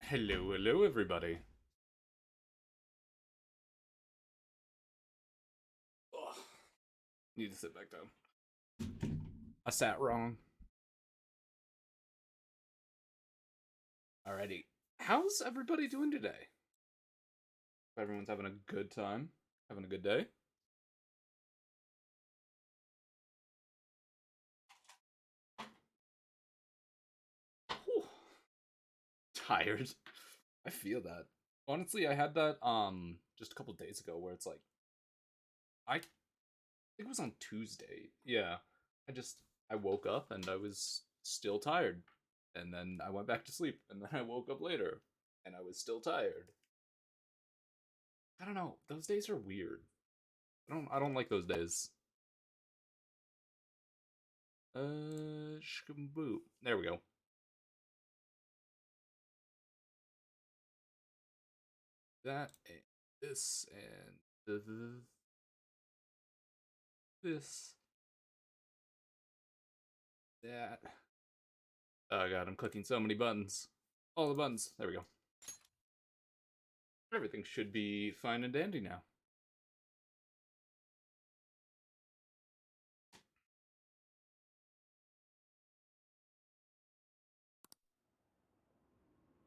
Hello, hello, everybody. Ugh, need to sit back down. I sat wrong. Alrighty. How's everybody doing today? Everyone's having a good time? Having a good day? Whew. Tired. I feel that. Honestly, I had that just a couple days ago where it's like I think it was on Tuesday. Yeah. I woke up and I was still tired. And then I went back to sleep and then I woke up later and I was still tired. I don't know. Those days are weird. I don't like those days. Shkaboo. There we go. That and this and this, that. Oh god, I'm clicking so many buttons. All the buttons. There we go. Everything should be fine and dandy now.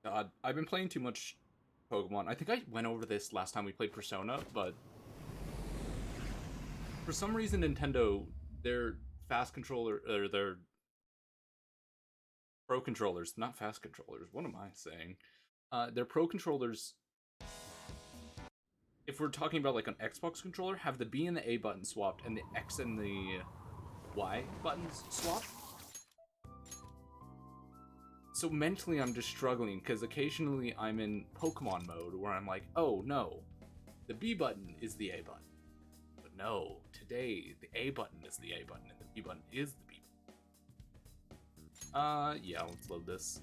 God, I've been playing too much Pokemon. I think I went over this last time we played Persona, but for some reason Nintendo, their fast controller or their pro controllers, not fast controllers. What am I saying? Their pro controllers, if we're talking about like an Xbox controller, have the B and the A button swapped and the X and the Y buttons swapped. So mentally, I'm just struggling because occasionally I'm in Pokemon mode where I'm like, oh no, the B button is the A button. But no, today the A button is the A button and the B button is the B button. Yeah, let's load this.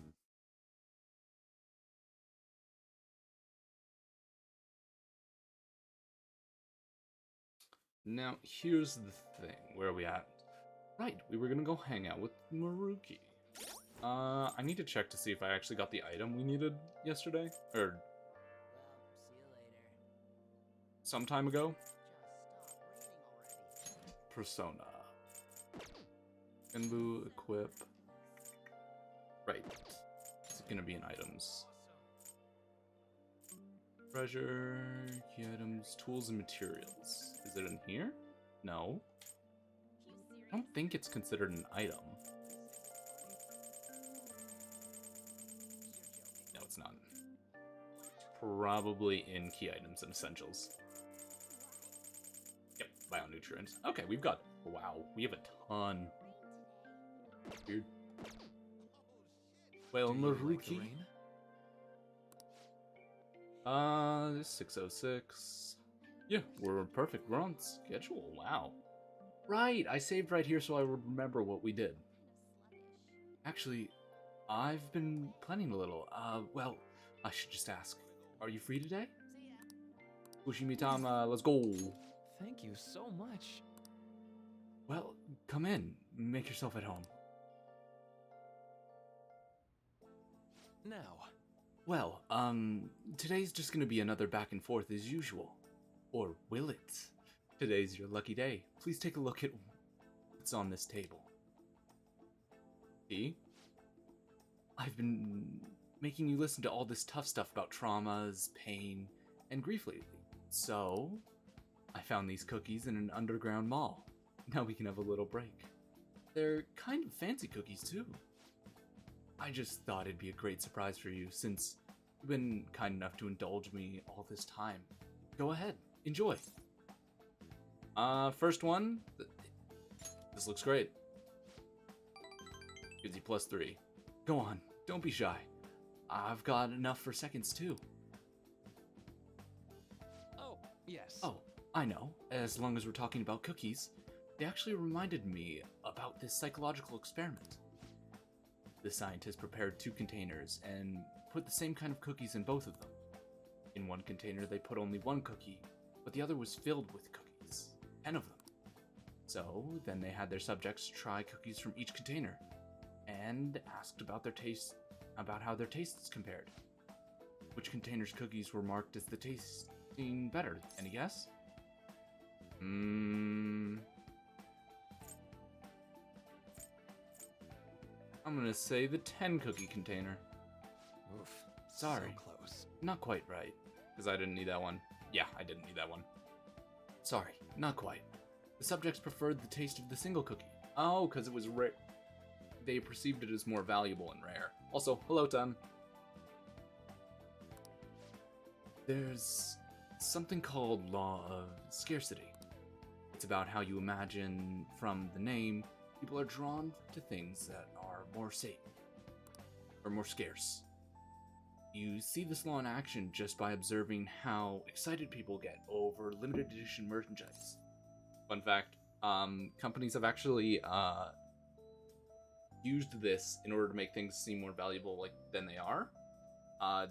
Now, here's the thing. Where are we at? Right, we were gonna go hang out with Maruki. I need to check to see if I actually got the item we needed yesterday. Or some time ago. Persona. Enbu, equip. Right. It's gonna be in items. Treasure, key items, tools, and materials. Is it in here? No. I don't think it's considered an item. No, it's not. Probably in key items and essentials. Yep, bionutrients. Okay, we've got... Wow, we have a ton. Weird. Well, Maruki. 606. Yeah, we're perfect. We're on schedule. Wow. Right, I saved right here so I would remember what we did. Actually, I've been planning a little. Well, I should just ask. Are you free today? Ushimi-tama, let's go. Thank you so much. Well, come in. Make yourself at home. Now, Well, today's just gonna be another back and forth as usual. Or will it? Today's your lucky day. Please take a look at what's on this table. See? I've been making you listen to all this tough stuff about traumas, pain, and grief lately. So, I found these cookies in an underground mall. Now we can have a little break. They're kind of fancy cookies, too. I just thought it'd be a great surprise for you since you've been kind enough to indulge me all this time. Go ahead, enjoy. First one. This looks great. Gives you +3. Go on, don't be shy. I've got enough for seconds too. oh, yes. Oh, I know. As long as we're talking about cookies, they actually reminded me about this psychological experiment. The scientists prepared 2 containers and put the same kind of cookies in both of them. In one container, they put only 1 cookie, but the other was filled with cookies, 10 of them. So then they had their subjects try cookies from each container and asked about their taste, about how their tastes compared. Which container's cookies were marked as the tasting better? Any guess? I'm gonna say the 10 cookie container. Oof. Sorry. So close. Not quite right. Because I didn't need that one. Yeah, I didn't need that one. Sorry, not quite. The subjects preferred the taste of the single cookie. Oh, because it was rare. They perceived it as more valuable and rare. Also, hello, Tom. There's something called law of scarcity. It's about how you imagine from the name, people are drawn to things that are more safe or more scarce. You see this law in action just by observing how excited people get over limited edition merchandise. Fun fact, companies have actually used this in order to make things seem more valuable than they are.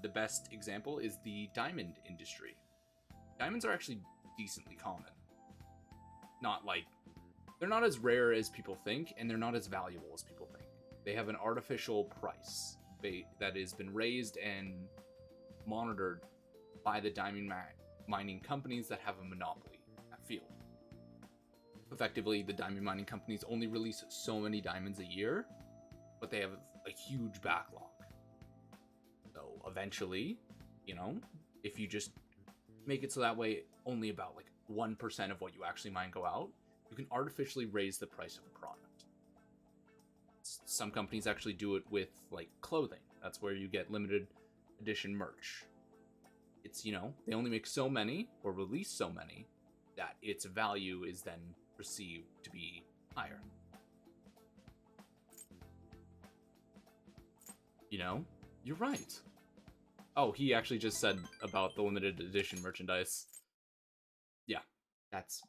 The best example is the diamond industry. Diamonds are actually decently common. They're not as rare as people think, and they're not as valuable as people think. They have an artificial price that has been raised and monitored by the diamond mining companies that have a monopoly in that field. Effectively, the diamond mining companies only release so many diamonds a year, but they have a huge backlog. So eventually, if you just make it so that way only about 1% of what you actually mine go out, you can artificially raise the price of a product. Some companies actually do it with clothing. That's where you get limited edition merch. It's, they only make so many or release so many that its value is then perceived to be higher. You're right. Oh, he actually just said about the limited edition merchandise. Yeah, that's...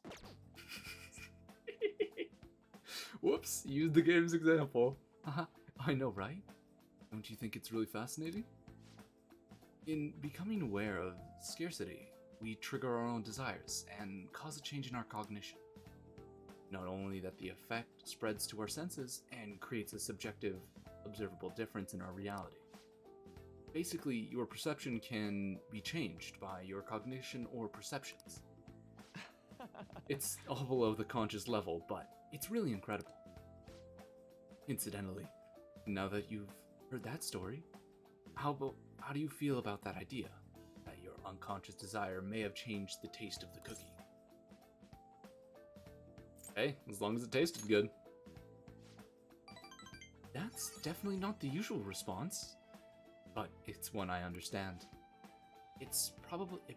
Whoops, used the game's example. I know, right? Don't you think it's really fascinating? In becoming aware of scarcity, we trigger our own desires and cause a change in our cognition. Not only that the effect spreads to our senses and creates a subjective, observable difference in our reality. Basically, your perception can be changed by your cognition or perceptions. It's all below the conscious level, but it's really incredible. Incidentally, now that you've heard that story, how do you feel about that idea? That your unconscious desire may have changed the taste of the cookie? Hey, as long as it tasted good. That's definitely not the usual response, but it's one I understand. It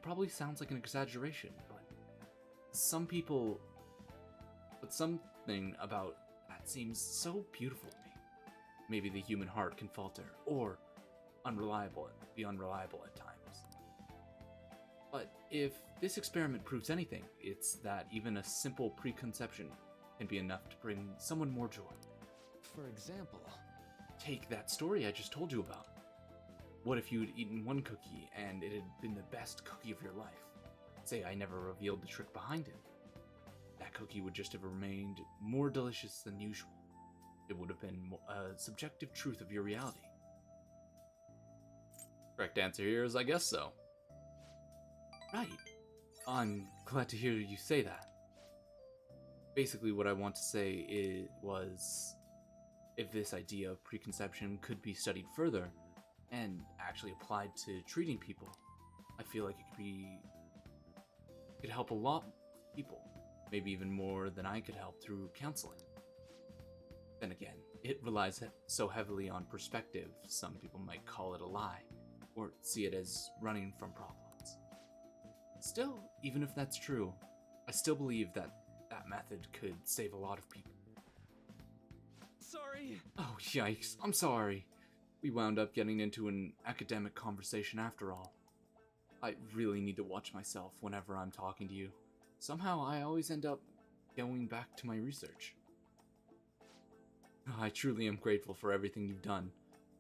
probably sounds like an exaggeration, but something about that seems so beautiful to me. Maybe the human heart can falter, or be unreliable at times. But if this experiment proves anything, it's that even a simple preconception can be enough to bring someone more joy. For example, take that story I just told you about. What if you'd eaten one cookie and it had been the best cookie of your life? Say I never revealed the trick behind it. That cookie would just have remained more delicious than usual. It would have been a subjective truth of your reality. Correct answer here is I guess so. Right. I'm glad to hear you say that. Basically what I want to say was if this idea of preconception could be studied further and actually applied to treating people, I feel like it could help a lot of people, maybe even more than I could help through counseling. Then again, it relies so heavily on perspective, some people might call it a lie, or see it as running from problems. Still, even if that's true, I still believe that method could save a lot of people. sorry. Oh, yikes, I'm sorry. We wound up getting into an academic conversation after all. I really need to watch myself whenever I'm talking to you. Somehow I always end up going back to my research. I truly am grateful for everything you've done,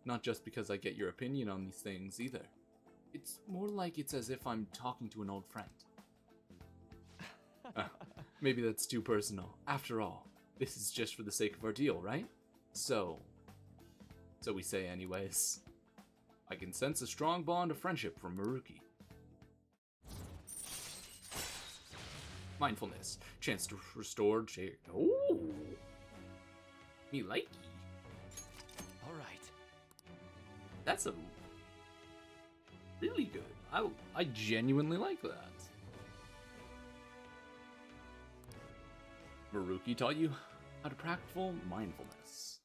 not just because I get your opinion on these things either. It's more like it's as if I'm talking to an old friend. Maybe that's too personal. After all, this is just for the sake of our deal, right? So we say anyways. I can sense a strong bond of friendship from Maruki. Mindfulness. Chance to restore Oh! Me likey. All right. That's a really good. I genuinely like that. Maruki taught you how to practice mindfulness.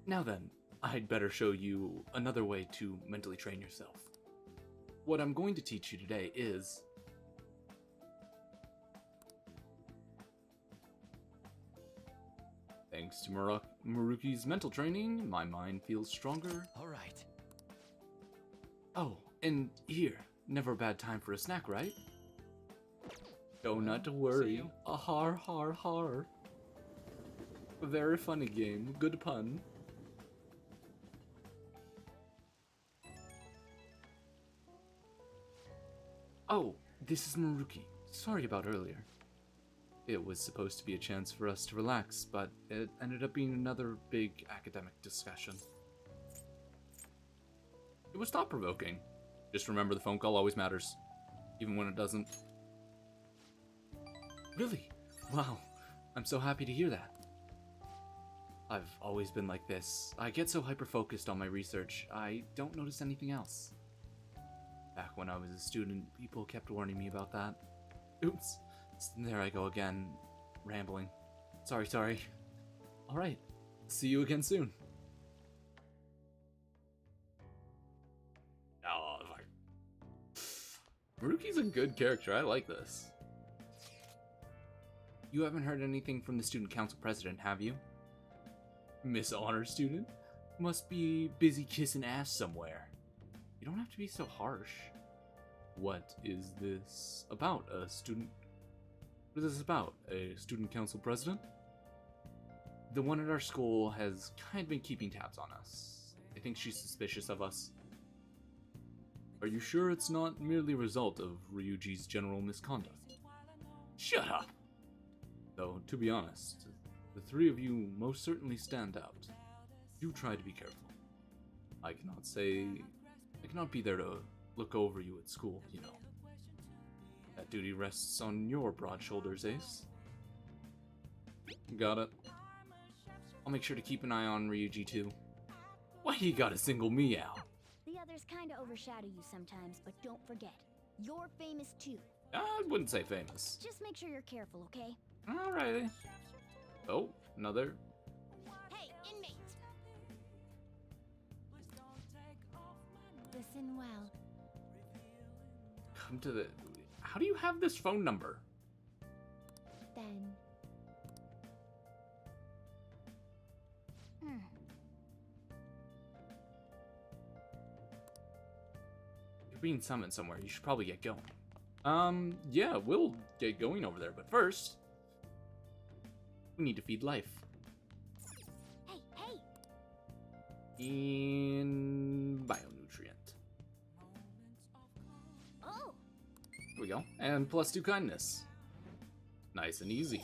Now then, I'd better show you another way to mentally train yourself. What I'm going to teach you today is... Thanks to Maruki's mental training, my mind feels stronger. All right. Oh, and here, never a bad time for a snack, right? Oh, not to worry. A har har har. A very funny game. Good pun. Oh, this is Maruki. Sorry about earlier. It was supposed to be a chance for us to relax, but it ended up being another big academic discussion. It was thought-provoking. Just remember the phone call always matters, even when it doesn't. Really? Wow, I'm so happy to hear that. I've always been like this. I get so hyper-focused on my research, I don't notice anything else. Back when I was a student, people kept warning me about that. Oops. There I go again, rambling. Sorry. Alright, see you again soon. Oh, Maruki's a good character, I like this. You haven't heard anything from the student council president, have you? Miss Honor student? Must be busy kissing ass somewhere. You don't have to be so harsh. What is this about, a student? What is this about? A student council president? The one at our school has kind of been keeping tabs on us. I think she's suspicious of us. Are you sure it's not merely a result of Ryuji's general misconduct? Shut up! Though, to be honest, the three of you most certainly stand out. Do try to be careful. I cannot be there to look over you at school, you know. That duty rests on your broad shoulders, Ace. Got it. I'll make sure to keep an eye on Ryuji too. Why you gotta single me out? The others kinda overshadow you sometimes, but don't forget, you're famous too. I wouldn't say famous. Just make sure you're careful, okay? Alrighty. Oh, another. Hey, inmate! Listen well. Come to the... How do you have this phone number? Then... You're being summoned somewhere. You should probably get going. Yeah, we'll get going over there, but first... We need to feed life. Hey! In bionutrient. Oh! Here we go. And +2 kindness. Nice and easy.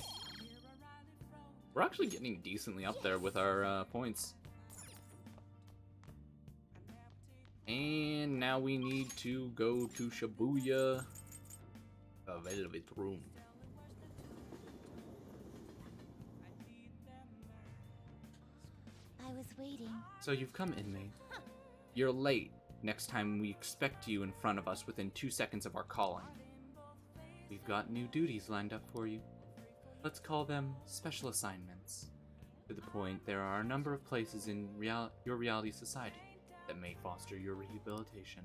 We're actually getting decently up there with our points. And now we need to go to Shibuya. The velvet room. I was waiting. So you've come, inmate. You're late. Next time we expect you in front of us within 2 seconds of our calling. We've got new duties lined up for you. Let's call them special assignments. To the point, there are a number of places in your reality society that may foster your rehabilitation.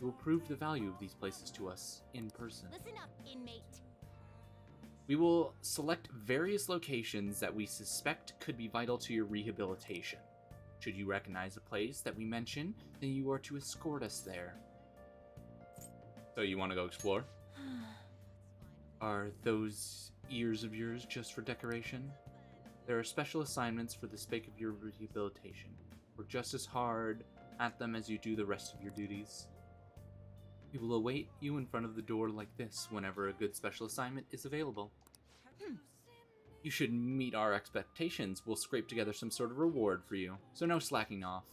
You will prove the value of these places to us in person. Listen up, inmate. We will select various locations that we suspect could be vital to your rehabilitation. Should you recognize a place that we mention, then you are to escort us there. So you want to go explore? Are those ears of yours just for decoration? There are special assignments for the sake of your rehabilitation. Work just as hard at them as you do the rest of your duties. We will await you in front of the door like this whenever a good special assignment is available. You should meet our expectations. We'll scrape together some sort of reward for you, so no slacking off.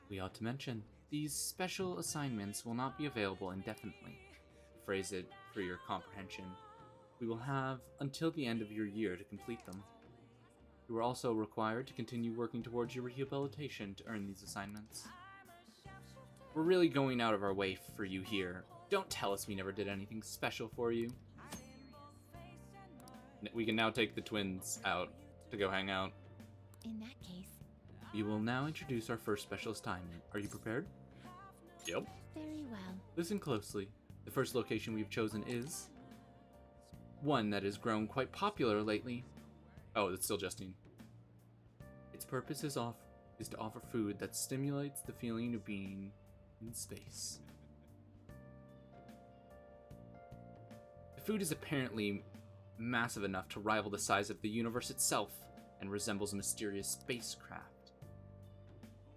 We ought to mention, these special assignments will not be available indefinitely. To phrase it for your comprehension, we will have until the end of your year to complete them. You are also required to continue working towards your rehabilitation to earn these assignments. We're really going out of our way for you here. Don't tell us we never did anything special for you. We can now take the twins out to go hang out. In that case, We will now introduce our first special assignment. Are you prepared? Yep. very well. Listen closely. The first location we've chosen is one that has grown quite popular lately. Oh, it's still Justine. Its purpose is to offer food that stimulates the feeling of being in space. The food is apparently massive enough to rival the size of the universe itself and resembles a mysterious spacecraft.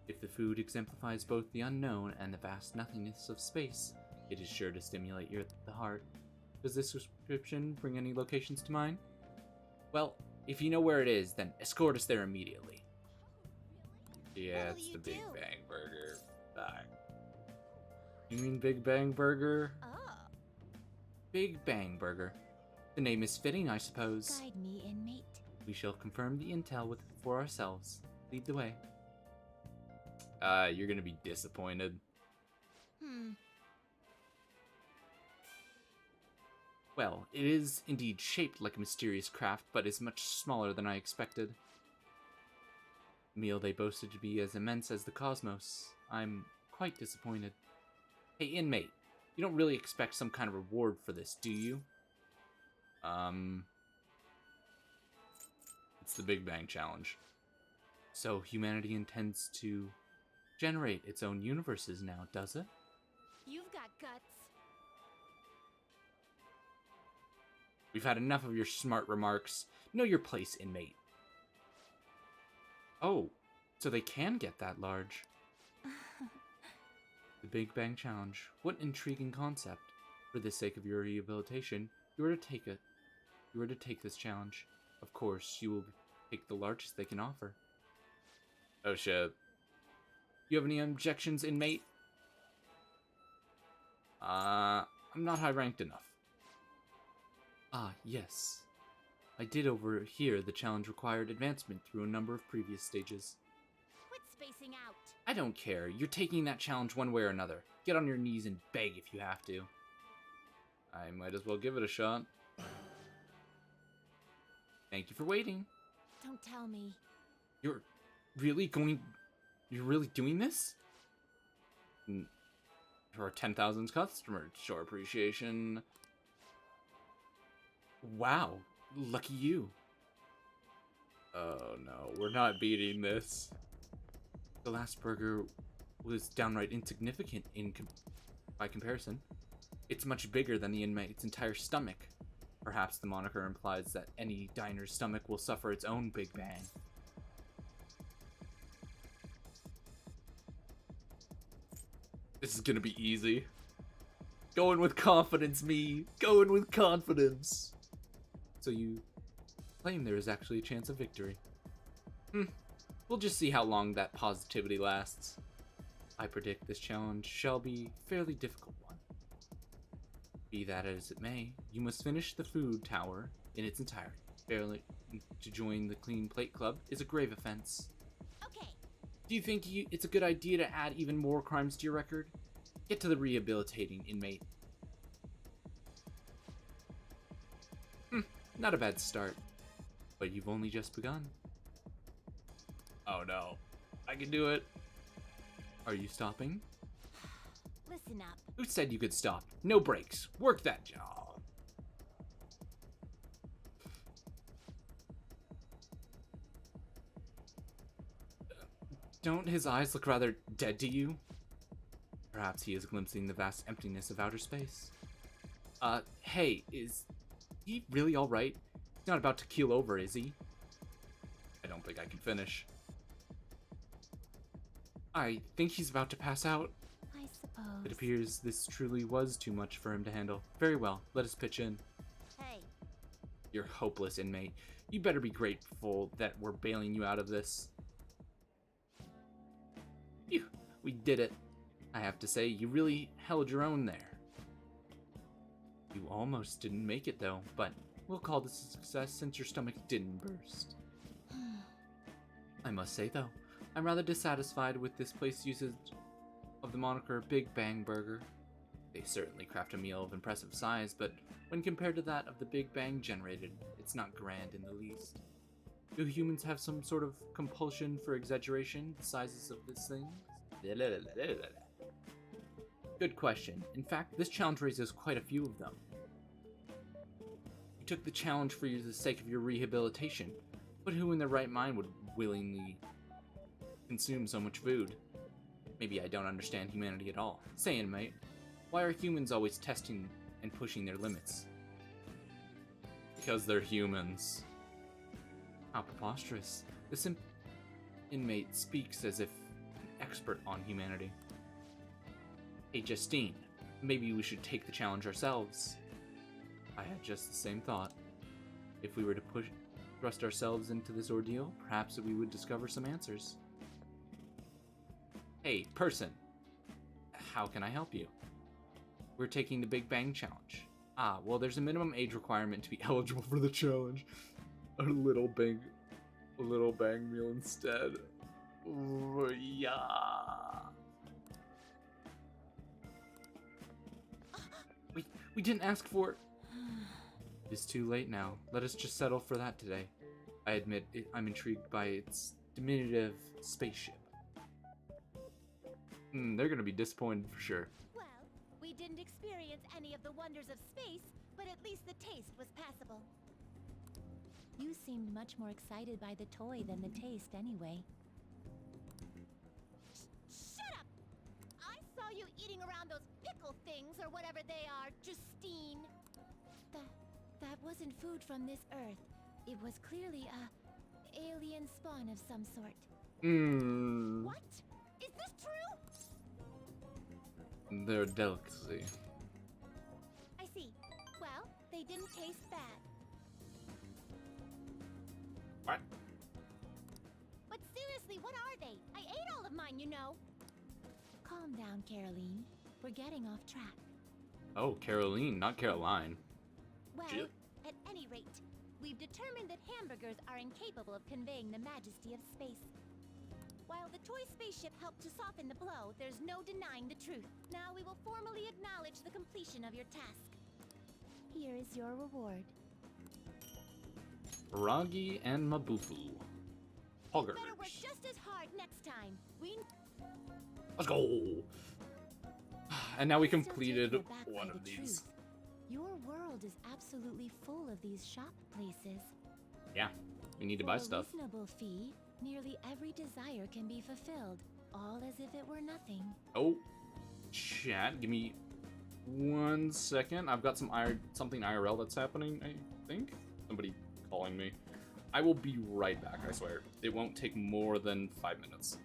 If the food exemplifies both the unknown and the vast nothingness of space, it is sure to stimulate the heart. Does this description bring any locations to mind? Well, if you know where it is, then escort us there immediately. Yeah, What'll it's you the Big do? Bang Burger. You mean Big Bang Burger? Oh, Big Bang Burger. The name is fitting, I suppose. guide me, inmate. We shall confirm the intel for ourselves. Lead the way. You're gonna be disappointed. Well, it is indeed shaped like a mysterious craft, but is much smaller than I expected. The meal they boasted to be as immense as the cosmos. I'm quite disappointed. Hey, inmate, you don't really expect some kind of reward for this, do you? It's the Big Bang Challenge. So humanity intends to generate its own universes now, does it? You've got guts. We've had enough of your smart remarks. Know your place, inmate. Oh, so they can get that large. The Big Bang Challenge. What an intriguing concept. For the sake of your rehabilitation, you are to take it. You are to take this challenge. Of course, you will take the largest they can offer. Oh shit. You have any objections, inmate? I'm not high-ranked enough. Ah, yes. I did overhear the challenge required advancement through a number of previous stages. Quit spacing out. I don't care. You're taking that challenge one way or another. Get on your knees and beg if you have to. I might as well give it a shot. Thank you for waiting. Don't tell me. You're really doing this? For our 10,000th customer, show appreciation. Wow, lucky you. Oh no, we're not beating this. The last burger was downright insignificant by comparison. It's much bigger than the inmate's entire stomach. Perhaps the moniker implies that any diner's stomach will suffer its own Big Bang. This is gonna be easy. Going with confidence, me. Going with confidence. So you claim there is actually a chance of victory. We'll just see how long that positivity lasts. I predict this challenge shall be a fairly difficult one. Be that as it may, you must finish the food tower in its entirety. Failing to join the Clean Plate Club is a grave offense. Okay. Do you think it's a good idea to add even more crimes to your record? Get to the rehabilitating, inmate. Not a bad start, but you've only just begun. Oh no, I can do it. Are you stopping? Listen up. Who said you could stop? No brakes. Work that job. Don't his eyes look rather dead to you? Perhaps he is glimpsing the vast emptiness of outer space. Hey, is he really alright? He's not about to keel over, is he? I don't think I can finish. I think he's about to pass out. I suppose. suppose. It appears this truly was too much for him to handle. Very well, let us pitch in. Hey, You're hopeless, inmate. You better be grateful that we're bailing you out of this. Phew, we did it. I have to say, you really held your own there. You almost didn't make it, though, but we'll call this a success since your stomach didn't burst. I must say, though, I'm rather dissatisfied with this place's usage of the moniker Big Bang Burger. They certainly craft a meal of impressive size, but when compared to that of the Big Bang generated, it's not grand in the least. Do humans have some sort of compulsion for exaggeration, the sizes of this thing? Good question. In fact, this challenge raises quite a few of them. You took the challenge for the sake of your rehabilitation, but who in their right mind would willingly consume so much food? Maybe I don't understand humanity at all. Say, inmate, why are humans always testing and pushing their limits? Because they're humans. How preposterous. This inmate speaks as if an expert on humanity. Hey, Justine, maybe we should take the challenge ourselves. I had just the same thought. If we were to thrust ourselves into this ordeal, perhaps we would discover some answers. Hey, person, how can I help you? We're taking the Big Bang Challenge. Ah, well, there's a minimum age requirement to be eligible for the challenge. A little bang meal instead. Ooh, yeah. We didn't ask for it. It's too late now. Let us just settle for that today. I admit I'm intrigued by its diminutive spaceship. They're gonna be disappointed for sure. well, we didn't experience any of the wonders of space, but at least the taste was passable. You seemed much more excited by the toy than the taste anyway. Shut up! I saw you eating around those pickle things or whatever they are, Justine. That wasn't food from this Earth. It was clearly a alien spawn of some sort. What? Is this true? They're a delicacy. I see. Well, they didn't taste bad. What? But seriously, what are they? I ate all of mine, you know. Calm down, Caroline. We're getting off track. Oh, Caroline, not Caroline. Well, Jill? at any rate, we've determined that hamburgers are incapable of conveying the majesty of space. While the toy spaceship helped to soften the blow, there's no denying the truth. Now we will formally acknowledge the completion of your task. Here is your reward. Ragi and Mabufu. Poggers. Better work just as hard next time. Let's go! And now we Still completed taken aback by one the of these. truth. Your world is absolutely full of these shop places. Yeah, we need to buy stuff. For a reasonable fee, nearly every desire can be fulfilled, all as if it were nothing. Oh, chat, give me 1 second. I've got something IRL that's happening, I think. Somebody calling me. I will be right back, I swear. It won't take more than 5 minutes.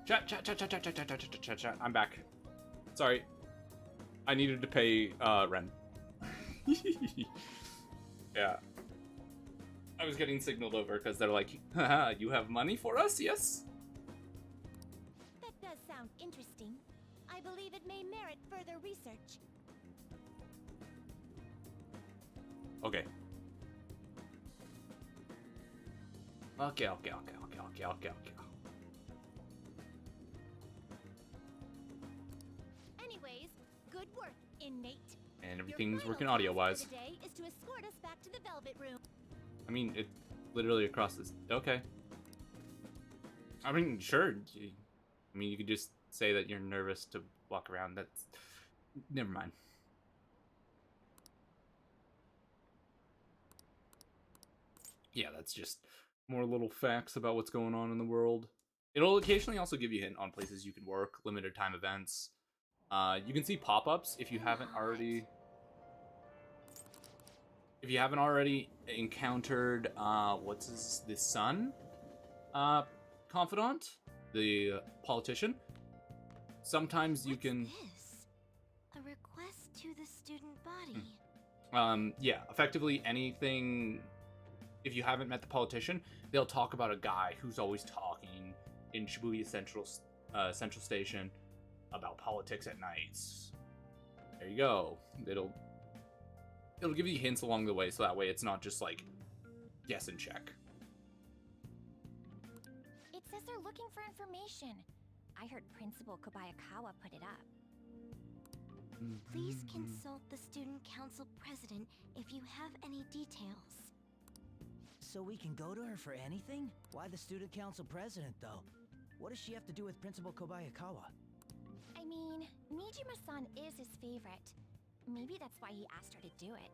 Chat. I'm back. Sorry. I needed to pay rent. Yeah. I was getting signaled over because they're like, haha, you have money for us? Yes? That does sound interesting. I believe it may merit further research. Okay. Okay. Anyways, good work, inmate. And Your everything's final working task audio-wise. for the day is to escort us back to the Velvet Room. I mean, it literally across this. Okay. I mean, sure. I mean, you could just say that you're nervous to walk around. That's... Never mind. Yeah, that's just more little facts about what's going on in the world. It'll occasionally also give you a hint on places you can work, limited time events. You can see pop-ups if you haven't already... If you haven't already encountered, the son? Confidant? The politician? Sometimes you can... This? A request to the student body. Yeah, effectively anything... If you haven't met the politician, they'll talk about a guy who's always talking in Shibuya Central Station about politics at nights. There you go. It'll give you hints along the way, so that way it's not just like guess and check. It says they're looking for information. I heard Principal Kobayakawa put it up. Please consult the Student Council President if you have any details. So we can go to her for anything? Why the student council president, though? What does she have to do with Principal Kobayakawa? I mean, Mijima-san is his favorite. Maybe that's why he asked her to do it.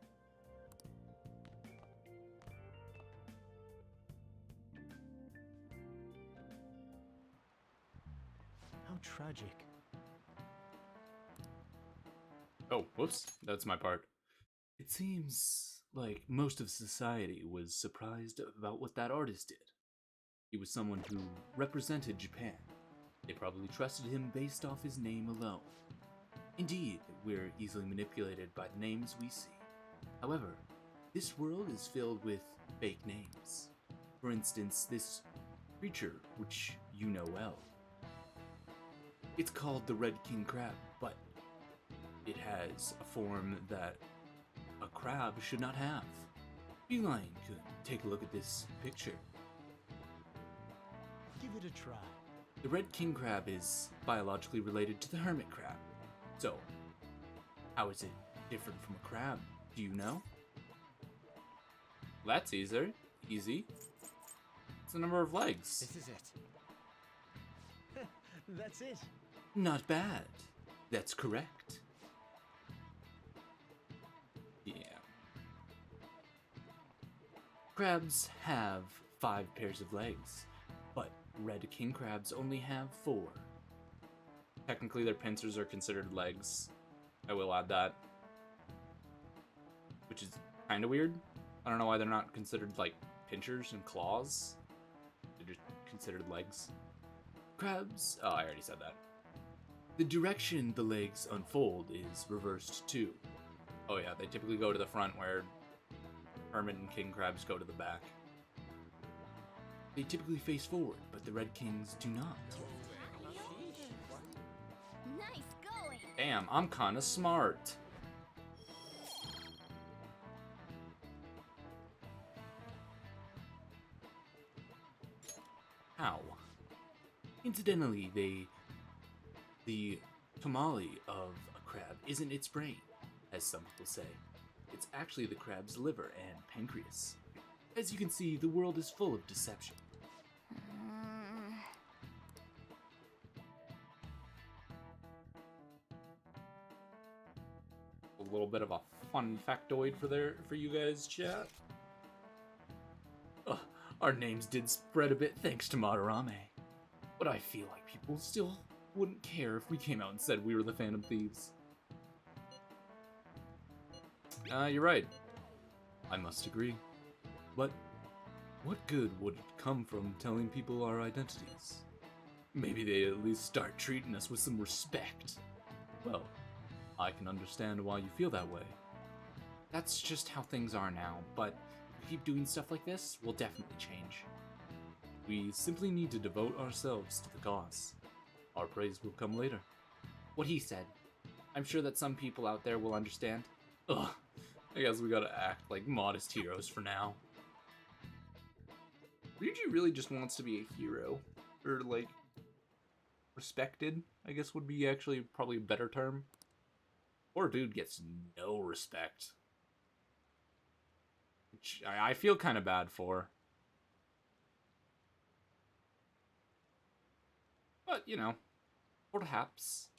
How tragic. Oh, whoops. That's my part. It seems like most of society was surprised about what that artist did. He was someone who represented Japan. They probably trusted him based off his name alone. Indeed, we're easily manipulated by the names we see. However, this world is filled with fake names. For instance, this creature, which you know well. It's called the Red King Crab, but it has a form that a crab should not have. Feline could take a look at this picture. Give it a try. The red king crab is biologically related to the hermit crab. So, how is it different from a crab? Do you know? That's easy. It's the number of legs. This is it. That's it. Not bad. That's correct. Yeah. Crabs have 5 pairs of legs, but red king crabs only have 4. Technically, their pincers are considered legs. I will add that. Which is kind of weird. I don't know why they're not considered, like, pinchers and claws. They're just considered legs. Crabs... Oh, I already said that. The direction the legs unfold is reversed, too. Oh yeah, they typically go to the front where hermit and king crabs go to the back. They typically face forward, but the red kings do not. Nice going! Damn, I'm kinda smart. How? Incidentally, the tamale of a crab isn't its brain, as some people say. It's actually the crab's liver and pancreas. As you can see, the world is full of deception. A little bit of a fun factoid for you guys, chat. Our names did spread a bit thanks to Madarame. But I feel like people still wouldn't care if we came out and said we were the Phantom Thieves. You're right. I must agree. But what good would it come from telling people our identities? Maybe they at least start treating us with some respect. Well, I can understand why you feel that way. That's just how things are now, but if we keep doing stuff like this, we'll definitely change. We simply need to devote ourselves to the cause. Our praise will come later. What he said. I'm sure that some people out there will understand. Ugh, I guess we gotta act like modest heroes for now. Ryuji really just wants to be a hero. Or, like, respected, I guess would be actually probably a better term. Poor dude gets no respect. Which I feel kind of bad for. But, you know, perhaps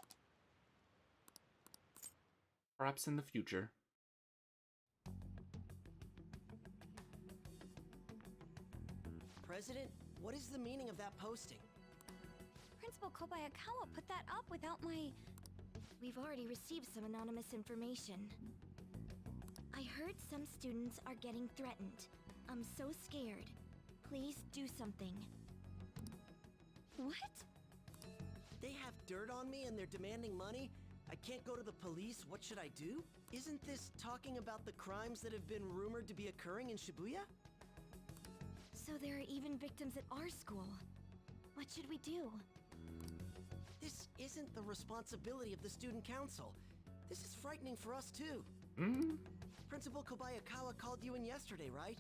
in the future. President, what is the meaning of that posting? Principal Kobayakawa put that up without my... We've already received some anonymous information. I heard some students are getting threatened. I'm so scared. Please do something. What? They have dirt on me and they're demanding money? I can't go to the police, what should I do? Isn't this talking about the crimes that have been rumored to be occurring in Shibuya? So there are even victims at our school. What should we do? This isn't the responsibility of the student council. This is frightening for us too. Hmm? Principal Kobayakawa called you in yesterday, right?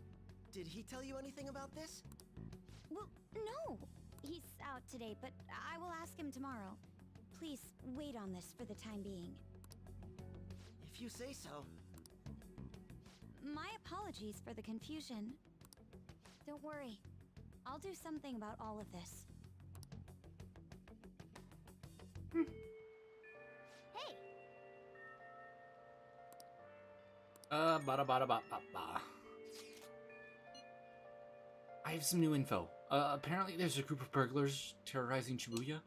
Did he tell you anything about this? Well, no. He's out today, but I will ask him tomorrow. Please wait on this for the time being. If you say so. My apologies for the confusion. Don't worry. I'll do something about all of this. Hey! Ba-da-ba-da-ba-ba-ba. I have some new info. Apparently there's a group of burglars terrorizing Shibuya.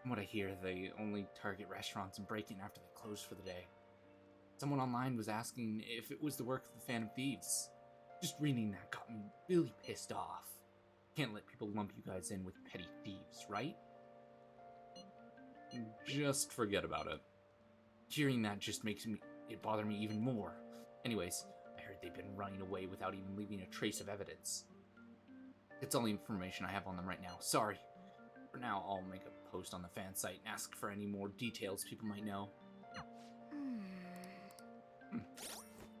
From what I hear, they only target restaurants and break in after they close for the day. Someone online was asking if it was the work of the Phantom Thieves. Just reading that got me really pissed off. Can't let people lump you guys in with petty thieves, right? Just forget about it. Hearing that just makes it bother me even more. Anyways, I heard they've been running away without even leaving a trace of evidence. It's all the information I have on them right now. Sorry. For now, I'll make a post on the fan site and ask for any more details people might know.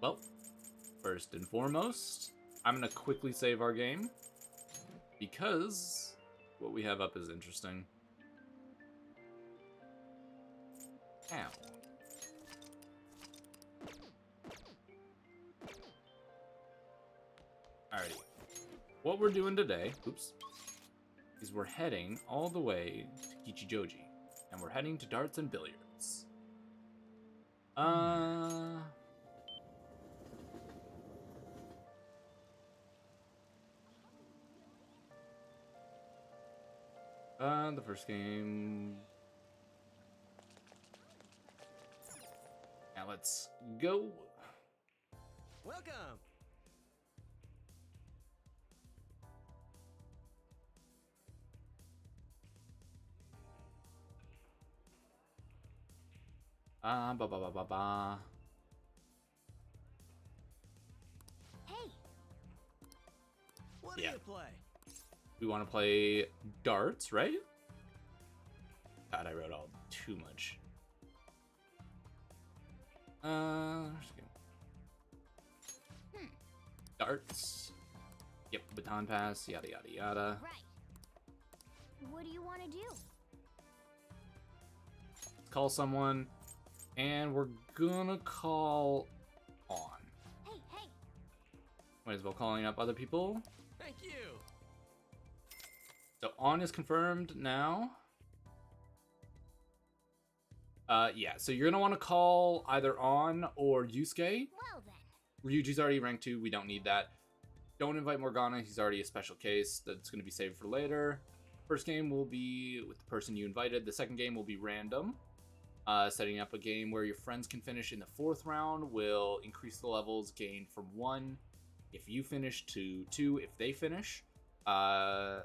Well, first and foremost, I'm gonna quickly save our game because what we have up is interesting. Ow. Alrighty. What we're doing today, is we're heading all the way to Kichijoji. And we're heading to darts and billiards. The first game. Now let's go. Welcome! Ba. Hey! What do Yeah. you play? We want to play darts, right? God, I wrote all too much. Just kidding. Darts. Yep, baton pass, yada yada yada. Right. What do you want to do? Call someone, and we're gonna call on. Hey, hey! Might as well calling up other people. Thank you! So on is confirmed now. Yeah, so you're gonna want to call either on or Yusuke. Well then. Ryuji's already ranked 2, we don't need that. Don't invite Morgana, he's already a special case that's gonna be saved for later. First game will be with the person you invited. The second game will be random. Setting up a game where your friends can finish in the 4th round will increase the levels gained from 1 if you finish to 2 if they finish. I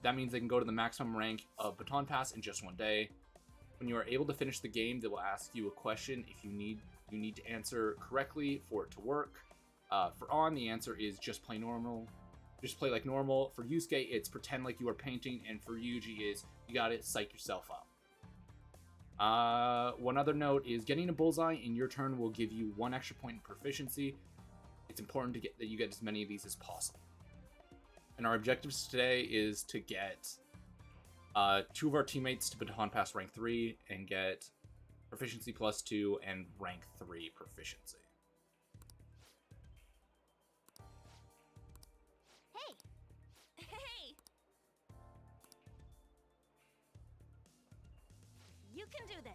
that means they can go to the maximum rank of Baton Pass in just 1 day. When you are able to finish the game, they will ask you a question. If you need to answer correctly for it to work. For On, the answer is just play normal. Just play like normal. For Yusuke, it's pretend like you are painting, and for Yuji is you gotta psych yourself up. One other note is getting a bullseye in your turn will give you 1 extra point in proficiency. It's important that you get as many of these as possible. And our objectives today is to get 2 of our teammates to Baton Pass rank 3 and get proficiency +2 and rank 3 proficiency. Hey! Hey! You can do this.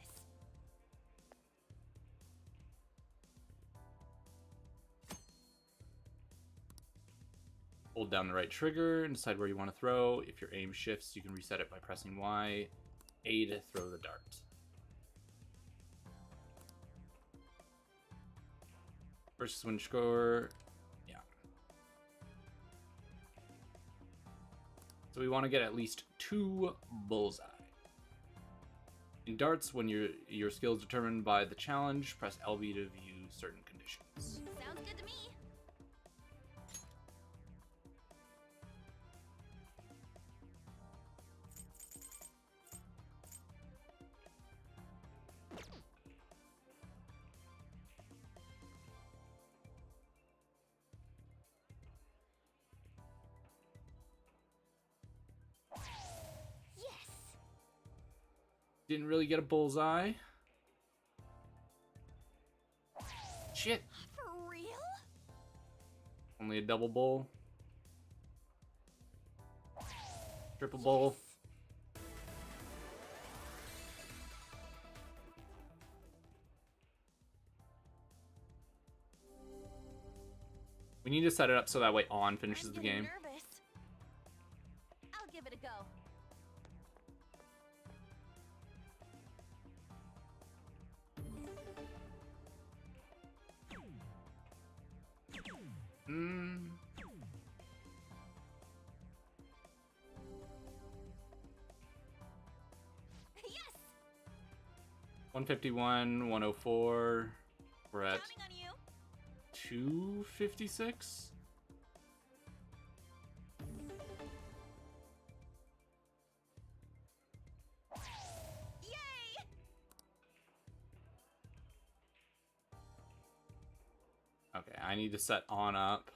Hold down the right trigger and decide where you want to throw. If your aim shifts, you can reset it by pressing Y. A to throw the dart. Versus win score. Yeah. So we want to get at least 2 bullseye. In darts, when your skill is determined by the challenge, press LB to view certain conditions. Sounds good to me. Didn't really get a bullseye. Shit. For real? Only a double bull. Triple bull. We need to set it up so that way On finishes I'm the getting game. Nervous. I'll give it a go. Yes! 151, 104. We're at Counting on you. 256. Yay! Okay, I need to set On up.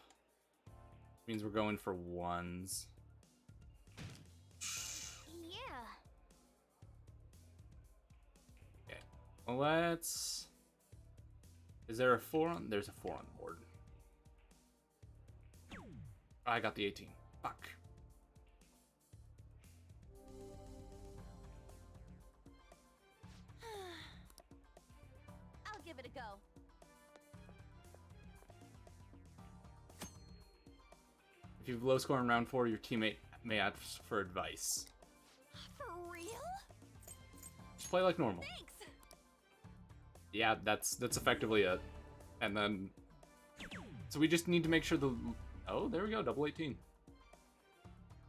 Means we're going for 1s. Yeah. Okay, well, let's... Is there a 4 on? There's a 4 on the board. I got the 18. Fuck. I'll give it a go. If you have low score in round 4, your teammate may ask for advice. For real? Just play like normal. Thanks. Yeah, that's effectively it. And then... So we just need to make sure the... Oh, there we go, double 18.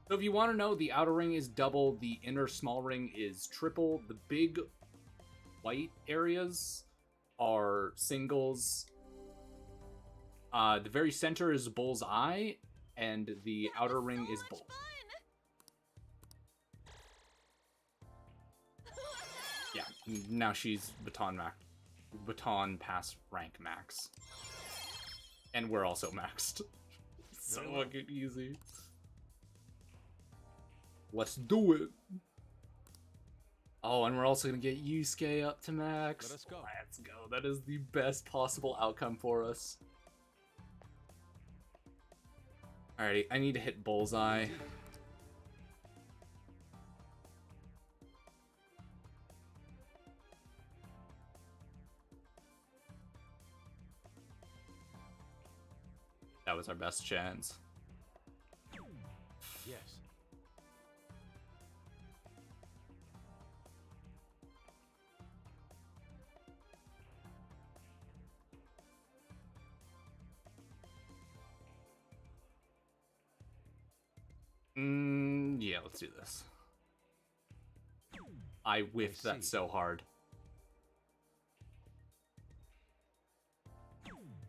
So if you want to know, the outer ring is double, the inner small ring is triple. The big white areas are singles. The very center is bull's eye, and the That outer was ring so is much bull. fun. Yeah, now she's Baton Pass rank max. And we're also maxed. So fucking easy. Let's do it. Oh, and we're also gonna get Yusuke up to max. Let us go. Let's go. That is the best possible outcome for us. Alrighty, I need to hit bullseye. That was our best chance. Yes. Yeah, let's do this. I whiffed that so hard.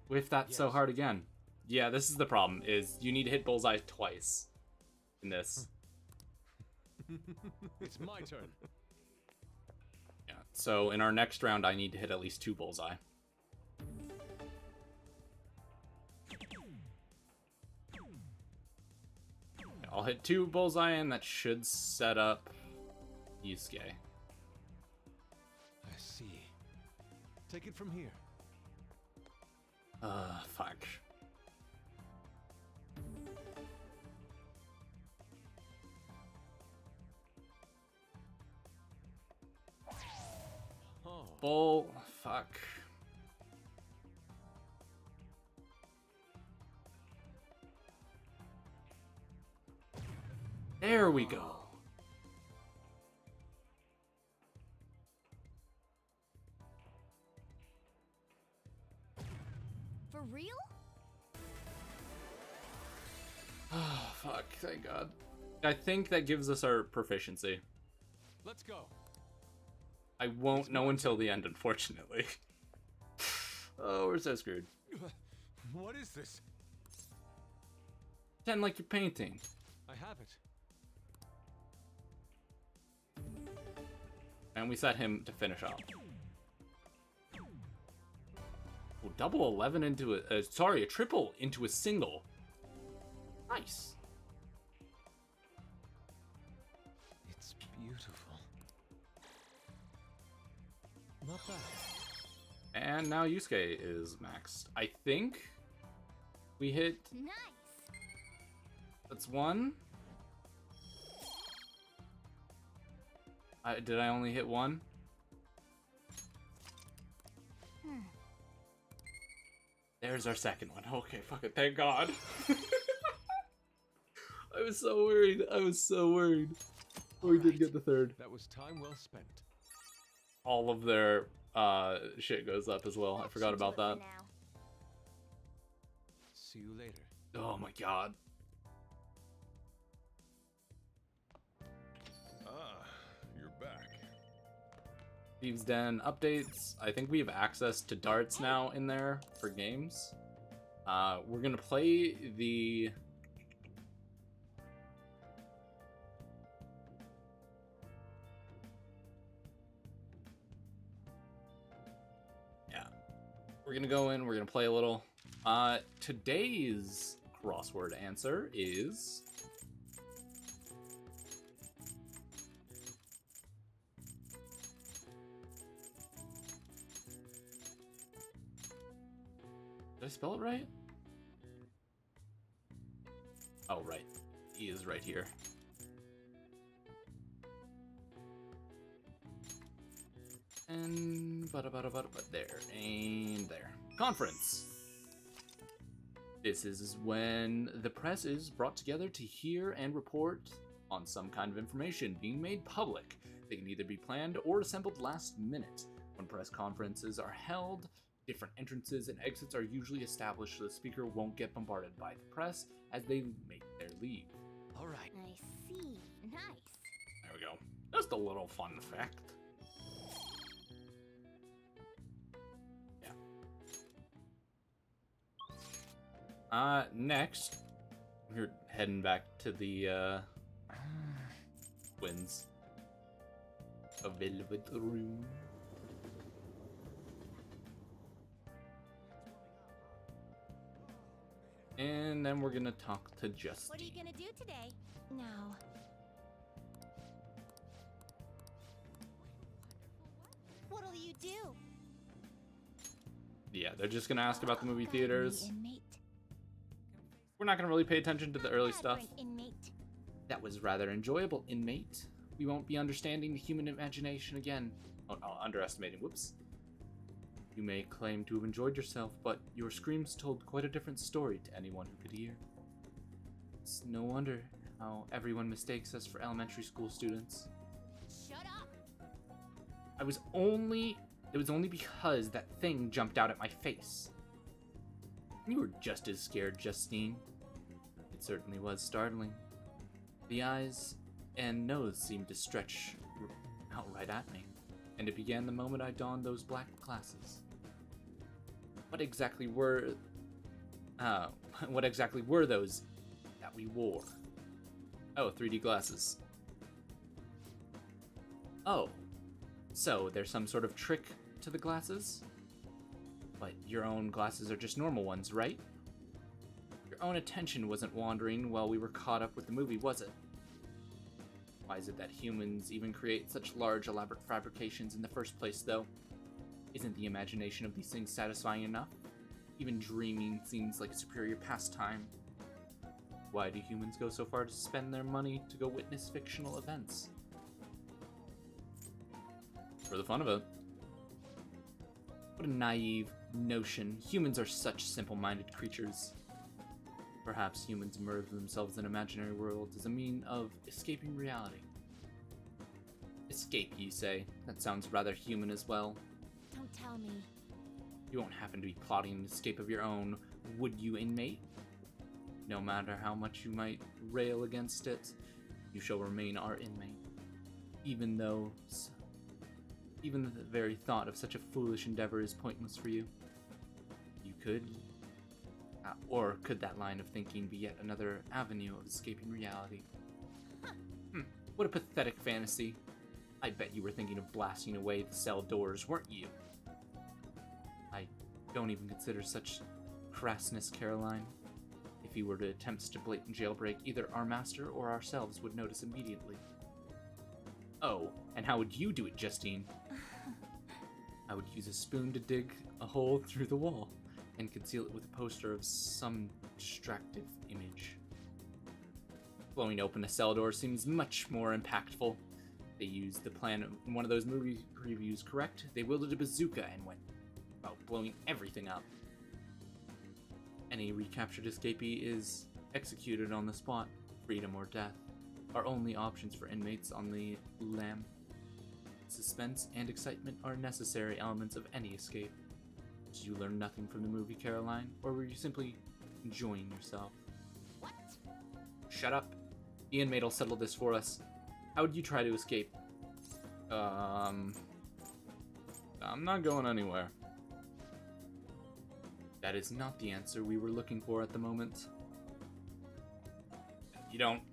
Whiffed that so hard again. Yeah, this is the problem, is you need to hit bullseye twice in this. It's my turn. Yeah, so in our next round, I need to hit at least 2 bullseye. I'll hit 2 bullseye, and that should set up Yusuke. I see. Take it from here. Fuck. Oh, Bull. Fuck. There we go. For real? Oh, fuck. Thank God. I think that gives us our proficiency. let's go. I won't know until the end, unfortunately. Oh, we're so screwed. What is this? Pretend like you're painting. I have it. And we set him to finish off. Oh, double 11 into a triple into a single. Nice. It's beautiful. Not bad. And now Yusuke is maxed. I think we hit. Nice. That's 1. Did I only hit 1? There's our second one. Okay, fuck it. Thank God. I was so worried. We did get the third. That was time well spent. All of their shit goes up as well. I forgot about that. See you later. Oh my God. You're back. Thieves' Den updates. I think we have access to darts now in there for games. We're gonna play the. Yeah. We're gonna go in, we're gonna play a little. Today's crossword answer is. Did I spell it right? Oh, right. E is right here. And there and there. Conference. This is when the press is brought together to hear and report on some kind of information being made public. They can either be planned or assembled last minute. When press conferences are held, different entrances and exits are usually established so the speaker won't get bombarded by the press as they make their leave. All right. I see. Nice. There we go. Just a little fun fact. Yeah. Next, we're heading back to the Twins. A velvet room. And then we're gonna talk to Justine. What are you gonna do today? Now. What'll you do? Yeah, they're just gonna ask about the movie theaters. Inmate. We're not gonna really pay attention to the early Bad stuff. for an inmate. That was rather enjoyable, inmate. We won't be understanding the human imagination again. Oh, underestimating. Whoops. You may claim to have enjoyed yourself, but your screams told quite a different story to anyone who could hear. It's no wonder how everyone mistakes us for elementary school students. Shut up. It was only because that thing jumped out at my face. You were just as scared, Justine. It certainly was startling. The eyes and nose seemed to stretch out right at me, and it began the moment I donned those black glasses. What exactly were those that we wore? Oh, 3D glasses. Oh, so there's some sort of trick to the glasses? But your own glasses are just normal ones, right? Your own attention wasn't wandering while we were caught up with the movie, was it? Why is it that humans even create such large, elaborate fabrications in the first place, though? Isn't the imagination of these things satisfying enough? Even dreaming seems like a superior pastime. Why do humans go so far to spend their money to go witness fictional events? For the fun of it. What a naive notion. Humans are such simple-minded creatures. Perhaps humans immerse themselves in imaginary worlds as a mean of escaping reality. Escape, you say? That sounds rather human as well. Don't tell me. You won't happen to be plotting an escape of your own, would you, inmate? No matter how much you might rail against it, you shall remain our inmate. Even the very thought of such a foolish endeavor is pointless for you. You could, or could that line of thinking be yet another avenue of escaping reality? What a pathetic fantasy. I bet you were thinking of blasting away the cell doors, weren't you? I don't even consider such crassness, Caroline. If you were to attempt such a blatant jailbreak, either our master or ourselves would notice immediately. Oh, and how would you do it, Justine? I would use a spoon to dig a hole through the wall and conceal it with a poster of some distractive image. Blowing open a cell door seems much more impactful. They used the plan in one of those movie previews, correct? They wielded a bazooka and went about blowing everything up. Any recaptured escapee is executed on the spot. Freedom or death are only options for inmates on the lam. Suspense and excitement are necessary elements of any escape. Did you learn nothing from the movie, Caroline? Or were you simply enjoying yourself? What? Shut up. The inmate will settle this for us. How would you try to escape? I'm not going anywhere. That is not the answer we were looking for at the moment.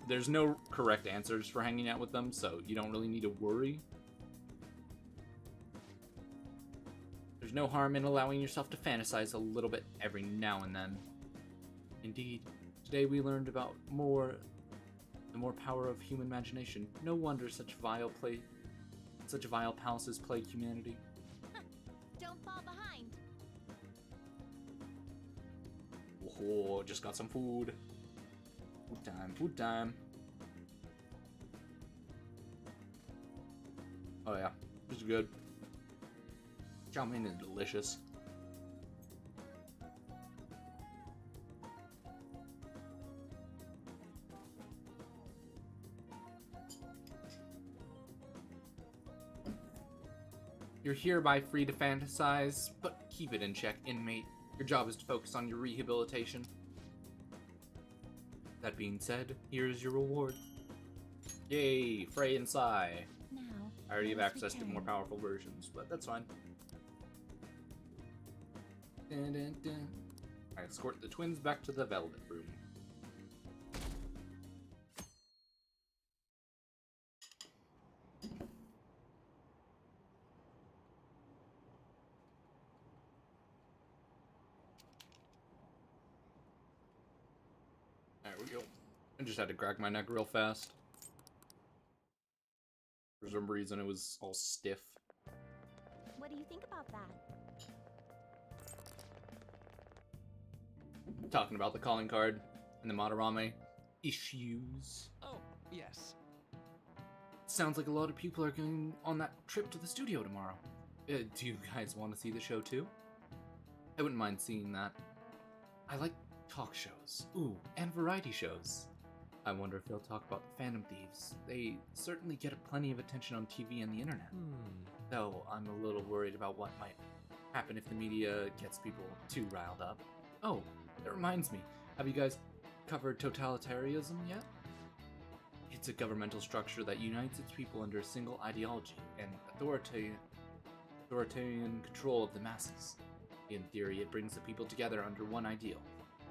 There's no correct answers for hanging out with them, so you don't really need to worry. There's no harm in allowing yourself to fantasize a little bit every now and then. Indeed, today we learned about the more power of human imagination. No wonder such vile palaces plague humanity. Don't fall behind. Oh, just got some food. Food time, food time. Oh yeah, this is good. Chow mein is delicious. You're hereby free to fantasize, but keep it in check, inmate. Your job is to focus on your rehabilitation. That being said, here's your reward. Yay, Frey and Sai. Now, I already have let us access to return. more powerful versions, but that's fine. Dun, dun, dun. I escort the twins back to the Velvet Room. There we go. I just had to crack my neck real fast. For some reason, it was all stiff. What do you think about that? Talking about the calling card and the Madarame issues. Oh, yes. Sounds like a lot of people are going on that trip to the studio tomorrow. Do you guys want to see the show too? I wouldn't mind seeing that. I like talk shows. Ooh, and variety shows. I wonder if they'll talk about the Phantom Thieves. They certainly get plenty of attention on TV and the internet. Though I'm a little worried about what might happen if the media gets people too riled up. Oh, that reminds me. Have you guys covered totalitarianism yet? It's a governmental structure that unites its people under a single ideology and authoritarian control of the masses. In theory, it brings the people together under one ideal.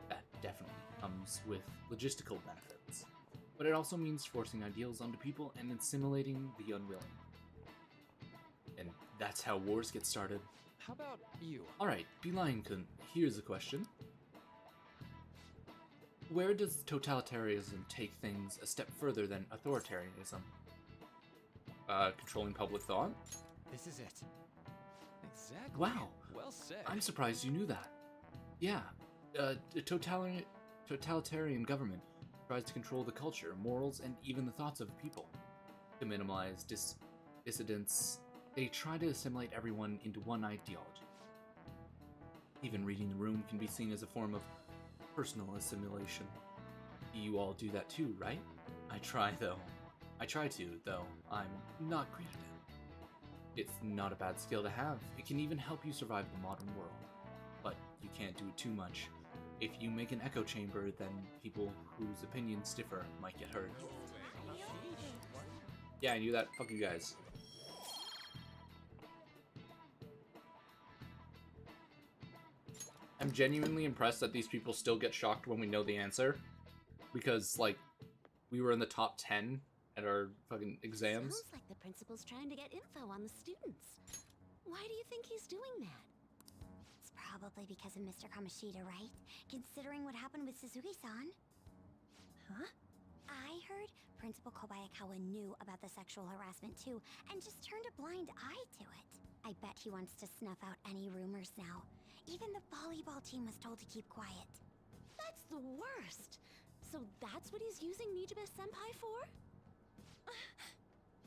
That definitely comes with logistical benefits. But it also means forcing ideals onto people and assimilating the unwilling. And that's how wars get started. How about you? Alright, Beeline-kun, here's a question. Where does totalitarianism take things a step further than authoritarianism? Controlling public thought? This is it. Exactly. Wow. Well said. I'm surprised you knew that. Yeah, the totalitarian government tries to control the culture, morals, and even the thoughts of people. To minimize dissidents, they try to assimilate everyone into one ideology. Even reading the room can be seen as a form of personal assimilation. You all do that too, right? I try to, though I'm not great at it. It's not a bad skill to have. It can even help you survive the modern world. But you can't do it too much. If you make an echo chamber, then people whose opinions differ might get hurt. Yeah, I knew that. Fuck you guys. I'm genuinely impressed that these people still get shocked when we know the answer. Because, like, we were in the top 10 at our fucking exams. Sounds like the principal's trying to get info on the students. Why do you think he's doing that? It's probably because of Mr. Kamoshida, right? Considering what happened with Suzuki-san. Huh? I heard Principal Kobayakawa knew about the sexual harassment too, and just turned a blind eye to it. I bet he wants to snuff out any rumors now. Even the volleyball team was told to keep quiet. That's the worst! So that's what he's using Nijibe-senpai for?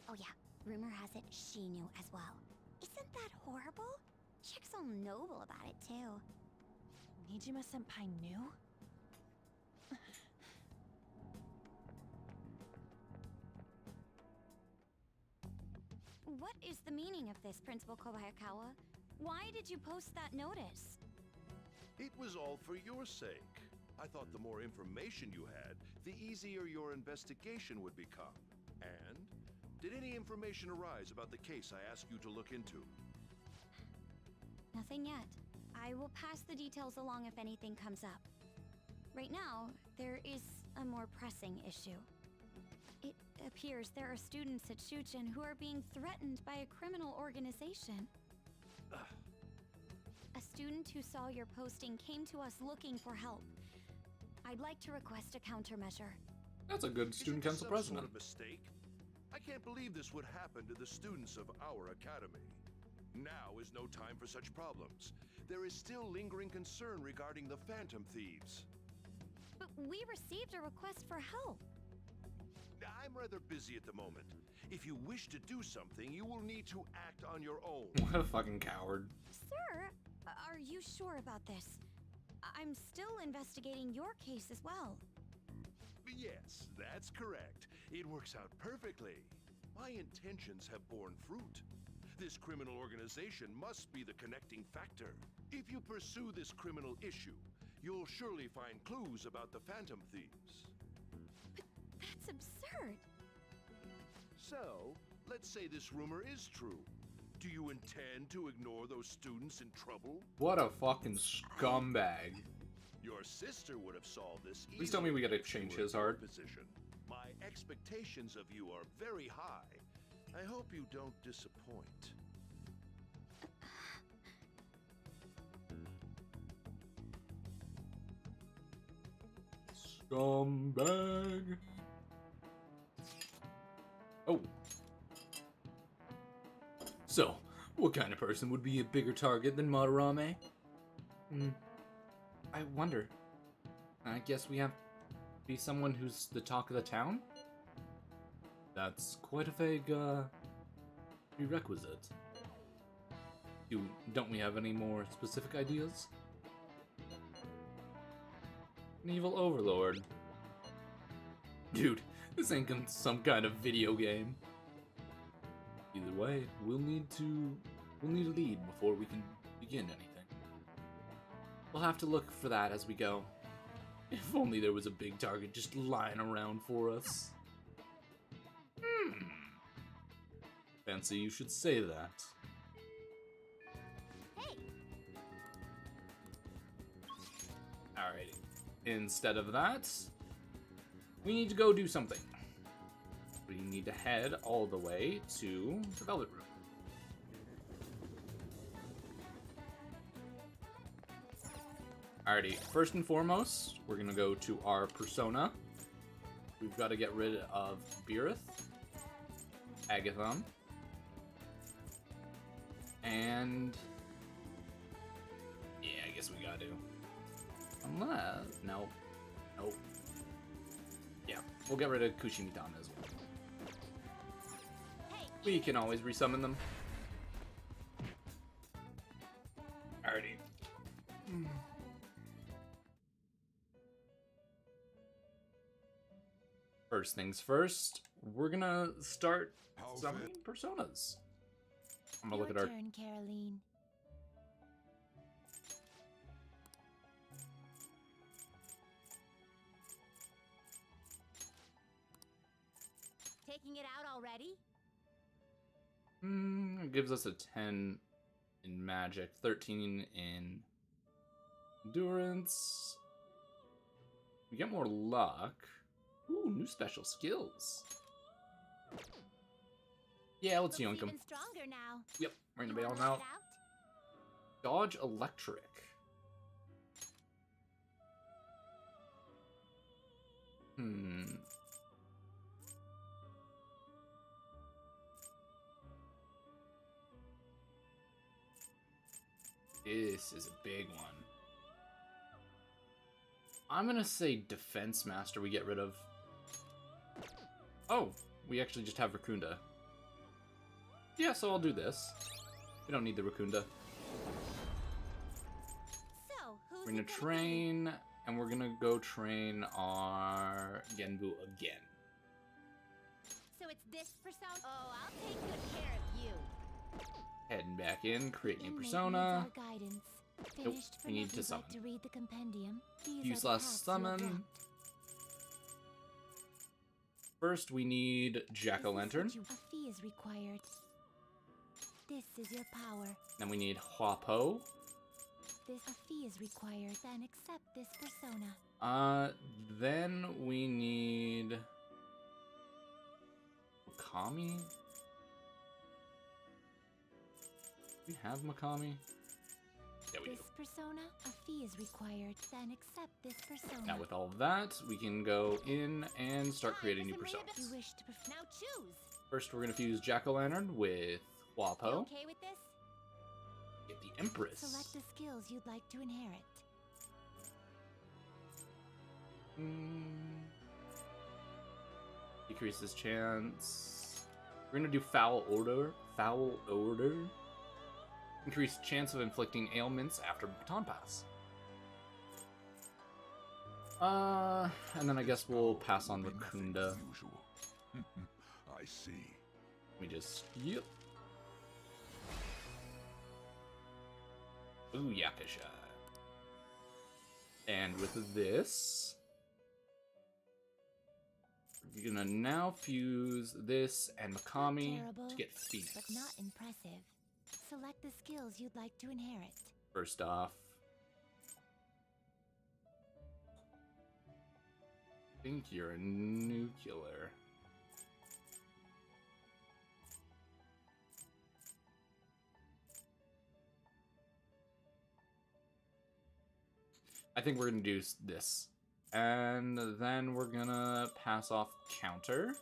Oh yeah, rumor has it she knew as well. Isn't that horrible? Chick's all noble about it too. Nijima-senpai knew? What is the meaning of this, Principal Kobayakawa? Why did you post that notice? It was all for your sake. I thought the more information you had, the easier your investigation would become. And did any information arise about the case I asked you to look into? Nothing yet. I will pass the details along if anything comes up. Right now, there is a more pressing issue. It appears there are students at Shuchen who are being threatened by a criminal organization. A student who saw your posting came to us looking for help. I'd like to request a countermeasure. That's a good student council Isn't this some president. sort of mistake? I can't believe this would happen to the students of our academy. Now is no time for such problems. There is still lingering concern regarding the Phantom Thieves. But we received a request for help. I'm rather busy at the moment. If you wish to do something, you will need to act on your own. What a fucking coward. Sir, are you sure about this? I'm still investigating your case as well. Yes, that's correct. It works out perfectly. My intentions have borne fruit. This criminal organization must be the connecting factor. If you pursue this criminal issue, you'll surely find clues about the Phantom Thieves. But that's absurd. So, let's say this rumor is true. Do you intend to ignore those students in trouble? What a fucking scumbag. Your sister would have solved this. Please tell me we gotta easily if you change were his in your heart. Position. My expectations of you are very high. I hope you don't disappoint. Scumbag. Oh. So, what kind of person would be a bigger target than Madarame? I wonder. I guess we have to be someone who's the talk of the town? That's quite a vague, prerequisite. Don't we have any more specific ideas? An evil overlord. Dude, this ain't some kind of video game. Either way, we'll need a lead before we can begin anything. We'll have to look for that as we go. If only there was a big target just lying around for us. Fancy you should say that. Hey, Alrighty. Instead of that, we need to go do something. We need to head all the way to the Velvet Room. Alrighty, first and foremost, we're gonna go to our persona. We've got to get rid of Beerith, Agathon, and yeah, I guess we gotta do. Unless, nope. Yeah, we'll get rid of Kushimitan as well. hey, We can always resummon them. Alrighty. First things first, we're gonna start How summoning personas. I'm gonna your look at our turn, Caroline. Taking it out already? It gives us a 10 in magic, 13 in endurance. We get more luck. Ooh, new special skills. Yeah, let's Looks yoink him. even stronger now. Yep, we're gonna You bail wanna him let out. it Dodge electric. This is a big one. I'm gonna say Defense Master we get rid of. Oh, we actually just have Raccoonda. Yeah, so I'll do this. We don't need the Raccoonda. So, who's We're gonna it be? train, and we're gonna go train our Genbu again. So it's this persona? Oh, I'll take good care of you. Heading back in, create new Inmate persona. needs our guidance. Nope, Finished for we need if to you'd summon. like to read the compendium. These Use are the last paths you have summon. walked. First, we need Jack-o'-lantern. A fee is required. This is your power. Then we need Huapo. This a fee is required. Then accept this persona. Then we need Makami. We have Makami. Yeah, we This do. persona, a fee is required. Then accept this persona. Now with all of that, we can go in and start creating new Time for some personas. You wish to now choose. First, we're gonna fuse Jack-o'-lantern with You Huapo. okay with this? Get the Empress. Select the skills you'd like to inherit. Decreases chance. We're gonna do foul odor. Foul odor. Increase chance of inflicting ailments after baton pass. And then I guess we'll pass on Raccoonda. Usual. I see. We just yep. Ooh, Yakasha. And with this, we're gonna now fuse this and Makami Terrible, to get Phoenix. but not impressive. Select the skills you'd like to inherit. First off, I think you're a nuclear. I think we're gonna do this. And then we're gonna pass off counter.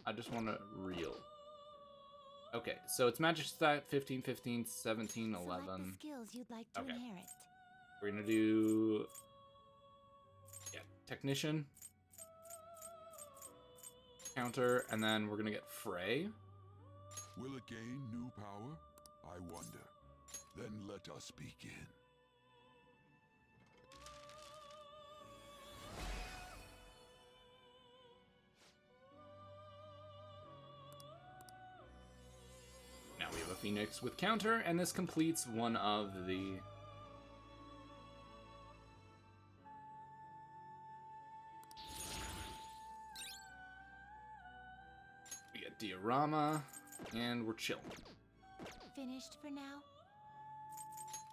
I just want to reel. Okay, so it's magic stat 15, 15, 17, 11. Select the skills you'd like to Okay. inherit. We're gonna do technician, counter, and then we're gonna get Frey. Will it gain new power? I wonder. Then let us begin. Now we have a Phoenix with counter, and this completes one of the... We get diorama, and we're chilling. Finished for now?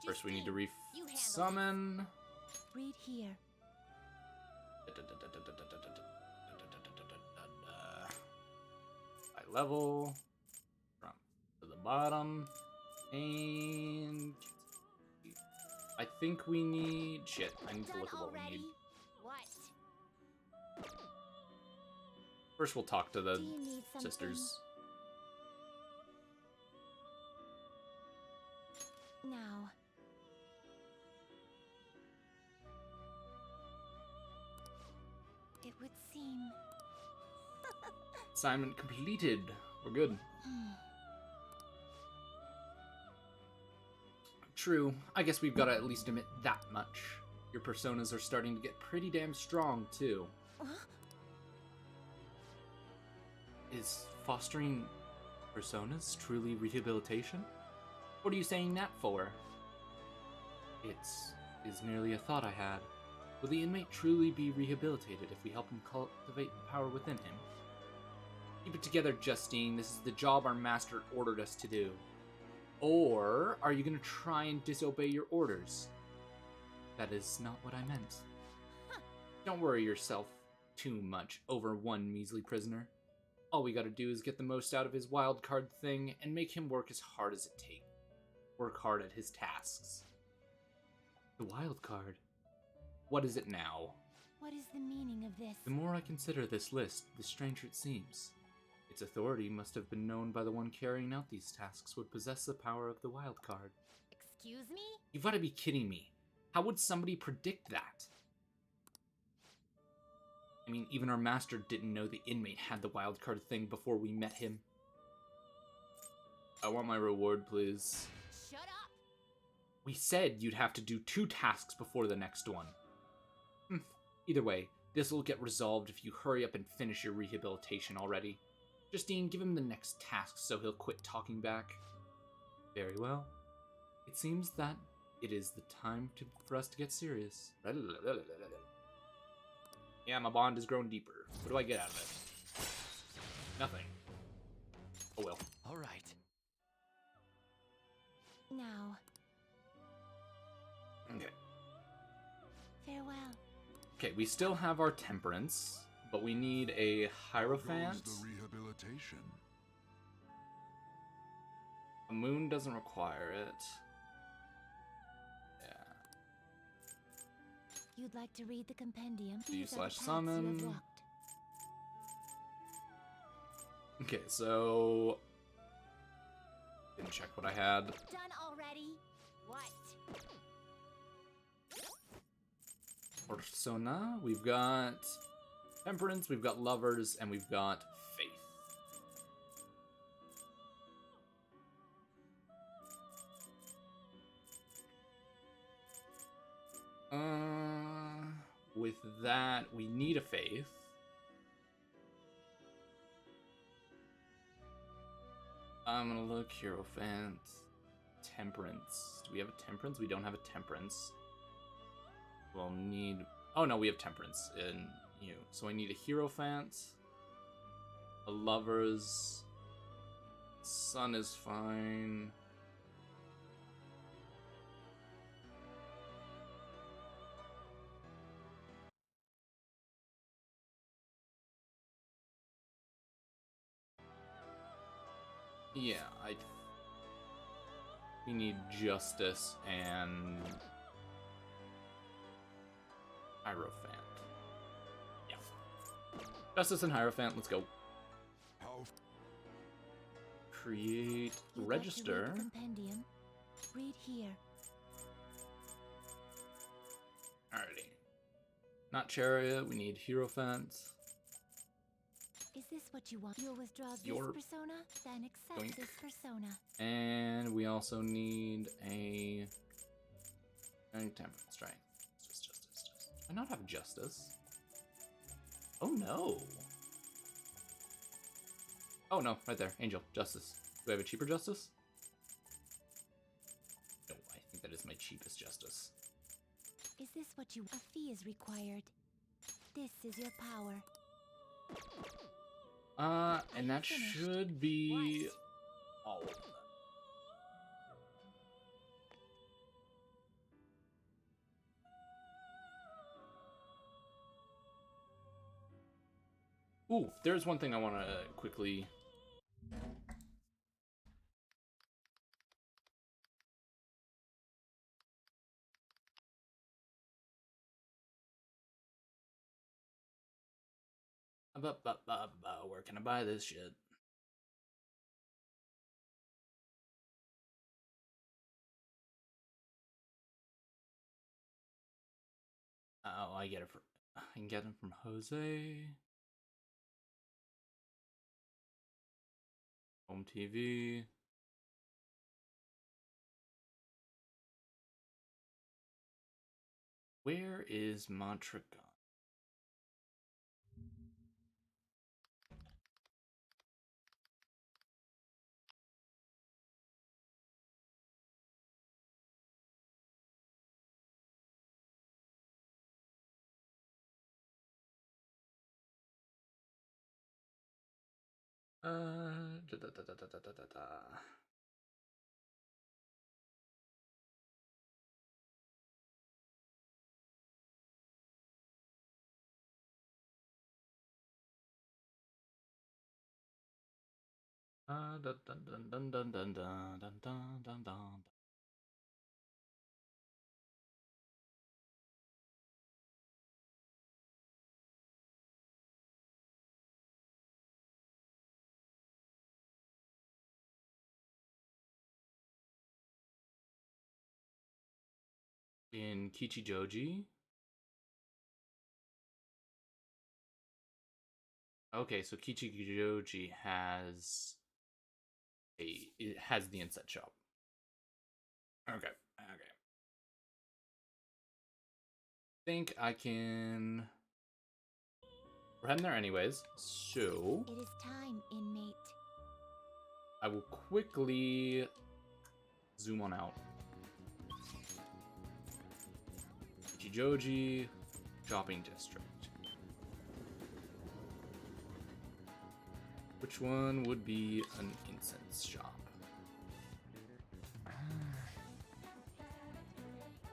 First, we need to Justine, you handle summon. Read here. By level, from to the bottom, and I think we need shit. I need to Done look at what we already? need. What? First, we'll talk to the Do you need something? sisters. Now. It would seem. Assignment completed. We're good. True. I guess we've got to at least admit that much. Your personas are starting to get pretty damn strong, too. Is fostering personas truly rehabilitation? What are you saying that for? Is merely a thought I had. Will the inmate truly be rehabilitated if we help him cultivate the power within him? Keep it together, Justine. This is the job our master ordered us to do. Or are you going to try and disobey your orders? That is not what I meant. Don't worry yourself too much over one measly prisoner. All we gotta do is get the most out of his wild card thing and make him work as hard as it takes. Work hard at his tasks. The wild card? What is it now? What is the meaning of this? The more I consider this list, the stranger it seems. Its authority must have been known by the one carrying out these tasks would possess the power of the wild card. Excuse me? You've got to be kidding me. How would somebody predict that? I mean, even our master didn't know the inmate had the wild card thing before we met him. I want my reward, please. Shut up! We said you'd have to do 2 tasks before the next one. Either way, this will get resolved if you hurry up and finish your rehabilitation already. Justine, give him the next task so he'll quit talking back. Very well. It seems that it is the time for us to get serious. Yeah, my bond has grown deeper. What do I get out of it? Nothing. Oh well. All right. Now, Okay. farewell. Okay, we still have our temperance, but we need a Hierophant. Goes the rehabilitation. A moon doesn't require it. Yeah. You'd like to read the compendium? Do you These are the paths you /summon? have walked. Okay, so didn't check what I had. Done already? What? Persona. We've got temperance, we've got lovers, and we've got faith. With that, we need a faith. I'm gonna look Hierophant. Temperance. Do we have a temperance? We don't have a temperance. We'll need... Oh no, we have temperance in you. So I need a Hierophant. A lover's... Sun is fine. Yeah, we need justice and Hierophant. Yeah. Justice and Hierophant, let's go. How Create You'd like to register. read the compendium? Read here. Alrighty. Not Chariot, we need Hierophant. Is this what you want? You'll withdraw this Your- persona? Then accept Doink. this persona. And we also need a temperance strength. Just justice. Do I not have justice? Oh no. Oh no, right there. Angel. Justice. Do I have a cheaper justice? No, I think that is my cheapest justice. Is this what you... A fee is required. This is your power. And that finished? should be all of them. Ooh, there's one thing I want to quickly. Where can I buy this shit? Oh, I get it from. I can get them from Jose. Home TV. Where is Montragon? Da, da, da, da, da, da, da, da. Dun, dun, dun, dun, dun, dun, dun, dun, dun, dun, dun. In Kichijoji. Okay, so Kichijoji has it has the inset shop. Okay. Think I can. We're heading there anyways, so It is time, inmate. I will quickly zoom on out. Kichijoji shopping district. Which one would be an incense shop?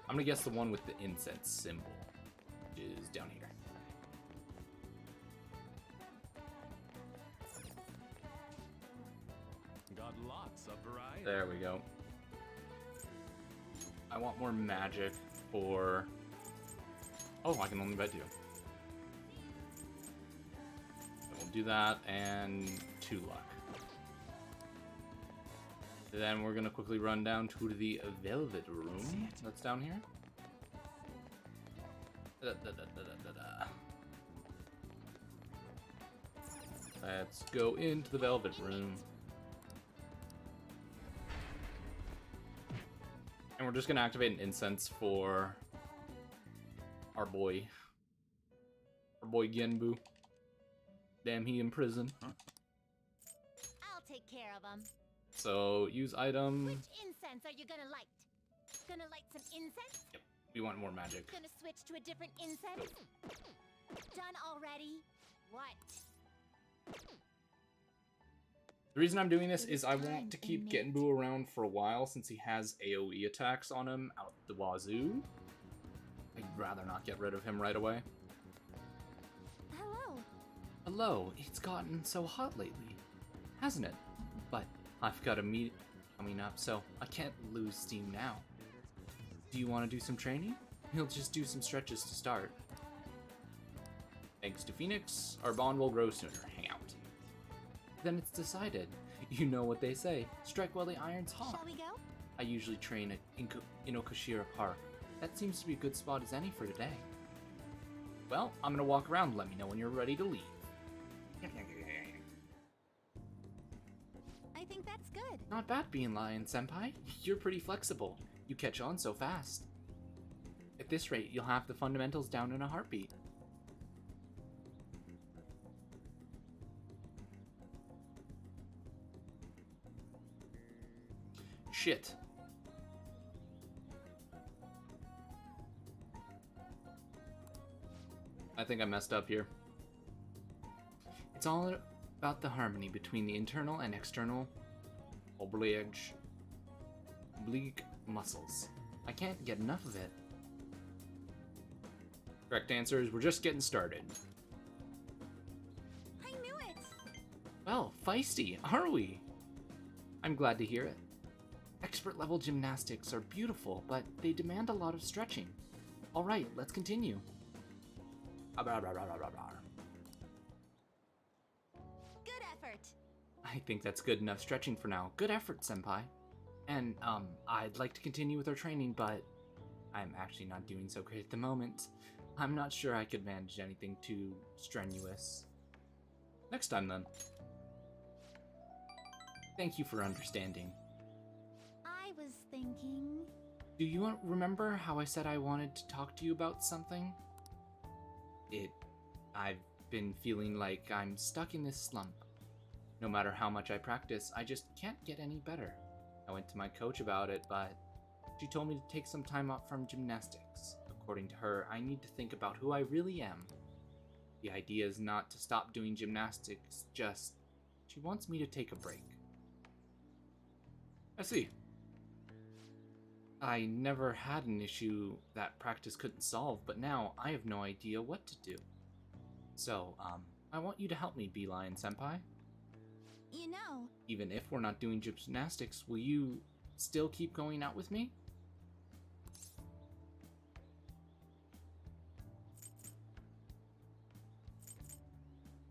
I'm gonna guess the one with the incense symbol is down here. Got lots of variety. There we go. I want more magic for... Oh, I can only bet you. We'll do that, and 2 luck. Then we're gonna quickly run down to the Velvet Room. That's down here. Let's go into the Velvet Room. And we're just gonna activate an incense for our boy Genbu. Damn, he in prison. I'll take care of them. So use item. Which incense are you gonna light? Gonna light some incense? Yep, we want more magic. Gonna switch to a different incense? Done already? What? The reason I'm doing this is I want to keep Genbu around for a while since he has AoE attacks on him out the wazoo. I'd rather not get rid of him right away. Hello. Hello, it's gotten so hot lately, hasn't it? But I've got a meet coming up, so I can't lose steam now. Do you want to do some training? We'll just do some stretches to start. Thanks to Phoenix, our bond will grow sooner. Hang out. Then it's decided. You know what they say, strike while the iron's hot. Shall we go? I usually train at Inokushira Park. That seems to be a good spot as any for today. Well, I'm gonna walk around. Let me know when you're ready to leave. I think that's good. Not bad being Lion-senpai. You're pretty flexible. You catch on so fast. At this rate, you'll have the fundamentals down in a heartbeat. Shit. I think I messed up here. It's all about the harmony between the internal and external oblique muscles. I can't get enough of it. Correct answer is we're just getting started. I knew it! Well, feisty, are we? I'm glad to hear it. Expert level gymnastics are beautiful, but they demand a lot of stretching. Alright, let's continue. Good effort. I think that's good enough stretching for now. Good effort, senpai. And, I'd like to continue with our training, but I'm actually not doing so great at the moment. I'm not sure I could manage anything too strenuous. Next time, then. Thank you for understanding. I was thinking... Do you remember how I said I wanted to talk to you about something? I've been feeling like I'm stuck in this slump. No matter how much I practice, I just can't get any better. I went to my coach about it, but she told me to take some time off from gymnastics. According to her, I need to think about who I really am. The idea is not to stop doing gymnastics, just she wants me to take a break. I see. I never had an issue that practice couldn't solve, but now I have no idea what to do. So, I want you to help me, Beeline Senpai. You know... Even if we're not doing gymnastics, will you still keep going out with me?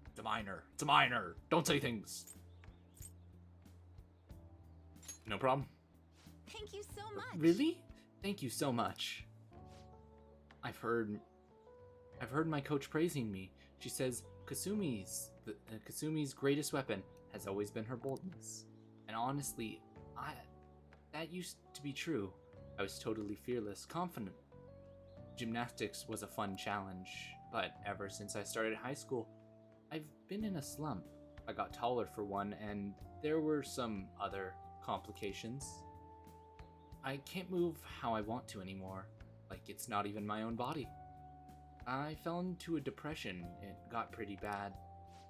It's a minor. It's a minor. Don't say things. No problem. Thank you so much. Really? Thank you so much. I've heard my coach praising me. She says Kasumi's greatest weapon has always been her boldness. And honestly, that used to be true. I was totally fearless, confident. Gymnastics was a fun challenge, but ever since I started high school, I've been in a slump. I got taller for one, and there were some other complications. I can't move how I want to anymore, like it's not even my own body. I fell into a depression. It got pretty bad.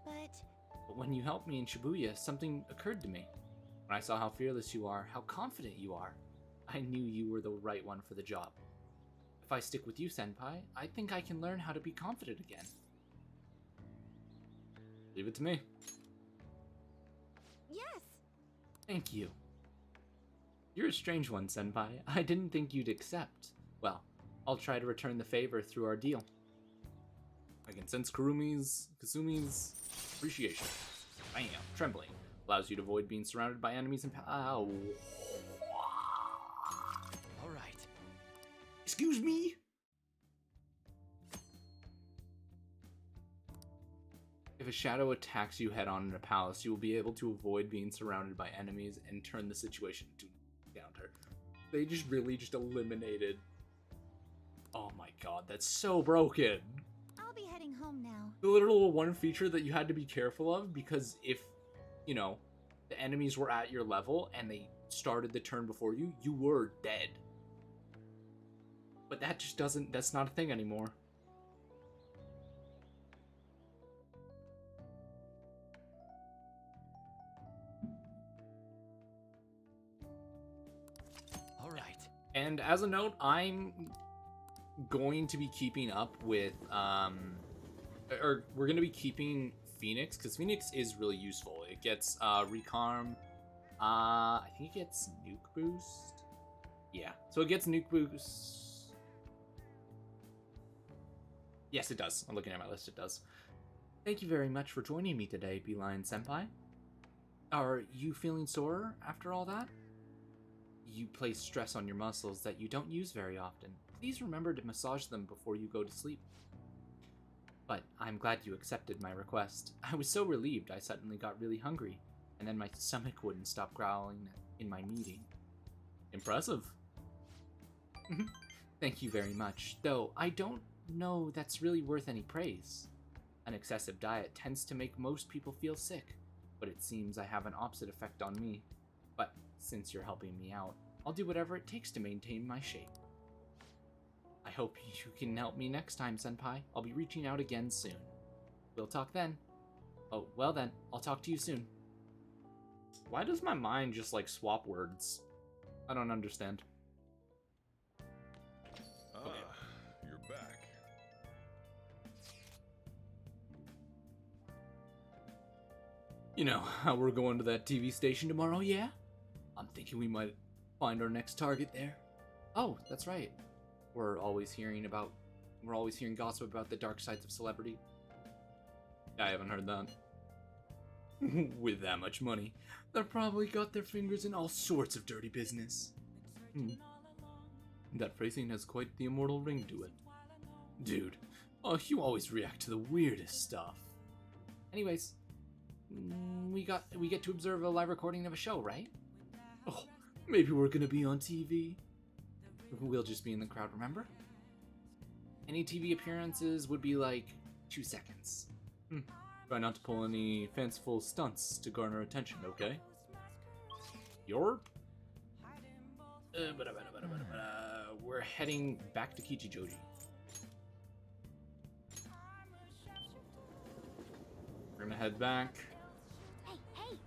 But when you helped me in Shibuya, something occurred to me. When I saw how fearless you are, how confident you are, I knew you were the right one for the job. If I stick with you, Senpai, I think I can learn how to be confident again. Leave it to me. Yes. Thank you. You're a strange one, Senpai. I didn't think you'd accept. Well, I'll try to return the favor through our deal. I can sense Kasumi's appreciation. Bam. Trembling. Allows you to avoid being surrounded by enemies and Ow. Alright. Excuse me? If a shadow attacks you head-on in a palace, you will be able to avoid being surrounded by enemies and turn the situation to counter. They just really just eliminated... Oh my god, that's so broken! I'll be heading home now. The literal one feature that you had to be careful of, because if, you know, the enemies were at your level and they started the turn before you, you were dead. But that just doesn't, that's not a thing anymore. Alright. And as a note, I'm going to be keeping up with, or we're going to be keeping Phoenix, because Phoenix is really useful. It gets Recarm, I think it gets Nuke Boost. Yeah, so it gets Nuke Boost. Yes, it does. I'm looking at my list, it does. Thank you very much for joining me today, Beeline Senpai. Are you feeling sore after all that? You place stress on your muscles that you don't use very often. Please remember to massage them before you go to sleep. But I'm glad you accepted my request. I was so relieved I suddenly got really hungry, and then my stomach wouldn't stop growling in my meeting. Impressive. Thank you very much, though I don't know that's really worth any praise. An excessive diet tends to make most people feel sick, but it seems I have an opposite effect on me. But since you're helping me out, I'll do whatever it takes to maintain my shape. I hope you can help me next time, Senpai. I'll be reaching out again soon. We'll talk then. Oh, well then, I'll talk to you soon. Why does my mind just, like, swap words? I don't understand. Ah, you're back. You know how we're going to that TV station tomorrow, yeah? I'm thinking we might find our next target there. Oh, that's right. We're always hearing gossip about the dark sides of celebrity. I haven't heard that. With that much money, they've probably got their fingers in all sorts of dirty business. That phrasing has quite the immortal ring to it. Dude, oh, you always react to the weirdest stuff. Anyways, we get to observe a live recording of a show, right? Oh, maybe we're gonna be on TV. We'll just be in the crowd, remember? Any TV appearances would be like 2 seconds. Try not to pull any fanciful stunts to garner attention, okay? We're heading back to Kichijoji. We're gonna head back. Hey, hey!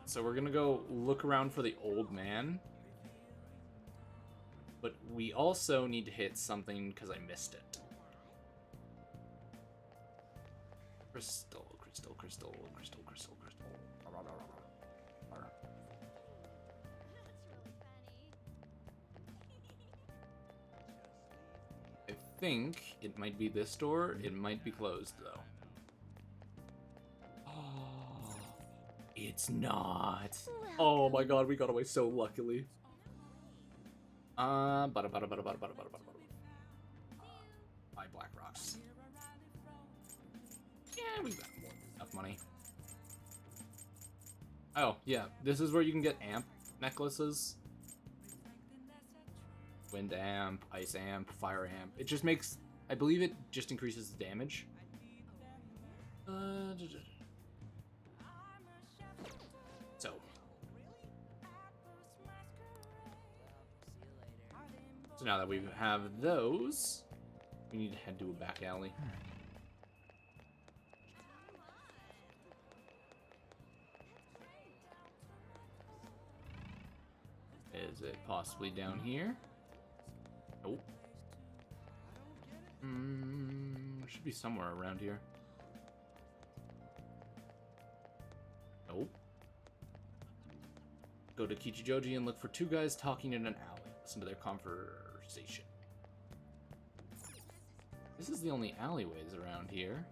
So we're gonna go look around for the old man. But we also need to hit something because I missed it. Crystal. I think it might be this door. It might be closed though. Oh, it's not. Oh my god, we got away so luckily. Buy Black Rocks. Yeah, we got more than enough money. Oh, yeah, this is where you can get amp necklaces. Wind amp, ice amp, fire amp. It just makes, I believe it just increases the damage. So now that we have those, we need to head to a back alley. Is it possibly down here? Nope. Should be somewhere around here. Nope. Go to Kichijoji and look for 2 guys talking in an alley. Listen to their conversation. This is the only alleyways around here.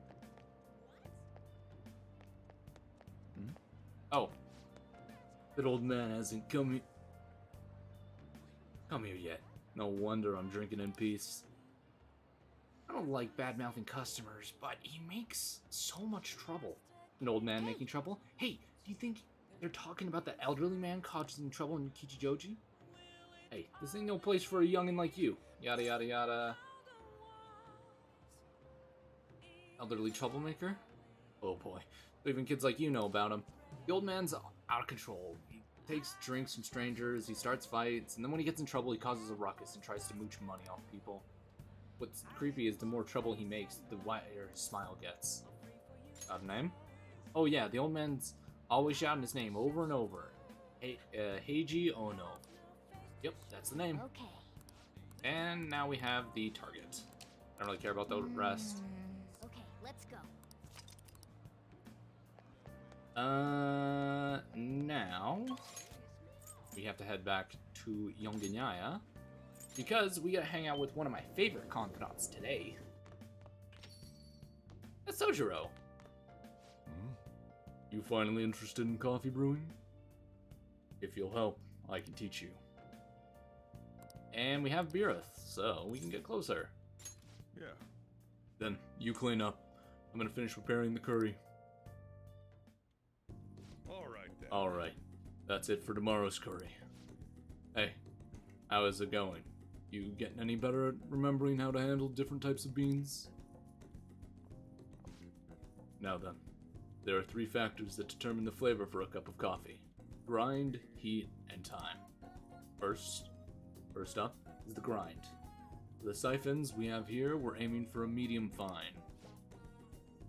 Oh. That old man hasn't come here yet. No wonder I'm drinking in peace. I don't like bad-mouthing customers, but he makes so much trouble. An old man making trouble? Hey, do you think they're talking about the elderly man causing trouble in Kichijoji? Hey, this ain't no place for a youngin' like you. Yada yada yada. Elderly troublemaker? Oh boy. Even kids like you know about him. The old man's out of control. He takes drinks from strangers, he starts fights, and then when he gets in trouble, he causes a ruckus and tries to mooch money off people. What's creepy is the more trouble he makes, the wider his smile gets. Got a name? Oh yeah, the old man's always shouting his name over and over. Hey, Heiji Ono. Yep, that's the name. Okay. And now we have the target. I don't really care about the rest. Okay, let's go. Now we have to head back to Yonginaya because we gotta hang out with one of my favorite confidants today. That's Sojiro. You finally interested in coffee brewing? If you'll help, I can teach you. And we have Beereth, so we can get closer. Yeah. Then you clean up. I'm gonna finish preparing the curry. All right then. Alright, that's it for tomorrow's curry. Hey, how is it going? You getting any better at remembering how to handle different types of beans? Now then, there are 3 factors that determine the flavor for a cup of coffee. Grind, heat, and time. First up is the grind. For the siphons we have here, we're aiming for a medium fine.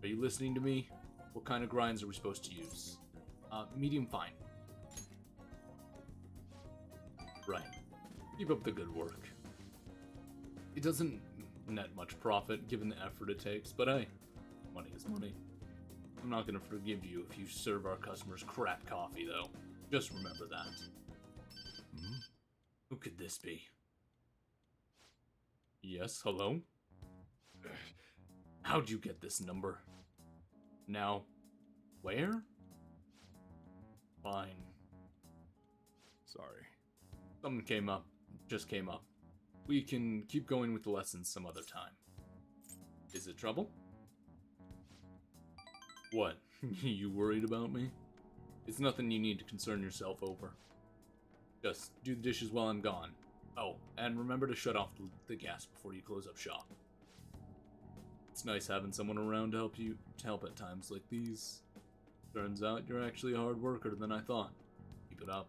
Are you listening to me? What kind of grinds are we supposed to use? Medium fine. Right. Keep up the good work. It doesn't net much profit given the effort it takes, but hey, money is money. I'm not gonna forgive you if you serve our customers crap coffee, though. Just remember that. Who could this be? Yes, hello? How'd you get this number? Now, where? Fine. Sorry. Something came up. Just came up. We can keep going with the lessons some other time. Is it trouble? What? You worried about me? It's nothing you need to concern yourself over. Just do the dishes while I'm gone. Oh, and remember to shut off the gas before you close up shop. It's nice having someone around to help at times like these. Turns out you're actually a hard worker than I thought. Keep it up.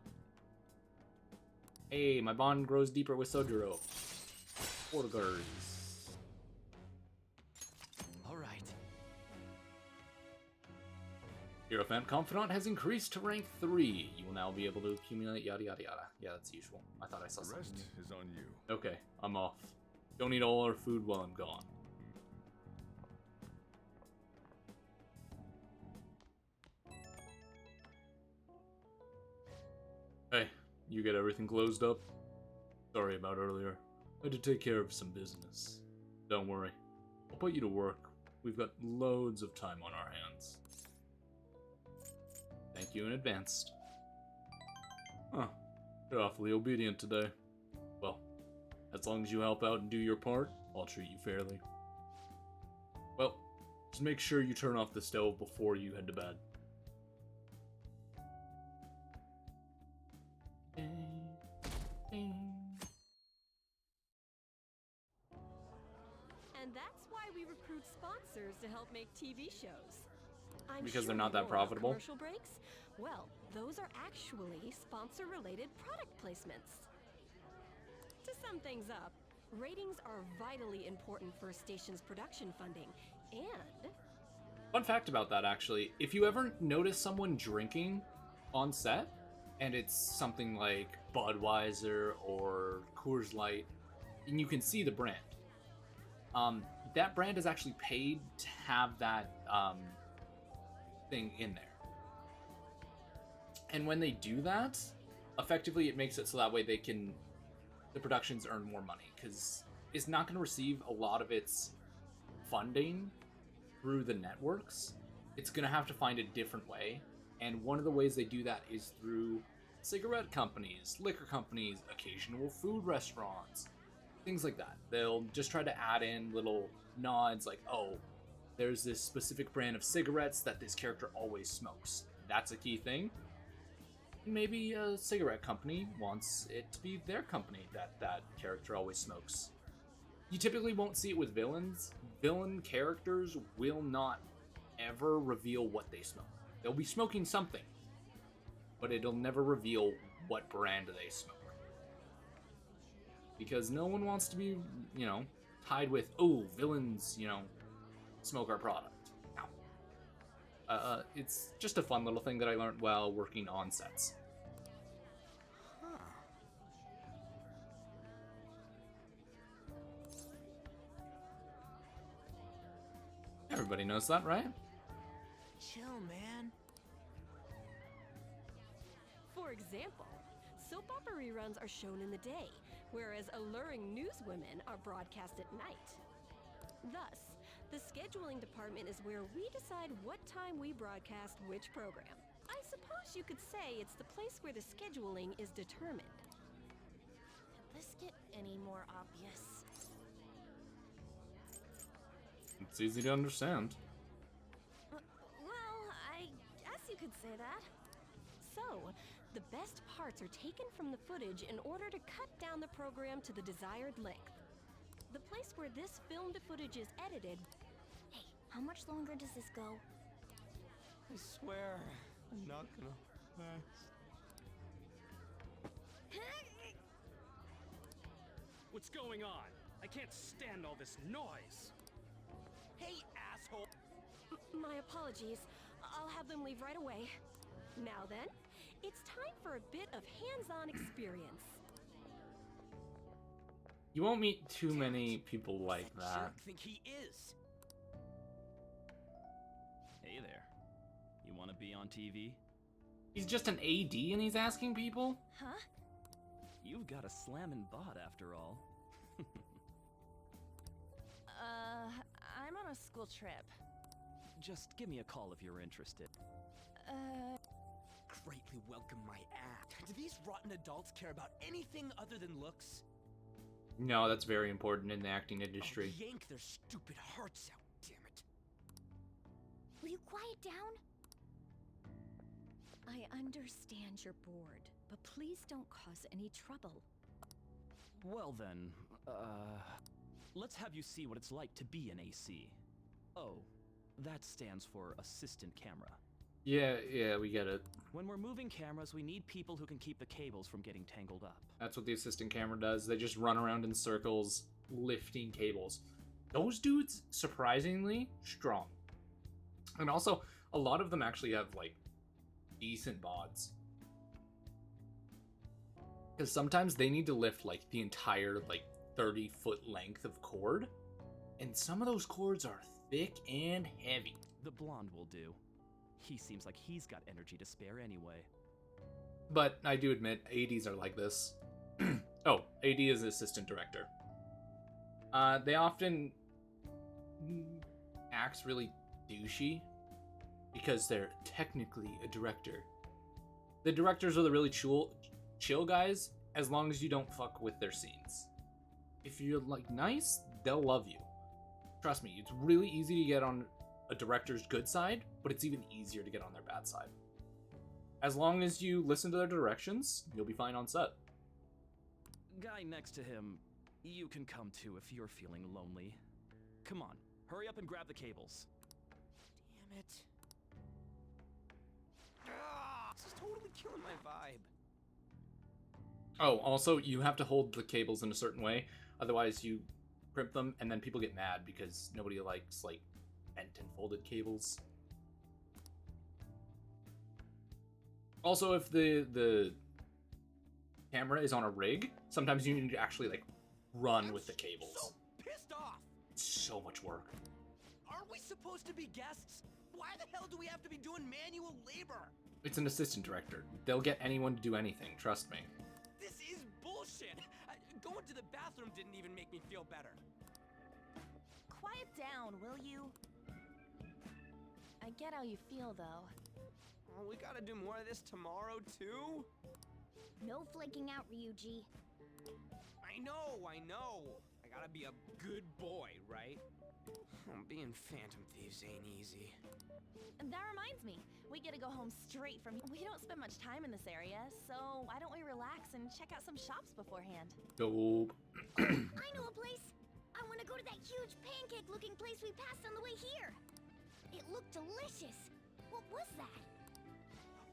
Hey, my bond grows deeper with Sojiro. Portugars. Alright. Hierophant Confidant has increased to rank 3. You will now be able to accumulate yada yada yada. Yeah, that's usual. I thought I saw The something. rest is on you. Okay, I'm off. Don't eat all our food while I'm gone. Hey, you get everything closed up? Sorry about earlier. I had to take care of some business. Don't worry. I'll put you to work. We've got loads of time on our hands. Thank you in advance. Huh. You're awfully obedient today. Well, as long as you help out and do your part, I'll treat you fairly. Well, just make sure you turn off the stove before you head to bed. And that's why we recruit sponsors to help make TV shows. I'm Because sure they're not you that know about profitable? Commercial breaks? Well, those are actually sponsor-related product placements. To sum things up, ratings are vitally important for a station's production funding, and Fun fact about that, actually, if you ever notice someone drinking on set, and it's something like Budweiser or Coors Light, and you can see the brand, that brand is actually paid to have that thing in there. And when they do that, effectively it makes it so that way the productions earn more money, because it's not going to receive a lot of its funding through the networks. It's going to have to find a different way, and one of the ways they do that is through cigarette companies, liquor companies, occasional food restaurants, things like that. They'll just try to add in little nods like, oh, there's this specific brand of cigarettes that this character always smokes. That's a key thing. Maybe a cigarette company wants it to be their company that character always smokes. You typically won't see it with villains. Villain characters will not ever reveal what they smoke. They'll be smoking something, but it'll never reveal what brand they smoke. Because no one wants to be, tied with, oh, villains, smoke our product. No. It's just a fun little thing that I learned while working on sets. Everybody knows that, right? Chill, man. for example, soap opera reruns are shown in the day, whereas alluring newswomen are broadcast at night. Thus, the scheduling department is where we decide what time we broadcast which program. I suppose you could say it's the place where the scheduling is determined. Could this get any more obvious? It's easy to understand. Well, I guess you could say that. So, the best parts are taken from the footage in order to cut down the program to the desired length. The place where this filmed footage is edited. Hey, how much longer does this go? I swear, I'm not gonna last. What's going on? I can't stand all this noise. Hey, asshole! My apologies. I'll have them leave right away. Now then, it's time for a bit of hands-on experience. You won't meet too many people like that. Jerk think he is. Hey there. You want to be on TV? He's just an AD and he's asking people? Huh? You've got a slammin' bod after all. I'm on a school trip. Just give me a call if you're interested. Greatly welcome my act. Do these rotten adults care about anything other than looks? No, that's very important in the acting industry. I'll yank their stupid hearts out, damn it. Will you quiet down? I understand you're bored, but please don't cause any trouble. Well then, let's have you see what it's like to be an AC. Oh, that stands for assistant camera. Yeah, we get it. When we're moving cameras, we need people who can keep the cables from getting tangled up. That's what the assistant camera does. They just run around in circles, lifting cables. Those dudes, surprisingly strong. And also, a lot of them actually have, like, decent bods. Because sometimes they need to lift, like, the entire, like, 30-foot length of cord. And some of those cords are thick and heavy. The blonde will do. He seems like he's got energy to spare anyway. But I do admit, ADs are like this. Oh, AD is assistant director. They often act really douchey because they're technically a director. The directors are the really chill guys, as long as you don't fuck with their scenes. If you're, like, nice, they'll love you. Trust me, it's really easy to get on a director's good side, but it's even easier to get on their bad side. As long as you listen to their directions, you'll be fine on set. Guy next to him, you can come too if you're feeling lonely. Come on, hurry up and grab the cables. Damn it. This is totally killing my vibe. Oh, also, you have to hold the cables in a certain way, otherwise you crimp them, and then people get mad because nobody likes, like, bent and folded cables. Also, if the camera is on a rig, sometimes you need to actually, like, run with the cables. So pissed off. It's so much work. Aren't we supposed to be guests? Why the hell do we have to be doing manual labor? It's an assistant director. They'll get anyone to do anything, trust me. This is bullshit. Going to the bathroom didn't even make me feel better. Quiet down, will you? I get how you feel, though. Oh, we gotta do more of this tomorrow, too? No flaking out, Ryuji. I know. I gotta be a good boy, right? Being Phantom Thieves ain't easy. That reminds me, we get to go home straight from here. We don't spend much time in this area, so why don't we relax and check out some shops beforehand? Dope. I know a place. I want to go to that huge pancake-looking place we passed on the way here. It looked delicious. What was that?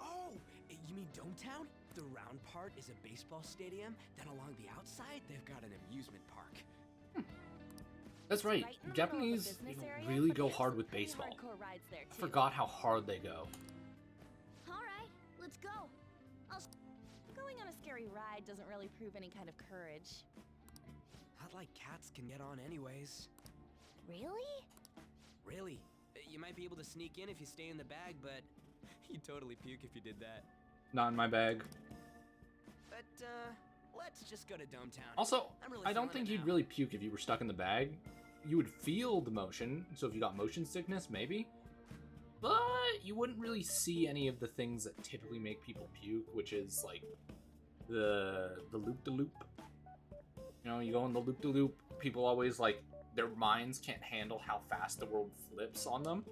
Oh, you mean Dometown? The round part is a baseball stadium, then along the outside, they've got an amusement park. That's right. Right in the middle of the Japanese business area, really but go there's hard some with pretty baseball. hardcore rides there, I too. forgot how hard they go. All right, let's go. Going on a scary ride doesn't really prove any kind of courage. Not like cats can get on anyways. Really? Really? You might be able to sneak in if you stay in the bag, but you'd totally puke if you did that. Not in my bag. But, let's just go to Dometown. Also, I'm really I don't feeling think it you'd now. really puke if you were stuck in the bag. You would feel the motion, so if you got motion sickness, maybe. But you wouldn't really see any of the things that typically make people puke, which is, like, the loop-de-loop. You know, you go in the loop-de-loop, people always, like, their minds can't handle how fast the world flips on them.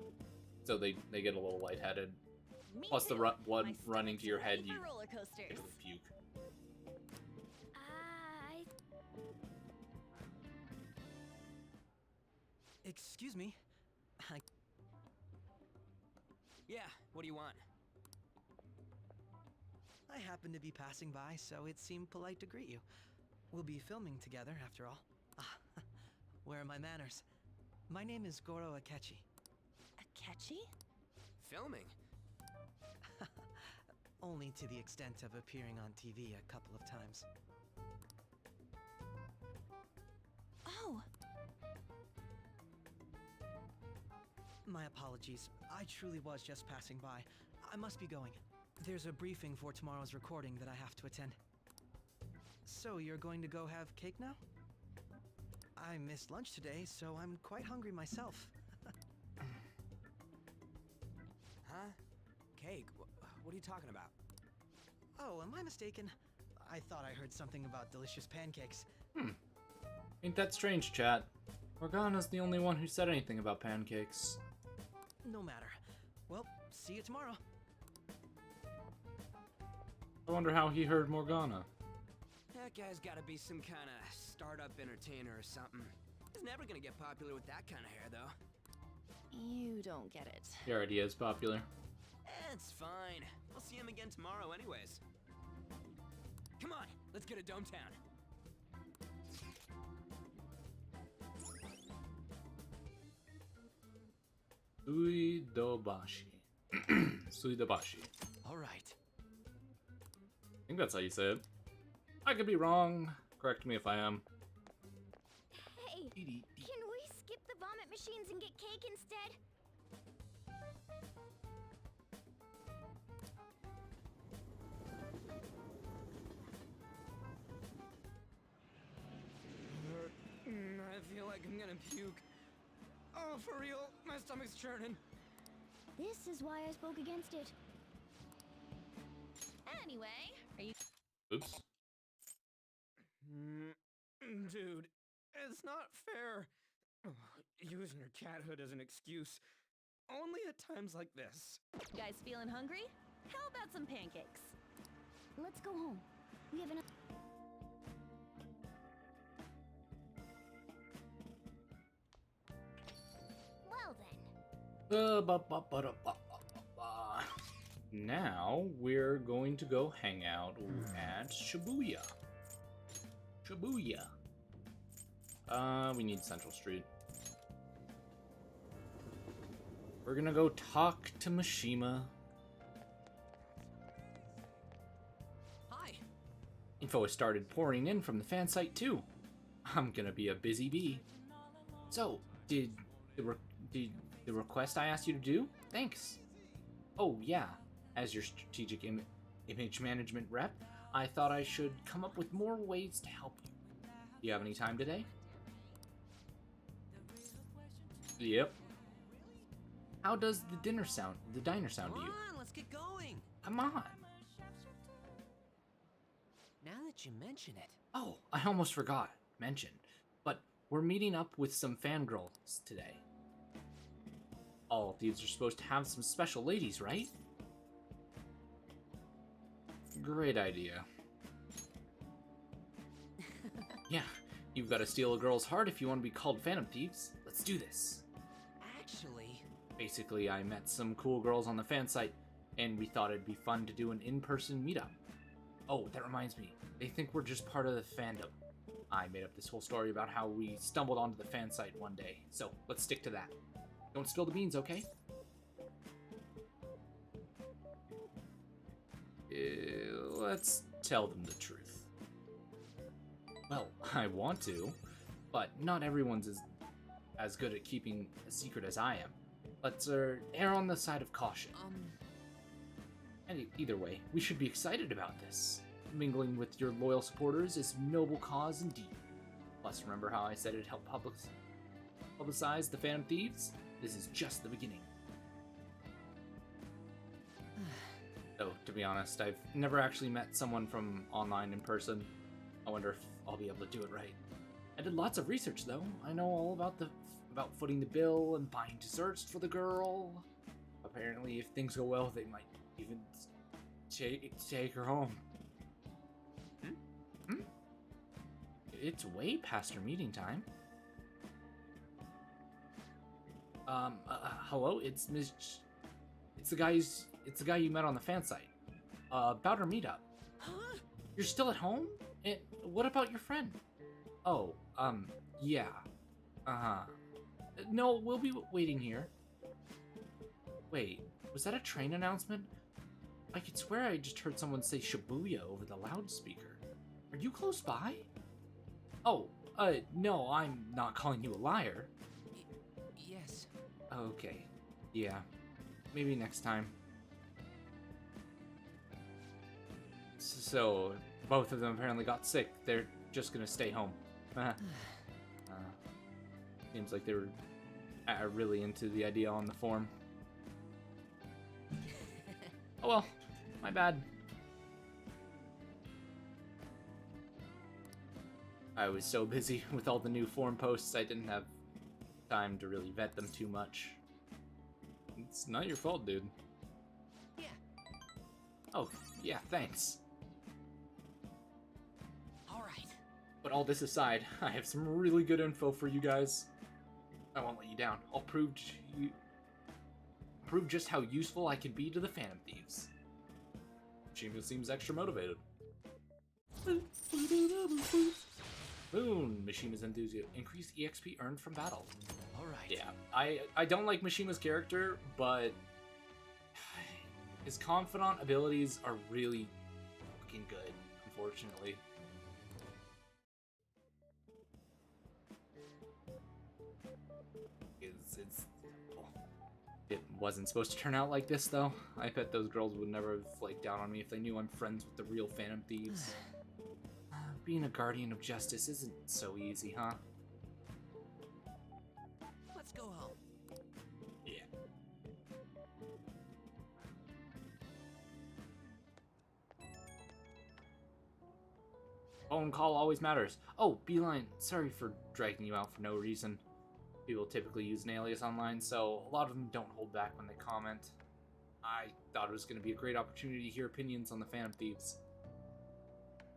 So they get a little lightheaded. Me Plus the too. blood My running to your head, stomach's you for roller coasters. typically puke. Excuse me. Yeah, what do you want? I happened to be passing by, so it seemed polite to greet you. We'll be filming together, after all. Ah, where are my manners? My name is Goro Akechi. catchy? Filming? Only to the extent of appearing on TV a couple of times. Oh, My apologies. I truly was just passing by. I must be going. There's a briefing for tomorrow's recording that I have to attend. So, you're going to go have cake now? I missed lunch today, so I'm quite hungry myself. Huh? Cake? What are you talking about? Oh, am I mistaken? I thought I heard something about delicious pancakes. Ain't that strange, chat? Morgana's the only one who said anything about pancakes. No matter. Well, see you tomorrow. I wonder how he heard Morgana. That guy's gotta be some kind of startup entertainer or something. He's never gonna get popular with that kind of hair, though. you don't get it. He already is popular. It's fine. We'll see him again tomorrow anyways. Come on, let's get to Dome Town. Suidobashi. Suidobashi. All right. I think that's how you say it. I could be wrong. Correct me if I am. Hey, can we skip the vomit machines and get cake instead? I feel like I'm gonna puke. Oh, for real? My stomach's churning. This is why I spoke against it. Anyway, are you Oops. Dude, it's not fair. Using your cathood as an excuse. Only at times like this. guys feeling hungry? How about some pancakes? Let's go home. We have enough. Well then. Now we're going to go hang out at Shibuya. Shibuya. We need Central Street. We're gonna go talk to Mishima. Hi. Info has started pouring in from the fan site too. I'm gonna be a busy bee. So, did the request I asked you to do? Thanks. Oh yeah, as your strategic image management rep, I thought I should come up with more ways to help you. Do you have any time today? Yep. How does the diner sound to Come you? on, let's get going. Come on. Now that you mention it. Oh, I almost forgot. Mention. But we're meeting up with some fangirls today. All thieves are supposed to have some special ladies, right? Great idea. Yeah, you've got to steal a girl's heart if you want to be called Phantom Thieves. Let's do this. Actually, Basically, I met some cool girls on the fan site, and we thought it'd be fun to do an in-person meetup. Oh, that reminds me. They think we're just part of the fandom. I made up this whole story about how we stumbled onto the fan site one day, so let's stick to that. Don't spill the beans, okay? Let's tell them the truth. Well, I want to, but not everyone's as good at keeping a secret as I am. Let's err on the side of caution. And either way, we should be excited about this. Mingling with your loyal supporters is a noble cause indeed. Plus, remember how I said it'd help publicize the Phantom Thieves? This is just the beginning. Though, to be honest, I've never actually met someone from online in person. I wonder if I'll be able to do it right. I did lots of research, though. I know all about footing the bill and buying desserts for the girl. Apparently, if things go well, they might even take her home. It's way past her meeting time. Hello, it's the guy you met on the fan site. About her meetup. huh? You're still at home? And what about your friend? Oh, yeah. No, we'll be waiting here. Wait, was that a train announcement? I could swear I just heard someone say Shibuya over the loudspeaker. Are you close by? Oh, no, I'm not calling you a liar. Yes. Okay, yeah, maybe next time. So, both of them apparently got sick. They're just gonna stay home. Seems like they were really into the idea on the forum. Oh well, my bad. I was so busy with all the new forum posts, I didn't have time to really vet them too much. It's not your fault, dude. Yeah. Oh, yeah, thanks. All right. But all this aside, I have some really good info for you guys. I won't let you down. I'll prove just how useful I can be to the Phantom Thieves. Mishima seems extra motivated. Boon, Mishima's enthusiasm. Increased EXP earned from battle. Alright. Yeah, I don't like Mishima's character, but his confidant abilities are really fucking good, unfortunately. It wasn't supposed to turn out like this, though. I bet those girls would never have flaked out on me if they knew I'm friends with the real Phantom Thieves. Being a guardian of justice isn't so easy, huh? Let's go home. Yeah. Phone call always matters. Oh, Beeline, sorry for dragging you out for no reason. People typically use an alias online, so a lot of them don't hold back when they comment. I thought it was going to be a great opportunity to hear opinions on the Phantom Thieves.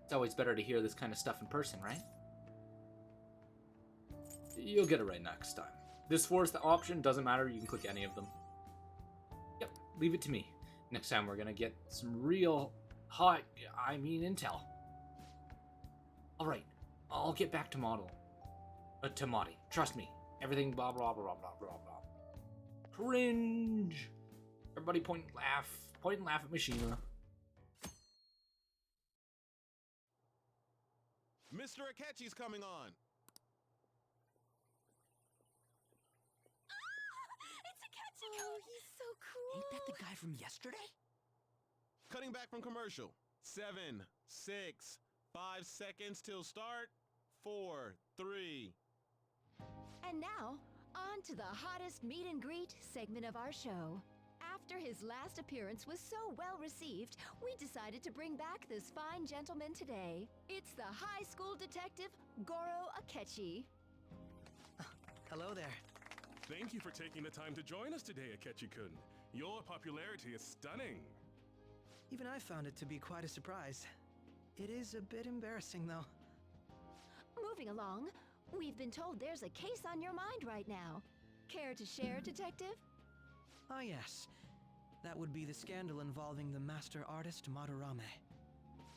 It's always better to hear this kind of stuff in person, right? You'll get it right next time. This fourth option doesn't matter, you can click any of them. Yep, leave it to me. Next time we're gonna get some real hot, intel. Alright, I'll get back to Madi. Trust me. Everything blah blah blah blah blah blah. Cringe! Everybody point and laugh. Point and laugh at Mishima. Mr. Akechi's coming on. It's Akechi! Oh, he's so cool! Ain't that the guy from yesterday? Cutting back from commercial. 7, 6, 5 seconds till start. 4, 3. And now, on to the hottest meet and greet segment of our show. After his last appearance was so well received, we decided to bring back this fine gentleman today. It's the high school detective, Goro Akechi. Hello there. Thank you for taking the time to join us today, Akechi-kun. Your popularity is stunning. Even I found it to be quite a surprise. It is a bit embarrassing, though. Moving along, we've been told there's a case on your mind right now. Care to share, Detective? Ah, yes. That would be the scandal involving the master artist Madarame.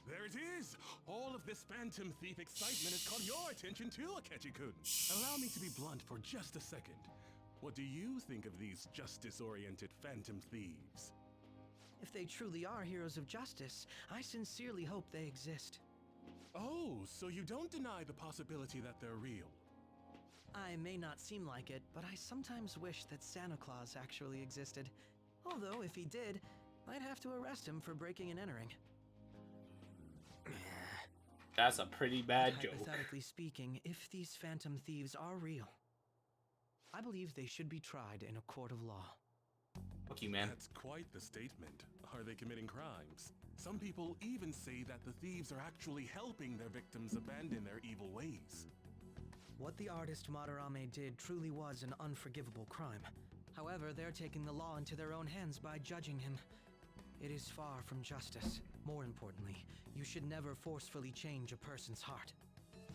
There it is! All of this Phantom Thief excitement has caught your attention too, Akechi-kun. Allow me to be blunt for just a second. What do you think of these justice-oriented Phantom Thieves? If they truly are heroes of justice, I sincerely hope they exist. Oh, so you don't deny the possibility that they're real? I may not seem like it, but I sometimes wish that Santa Claus actually existed. Although, if he did, I'd have to arrest him for breaking and entering. That's a pretty bad joke. Hypothetically speaking, if these Phantom Thieves are real, I believe they should be tried in a court of law. Fuck you, man. That's quite the statement. Are they committing crimes? Some people even say that the thieves are actually helping their victims abandon their evil ways. What the artist Madarame did truly was an unforgivable crime. However, they're taking the law into their own hands by judging him. It is far from justice. More importantly, you should never forcefully change a person's heart.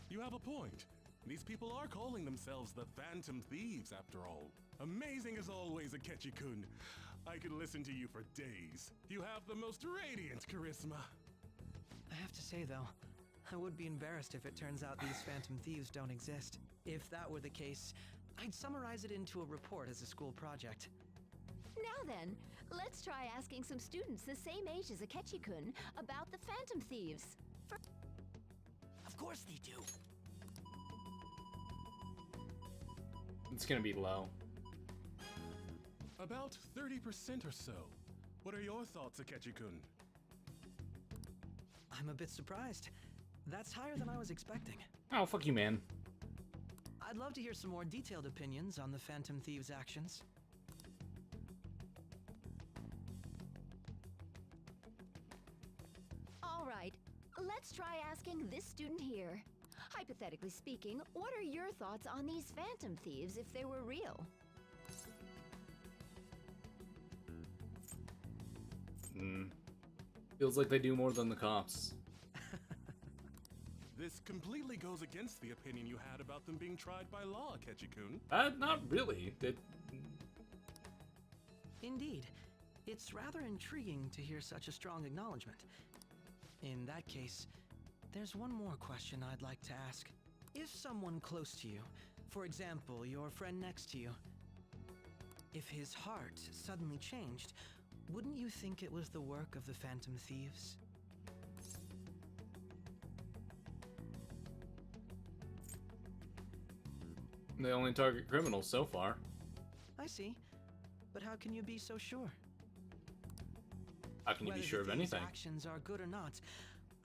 You have a point. These people are calling themselves the Phantom Thieves, after all. Amazing as always, Akechi-kun. I could listen to you for days. You have the most radiant charisma. I have to say, though, I would be embarrassed if it turns out these Phantom Thieves don't exist. If that were the case, I'd summarize it into a report as a school project. Now then, let's try asking some students the same age as Akechi-kun about the Phantom Thieves. Of course they do. It's gonna be low. About 30% or so. What are your thoughts, Akechi-kun? I'm a bit surprised. That's higher than I was expecting. Oh, fuck you, man. I'd love to hear some more detailed opinions on the Phantom Thieves' actions. All right, let's try asking this student here. Hypothetically speaking, what are your thoughts on these Phantom Thieves if they were real? Feels like they do more than the cops. This completely goes against the opinion you had about them being tried by law, Akechi-kun. Not really. Indeed. It's rather intriguing to hear such a strong acknowledgement. In that case, there's one more question I'd like to ask. If someone close to you, for example, your friend next to you, if his heart suddenly changed, wouldn't you think it was the work of the Phantom Thieves? They only target criminals so far. I see. But how can you be so sure? How can you be sure of anything? Whether actions are good or not,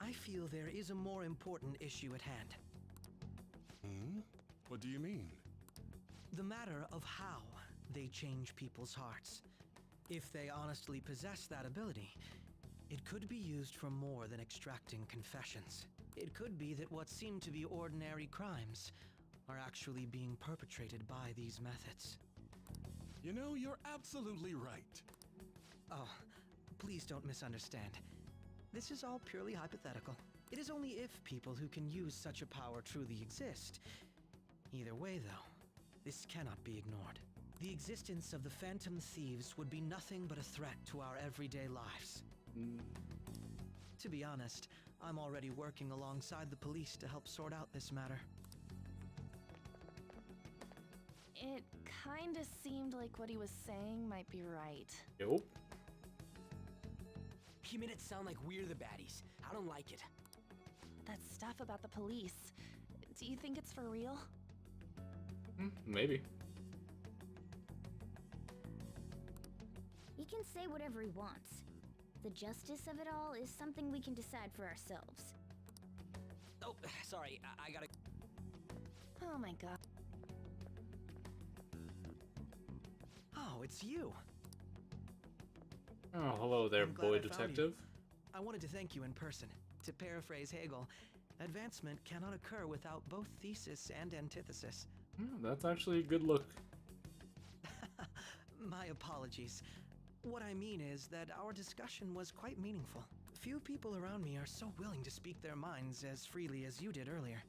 I feel there is a more important issue at hand. What do you mean? The matter of how they change people's hearts. If they honestly possess that ability, it could be used for more than extracting confessions. It could be that what seem to be ordinary crimes are actually being perpetrated by these methods. You know, you're absolutely right. Oh, please don't misunderstand. This is all purely hypothetical. It is only if people who can use such a power truly exist. Either way, though, this cannot be ignored. The existence of the Phantom Thieves would be nothing but a threat to our everyday lives. To be honest, I'm already working alongside the police to help sort out this matter. It kinda seemed like what he was saying might be right. Nope. He made it sound like we're the baddies. I don't like it. That stuff about the police. Do you think it's for real? Maybe. He can say whatever he wants. The justice of it all is something we can decide for ourselves. Oh, sorry, I gotta... Oh my god. Oh, it's you. Oh, hello there, I'm glad boy I found you. detective. I wanted to thank you in person. To paraphrase Hegel, advancement cannot occur without both thesis and antithesis. That's actually a good look. My apologies. What I mean is that our discussion was quite meaningful. Few people around me are so willing to speak their minds as freely as you did earlier.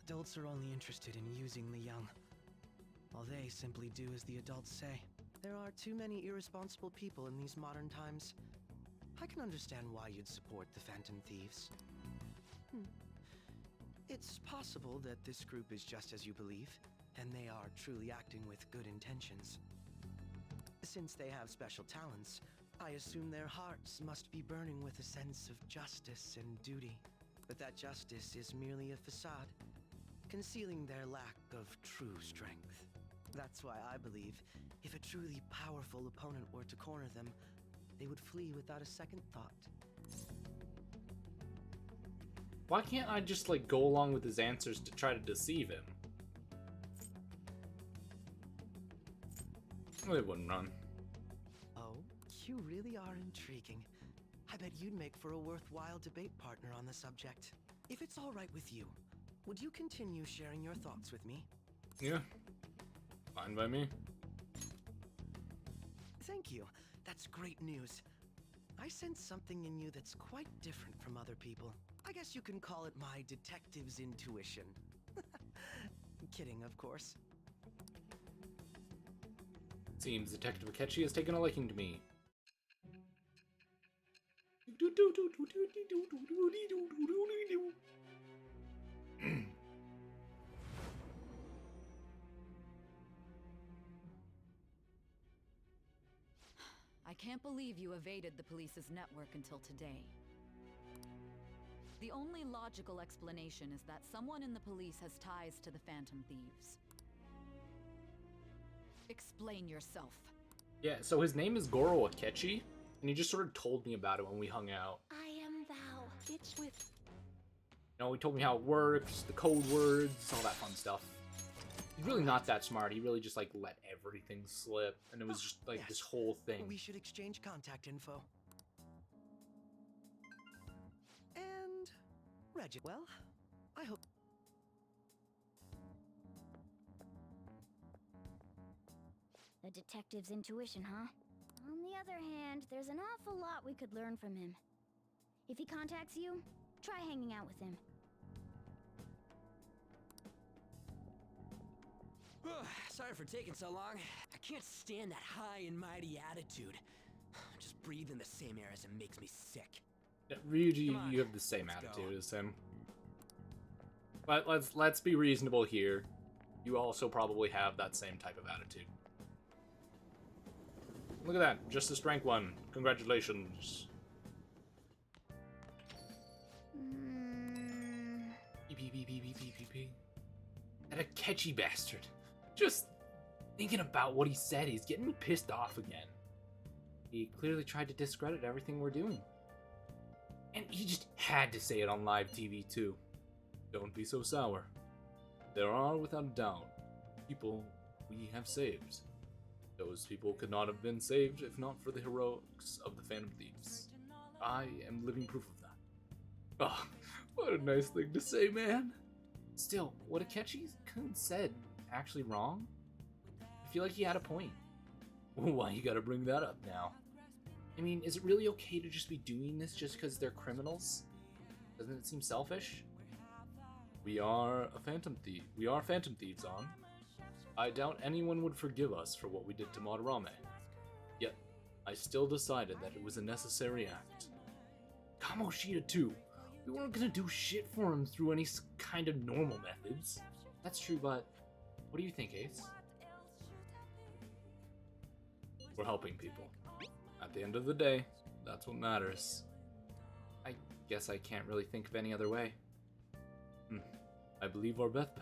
Adults are only interested in using the young, while they simply do as the adults say. There are too many irresponsible people in these modern times. I can understand why you'd support the Phantom Thieves. It's possible that this group is just as you believe, and they are truly acting with good intentions. Since they have special talents, I assume their hearts must be burning with a sense of justice and duty. But that justice is merely a facade, concealing their lack of true strength. That's why I believe if a truly powerful opponent were to corner them, they would flee without a second thought. Why can't I just, like, go along with his answers to try to deceive him? They wouldn't run. Oh, you really are intriguing. I bet you'd make for a worthwhile debate partner on the subject. If it's all right with you, would you continue sharing your thoughts with me? Yeah. Fine by me. Thank you. That's great news. I sense something in you that's quite different from other people. I guess you can call it my detective's intuition. Kidding, of course. Seems Detective Akechi has taken a liking to me. can't believe you evaded the police's network until today. The only logical explanation is that someone in the police has ties to the Phantom Thieves. Explain yourself. Yeah, so his name is Goro Akechi, and he just sort of told me about it when we hung out. I am thou. It's with. You know, he told me how it works, the code words, all that fun stuff. He's really not that smart. He really just, like, let everything slip, and it was just, like, this whole thing. We should exchange contact info. And... Reggie. Well, I hope... A detective's intuition, huh? On the other hand, there's an awful lot we could learn from him. If he contacts you, try hanging out with him. Sorry for taking so long. I can't stand that high and mighty attitude. Just breathing the same air as him makes me sick. Yeah, Ryuji, you have the same attitude as him. But let's be reasonable here. You also probably have that same type of attitude. Look at that, Justice Rank 1. Congratulations. That Akechi bastard. Just thinking about what he said, he's getting me pissed off again. He clearly tried to discredit everything we're doing. And he just had to say it on live TV too. Don't be so sour. There are, without a doubt, people we have saved. Those people could not have been saved if not for the heroics of the Phantom Thieves. I am living proof of that. Oh, what a nice thing to say, man. Still, what Akechi said actually wrong? I feel like he had a point. Why you gotta bring that up now? I mean, is it really okay to just be doing this just because they're criminals? Doesn't it seem selfish? We are a Phantom Thief. We are Phantom Thieves on. I doubt anyone would forgive us for what we did to Madarame. Yet, I still decided that it was a necessary act. Kamoshida too. We weren't gonna do shit for him through any kind of normal methods. That's true, but what do you think, Ace? We're helping people. At the end of the day, that's what matters. I guess I can't really think of any other way. I believe our best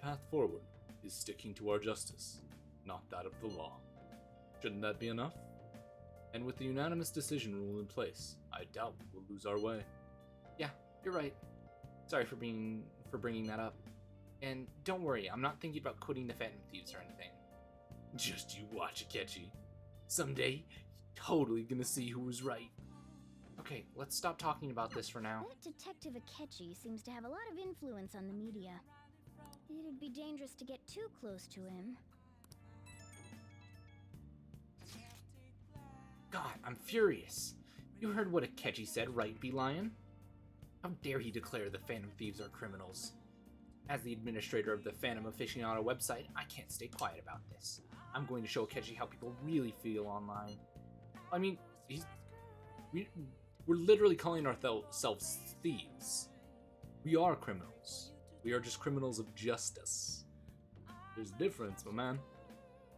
path forward is sticking to our justice, not that of the law. Shouldn't that be enough? And with the unanimous decision rule in place, I doubt we'll lose our way. Yeah, you're right. Sorry for bringing that up. And don't worry, I'm not thinking about quitting the Phantom Thieves or anything. Just you watch, Akechi. Someday, you're totally gonna see who was right. Okay, let's stop talking about this for now. That Detective Akechi seems to have a lot of influence on the media. It'd be dangerous to get too close to him. God, I'm furious. You heard what Akechi said, right, B-Lion? How dare he declare the Phantom Thieves are criminals? As the administrator of the Phantom Aficionado website, I can't stay quiet about this. I'm going to show Akechi how people really feel online. I mean, we're literally calling ourselves thieves. We are criminals. We are just criminals of justice. There's a difference, my man.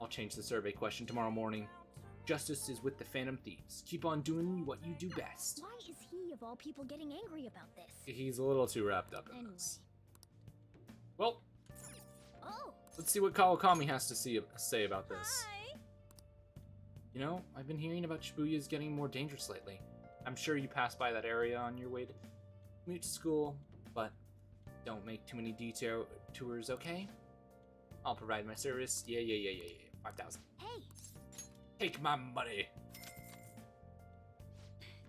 I'll change the survey question tomorrow morning. Justice is with the Phantom Thieves. Keep on doing what you do best. Why is he, of all people, getting angry about this? He's a little too wrapped up in this. Well, let's see what Kawakami has to say about this. Hi. You know, I've been hearing about Shibuya's getting more dangerous lately. I'm sure you passed by that area on your way to commute to school, but don't make too many detail tours, okay? I'll provide my service. Yeah. 5,000. Hey! Take my money!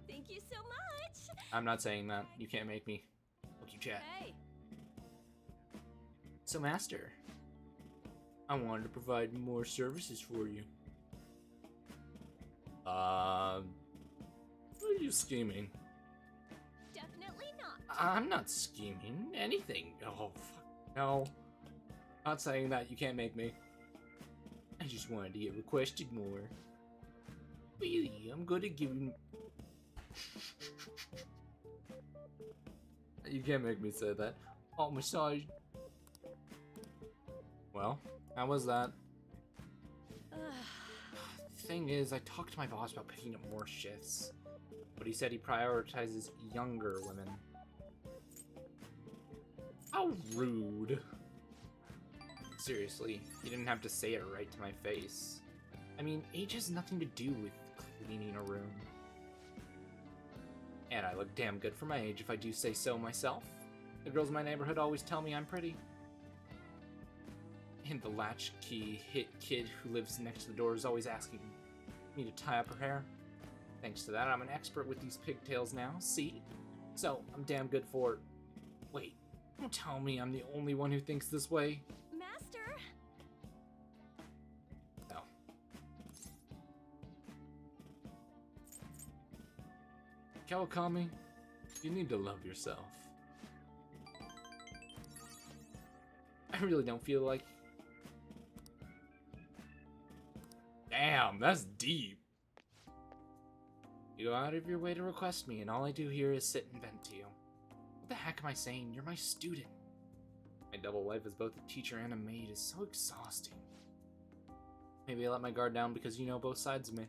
Thank you so much. I'm not saying that. You can't make me. Look, you chat. Hey. So, Master, I wanted to provide more services for you. Are you scheming? Definitely not. I'm not scheming anything. Oh, fuck. No. Not saying that. You can't make me. I just wanted to get requested more. Really, I'm good at giving... You can't make me say that. Oh, massage. Well, how was that? thing is, I talked to my boss about picking up more shifts, but he said he prioritizes younger women. How rude. Seriously, he didn't have to say it right to my face. I mean, age has nothing to do with cleaning a room. And I look damn good for my age if I do say so myself. The girls in my neighborhood always tell me I'm pretty. And the latchkey hit kid who lives next to the door is always asking me to tie up her hair. Thanks to that, I'm an expert with these pigtails now, see? So, I'm damn good for... Wait, don't tell me I'm the only one who thinks this way. Master! No. Kawakami, you need to love yourself. I really don't feel like... Damn, that's deep. You go out of your way to request me, and all I do here is sit and vent to you. What the heck am I saying? You're my student. My double life as both a teacher and a maid is so exhausting. Maybe I let my guard down because you know both sides of me.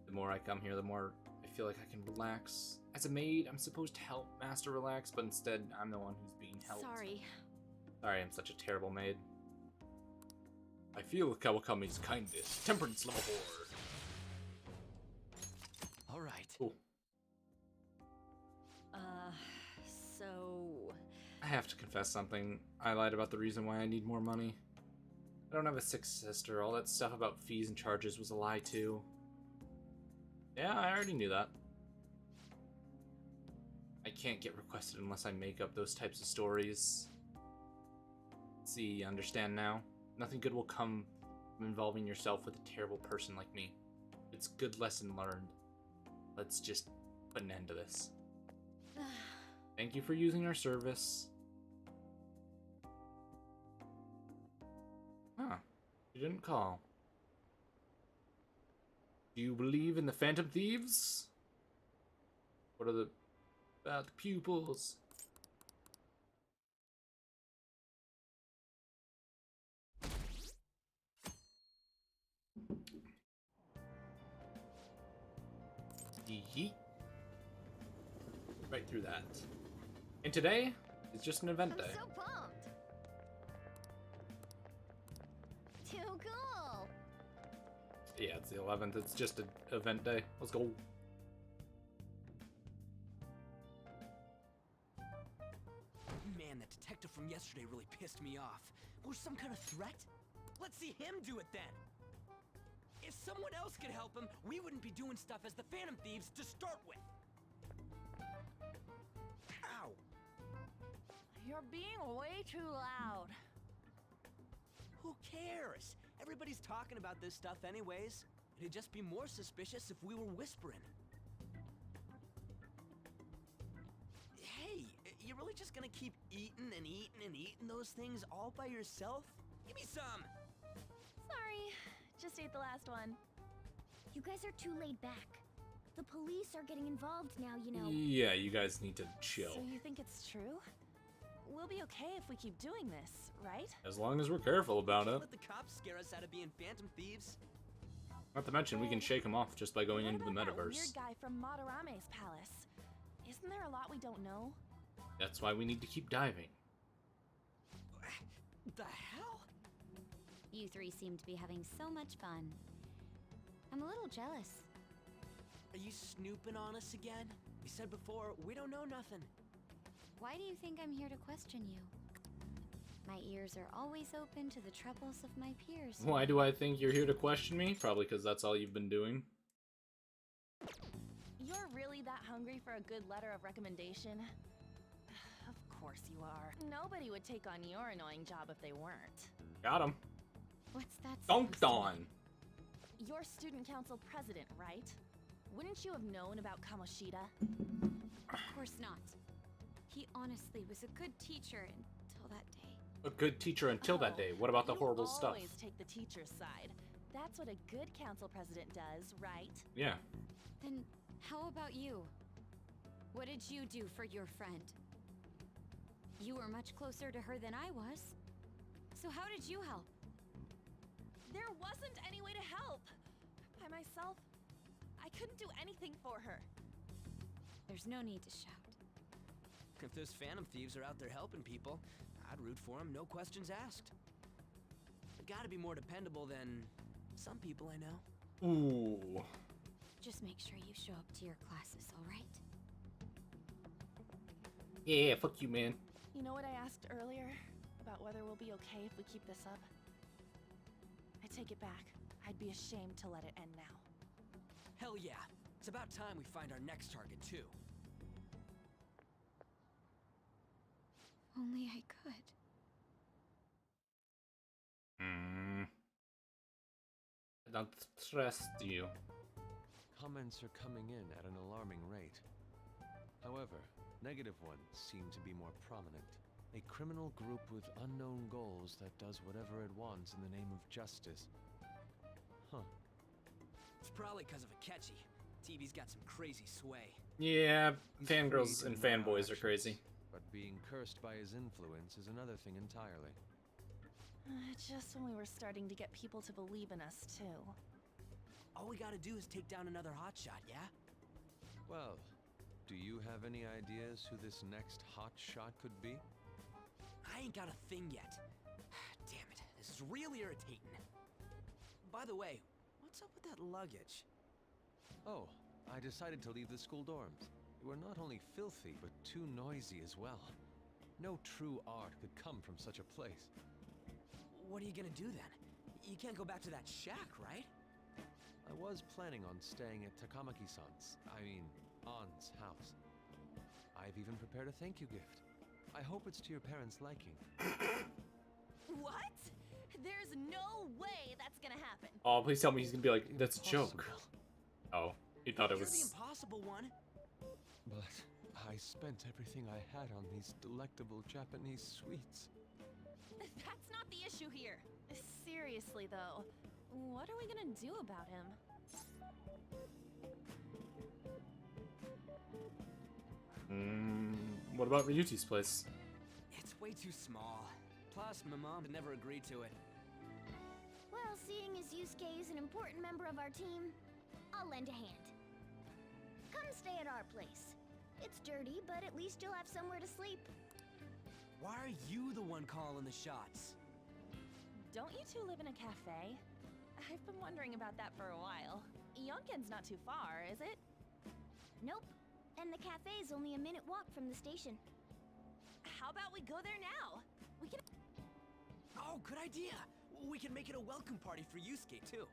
The more I come here, the more I feel like I can relax. As a maid, I'm supposed to help Master relax, but instead, I'm the one who's being helped. Sorry. Sorry, I'm such a terrible maid. I feel Kawakami's kindness. Temperance level 4. All right. Cool. So... I have to confess something. I lied about the reason why I need more money. I don't have a sick sister. All that stuff about fees and charges was a lie too. Yeah, I already knew that. I can't get requested unless I make up those types of stories. See, understand now? Nothing good will come from involving yourself with a terrible person like me. It's a good lesson learned. Let's just put an end to this. Thank you for using our service. Huh. You didn't call. Do you believe in the Phantom Thieves? What are the... about the pupils? Yeet. Right through that. And today is just an event day. I'm so pumped. Too cool. Yeah, it's the 11th. It's just an event day. Let's go. Man, that detective from yesterday really pissed me off. Was some kind of threat? Let's see him do it then. If someone else could help him, we wouldn't be doing stuff as the Phantom Thieves to start with. Ow! You're being way too loud. Who cares? Everybody's talking about this stuff anyways. It'd just be more suspicious if we were whispering. Hey, you really just gonna keep eating and eating and eating those things all by yourself? Give me some! Sorry, just ate the last one. You guys are too laid back. The police are getting involved now, you know. Yeah, you guys need to chill. So you think it's true? We'll be okay if we keep doing this, right? As long as we're careful about it. Let the cops scare us out of being Phantom Thieves. Not to mention, we can shake them off just by going into the That metaverse. weird guy from Madarame's palace. Isn't there a lot we don't know? That's why we need to keep diving. The hell? You three seem to be having so much fun. I'm a little jealous. Are you snooping on us again? We said before, we don't know nothing. Why do you think I'm here to question you? My ears are always open to the troubles of my peers. Why do I think you're here to question me? Probably because that's all you've been doing. You're really that hungry for a good letter of recommendation? Of course you are. Nobody would take on your annoying job if they weren't. Got him. What's that? Dunked on. You're student council president, right? Wouldn't you have known about Kamoshida? Of course not. He honestly was a good teacher until that day. A good teacher until that day. What about the horrible stuff? Always take the teacher's side. That's what a good council president does, right? Yeah. Then how about you? What did you do for your friend? You were much closer to her than I was. So how did you help? There wasn't any way to help. by myself. I couldn't do anything for her. There's no need to shout. If those Phantom Thieves are out there helping people, I'd root for them, no questions asked. They gotta be more dependable than some people I know. Ooh. Just make sure you show up to your classes, alright? Yeah, fuck you, man. You know what I asked earlier? About whether we'll be okay if we keep this up? I take it back. I'd be ashamed to let it end now. Hell yeah. It's about time we find our next target, too. Only I could. I don't trust you. Comments are coming in at an alarming rate. However, negative ones seem to be more prominent. A criminal group with unknown goals that does whatever it wants in the name of justice. Huh. It's probably because of Akechi. TV's got some crazy sway. Yeah, fangirls Free and to deny fanboys are actions, crazy. But being cursed by his influence is another thing entirely. Just when we were starting to get people to believe in us, too. All we gotta do is take down another hotshot, yeah? Well, do you have any ideas who this next hot shot could be? I ain't got a thing yet. Damn it, this is really irritating. By the way, what's up with that luggage? Oh, I decided to leave the school dorms. They were not only filthy, but too noisy as well. No true art could come from such a place. What are you gonna do then? You can't go back to that shack, right? I was planning on staying at Takamaki-san's, Ann's house. I've even prepared a thank you gift. I hope it's to your parents' liking. What? There's no way that's gonna happen. Oh, please tell me he's gonna be like, that's a joke. Oh, he thought it You're the was... impossible one. But I spent everything I had on these delectable Japanese sweets. That's not the issue here. Seriously, though, what are we gonna do about him? What about Ryuji's place? It's way too small. Plus, my mom had never agreed to it. Well, seeing as Yusuke is an important member of our team, I'll lend a hand. Come stay at our place. It's dirty, but at least you'll have somewhere to sleep. Why are you the one calling the shots? Don't you two live in a cafe? I've been wondering about that for a while. Yonken's not too far, is it? Nope. And the cafe's only a minute walk from the station. How about we go there now? We can... Oh, good idea! We can make it a welcome party for Yusuke, too.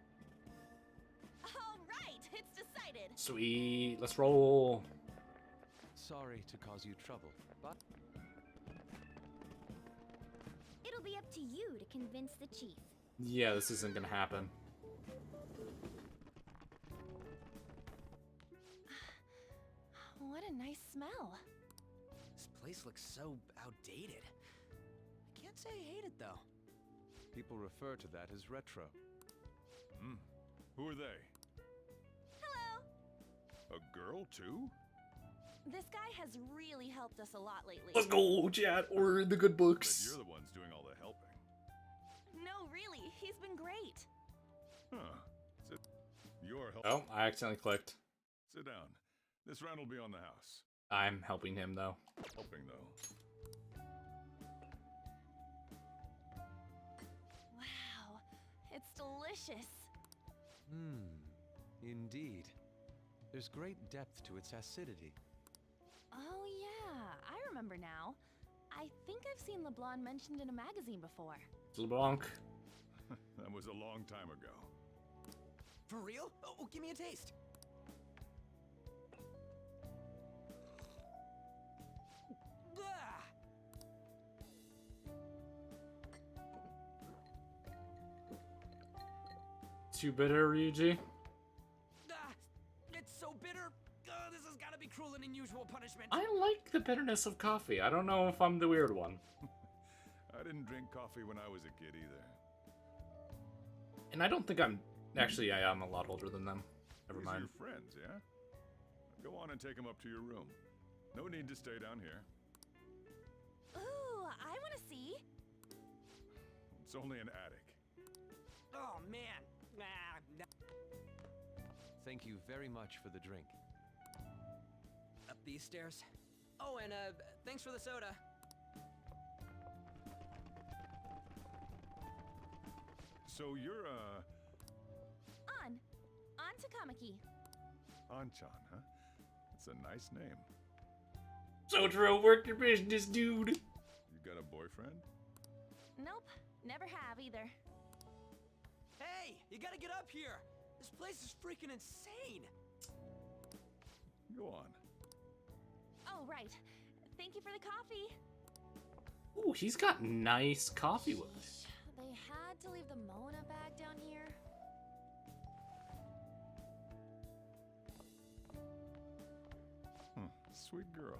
All right, it's decided. Sweet, let's roll. Sorry to cause you trouble, but... It'll be up to you to convince the chief. Yeah, this isn't gonna happen. What a nice smell. This place looks so outdated. I can't say I hate it, though. People refer to that as retro. Who are they? Hello. A girl, too? This guy has really helped us a lot lately. Let's go, chat, or the good But books. you're the ones doing all the helping. No, really, he's been great. Huh. Sit. You're helping. Oh, I accidentally clicked. Sit down. This round will be on the house. I'm helping him, though. Helping, though. Wow, it's delicious. Indeed. There's great depth to its acidity. Oh yeah, I remember now. I think I've seen LeBlanc mentioned in a magazine before. LeBlanc. That was a long time ago. For real? Oh, give me a taste. Ah! Too bitter, Ryuji? It's so bitter. This has got to be cruel and unusual punishment. I like the bitterness of coffee. I don't know if I'm the weird one. I didn't drink coffee when I was a kid either. And I don't think I'm... Actually, I am a lot older than them. Never These mind. are your friends, yeah? Go on and take them up to your room. No need to stay down here. Ooh, I want to see. It's only an attic. Oh, man. Thank you very much for the drink. Up these stairs. Oh, and thanks for the soda. So you're, On to Kamaki. Anchan, huh? It's a nice name. Sotaro, work your business, dude. You got a boyfriend? Nope, never have either. Hey, you gotta get up here. This place is freaking insane. Go on. Oh, right. Thank you for the coffee. Ooh, he's got nice coffee with it. They had to leave the Mona bag down here. Sweet girl.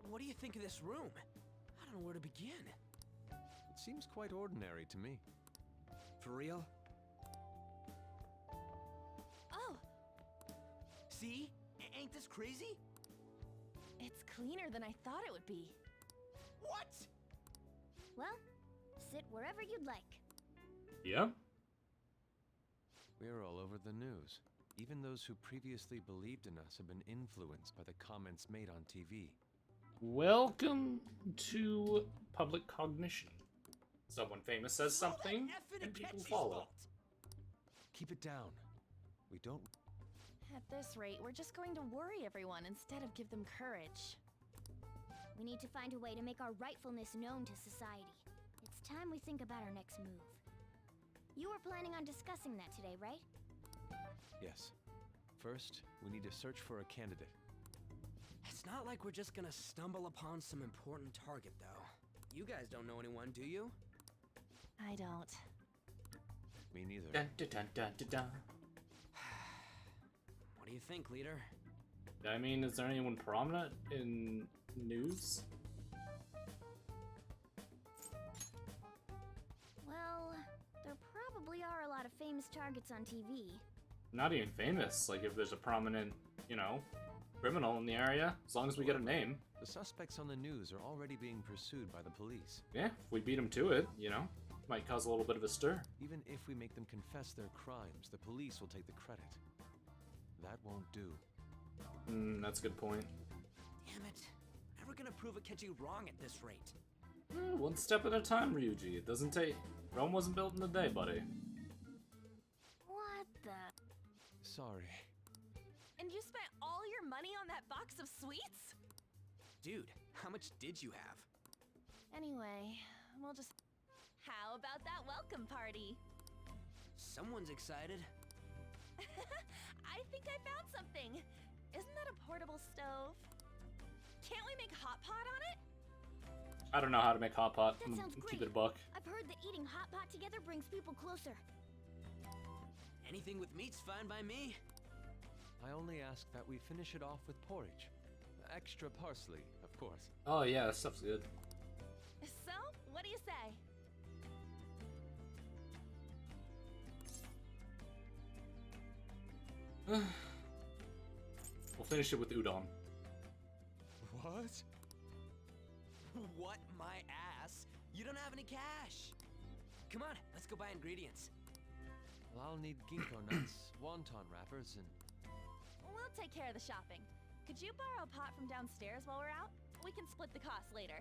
What do you think of this room? I don't know where to begin. It seems quite ordinary to me. For real? Oh, See? Ain't this crazy? it's cleaner than I thought it would be. What? Well, sit wherever you'd like. Yeah. We're all over the news. Even those who previously believed in us have been influenced by the comments made on TV. Welcome to public cognition. Someone famous says something, and people follow. Keep it down. We don't... At this rate, we're just going to worry everyone instead of give them courage. We need to find a way to make our rightfulness known to society. It's time we think about our next move. You were planning on discussing that today, right? Yes. First, we need to search for a candidate. It's not like we're just gonna stumble upon some important target, though. You guys don't know anyone, do you? I don't. Me neither. Dun, dun, dun, dun, dun, dun. What do you think, leader? I mean, is there anyone prominent in news? Well, there probably are a lot of famous targets on TV. Not even famous. Like, if there's a prominent, you know, criminal in the area, as long as we get a name. The suspects on the news are already being pursued by the police. Yeah, if we beat them to it, you know, might cause a little bit of a stir. Even if we make them confess their crimes, the police will take the credit. That won't do. That's a good point. Damn it. Never gonna prove Akechi wrong at this rate. One step at a time, Ryuji. It doesn't take... Rome wasn't built in a day, buddy. What the? Sorry. And you spent all your money on that box of sweets? Dude, how much did you have? Anyway, we'll just... How about that welcome party? Someone's excited. I think I found something. Isn't that a portable stove? Can't we make hot pot on it? I don't know how to make hot pot. That sounds Keep great. it a buck. I've heard that eating hot pot together brings people closer. Anything with meat's fine by me. I only ask that we finish it off with porridge. Extra parsley, of course. Oh yeah, that stuff's good. So, what do you say? We'll finish it with udon. What? What my ass? You don't have any cash. Come on, let's go buy ingredients. Well, I'll need ginkgo nuts, wonton wrappers, and... We'll take care of the shopping. Could you borrow a pot from downstairs while we're out? We can split the cost later.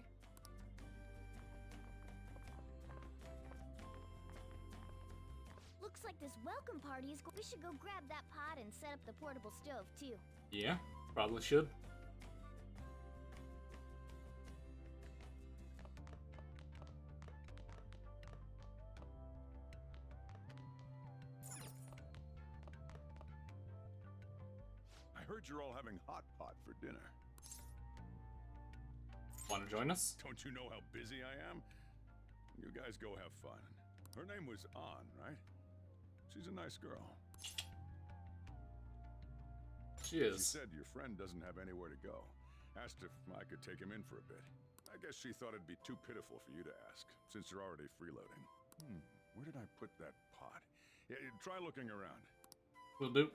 Looks like this welcome party is. We should go grab that pot and set up the portable stove too. Yeah, probably should. I heard you're all having hot pot for dinner. Want to join us? Don't you know how busy I am? You guys go have fun. Her name was An, right? She's a nice girl. She is. She said your friend doesn't have anywhere to go. Asked if I could take him in for a bit. I guess she thought it'd be too pitiful for you to ask, since you're already freeloading. Where did I put that pot? Yeah, try looking around. Will do.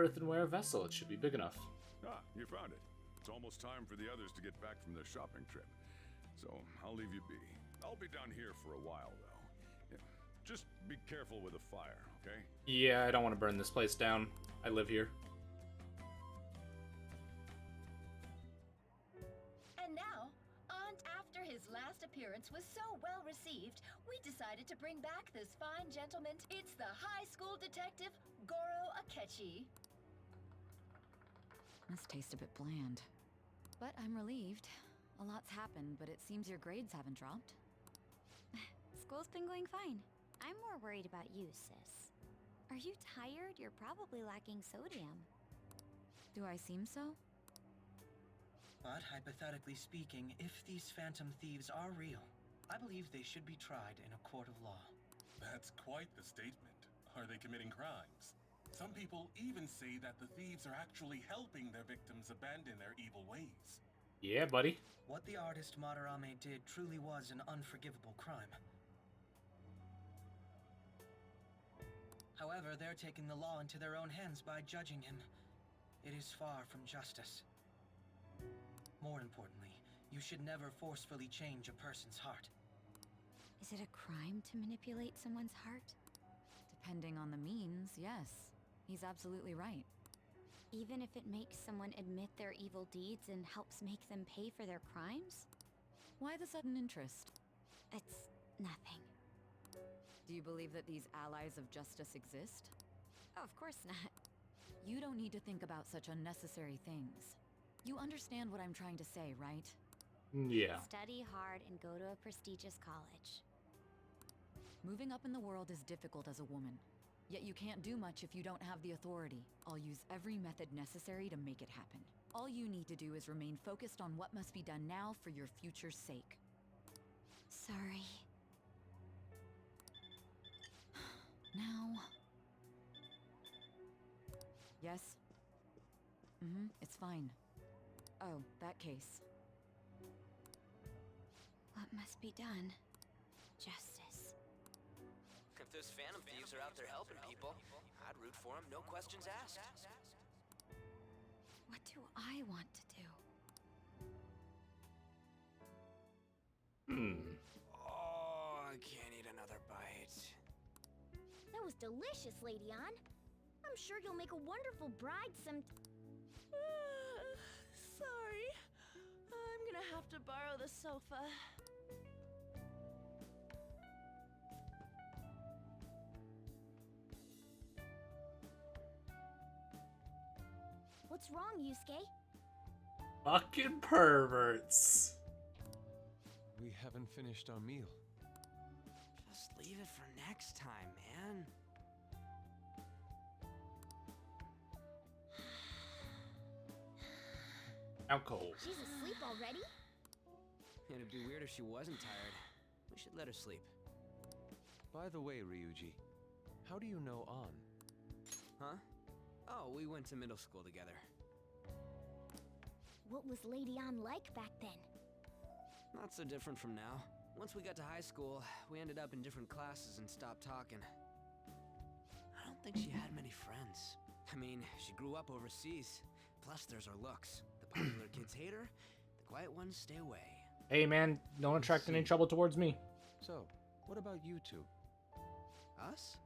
earthenware vessel. It should be big enough. Ah, you found it. It's almost time for the others to get back from their shopping trip. So I'll leave you be. I'll be down here for a while, though. Yeah, just be careful with the fire, okay? Yeah, I don't want to burn this place down. I live here. And now, after his last appearance was so well received, we decided to bring back this fine gentleman. It's the high school detective, Goro Akechi. This tastes a bit bland. But I'm relieved. A lot's happened, but it seems your grades haven't dropped. School's been going fine. I'm more worried about you, sis. Are you tired? You're probably lacking sodium. Do I seem so? But hypothetically speaking, if these phantom thieves are real, I believe they should be tried in a court of law. That's quite the statement. Are they committing crimes? Some people even say that the thieves are actually helping their victims abandon their evil ways. Yeah, buddy. What the artist Madarame did truly was an unforgivable crime. However, they're taking the law into their own hands by judging him. It is far from justice. More importantly, you should never forcefully change a person's heart. Is it a crime to manipulate someone's heart? Depending on the means, yes. He's absolutely right. Even if it makes someone admit their evil deeds and helps make them pay for their crimes? Why the sudden interest? It's nothing. Do you believe that these allies of justice exist? Oh, of course not. You don't need to think about such unnecessary things. You understand what I'm trying to say, right? Yeah. Study hard and go to a prestigious college. Moving up in the world is difficult as a woman. Yet you can't do much if you don't have the authority. I'll use every method necessary to make it happen. All you need to do is remain focused on what must be done now for your future's sake. Sorry. Now... Yes? It's fine. Oh, that case. What must be done? Justice. If those phantom thieves are out there helping people, I'd root for them, no questions asked. What do I want to do? Oh, I can't eat another bite. That was delicious, Lady Ann. I'm sure you'll make a wonderful bride some... Sorry. I'm gonna have to borrow the sofa. What's wrong, Yusuke? Fucking perverts. We haven't finished our meal. Just leave it for next time, man. Alcohol. She's asleep already? It'd be weird if she wasn't tired. We should let her sleep. By the way, Ryuji, how do you know An? Huh? Oh, we went to middle school together. What was Lady Ann like back then? Not so different from now. Once we got to high school, we ended up in different classes and stopped talking. I don't think she had many friends. I mean, she grew up overseas. Plus, there's her looks. The popular kids hate her, the quiet ones stay away. Hey man, don't attract any trouble towards me. So, what about you two? Us?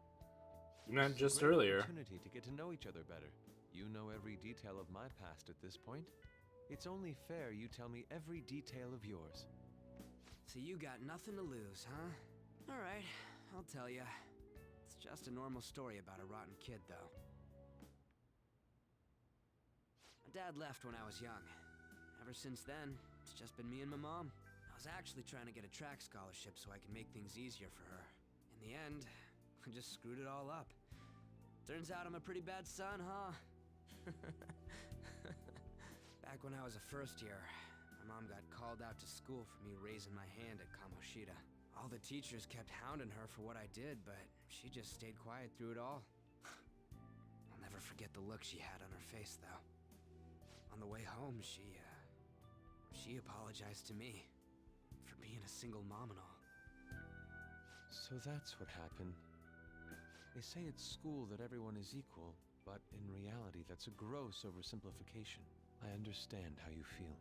You meant just Great earlier. Opportunity to get to know each other better. You know every detail of my past at this point. It's only fair you tell me every detail of yours. So you got nothing to lose, huh? Alright, I'll tell ya. It's just a normal story about a rotten kid, though. My dad left when I was young. Ever since then, it's just been me and my mom. I was actually trying to get a track scholarship so I could make things easier for her. In the end, I just screwed it all up. Turns out I'm a pretty bad son, huh? Back when I was a first year, my mom got called out to school for me raising my hand at Kamoshida. All the teachers kept hounding her for what I did, but she just stayed quiet through it all. I'll never forget the look she had on her face, though. On the way home, she apologized to me for being a single mom and all. So that's what happened. They say at school that everyone is equal, But in reality, that's a gross oversimplification. I understand how you feel.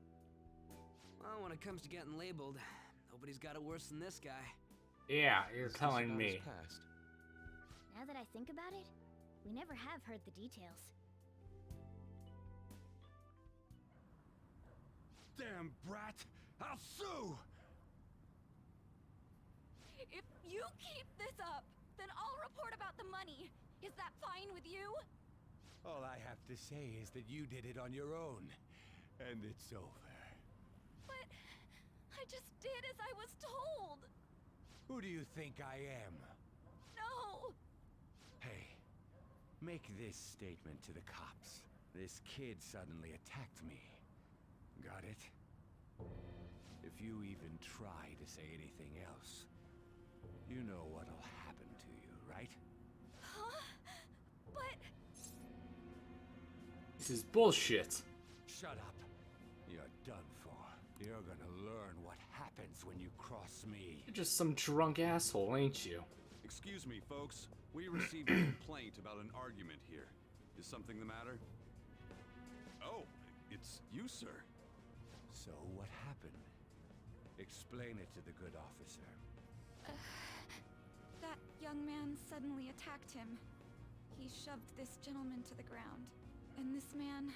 Well, when it comes to getting labeled, nobody's got it worse than this guy. Yeah, you're This is telling about his me. past. Now that I think about it, we never have heard the details. Damn brat! I'll sue! If you keep this up, then I'll report about the money. Is that fine with you? All I have to say is that you did it on your own, and it's over. But I just did as I was told. Who do you think I am? No! Hey, make this statement to the cops. This kid suddenly attacked me. Got it? If you even try to say anything else, you know what'll happen to you, right? Huh? But... This is bullshit. Shut up. You're done for. You're gonna learn what happens when you cross me. You're just some drunk asshole, ain't you? Excuse me, folks. We received a complaint about an argument here. Is something the matter? Oh, it's you, sir. So what happened? Explain it to the good officer. That young man suddenly attacked him. He shoved this gentleman to the ground, and this man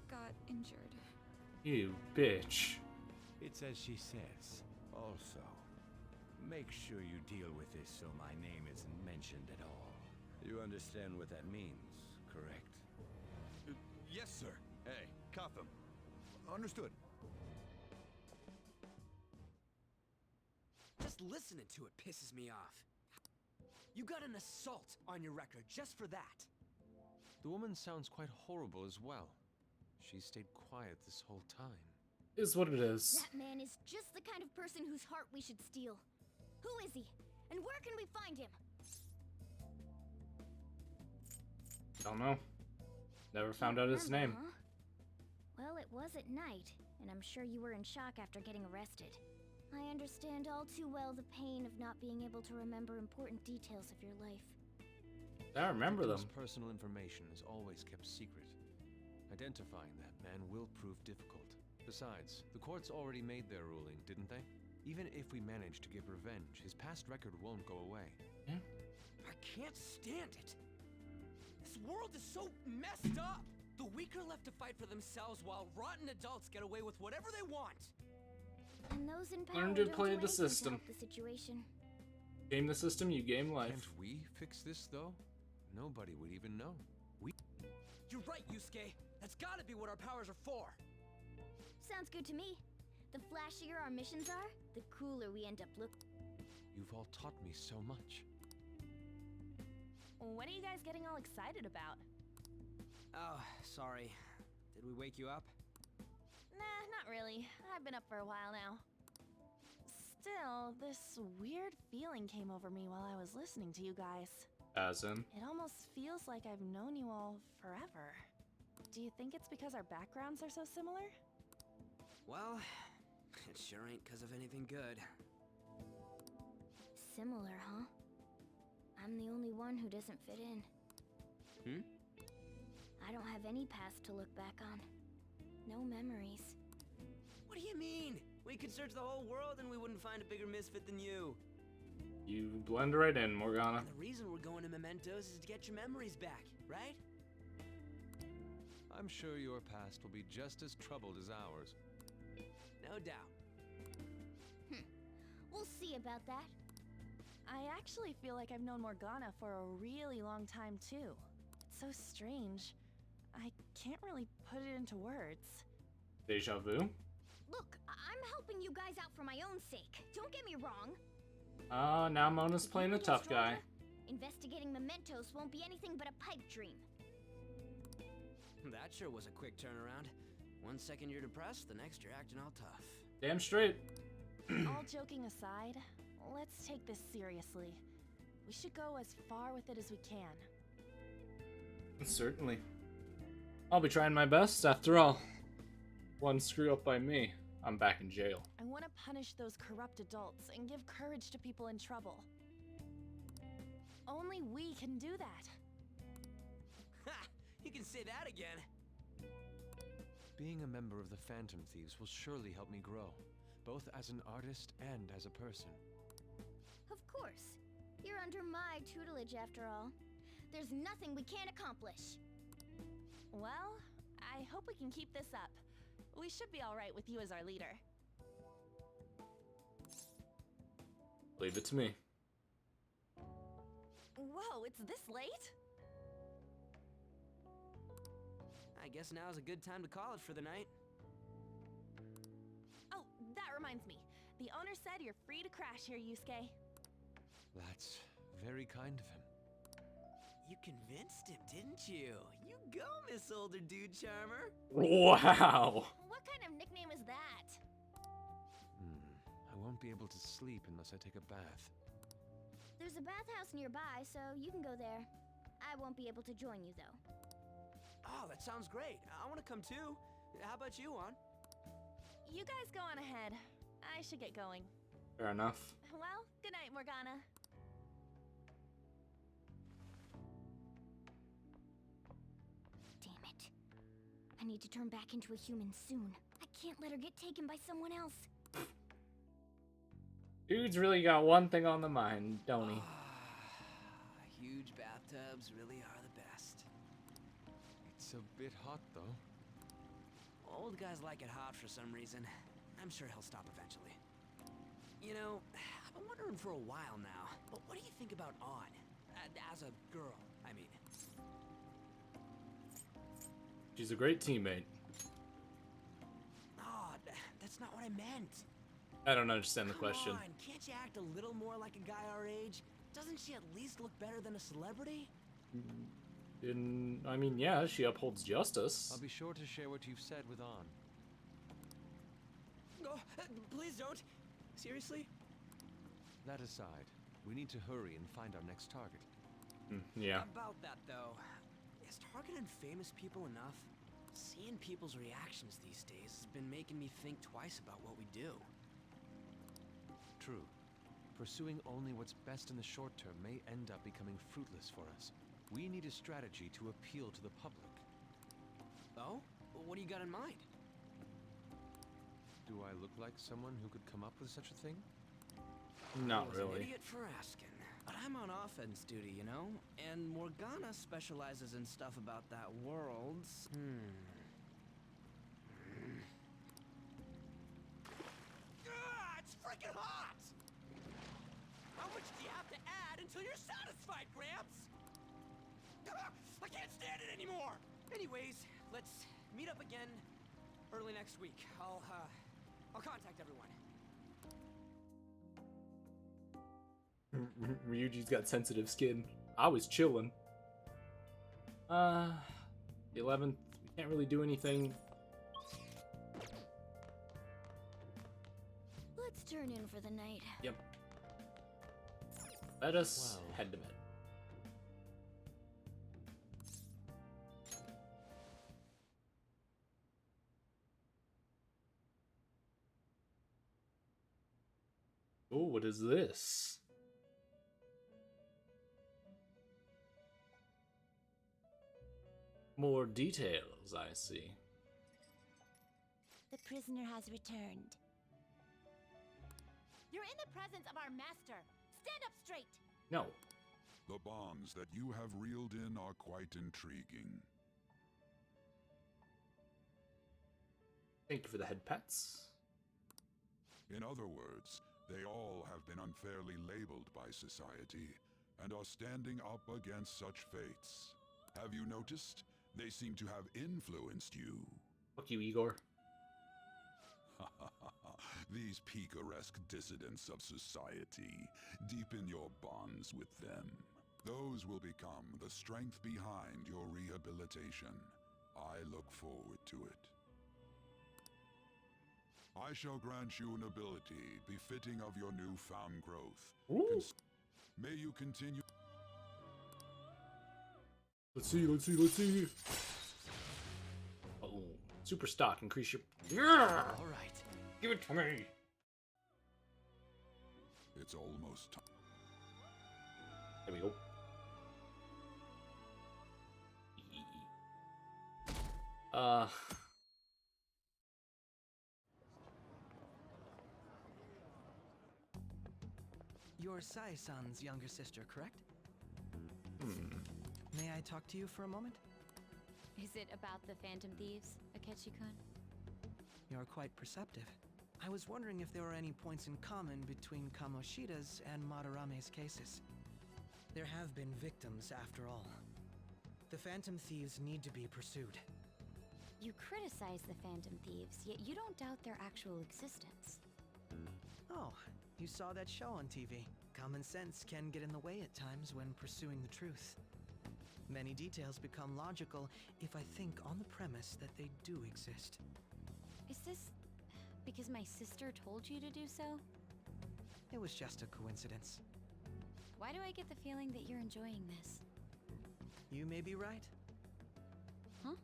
got injured. You bitch. It's as she says. Also, make sure you deal with this so my name isn't mentioned at all. You understand what that means, correct? Yes, sir. Hey, cuff him. Understood. Just listening to it pisses me off. You got an assault on your record just for that. The woman sounds quite horrible as well. She stayed quiet this whole time. Is what it is. That man is just the kind of person whose heart we should steal. Who is he? And where can we find him? Don't know. Never found out his name. Huh? Well, it was at night, and I'm sure you were in shock after getting arrested. I understand all too well the pain of not being able to remember important details of your life. I remember them. Victim's personal information is always kept secret. Identifying that man will prove difficult. Besides, the courts already made their ruling, didn't they? Even if we manage to get revenge, his past record won't go away. I can't stand it. This world is so messed up. The weak are left to fight for themselves while rotten adults get away with whatever they want. And those in power Learn to don't play do the anything to system. help the situation. Game the system, you game life. Can't we fix this, though? Nobody would even know. You're right, Yusuke. That's gotta be what our powers are for. Sounds good to me. The flashier our missions are, the cooler we end up looking. You've all taught me so much. What are you guys getting all excited about? Oh, sorry. Did we wake you up? Nah, not really. I've been up for a while now. Still, this weird feeling came over me while I was listening to you guys. As in? It almost feels like I've known you all forever. Do you think it's because our backgrounds are so similar? Well, it sure ain't because of anything good. Similar, huh? I'm the only one who doesn't fit in. I don't have any past to look back on. No memories. What do you mean? We could search the whole world and we wouldn't find a bigger misfit than you. You blend right in, Morgana. And the reason we're going to Mementos is to get your memories back, right? I'm sure your past will be just as troubled as ours. No doubt. We'll see about that. I actually feel like I've known Morgana for a really long time, too. It's so strange. I can't really put it into words. Deja vu? Look, I'm helping you guys out for my own sake. Don't get me wrong. Now Mona's playing a tough guy. Investigating mementos won't be anything but a pipe dream. That sure was a quick turnaround. 1 second you're depressed, the next you're acting all tough. Damn straight. All joking aside, let's take this seriously. We should go as far with it as we can. Certainly. I'll be trying my best, after all. One screw up by me, I'm back in jail. I want to punish those corrupt adults and give courage to people in trouble. Only we can do that. Ha! say that again. Being a member of the Phantom Thieves will surely help me grow, both as an artist and as a person. Of course. You're under my tutelage after all. There's nothing we can't accomplish. Well, I hope we can keep this up. We should be alright with you as our leader. Leave it to me. Whoa, it's this late? I guess now's a good time to call it for the night. Oh, that reminds me. The owner said you're free to crash here, Yusuke. That's very kind of him. You convinced him, didn't you? You go, Miss Older Dude Charmer. Wow. What kind of nickname is that? I won't be able to sleep unless I take a bath. There's a bathhouse nearby, so you can go there. I won't be able to join you, though. Oh, that sounds great. I want to come too. How about you, Juan? You guys go on ahead. I should get going. Fair enough. Well, good night, Morgana. Damn it. I need to turn back into a human soon. I can't let her get taken by someone else. Dude's really got one thing on the mind, don't he? Huge bathtubs really are the best. It's a bit hot, though. Old guys like it hot for some reason. I'm sure he'll stop eventually. You know, I've been wondering for a while now, but what do you think about On? As a girl, I mean. She's a great teammate. Oh, that's not what I meant. I don't understand the question. Come on, can't you act a little more like a guy our age? Doesn't she at least look better than a celebrity? I mean, yeah, she upholds justice. I'll be sure to share what you've said with On. Oh, please don't. Seriously? That aside, we need to hurry and find our next target. Yeah. About that, though, is targeting famous people enough? Seeing people's reactions these days has been making me think twice about what we do. True. Pursuing only what's best in the short term may end up becoming fruitless for us. We need a strategy to appeal to the public. Oh? What do you got in mind? Do I look like someone who could come up with such a thing? Not I was really. an idiot for asking. But I'm on offense duty, you know? And Morgana specializes in stuff about that world. It's freaking hot! How much do you have to add until you're satisfied, Gramps? I can't stand it anymore! Anyways, let's meet up again early next week. I'll contact everyone. Ryuji's got sensitive skin. I was chilling. The 11th, we can't really do anything. Let's turn in for the night. Yep. Let us head to bed. Oh, what is this? More details, I see. The prisoner has returned. You're in the presence of our master. Stand up straight. No. The bonds that you have reeled in are quite intriguing. Thank you for the head pats. In other words, they all have been unfairly labeled by society and are standing up against such fates. Have you noticed? They seem to have influenced you. Fuck you, Igor. These picaresque dissidents of society, deepen your bonds with them. Those will become the strength behind your rehabilitation. I look forward to it. I shall grant you an ability befitting of your newfound growth. May you continue. Let's see. Oh, super stock, increase your. Yeah! All right. Give it to me. It's almost time. There we go. You're Sai-san's younger sister, correct? Hmm. May I talk to you for a moment? Is it about the Phantom Thieves, Akechi-kun? You're quite perceptive. I was wondering if there were any points in common between Kamoshida's and Madarame's cases. There have been victims, after all. The Phantom Thieves need to be pursued. You criticize the Phantom Thieves, yet you don't doubt their actual existence. Oh, you saw that show on TV. Common sense can get in the way at times when pursuing the truth. Many details become logical if I think on the premise that they do exist. Is this because my sister told you to do so? It was just a coincidence. Why do I get the feeling that you're enjoying this? You may be right. Huh?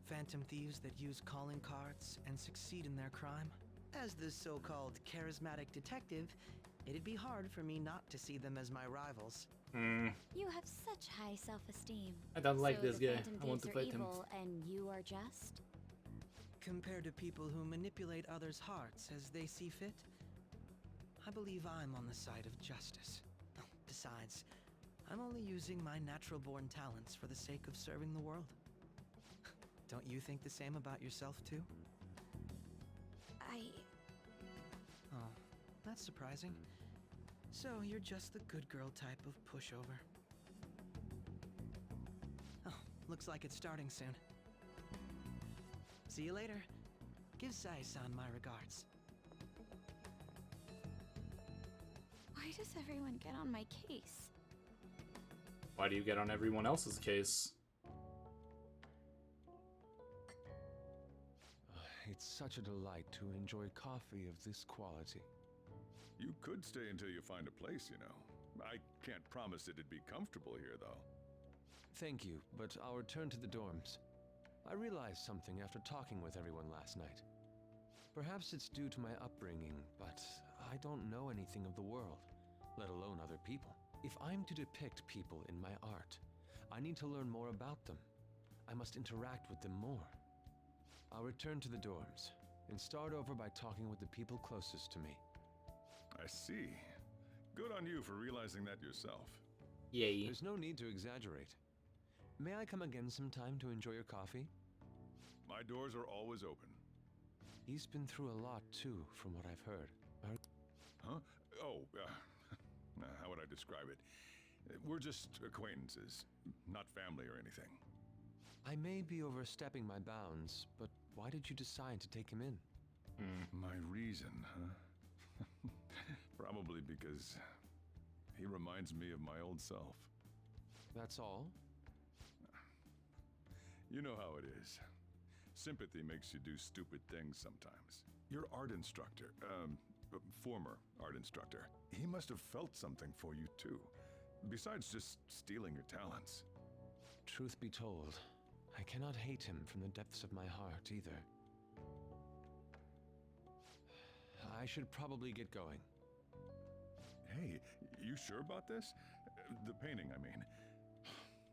Phantom thieves that use calling cards and succeed in their crime. As the so-called charismatic detective, it'd be hard for me not to see them as my rivals. You have such high self-esteem. I don't like So this the guy. Phantom I want to Thieves are fight him. evil and you are just? Compared to people who manipulate others' hearts as they see fit, I believe I'm on the side of justice. Besides, I'm only using my natural-born talents for the sake of serving the world. Don't you think the same about yourself, too? Oh, that's surprising. So, you're just the good girl type of pushover. Oh, looks like it's starting soon. See you later. Give Sai-san my regards. Why does everyone get on my case? Why do you get on everyone else's case? It's such a delight to enjoy coffee of this quality. You could stay until you find a place, you know. I can't promise it'd be comfortable here, though. Thank you, but I'll return to the dorms. I realized something after talking with everyone last night. Perhaps it's due to my upbringing, but I don't know anything of the world, let alone other people. If I'm to depict people in my art, I need to learn more about them. I must interact with them more. I'll return to the dorms and start over by talking with the people closest to me. I see. Good on you for realizing that yourself. Yay. There's no need to exaggerate. May I come again sometime to enjoy your coffee? My doors are always open. He's been through a lot, too, from what I've heard. Huh? Oh, how would I describe it? We're just acquaintances, not family or anything. I may be overstepping my bounds, but why did you decide to take him in? My reason, huh? Probably because he reminds me of my old self. That's all? You know how it is. Sympathy makes you do stupid things sometimes. Your art instructor, former art instructor, he must have felt something for you too, besides just stealing your talents. Truth be told, I cannot hate him from the depths of my heart either. I should probably get going. Hey, you sure about this? The painting, I mean.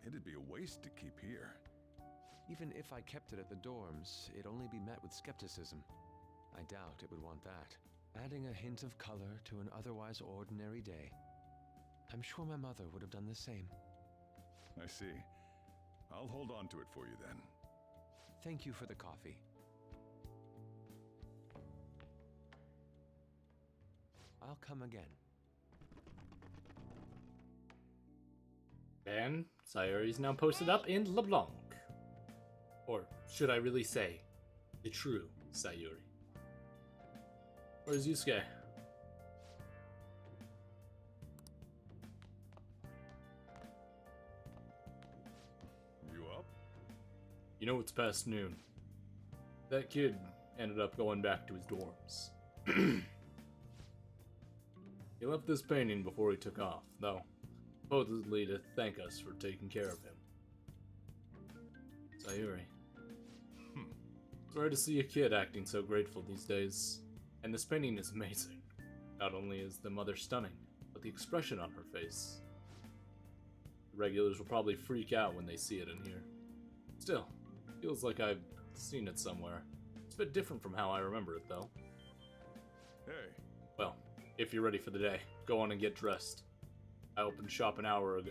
It'd be a waste to keep here. Even if I kept it at the dorms, it'd only be met with skepticism. I doubt it would want that. Adding a hint of color to an otherwise ordinary day. I'm sure my mother would have done the same. I see. I'll hold on to it for you then. Thank you for the coffee. I'll come again. And Sayori's now posted up in LeBlanc. Or should I really say, the true Sayori? Where's Yusuke? You up? You know it's past noon. That kid ended up going back to his dorms. He left this painting before he took off, though, supposedly to thank us for taking care of him. Sayori. It's rare to see a kid acting so grateful these days, and this painting is amazing. Not only is the mother stunning, but the expression on her face. The regulars will probably freak out when they see it in here. Still, Feels like I've seen it somewhere. It's a bit different from how I remember it, though. Hey. Well, if you're ready for the day, go on and get dressed. I opened shop an hours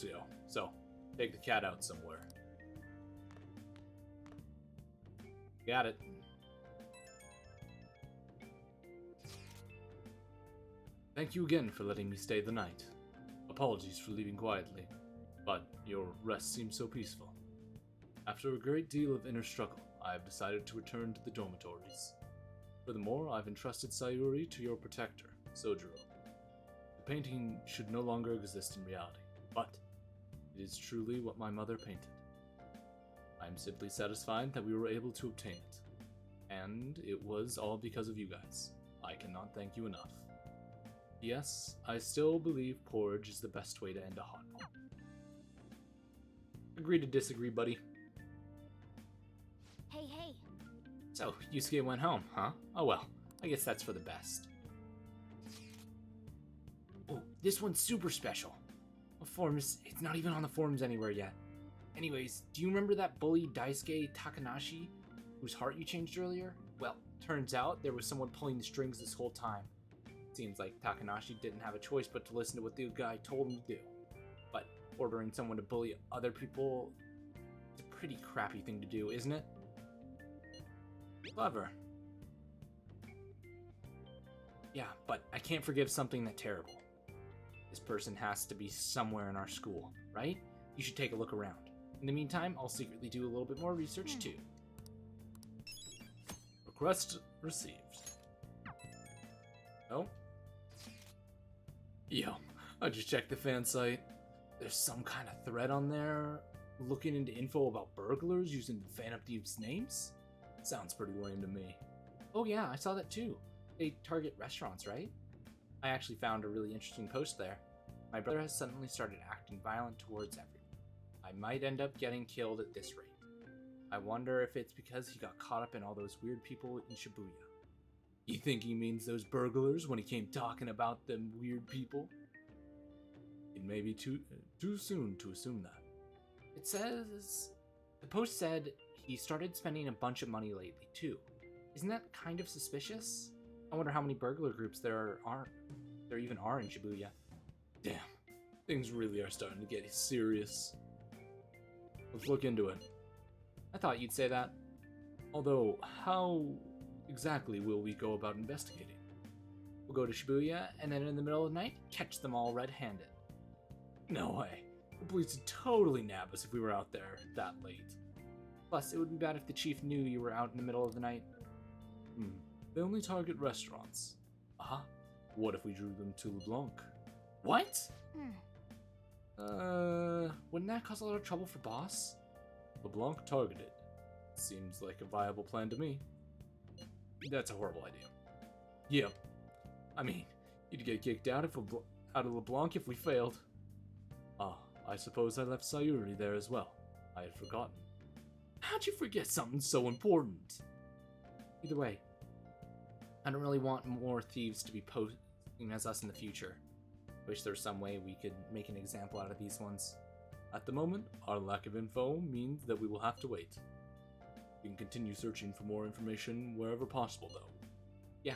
ago, so take the cat out somewhere. Got it. Thank you again for letting me stay the night. Apologies for leaving quietly, but your rest seems so peaceful. After a great deal of inner struggle, I have decided to return to the dormitories. Furthermore, I've entrusted Sayuri to your protector, Sojiro. The painting should no longer exist in reality, but it is truly what my mother painted. I am simply satisfied that we were able to obtain it, and it was all because of you guys. I cannot thank you enough. Yes, I still believe porridge is the best way to end a hot one. Agree to disagree, buddy. Hey. So, Yusuke went home, huh? Oh well, I guess that's for the best. Oh, this one's super special. It's not even on the forums anywhere yet. Anyways, do you remember that bully Daisuke Takanashi, whose heart you changed earlier? Well, turns out there was someone pulling the strings this whole time. Seems like Takanashi didn't have a choice but to listen to what the guy told him to do. But ordering someone to bully other people is a pretty crappy thing to do, isn't it? Clever. Yeah, but I can't forgive something that terrible. This person has to be somewhere in our school, right? You should take a look around. In the meantime, I'll secretly do a little bit more research too. Request received. Oh? Yo, I just checked the fan site. There's some kind of thread on there looking into info about burglars using the Phantom Thieves' names? Sounds pretty lame to me. Oh yeah, I saw that too. They target restaurants, right? I actually found a really interesting post there. My brother has suddenly started acting violent towards everyone. I might end up getting killed at this rate. I wonder if it's because he got caught up in all those weird people in Shibuya. You think he means those burglars when he came talking about them weird people? It may be too soon to assume that. It says... The post said he started spending a bunch of money lately too. Isn't that kind of suspicious? I wonder how many burglar groups there even are in Shibuya. Damn, things really are starting to get serious. Let's look into it. I thought you'd say that. Although, how exactly will we go about investigating? We'll go to Shibuya, and then in the middle of the night, catch them all red-handed. No way. The police would totally nab us if we were out there that late. Plus, it would be bad if the chief knew you were out in the middle of the night. They only target restaurants. Uh-huh. What if we drew them to LeBlanc? What? Wouldn't that cause a lot of trouble for Boss? LeBlanc targeted. Seems like a viable plan to me. That's a horrible idea. Yep. I mean, you'd get kicked out of LeBlanc if we failed. Ah, I suppose I left Sayuri there as well. I had forgotten. How'd you forget something so important? Either way, I don't really want more thieves to be posing as us in the future. Wish there was some way we could make an example out of these ones. At the moment, our lack of info means that we will have to wait. We can continue searching for more information wherever possible, though. Yeah,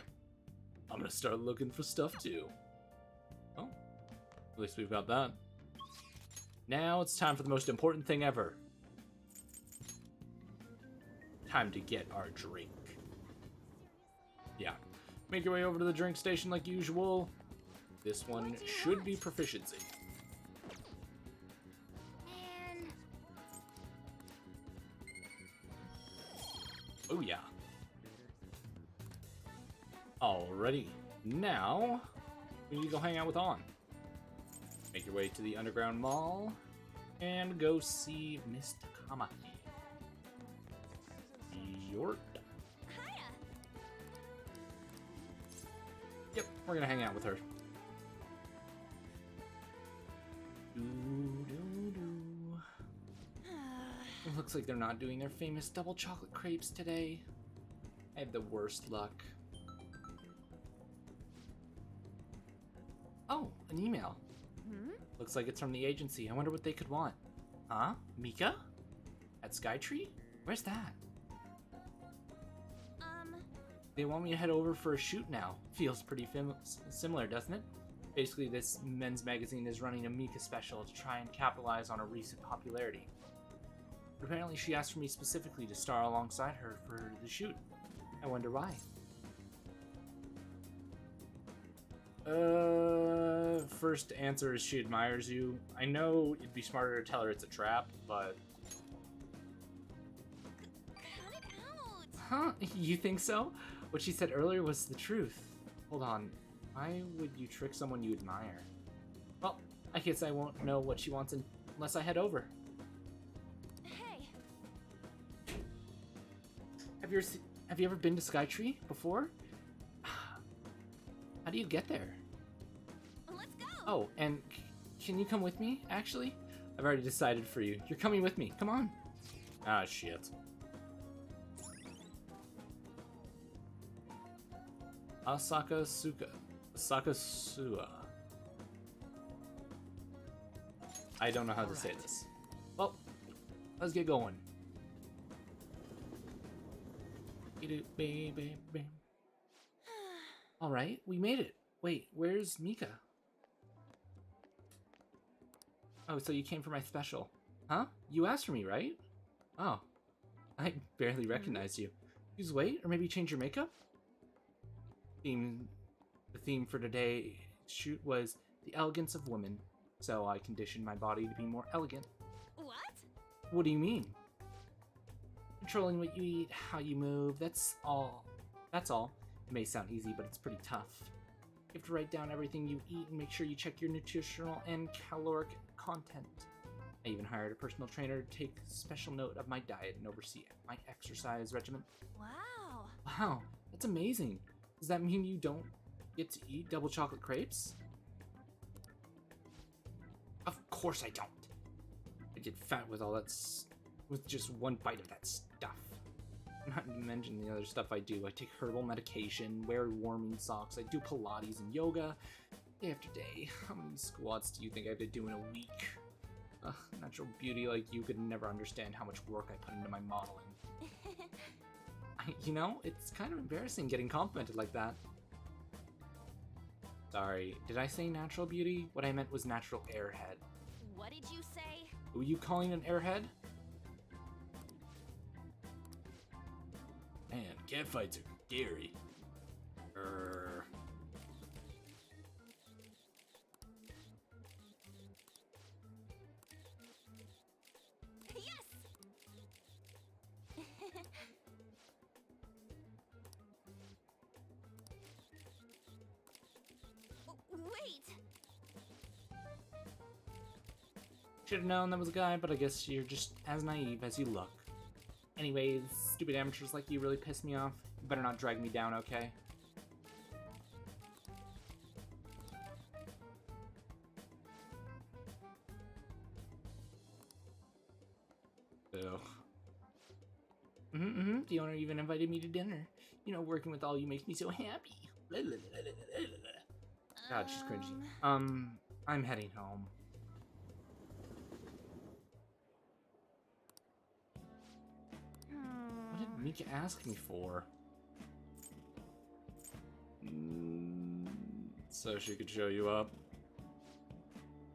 I'm gonna start looking for stuff too. Oh, at least we've got that. Now it's time for the most important thing ever. Time to get our drink. Yeah, make your way over to the drink station like usual. This one should be proficiency. Oh yeah. Alrighty. Now, we need to go hang out with On. Make your way to the underground mall and go see Miss Takamaki. Yort. Yep, we're gonna hang out with her. It looks like they're not doing their famous double chocolate crepes today. I have the worst luck. Oh, an email. Looks like it's from the agency. I wonder what they could want. Huh? Mika? At Skytree? Where's that? They want me to head over for a shoot now. Feels pretty similar, doesn't it? Basically, this men's magazine is running a Mika special to try and capitalize on her recent popularity. But apparently she asked for me specifically to star alongside her for the shoot. I wonder why. First answer is she admires you. I know it'd be smarter to tell her it's a trap, but... Cut it out! Huh? You think so? What she said earlier was the truth. Hold on. Why would you trick someone you admire? Well, I guess I won't know what she wants unless I head over. Hey. Have you ever been to Skytree before? How do you get there? Let's go! Oh, and can you come with me, actually? I've already decided for you. You're coming with me. Come on. Ah, shit. Asakasuka. Asakasua. I don't know how to say this. Well, let's get going. Alright, we made it. Wait, where's Mika? Oh, so you came for my special. Huh? You asked for me, right? Oh. I barely recognized you. Use weight, or maybe change your makeup? The theme for today's shoot was the elegance of women, so I conditioned my body to be more elegant. What? What do you mean? Controlling what you eat, how you move, that's all. That's all. It may sound easy, but it's pretty tough. You have to write down everything you eat and make sure you check your nutritional and caloric content. I even hired a personal trainer to take special note of my diet and oversee my exercise regimen. Wow. Wow, that's amazing. Does that mean you don't get to eat double chocolate crepes? Of course I don't. I get fat with all that with just one bite of that stuff. Not to mention the other stuff I do. I take herbal medication, wear warming socks, I do Pilates and yoga. Day after day. How many squats do you think I have to do in a week? Natural beauty like you could never understand how much work I put into my modeling. You know, it's kind of embarrassing getting complimented like that. Sorry, did I say natural beauty? What I meant was natural airhead. What did you say? Were you calling an airhead? Man, catfights are scary. Yes! Wait! Should've known that was a guy, but I guess you're just as naive as you look. Anyways, stupid amateurs like you really piss me off. You better not drag me down, okay? Ew. The owner even invited me to dinner. You know, working with all you makes me so happy. God, she's cringy. I'm heading home. What did Mika ask me for? So she could show you up.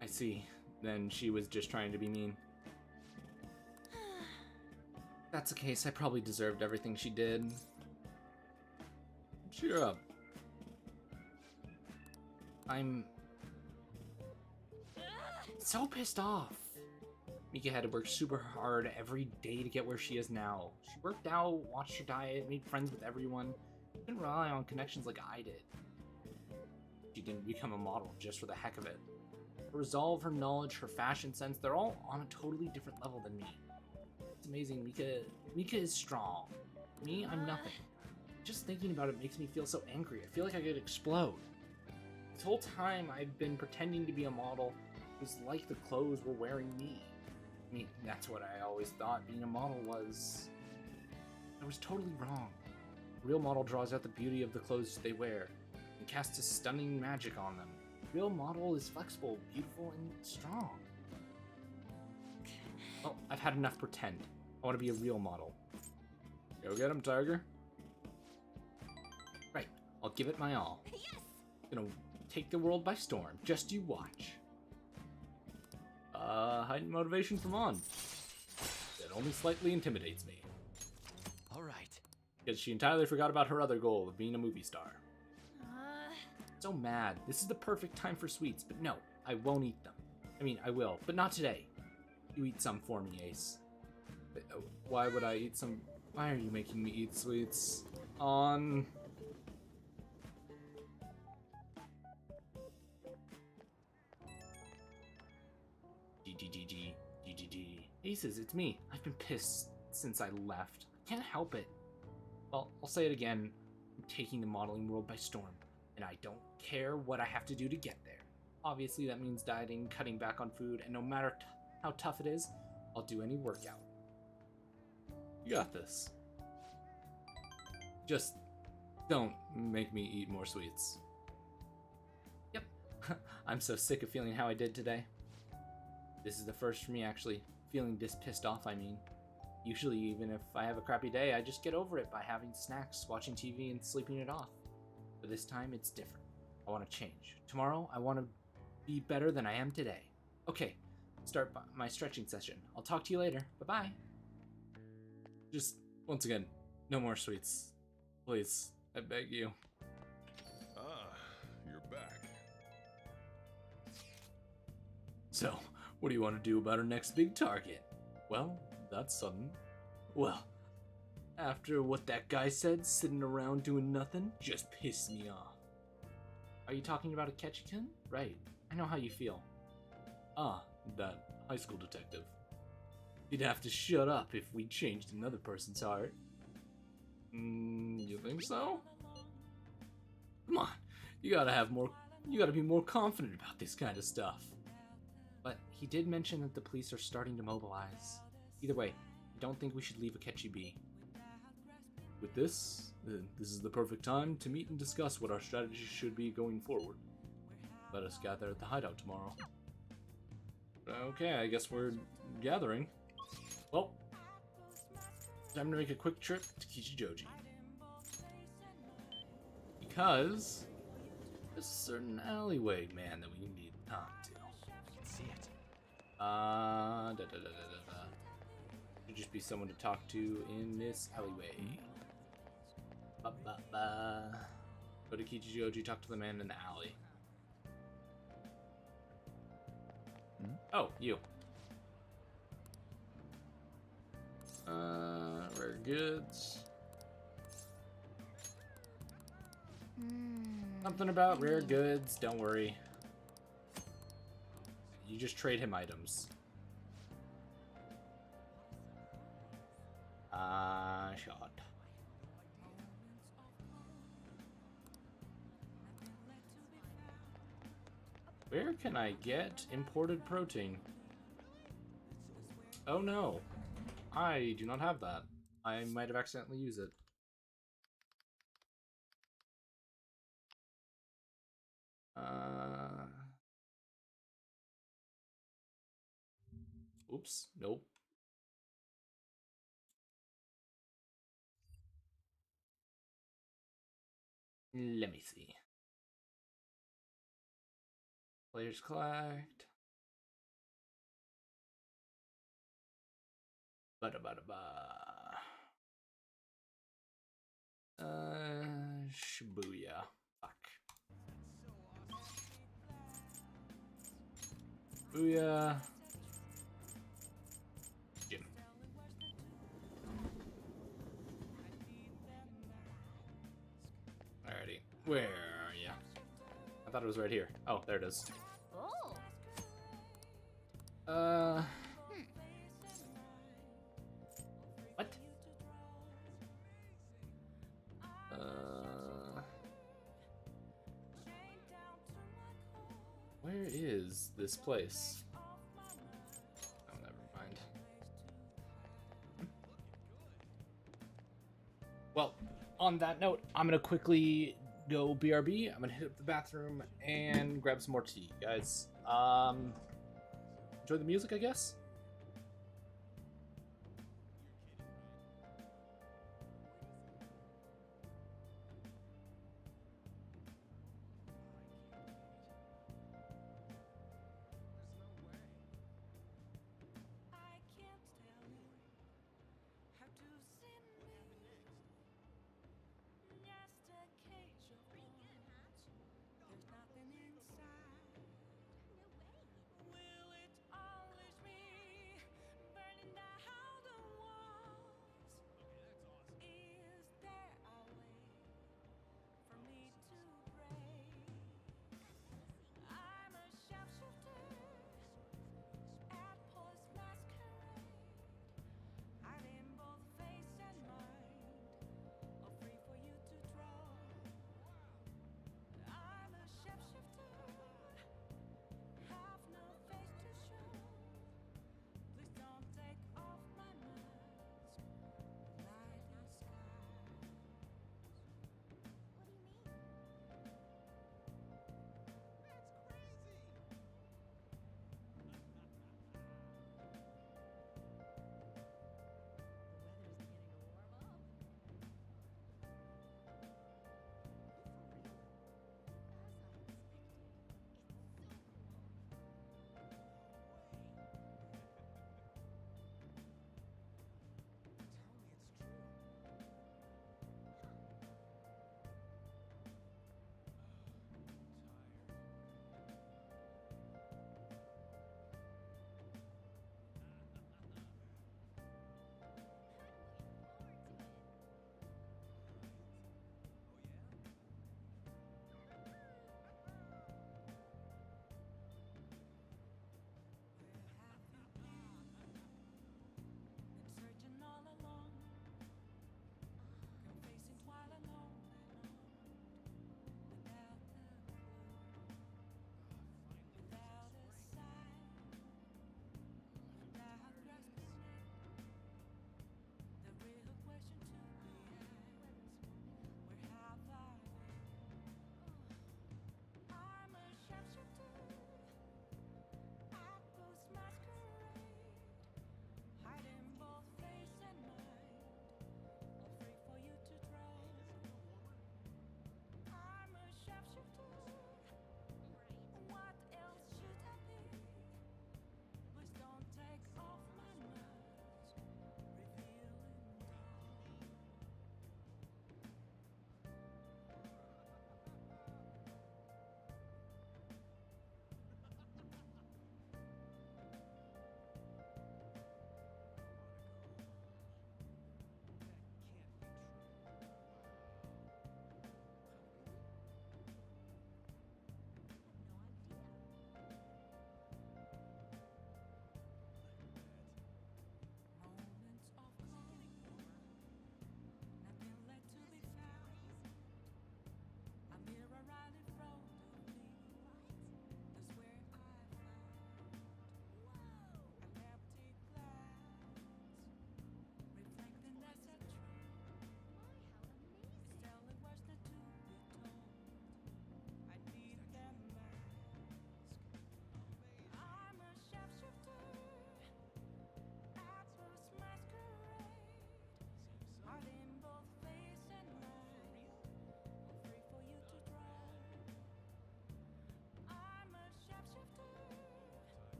I see. Then she was just trying to be mean. If that's the case, I probably deserved everything she did. Cheer up. I'm so pissed off. Mika had to work super hard every day to get where she is now. She worked out, watched her diet, made friends with everyone. Didn't rely on connections like I did. She didn't become a model just for the heck of it. Her resolve, her knowledge, her fashion sense, they're all on a totally different level than me. It's amazing. Mika is strong. Me, I'm nothing. Just thinking about it makes me feel so angry. I feel like I could explode. This whole time I've been pretending to be a model who's like the clothes we're wearing me. I mean, that's what I always thought being a model was. I was totally wrong. A real model draws out the beauty of the clothes they wear and casts a stunning magic on them. A real model is flexible, beautiful, and strong. Well, I've had enough pretend. I want to be a real model. Go get him, Tiger. Right. I'll give it my all. Yes! Gonna take the world by storm. Just you watch. Heightened motivation from On. That only slightly intimidates me. All right. Because she entirely forgot about her other goal of being a movie star. So mad. This is the perfect time for sweets, but no, I won't eat them. I mean, I will, but not today. You eat some for me, Ace. Why would I eat some? Why are you making me eat sweets? On. GGGG. Aces, it's me. I've been pissed since I left. I can't help it. Well, I'll say it again. I'm taking the modeling world by storm, and I don't care what I have to do to get there. Obviously, that means dieting, cutting back on food, and no matter how tough it is, I'll do any workout. You got this. Just don't make me eat more sweets. Yep. I'm so sick of feeling how I did today. This is the first for me, actually. Feeling this pissed off, I mean. Usually, even if I have a crappy day, I just get over it by having snacks, watching TV, and sleeping it off. But this time, it's different. I want to change. Tomorrow, I want to be better than I am today. Okay, start my stretching session. I'll talk to you later. Bye-bye. Just, once again, no more sweets. Please, I beg you. Ah, you're back. So, what do you want to do about our next big target? Well, that's sudden. Well, after what that guy said, sitting around doing nothing just pissed me off. Are you talking about Akechi-kun? Right, I know how you feel. Ah, that high school detective. He'd have to shut up if we changed another person's heart. You think so? Come on, you gotta be more confident about this kind of stuff. But he did mention that the police are starting to mobilize. Either way, I don't think we should leave Akechi be. With this is the perfect time to meet and discuss what our strategy should be going forward. Let us gather at the hideout tomorrow. Okay, I guess we're gathering. Well, time to make a quick trip to Kichijoji. Because there's a certain alleyway, man, that we need to talk to. I can see it. Should just be someone to talk to in this alleyway. Go to Kichijoji, talk to the man in the alley. Oh, you. Rare goods. Something about rare goods, don't worry. You just trade him items. Shot. Where can I get imported protein? Oh no. I do not have that. I might have accidentally used it. Oops, nope. Let me see. Players collect. Shibuya. Fuck. Shibuya. Gym. Alrighty. Where are ya? I thought it was right here. Oh, there it is. Oh. What? Where is this place? Oh, never mind. Well, on that note, I'm gonna quickly go BRB. I'm gonna hit up the bathroom and grab some more tea, guys. Enjoy the music, I guess.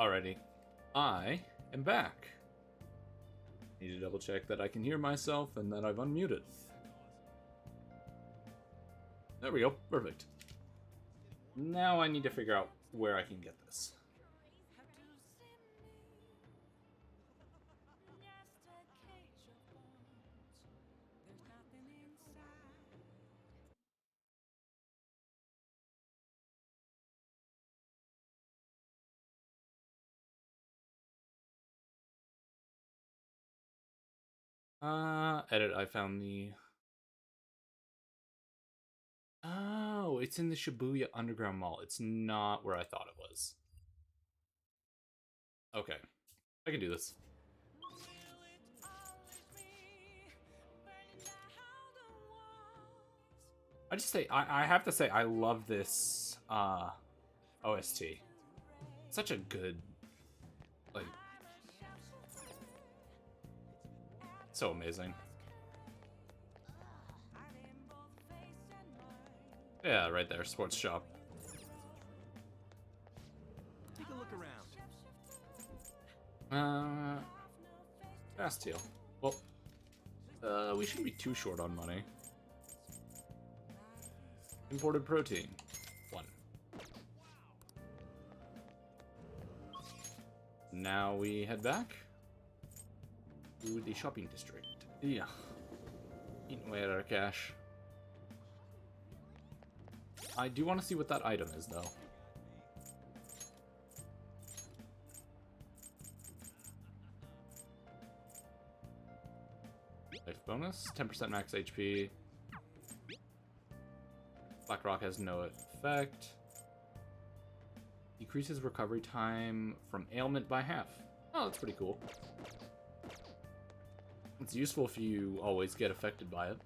Alrighty. I am back. Need to double check that I can hear myself and that I've unmuted. There we go. Perfect. Now I need to figure out where I can get this. Edit, I found the... Oh, it's in the Shibuya Underground Mall. It's not where I thought it was. Okay. I can do this. I have to say, I love this, OST. Such a good, like... So amazing. Yeah, right there, sports shop. Take a look around. Bastille. Well, we shouldn't be too short on money. Imported protein. 1. Now we head back to the shopping district. Yeah. Eating away at our cash. I do want to see what that item is, though. Life bonus, 10% max HP. Black Rock has no effect. Decreases recovery time from ailment by half. Oh, that's pretty cool. It's useful if you always get affected by it.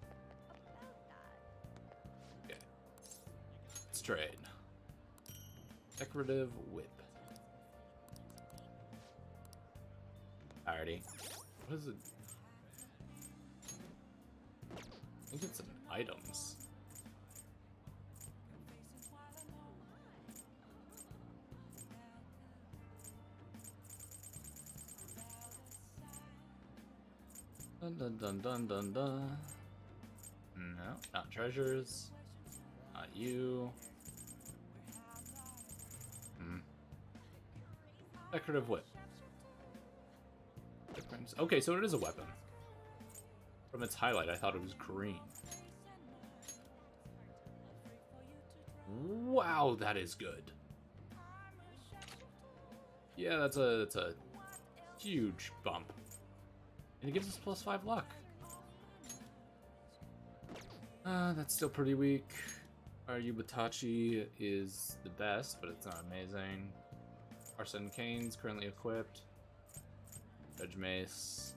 Okay. Let's trade. Decorative whip. Alrighty. What is it? I think it's in items. Dun dun dun dun dun dun. No, not treasures. Not you. Decorative whip. Okay, so it is a weapon. From its highlight, I thought it was green. Wow, that is good. Yeah, that's a huge bump. And it gives us +5 luck. That's still pretty weak. Our Yubatachi is the best, but it's not amazing. Arsene Kane's currently equipped. Judge Mace.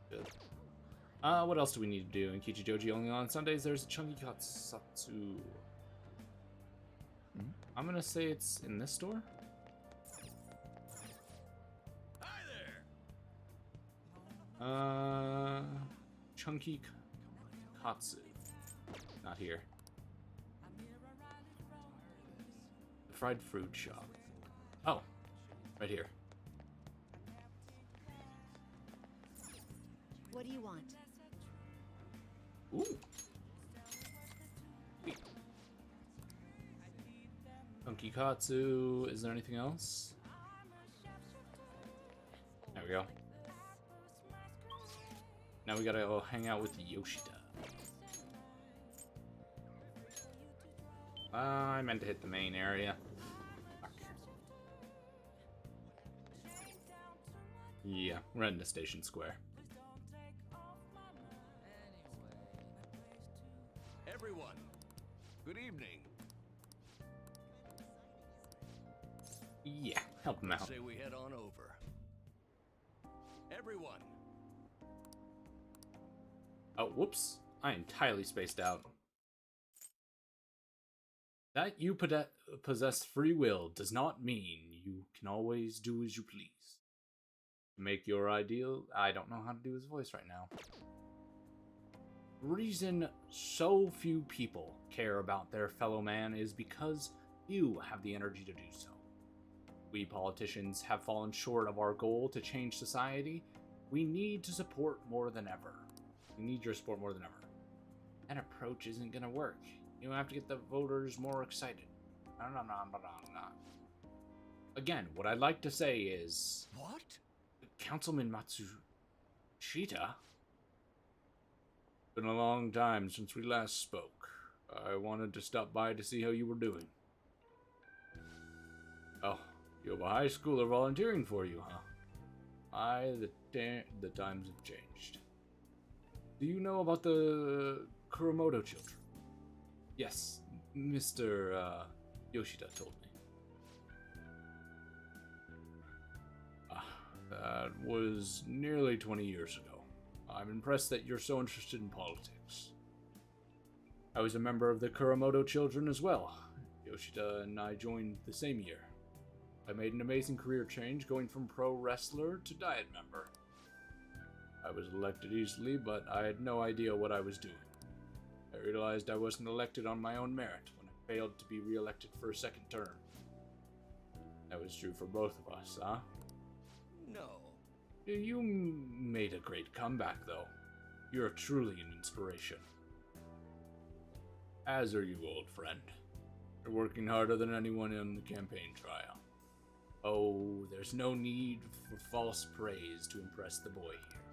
Good. What else do we need to do in Kichijoji? Only on Sundays there's a Chunky Katsatsu. I'm gonna say it's in this store. Chunky Katsu. Not here. The fried fruit shop. Oh, right here. What do you want? Ooh. Chunky Katsu. Is there anything else? There we go. Now we gotta go hang out with Yoshida. I meant to hit the main area. Fuck. Yeah, we're heading to Station Square. Everyone, good evening. Yeah, help him out. Say we head on over. Everyone. Oh, whoops. I entirely spaced out. That you possess free will does not mean you can always do as you please. To make your ideal... I don't know how to do his voice right now. Reason so few people care about their fellow man is because You have the energy to do so. We politicians have fallen short of our goal to change society. We need to support more than ever. We need your support more than ever. That approach isn't gonna work. You have to get the voters more excited. No. Again, what I'd like to say is... What? Councilman Matsushita? Been a long time since we last spoke. I wanted to stop by to see how you were doing. Oh, you have a high schooler volunteering for you, huh? The times have changed. Do you know about the Kuromoto children? Yes, Mr. Yoshida told me. That was nearly 20 years ago. I'm impressed that you're so interested in politics. I was a member of the Kuromoto children as well. Yoshida and I joined the same year. I made an amazing career change, going from pro wrestler to diet member. I was elected easily, but I had no idea what I was doing. I realized I wasn't elected on my own merit when I failed to be re-elected for a second term. That was true for both of us, huh? No. You made a great comeback, though. You're truly an inspiration. As are you, old friend. You're working harder than anyone in the campaign trail. Oh, there's no need for false praise to impress the boy here.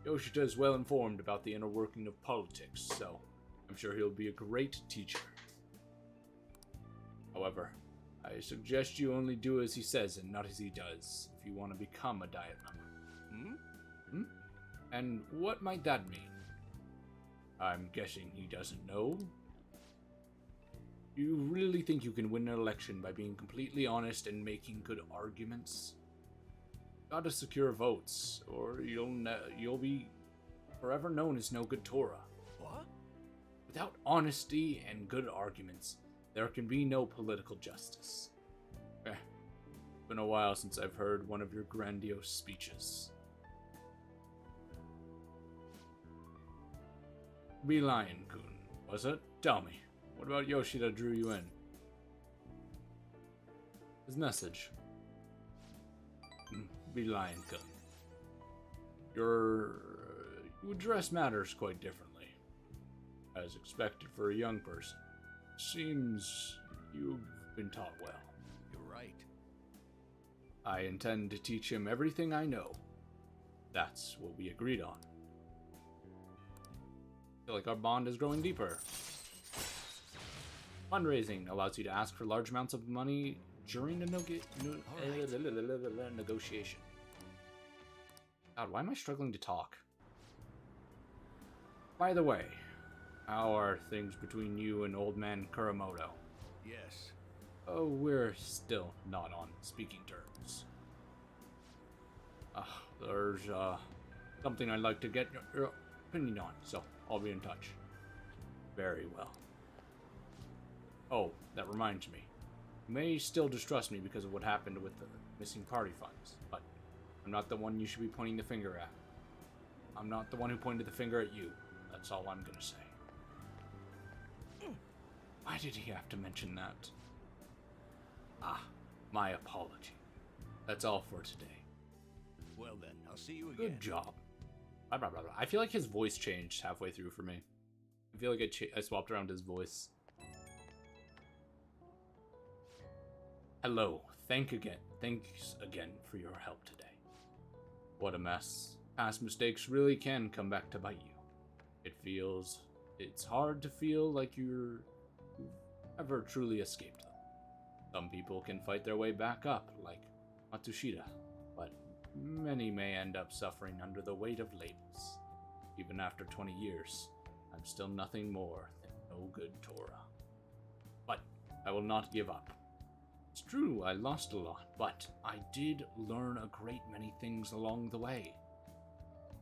Yoshida is well informed about the inner working of politics, so I'm sure he'll be a great teacher. However, I suggest you only do as he says and not as he does, if you want to become a diet member. And what might that mean? I'm guessing he doesn't know? You really think you can win an election by being completely honest and making good arguments? Gotta secure votes, or you'll be forever known as no good Torah. What? Without honesty and good arguments, there can be no political justice. Been a while since I've heard one of your grandiose speeches. Be Lion-kun, was it? Tell me, what about Yoshida drew you in? His message. Be Lion-kun. You address matters quite differently. As expected for a young person. Seems you've been taught well. You're right. I intend to teach him everything I know. That's what we agreed on. I feel like our bond is growing deeper. Fundraising allows you to ask for large amounts of money during the negotiation. God, why am I struggling to talk? By the way, how are things between you and old man Kuromoto? Yes. Oh, we're still not on speaking terms. There's something I'd like to get your opinion on, so I'll be in touch. Very well. Oh, that reminds me. You may still distrust me because of what happened with the missing party funds, but I'm not the one you should be pointing the finger at. I'm not the one who pointed the finger at you. That's all I'm gonna say. Why did he have to mention that? My apology. That's all for today. Well then, I'll see you again. Good job. Blah, blah, blah, blah. I feel like his voice changed halfway through for me. I feel like I swapped around his voice. Hello. Thanks again for your help today. What a mess. Past mistakes really can come back to bite you. It's hard to feel like you've ever truly escaped them. Some people can fight their way back up, like Matsushita, but many may end up suffering under the weight of labels. Even after 20 years, I'm still nothing more than no good Torah. But I will not give up. It's true, I lost a lot, but I did learn a great many things along the way.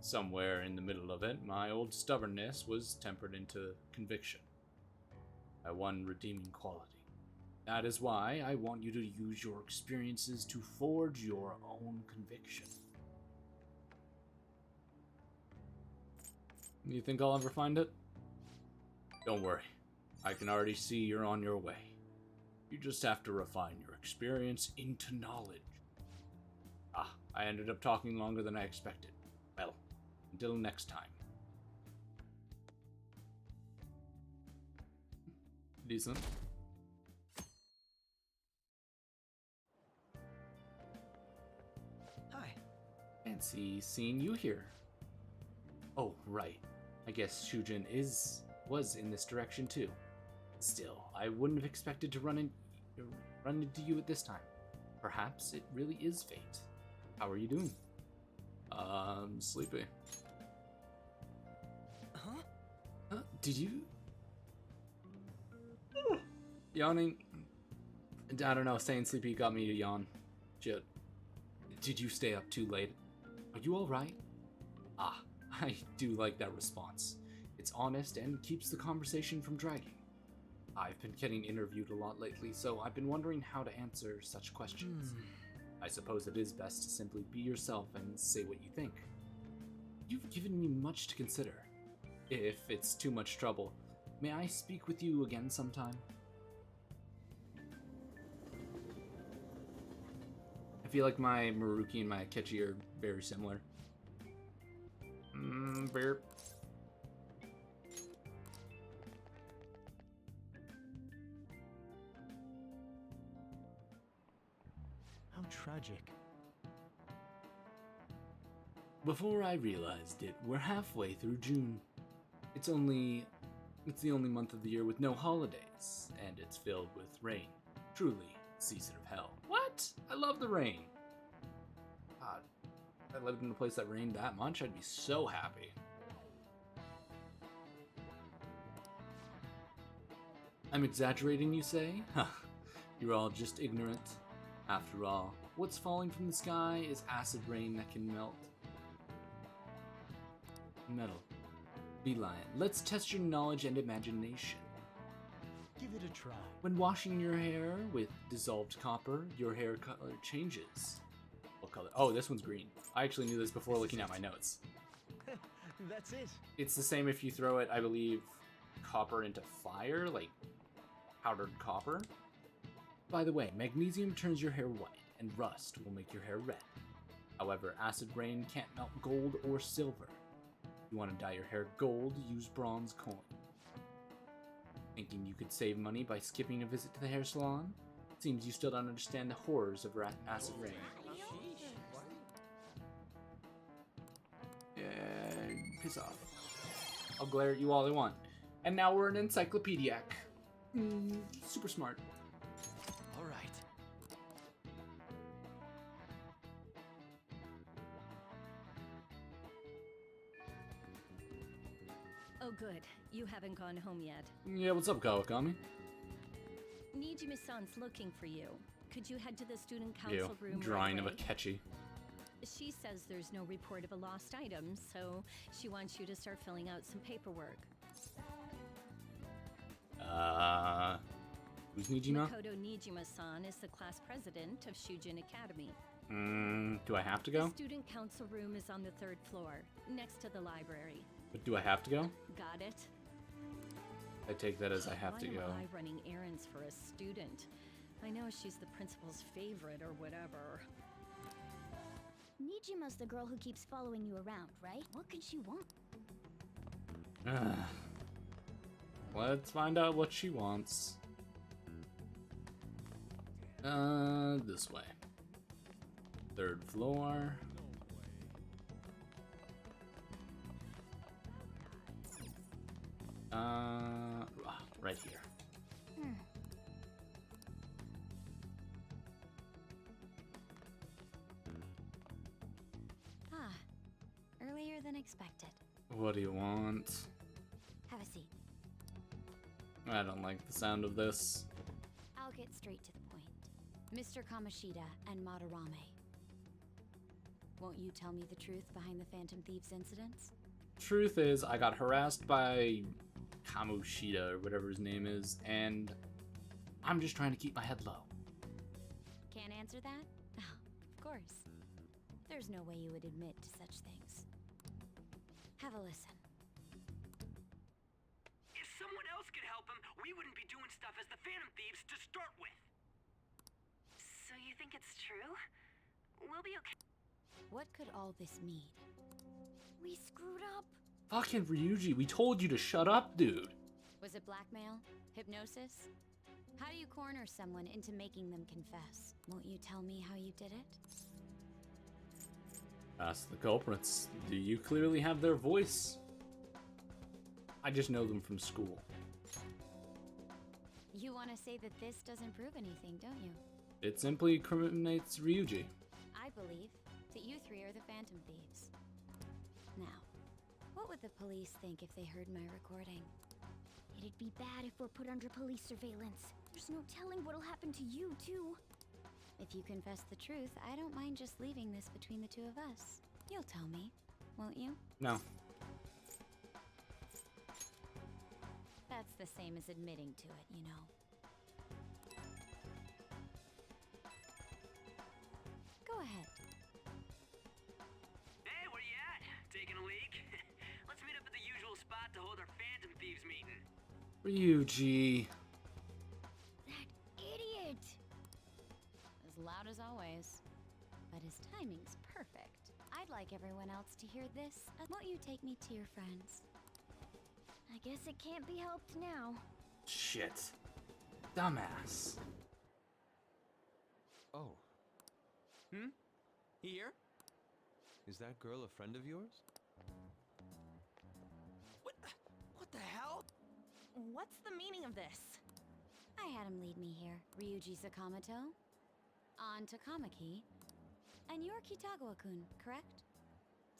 Somewhere in the middle of it, my old stubbornness was tempered into conviction. My one redeeming quality. That is why I want you to use your experiences to forge your own conviction. You think I'll ever find it? Don't worry. I can already see you're on your way. You just have to refine your experience into knowledge. Ah, I ended up talking longer than I expected. Well, until next time. Decent. Hi. Fancy seeing you here. Oh, right. I guess Shujin was in this direction too. Still, I wouldn't have expected to run into you at this time. Perhaps it really is fate. How are you doing? Sleepy. Huh? Did you? Yawning. I don't know, saying sleepy got me to yawn. Shit. Did you stay up too late? Are you alright? Ah, I do like that response. It's honest and keeps the conversation from dragging. I've been getting interviewed a lot lately, so I've been wondering how to answer such questions. I suppose it is best to simply be yourself and say what you think. You've given me much to consider. If it's too much trouble, may I speak with you again sometime? I feel like my Maruki and my Akechi are very similar. Bear. How tragic. Before I realized it, we're halfway through June. It's the only month of the year with no holidays, and it's filled with rain. Truly, season of hell. What? I love the rain. God, if I lived in a place that rained that much, I'd be so happy. I'm exaggerating, you say? Huh, you're all just ignorant. After all, what's falling from the sky is acid rain that can melt metal. Beeline, let's test your knowledge and imagination. Give it a try. When washing your hair with dissolved copper, your hair color changes. What color? Oh, this one's green. I actually knew this before looking at my notes. That's it. It's the same if you throw it, I believe, copper into fire, like powdered copper. By the way, magnesium turns your hair white, and rust will make your hair red. However, acid rain can't melt gold or silver. If you want to dye your hair gold, use bronze coin. Thinking you could save money by skipping a visit to the hair salon? Seems you still don't understand the horrors of acid rain. Yeah, piss off. I'll glare at you all I want. And now we're an encyclopediac. Super smart. All right. Oh, good. You haven't gone home yet. Yeah, what's up, Kawakami? Nijimi-san's looking for you. Could you head to the student Ew, council room drawing right of away? Akechi. She says there's no report of a lost item, so she wants you to start filling out some paperwork. Who's Nijima? Makoto Nijima-san is the class president of Shujin Academy. Do I have to go? The student council room is on the 3rd floor, next to the library. But do I have to go? Got it? I take that as I have to Why go. am I running errands for a student? I know she's the principal's favorite or whatever. Nijima's the girl who keeps following you around, right? What could she want? Let's find out what she wants. This way. 3rd floor. Right here. Earlier than expected. What do you want? Have a seat. I don't like the sound of this. I'll get straight to the point. Mr. Kamoshida and Madarame. Won't you tell me the truth behind the Phantom Thieves incidents? Truth is, I got harassed by Kamoshida, or whatever his name is, and I'm just trying to keep my head low. Can't answer that? Of course. There's no way you would admit to such things. Have a listen. If someone else could help him, we wouldn't be doing stuff as the Phantom Thieves to start with. So you think it's true? We'll be okay. What could all this mean? We screwed up. Fucking Ryuji, we told you to shut up, dude. Was it blackmail? Hypnosis? How do you corner someone into making them confess? Won't you tell me how you did it? Ask the culprits. Do you clearly have their voice? I just know them from school. You want to say that this doesn't prove anything, don't you? It simply incriminates Ryuji. I believe that you three are the Phantom Thieves. Now, what would the police think if they heard my recording? It'd be bad if we're put under police surveillance. There's no telling what'll happen to you, too. If you confess the truth, I don't mind just leaving this between the two of us. You'll tell me, won't you? No. That's the same as admitting to it, you know. Go ahead. Hey, where you at? Taking a leak? Let's meet up at the usual spot to hold our Phantom Thieves meeting. Ryuji. That idiot! As loud as always. But his timing's perfect. I'd like everyone else to hear this. Won't you take me to your friends? I guess it can't be helped now. Shit. Dumbass. Oh. Here? Is that girl a friend of yours? What the hell? What's the meaning of this? I had him lead me here. Ryuji Sakamoto, on to Kamaki, and you're Kitagawa-kun, correct?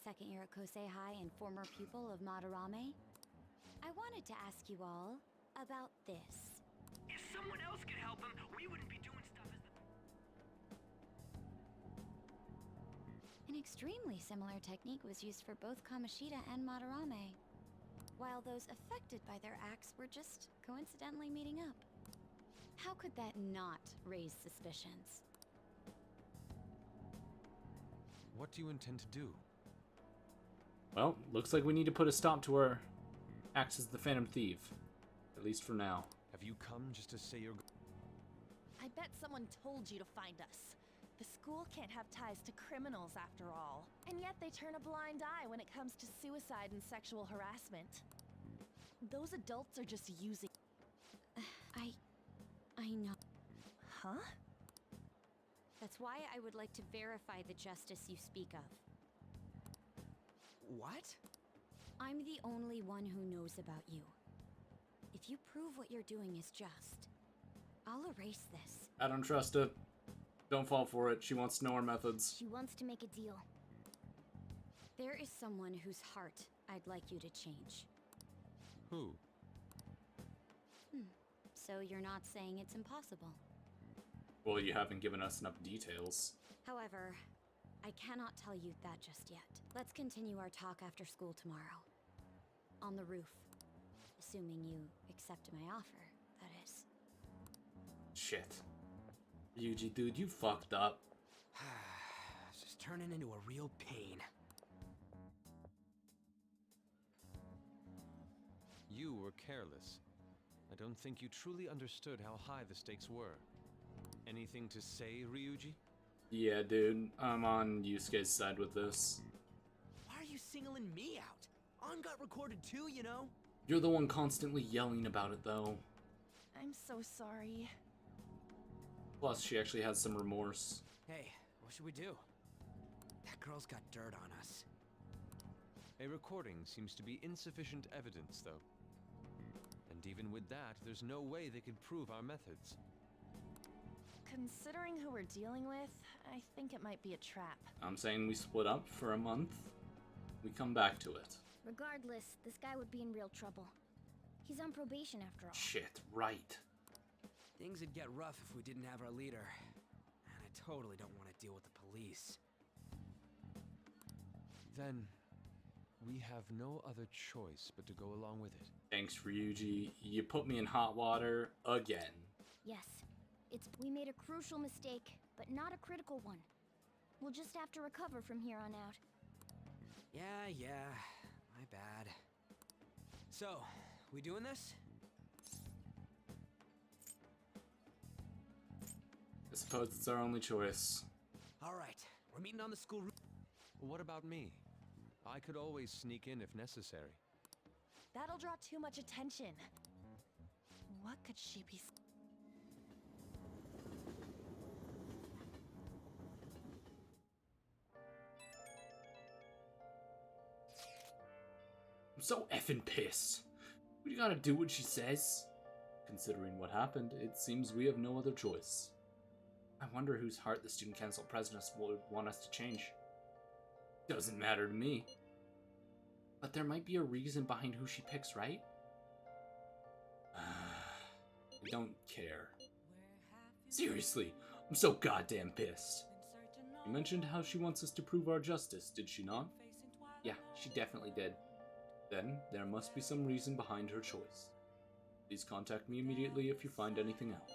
Second year at Kosei High and former pupil of Madarame. I wanted to ask you all about this. If someone else could help him, we wouldn't be doing stuff as the... An extremely similar technique was used for both Kamoshida and Madarame, while those affected by their acts were just coincidentally meeting up. How could that not raise suspicions? What do you intend to do? Well, looks like we need to put a stop to her acts as the Phantom Thief. At least for now. Have you come just to say you're... I bet someone told you to find us. The school can't have ties to criminals after all. And yet they turn a blind eye when it comes to suicide and sexual harassment. Those adults are just using... I know. Huh? That's why I would like to verify the justice you speak of. What? I'm the only one who knows about you. If you prove what you're doing is just, I'll erase this. I don't trust her. Don't fall for it. She wants to know our methods. She wants to make a deal. There is someone whose heart I'd like you to change. Who? So you're not saying it's impossible? Well, you haven't given us enough details. However, I cannot tell you that just yet. Let's continue our talk after school tomorrow. On the roof. Assuming you accept my offer, that is. Shit. Ryuji, dude, you fucked up. It's just turning into a real pain. You were careless. I don't think you truly understood how high the stakes were. Anything to say, Ryuji? Yeah, dude. I'm on Yusuke's side with this. Why are you singling me out? On got recorded too, you know? You're the one constantly yelling about it, though. I'm so sorry. Plus, she actually has some remorse. Hey, what should we do? That girl's got dirt on us. A recording seems to be insufficient evidence, though. And even with that, there's no way they could prove our methods. Considering who we're dealing with, I think it might be a trap. I'm saying we split up for a month. We come back to it. Regardless, this guy would be in real trouble. He's on probation after all. Shit, right. Things would get rough if we didn't have our leader. And I totally don't want to deal with the police. Then, we have no other choice but to go along with it. Thanks, Ryuji. You put me in hot water again. Yes, we made a crucial mistake, but not a critical one. We'll just have to recover from here on out. Yeah, my bad. So, we doing this? I suppose it's our only choice. All right, we're meeting on the school roof. What about me? I could always sneak in if necessary. That'll draw too much attention. What could she be? I'm so effing pissed. We gotta do what she says. Considering what happened, it seems we have no other choice. I wonder whose heart the student council president would want us to change. Doesn't matter to me. But there might be a reason behind who she picks, right? I don't care. Seriously, I'm so goddamn pissed. You mentioned how she wants us to prove our justice, did she not? Yeah, she definitely did. Then, there must be some reason behind her choice. Please contact me immediately if you find anything out.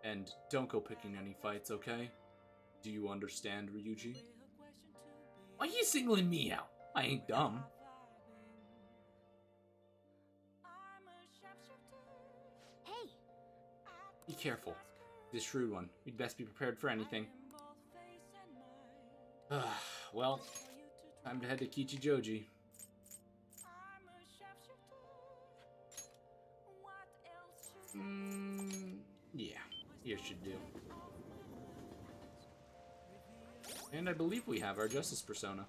And don't go picking any fights, okay? Do you understand, Ryuji? Why are you singling me out? I ain't dumb. Hey! Be careful. He's a shrewd one. We'd best be prepared for anything. Well, time to head to Kichijoji. Yeah, here should do. And I believe we have our Justice Persona.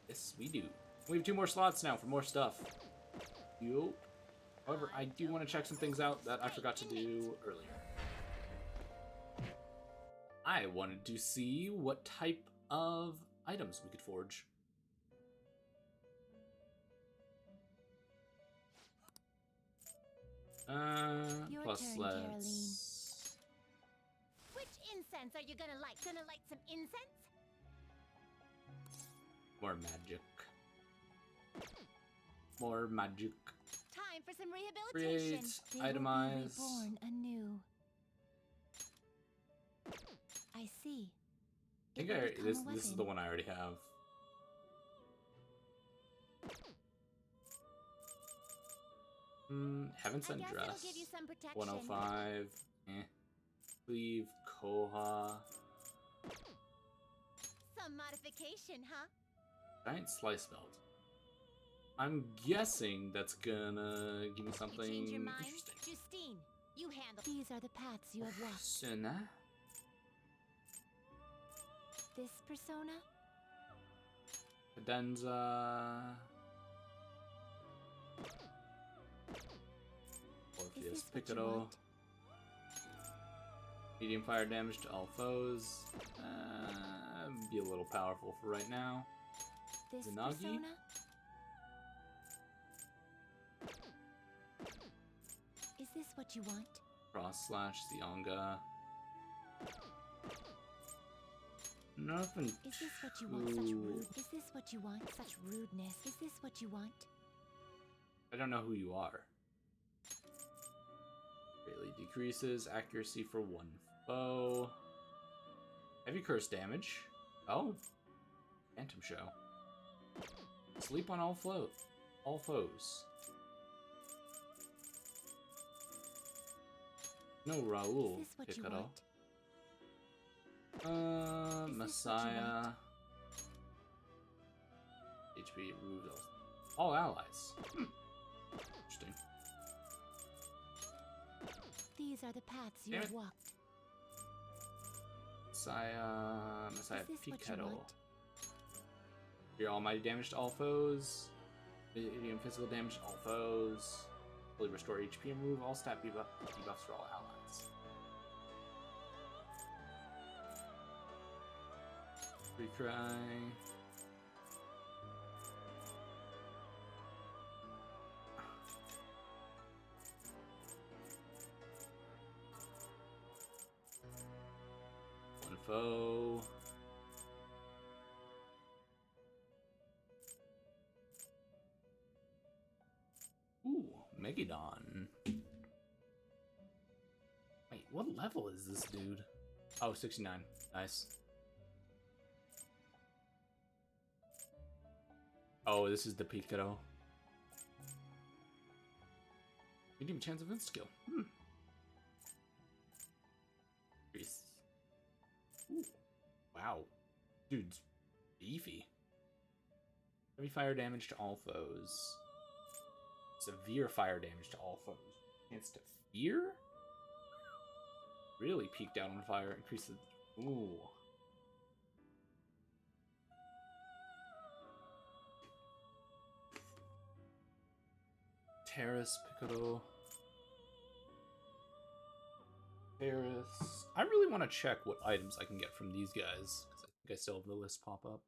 Yes, we do. We have 2 more slots now for more stuff. Yup. However, I do want to check some things out that I forgot to do earlier. I wanted to see what type of items we could forge. Plus let's... Which incense are you gonna light? Gonna light some incense? More magic. More magic. Time for some rehabilitation. Create, itemize. Reborn anew. I see. I think this is the one I already have. Heaven Sent Dress. 105. Cleave, Koha. Some modification, huh? Giant Slice Belt. I'm guessing that's gonna give me something You change your mind? interesting. Justine, you handle. These are the paths you have walked. Suna. This persona? Cadenza. Orpheus Piccolo. Medium fire damage to all foes. Be a little powerful for right now. This Zanagi. persona? Is this what you want? Cross slash Sionga. Nothing. Is this what you want? Such rude. Is this what you want? Such rudeness. Is this what you want? I don't know who you are. Greatly decreases accuracy for 1 foe. Heavy curse damage. Oh. Phantom Show. Sleep on all foes. No Raul Is this what you Piccolo. want? Messiah. HP removes all allies. Interesting. These are the paths you Damn have it. walked. Messiah Is this what you Piccolo. want? Your almighty damage to all foes. Medium physical damage to all foes. Fully restore HP and remove all stat debuffs for all allies. Recry. One foe. Ooh, Megadon. Wait, what level is this dude? Oh, 69. Nice. Oh, this is the Piccolo. Medium chance of insta-kill. Wow. Dude's beefy. Heavy fire damage to all foes. Severe fire damage to all foes. Chance to fear? Really peaked out on fire. Increase the... Ooh. Terrace, Piccolo. Terrace. I really want to check what items I can get from these guys, because I think I still have the list pop up.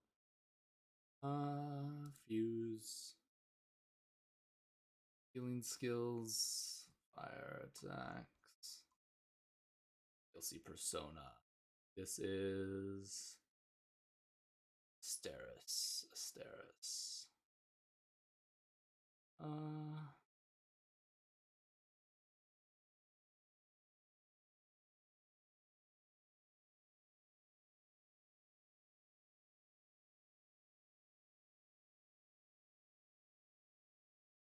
Fuse. Healing skills. Fire attacks. You'll see Persona. This is... Asteris.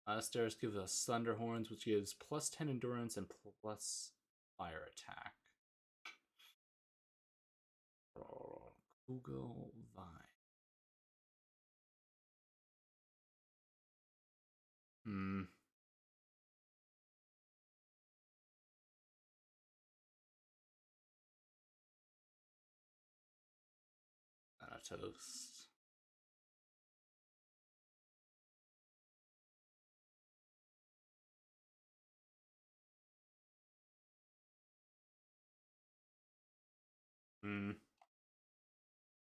Asteris gives us Thunder Horns, which gives plus 10 endurance and plus fire attack. Google Vine. Thanatos.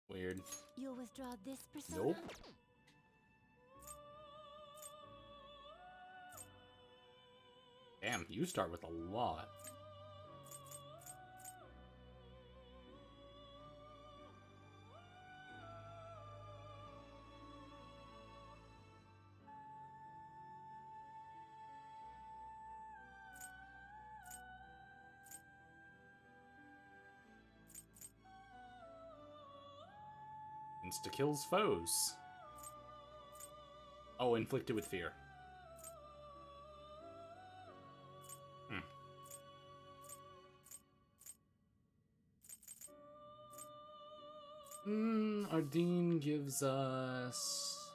Weird. You'll withdraw this persona? Nope. Damn, you start with a lot. Insta-kills foes. Oh, inflicted with fear. Ardeen gives us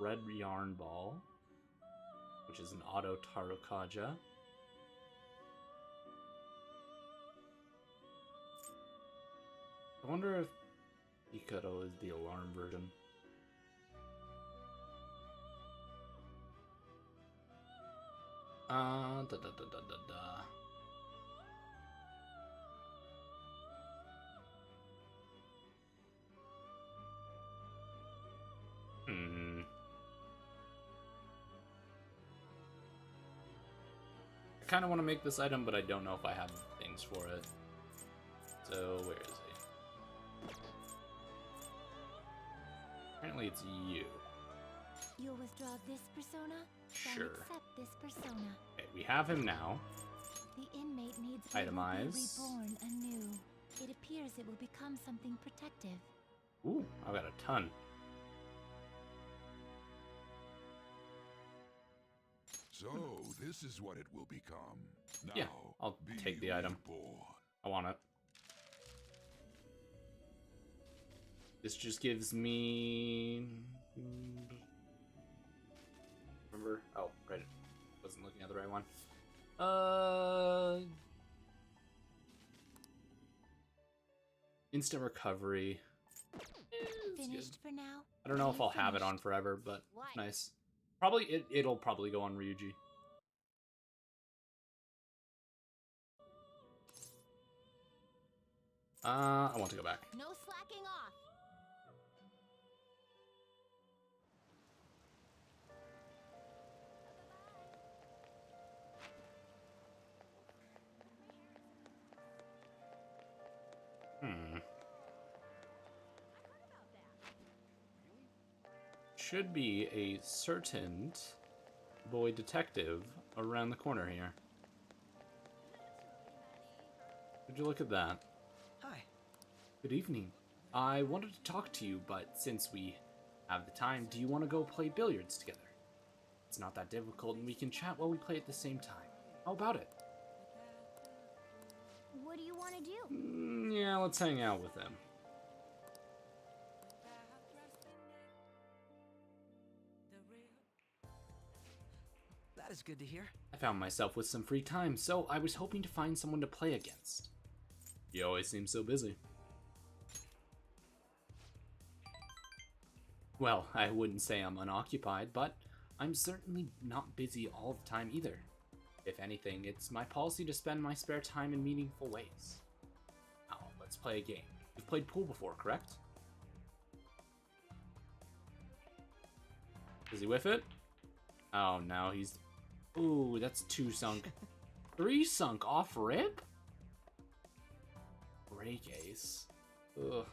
Red Yarn Ball, which is an auto Tarukaja. I wonder if Hikaru is the alarm version. I kind of want to make this item, but I don't know if I have things for it. So, where is he? Apparently it's you. You'll withdraw this persona? Then Sure. accept this persona. Okay, we have him now. The inmate needs Itemize. to be reborn anew. It appears it will become something protective. Ooh, I've got a ton. So, this is what it will become. Now, Yeah, I'll take the item. I want it. This just gives me... Remember? Oh, right. Wasn't looking at the right one. Instant recovery. Finished for now? I don't know if I'll have it on forever, but it's nice. Probably it'll probably go on Ryuji. I want to go back. No slacking off. Should be a certain boy detective around the corner here. Would you look at that? Hi. Good evening. I wanted to talk to you, but since we have the time, do you want to go play billiards together? It's not that difficult, and we can chat while we play at the same time. How about it? What do you want to do? Yeah, Yeah, let's hang out with him. That is good to hear. I found myself with some free time, so I was hoping to find someone to play against. You always seem so busy. Well, I wouldn't say I'm unoccupied, but I'm certainly not busy all the time either. If anything, it's my policy to spend my spare time in meaningful ways. Now, let's play a game. You've played pool before, correct? Does he whiff it? Oh, no, he's... Ooh, that's 2 sunk. 3 sunk off rip? Break ace. Ugh.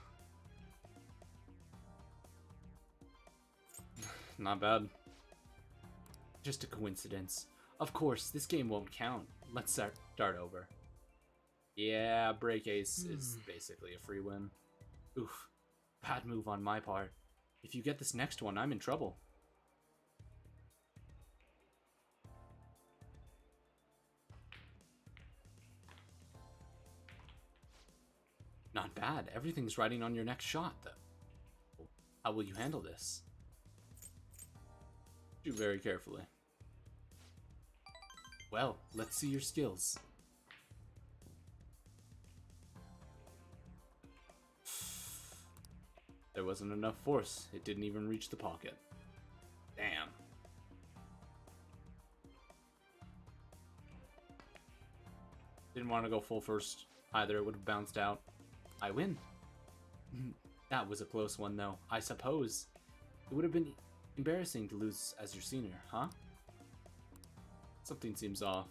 Not bad. Just a coincidence. Of course, this game won't count. Let's start over. Yeah, break ace is basically a free win. Oof. Bad move on my part. If you get this next one, I'm in trouble. Not bad. Everything's riding on your next shot, though. How will you handle this? Do very carefully. Well, let's see your skills. There wasn't enough force. It didn't even reach the pocket. Damn. Didn't want to go full first either. It would have bounced out. I win. That was a close one, though. I suppose it would have been embarrassing to lose as your senior, huh? Something seems off.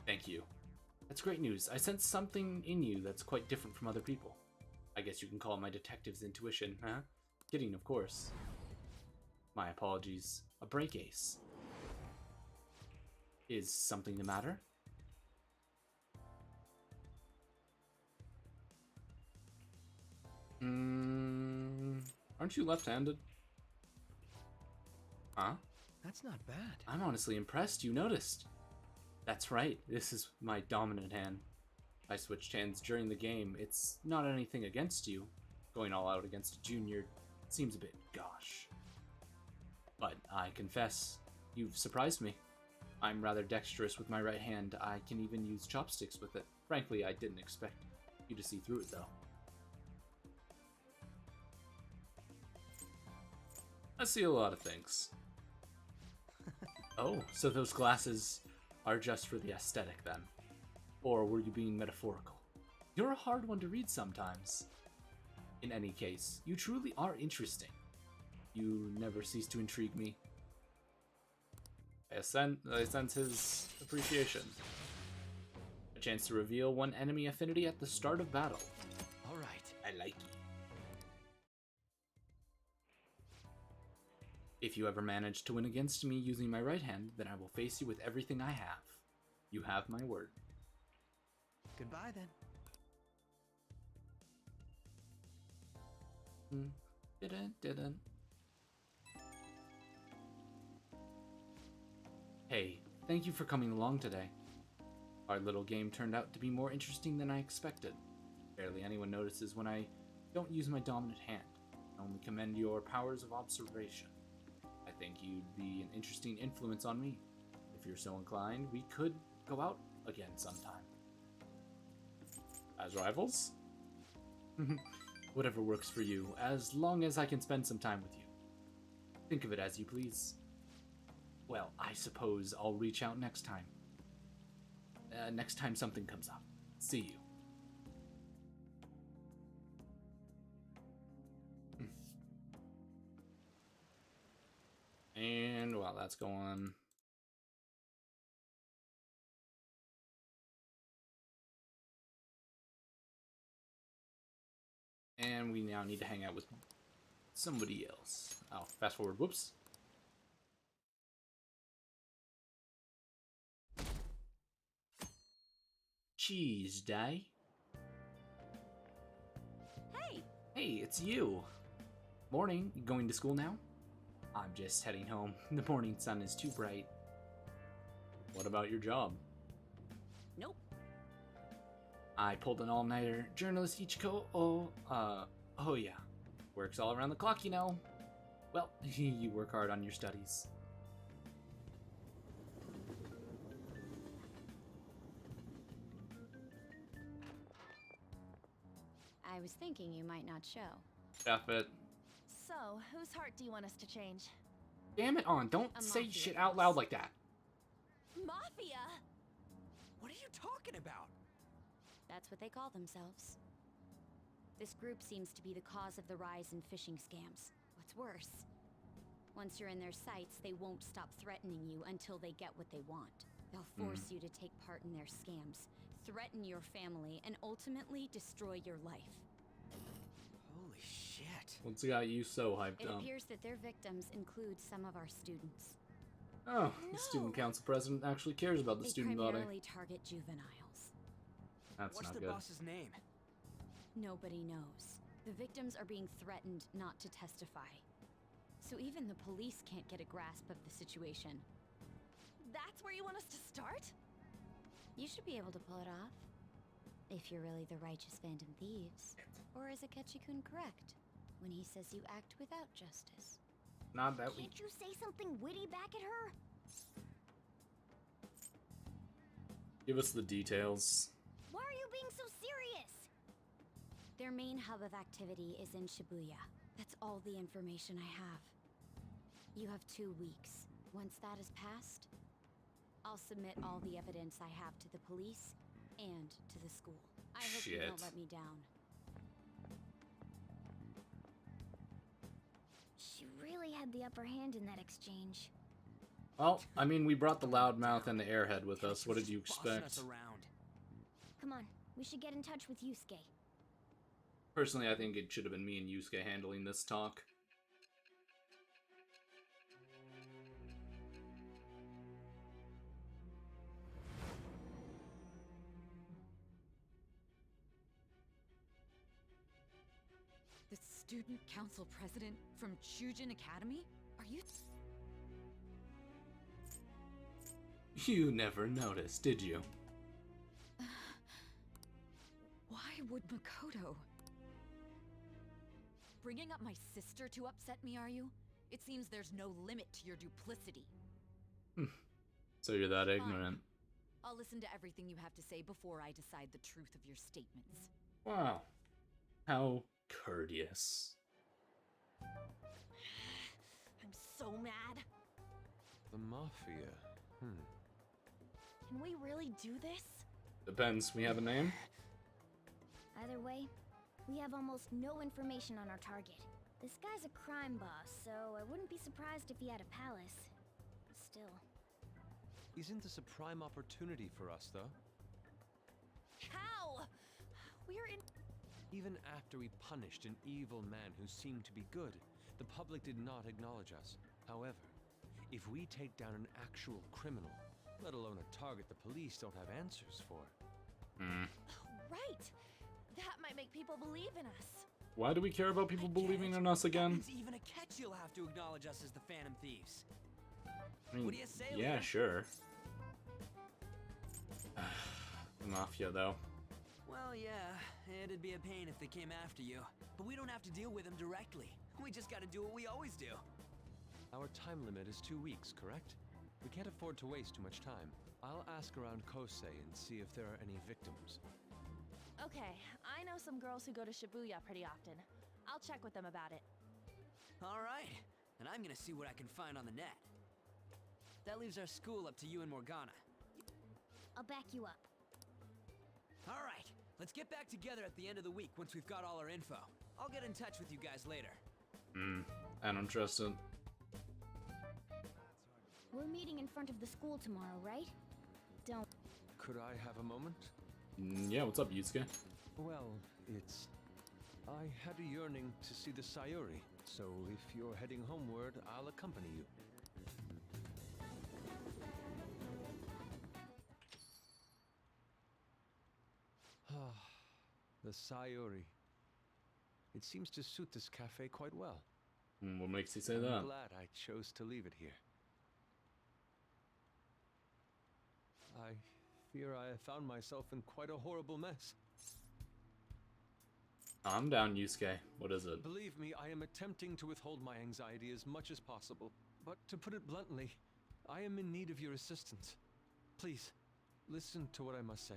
Thank you. That's great news. I sense something in you that's quite different from other people. I guess you can call it my detective's intuition, huh? Kidding, of course. My apologies. A break ace. Is something the matter? Aren't you left-handed? Huh? That's not bad. I'm honestly impressed you noticed. That's right, this is my dominant hand. I switched hands during the game. It's not anything against you. Going all out against a junior seems a bit gosh. But I confess, you've surprised me. I'm rather dexterous with my right hand. I can even use chopsticks with it. Frankly, I didn't expect you to see through it, though. I see a lot of things. Oh, so those glasses are just for the aesthetic, then? Or were you being metaphorical? You're a hard one to read sometimes. In any case, you truly are interesting. You never cease to intrigue me. I sense his appreciation. A chance to reveal one enemy affinity at the start of battle. Alright. I like you. If you ever manage to win against me using my right hand, then I will face you with everything I have. You have my word. Goodbye, then. Didn't. Hey, thank you for coming along today. Our little game turned out to be more interesting than I expected. Barely anyone notices when I don't use my dominant hand. I only commend your powers of observation. I think you'd be an interesting influence on me. If you're so inclined, we could go out again sometime. As rivals? Whatever works for you, as long as I can spend some time with you. Think of it as you please. Well, I suppose I'll reach out next time. Next time something comes up. See you. And while that's going... And we now need to hang out with somebody else. Oh, fast forward, whoops. Cheese day. Hey! Hey, it's you. Morning, you going to school now? I'm just heading home. The morning sun is too bright. What about your job? Nope. I pulled an all-nighter. Journalist Ichiko, oh yeah. Works all around the clock, you know. Well, you work hard on your studies. I was thinking you might not show. Stuff it. So, whose heart do you want us to change? Damn it, On. Don't A say mafia shit out loud like that. Mafia? What are you talking about? That's what they call themselves. This group seems to be the cause of the rise in phishing scams. What's worse, once you're in their sights, they won't stop threatening you until they get what they want. They'll force you to take part in their scams, threaten your family, and ultimately destroy your life. Holy shit. What's got you so hyped It up? appears that their victims include some of our students. Oh, the student council president actually cares about the They student body. primarily target juveniles. That's What's not the good. boss's name? Nobody knows. The victims are being threatened not to testify. So even the police can't get a grasp of the situation. That's where you want us to start? You should be able to pull it off. If you're really the righteous Phantom Thieves. Or is Akechi-kun correct when he says you act without justice? Not that we. Can't you say something witty back at her? Give us the details. Why are you being so serious? Their main hub of activity is in Shibuya. That's all the information I have. You have 2 weeks. Once that is passed, I'll submit all the evidence I have to the police and to the school. I hope you don't Shit. let me down. She really had the upper hand in that exchange. Well, I mean, we brought the loudmouth and the airhead with us. What did you expect? Come on, we should get in touch with Yusuke. Personally, I think it should have been me and Yusuke handling this talk. The student council president from Chujin Academy? Are you... You never noticed, did you? Why would Makoto... Bringing up my sister to upset me, are you? It seems there's no limit to your duplicity. So you're that Fine. ignorant. I'll listen to everything you have to say before I decide the truth of your statements. Wow. How courteous. I'm so mad. The Mafia. Can we really do this? Depends. We have a name? Either way, we have almost no information on our target. This guy's a crime boss, so I wouldn't be surprised if he had a palace. Still. Isn't this a prime opportunity for us, though? How? We're in... Even after we punished an evil man who seemed to be good, the public did not acknowledge us. However, if we take down an actual criminal, let alone a target the police don't have answers for. Right! That might make people believe in us. Why do we care about people believing in us again? Means even Akechi will have to acknowledge us as the Phantom Thieves. I mean, What do you say, yeah, leader? sure. The Mafia, though. Well, yeah, it'd be a pain if they came after you. But we don't have to deal with them directly. We just gotta do what we always do. Our time limit is 2 weeks, correct? We can't afford to waste too much time. I'll ask around Kosei and see if there are any victims. Okay, I know some girls who go to Shibuya pretty often. I'll check with them about it. Alright, and I'm gonna see what I can find on the net. That leaves our school up to you and Morgana. I'll back you up. Alright, let's get back together at the end of the week once we've got all our info. I'll get in touch with you guys later. I don't trust it. We're meeting in front of the school tomorrow, right? Don't. Could I have a moment? Yeah, what's up, Yusuke? Well, it's... I had a yearning to see the Sayuri, so if you're heading homeward, I'll accompany you. The Sayuri. It seems to suit this cafe quite well. What makes you say I'm that? glad I chose to leave it here. I fear I have found myself in quite a horrible mess. I'm down, Yusuke. What is it? Believe me, I am attempting to withhold my anxiety as much as possible. But to put it bluntly, I am in need of your assistance. Please, listen to what I must say.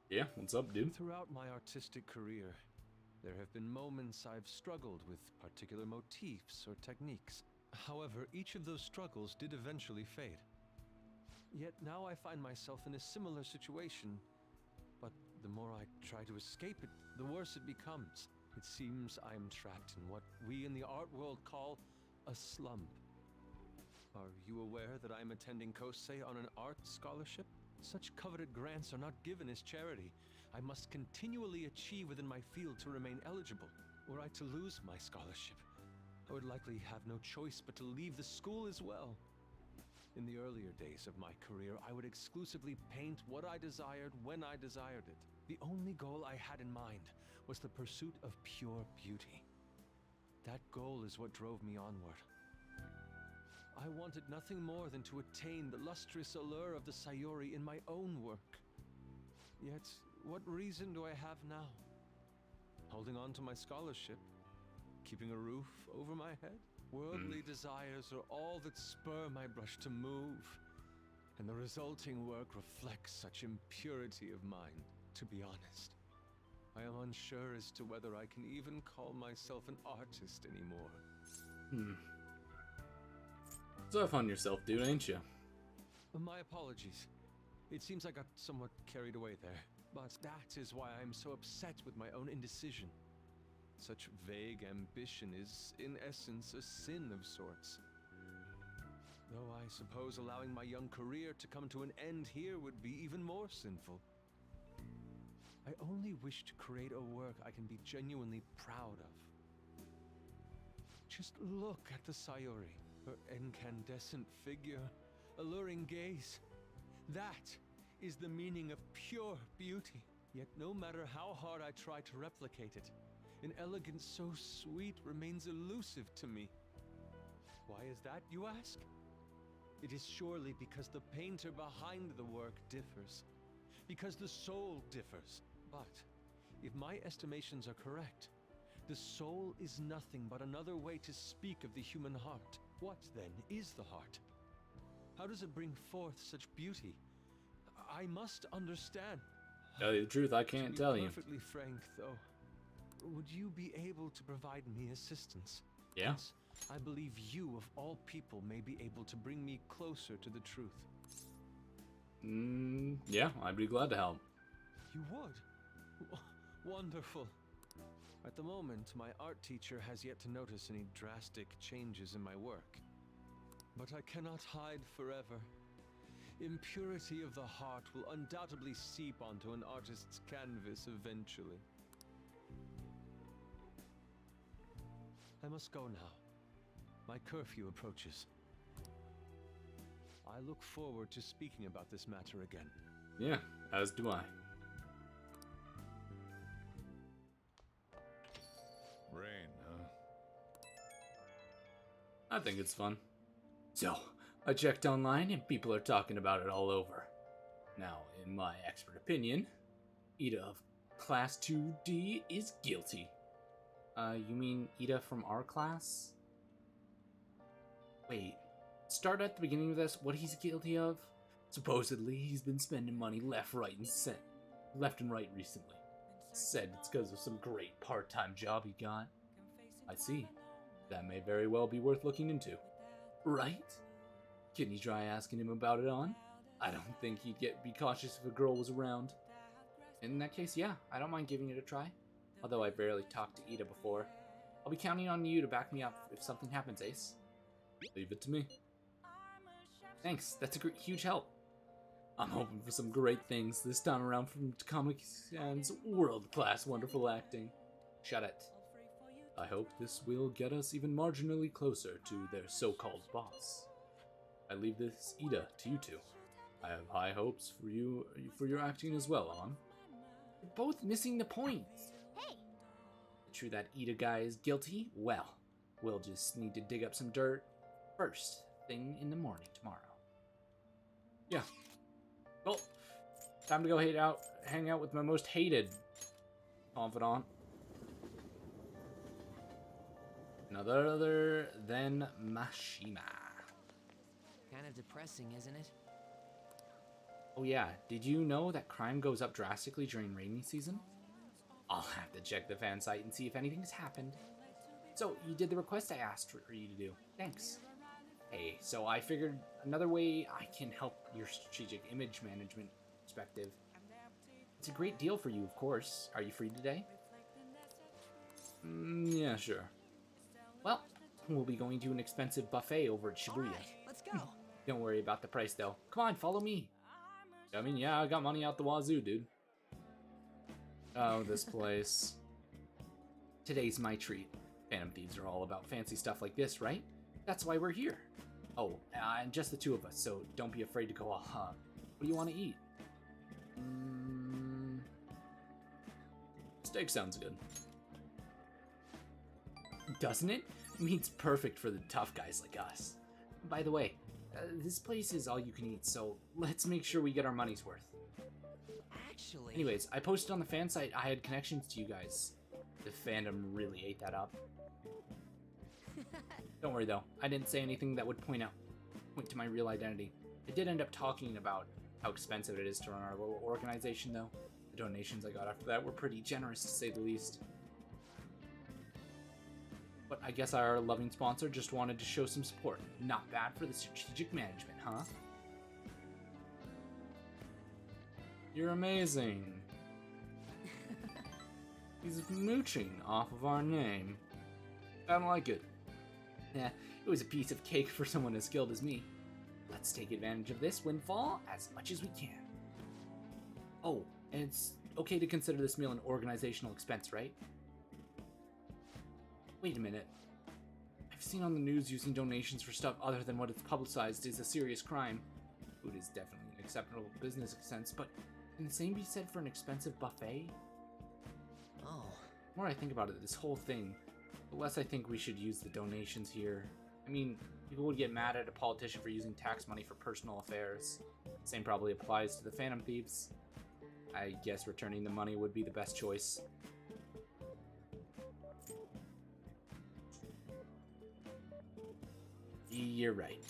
Yeah, what's up, dude? Throughout my artistic career, there have been moments I've struggled with particular motifs or techniques. However, each of those struggles did eventually fade. Yet now I find myself in a similar situation, but the more I try to escape it, the worse it becomes. It seems I am trapped in what we in the art world call a slump. Are you aware that I am attending Kosei on an art scholarship? Such coveted grants are not given as charity. I must continually achieve within my field to remain eligible. Were I to lose my scholarship, I would likely have no choice but to leave the school as well. In the earlier days of my career, I would exclusively paint what I desired when I desired it. The only goal I had in mind was the pursuit of pure beauty. That goal is what drove me onward. I wanted nothing more than to attain the lustrous allure of the Sayori in my own work. Yet, what reason do I have now? Holding on to my scholarship? Keeping a roof over my head? Worldly desires are all that spur my brush to move, and the resulting work reflects such impurity of mind. To be honest, I am unsure as to whether I can even call myself an artist anymore. So have fun yourself, dude, ain't you? My apologies. It seems I got somewhat carried away there, but that is why I'm so upset with my own indecision. Such vague ambition is, in essence, a sin of sorts. Though I suppose allowing my young career to come to an end here would be even more sinful. I only wish to create a work I can be genuinely proud of. Just look at the Sayori, her incandescent figure, alluring gaze. That is the meaning of pure beauty. Yet no matter how hard I try to replicate it, an elegance so sweet remains elusive to me. Why is that, you ask? It is surely because the painter behind the work differs. Because the soul differs. But if my estimations are correct, the soul is nothing but another way to speak of the human heart. What, then, is the heart? How does it bring forth such beauty? I must understand. Tell you the truth, I can't tell you. Perfectly frank, though, would you be able to provide me assistance? Yeah. Yes, I believe you, of all people, may be able to bring me closer to the truth. Yeah, I'd be glad to help. You would? Wonderful. At the moment, my art teacher has yet to notice any drastic changes in my work. But I cannot hide forever. Impurity of the heart will undoubtedly seep onto an artist's canvas eventually. I must go now. My curfew approaches. I look forward to speaking about this matter again. Yeah, as do I. Rain, huh? I think it's fun. So, I checked online and people are talking about it all over. Now, in my expert opinion, Ida of Class 2D is guilty. You mean Ida from our class? Wait, start at the beginning of this, what he's guilty of? Supposedly, he's been spending money left and right recently. Said it's because of some great part-time job he got. I see. That may very well be worth looking into. Right? Can you try asking him about it on? I don't think he'd be cautious if a girl was around. In that case, yeah, I don't mind giving it a try. Although I've barely talked to Ida before. I'll be counting on you to back me up if something happens, Ace. Leave it to me. Thanks, that's a huge help. I'm hoping for some great things this time around from Takami's world-class wonderful acting. Shut it. I hope this will get us even marginally closer to their so-called boss. I leave this Ida to you two. I have high hopes for your acting as well, An. You're both missing the point. Hey! True that Ida guy is guilty? Well, we'll just need to dig up some dirt first thing in the morning tomorrow. Yeah. Well, time to go hang out with my most hated confidant. Another other than Mashima. Kind of depressing, isn't it? Oh yeah, did you know that crime goes up drastically during rainy season? I'll have to check the fan site and see if anything's happened. So, you did the request I asked for you to do. Thanks. Hey, so I figured another way I can help your strategic image management perspective. It's a great deal for you, of course. Are you free today? Yeah, sure. Well, we'll be going to an expensive buffet over at Shibuya. Alright, let's go. Don't worry about the price, though. Come on, follow me. I mean, yeah, I got money out the wazoo, dude. Oh, this place. Today's my treat. Phantom Thieves are all about fancy stuff like this, right? That's why we're here. Oh, and just the two of us, so don't be afraid to go all hug. What do you want to eat? Steak sounds good. Doesn't it? Meat's perfect for the tough guys like us. By the way, this place is all you can eat, so let's make sure we get our money's worth. Actually... Anyways, I posted on the fan site I had connections to you guys. The fandom really ate that up. Don't worry though, I didn't say anything that would point to my real identity. I did end up talking about how expensive it is to run our little organization though. The donations I got after that were pretty generous to say the least. But I guess our loving sponsor just wanted to show some support. Not bad for the strategic management, huh? You're amazing. He's mooching off of our name. I don't like it. It was a piece of cake for someone as skilled as me. Let's take advantage of this windfall as much as we can. Oh, and it's okay to consider this meal an organizational expense, right? Wait a minute. I've seen on the news using donations for stuff other than what it's publicized is a serious crime. Food is definitely an acceptable business expense, but can the same be said for an expensive buffet? Oh. The more I think about it, this whole thing, the less I think we should use the donations here. I mean, people would get mad at a politician for using tax money for personal affairs. Same probably applies to the Phantom Thieves. I guess returning the money would be the best choice. You're right.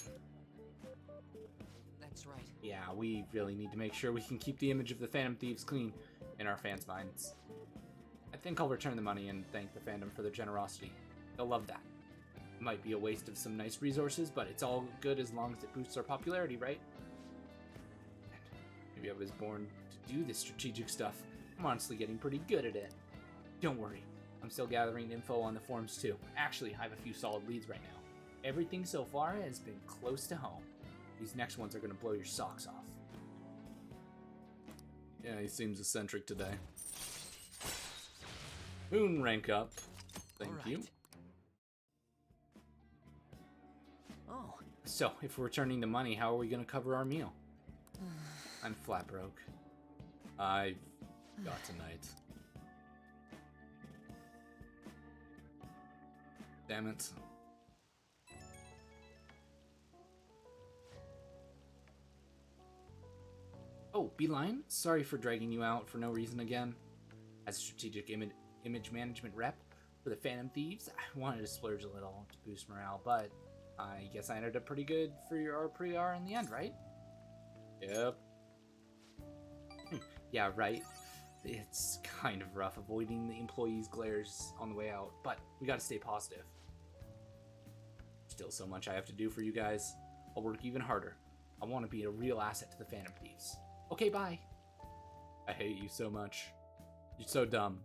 That's right. Yeah, we really need to make sure we can keep the image of the Phantom Thieves clean in our fans' minds. I think I'll return the money and thank the fandom for their generosity. They'll love that. It might be a waste of some nice resources, but it's all good as long as it boosts our popularity, right? Maybe I was born to do this strategic stuff. I'm honestly getting pretty good at it. Don't worry, I'm still gathering info on the forums too. Actually, I have a few solid leads right now. Everything so far has been close to home. These next ones are gonna blow your socks off. Yeah, he seems eccentric today. Moon rank up. Thank you. Oh. So, if we're returning the money, how are we gonna cover our meal? I'm flat broke. I've got tonight. Damn it. Oh, Beeline? Sorry for dragging you out for no reason again. As a strategic image management rep for the Phantom Thieves, I wanted to splurge a little to boost morale, but I guess I ended up pretty good for our pre-R in the end, right? Yep. Yeah, right. It's kind of rough avoiding the employees' glares on the way out, but we gotta stay positive. Still so much I have to do for you guys. I'll work even harder. I want to be a real asset to the Phantom Thieves. Okay, bye. I hate you so much. You're so dumb.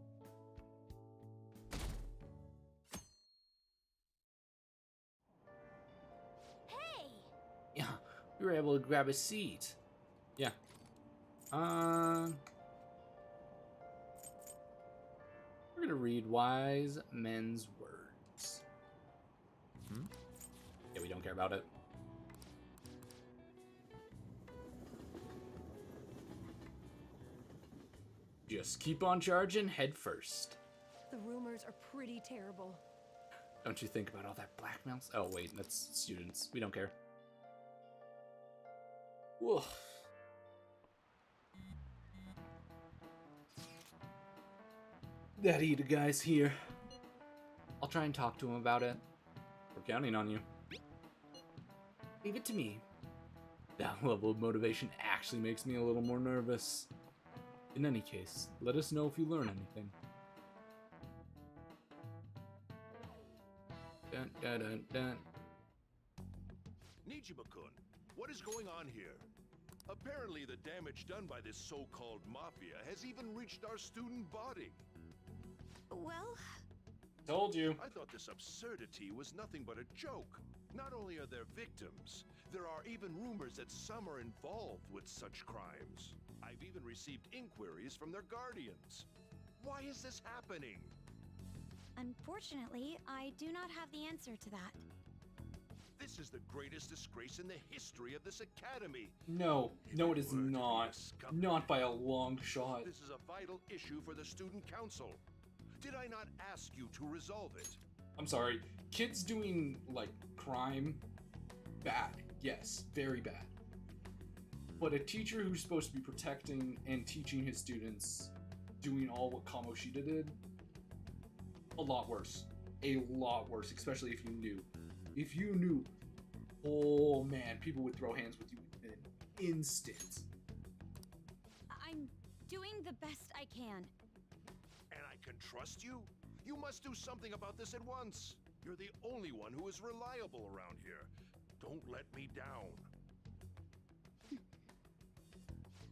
Hey! Yeah, we were able to grab a seat. Yeah. We're gonna read wise men's words. Yeah, we don't care about it. Just keep on charging head first. The rumors are pretty terrible. Don't you think about all that blackmail? Oh wait, that's students. We don't care. Whoa. That eater guy's here. I'll try and talk to him about it. We're counting on you. Leave it to me. That level of motivation actually makes me a little more nervous. In any case, let us know if you learn anything. Dun, dun, dun, dun. Nijima-kun, what is going on here? Apparently the damage done by this so-called mafia has even reached our student body. Well... Told you. I thought this absurdity was nothing but a joke. Not only are there victims, there are even rumors that some are involved with such crimes. I've even received inquiries from their guardians. Why is this happening? Unfortunately, I do not have the answer to that. This is the greatest disgrace in the history of this academy. No, no it is not. Not by a long shot. This is a vital issue for the student council. Did I not ask you to resolve it? I'm sorry. Kids doing, like, crime, bad. Yes, very bad. But a teacher who's supposed to be protecting and teaching his students doing all what Kamoshida did, a lot worse. A lot worse, especially if you knew. If you knew, oh man, people would throw hands with you in an instant. I'm doing the best I can. And I can trust you? You must do something about this at once. You're the only one who is reliable around here. Don't let me down.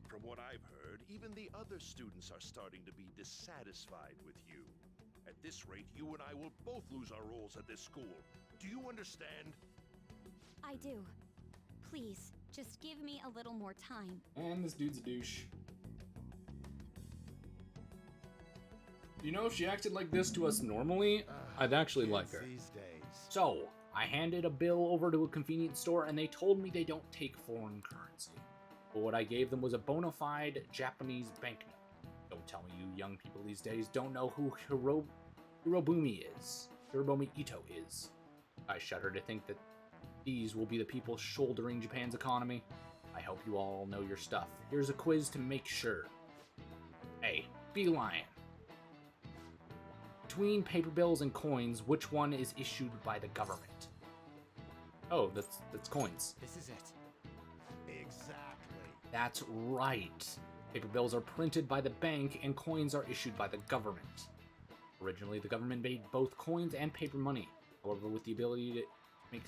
From what I've heard, even the other students are starting to be dissatisfied with you. At this rate, you and I will both lose our roles at this school. Do you understand? I do. Please, just give me a little more time. And this dude's a douche. You know, if she acted like this to us normally, I'd actually like her. So, I handed a bill over to a convenience store and they told me they don't take foreign currency. But what I gave them was a bona fide Japanese banknote. Don't tell me you young people these days don't know who Hirobumi is. Hirobumi Ito is. I shudder to think that these will be the people shouldering Japan's economy. I hope you all know your stuff. Here's a quiz to make sure. A. Be lying. Between paper bills and coins, which one is issued by the government? Oh, that's coins. This is it. Exactly. That's right. Paper bills are printed by the bank and coins are issued by the government. Originally, the government made both coins and paper money. However, with the ability to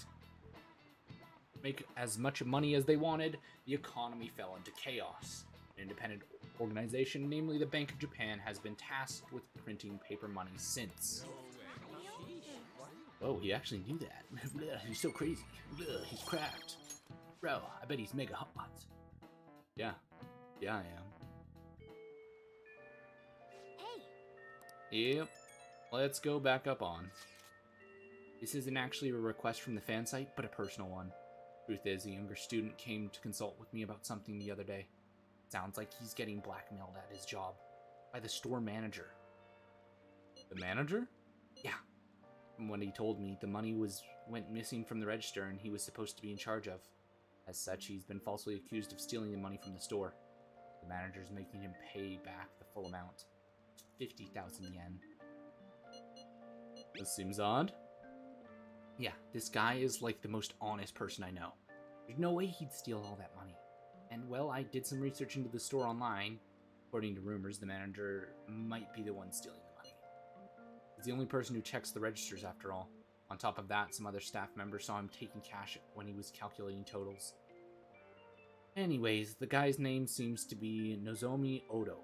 make as much money as they wanted, the economy fell into chaos. An independent organization, namely the Bank of Japan, has been tasked with printing paper money since. Oh, he actually knew that. He's so crazy. He's cracked. Bro, I bet he's mega hot. Yeah. Yeah, I am. Hey! Yep. Let's go back up on. This isn't actually a request from the fan site, but a personal one. Truth is, a younger student came to consult with me about something the other day. Sounds like he's getting blackmailed at his job by the store manager. The manager? Yeah. From what he told me, the money went missing from the register and he was supposed to be in charge of. As such, he's been falsely accused of stealing the money from the store. The manager's making him pay back the full amount. 50,000 yen. This seems odd. Yeah, this guy is like the most honest person I know. There's no way he'd steal all that money. And well, I did some research into the store online. According to rumors, the manager might be the one stealing the money. He's the only person who checks the registers after all. On top of that, some other staff members saw him taking cash when he was calculating totals. Anyways, the guy's name seems to be Nozomi Odo.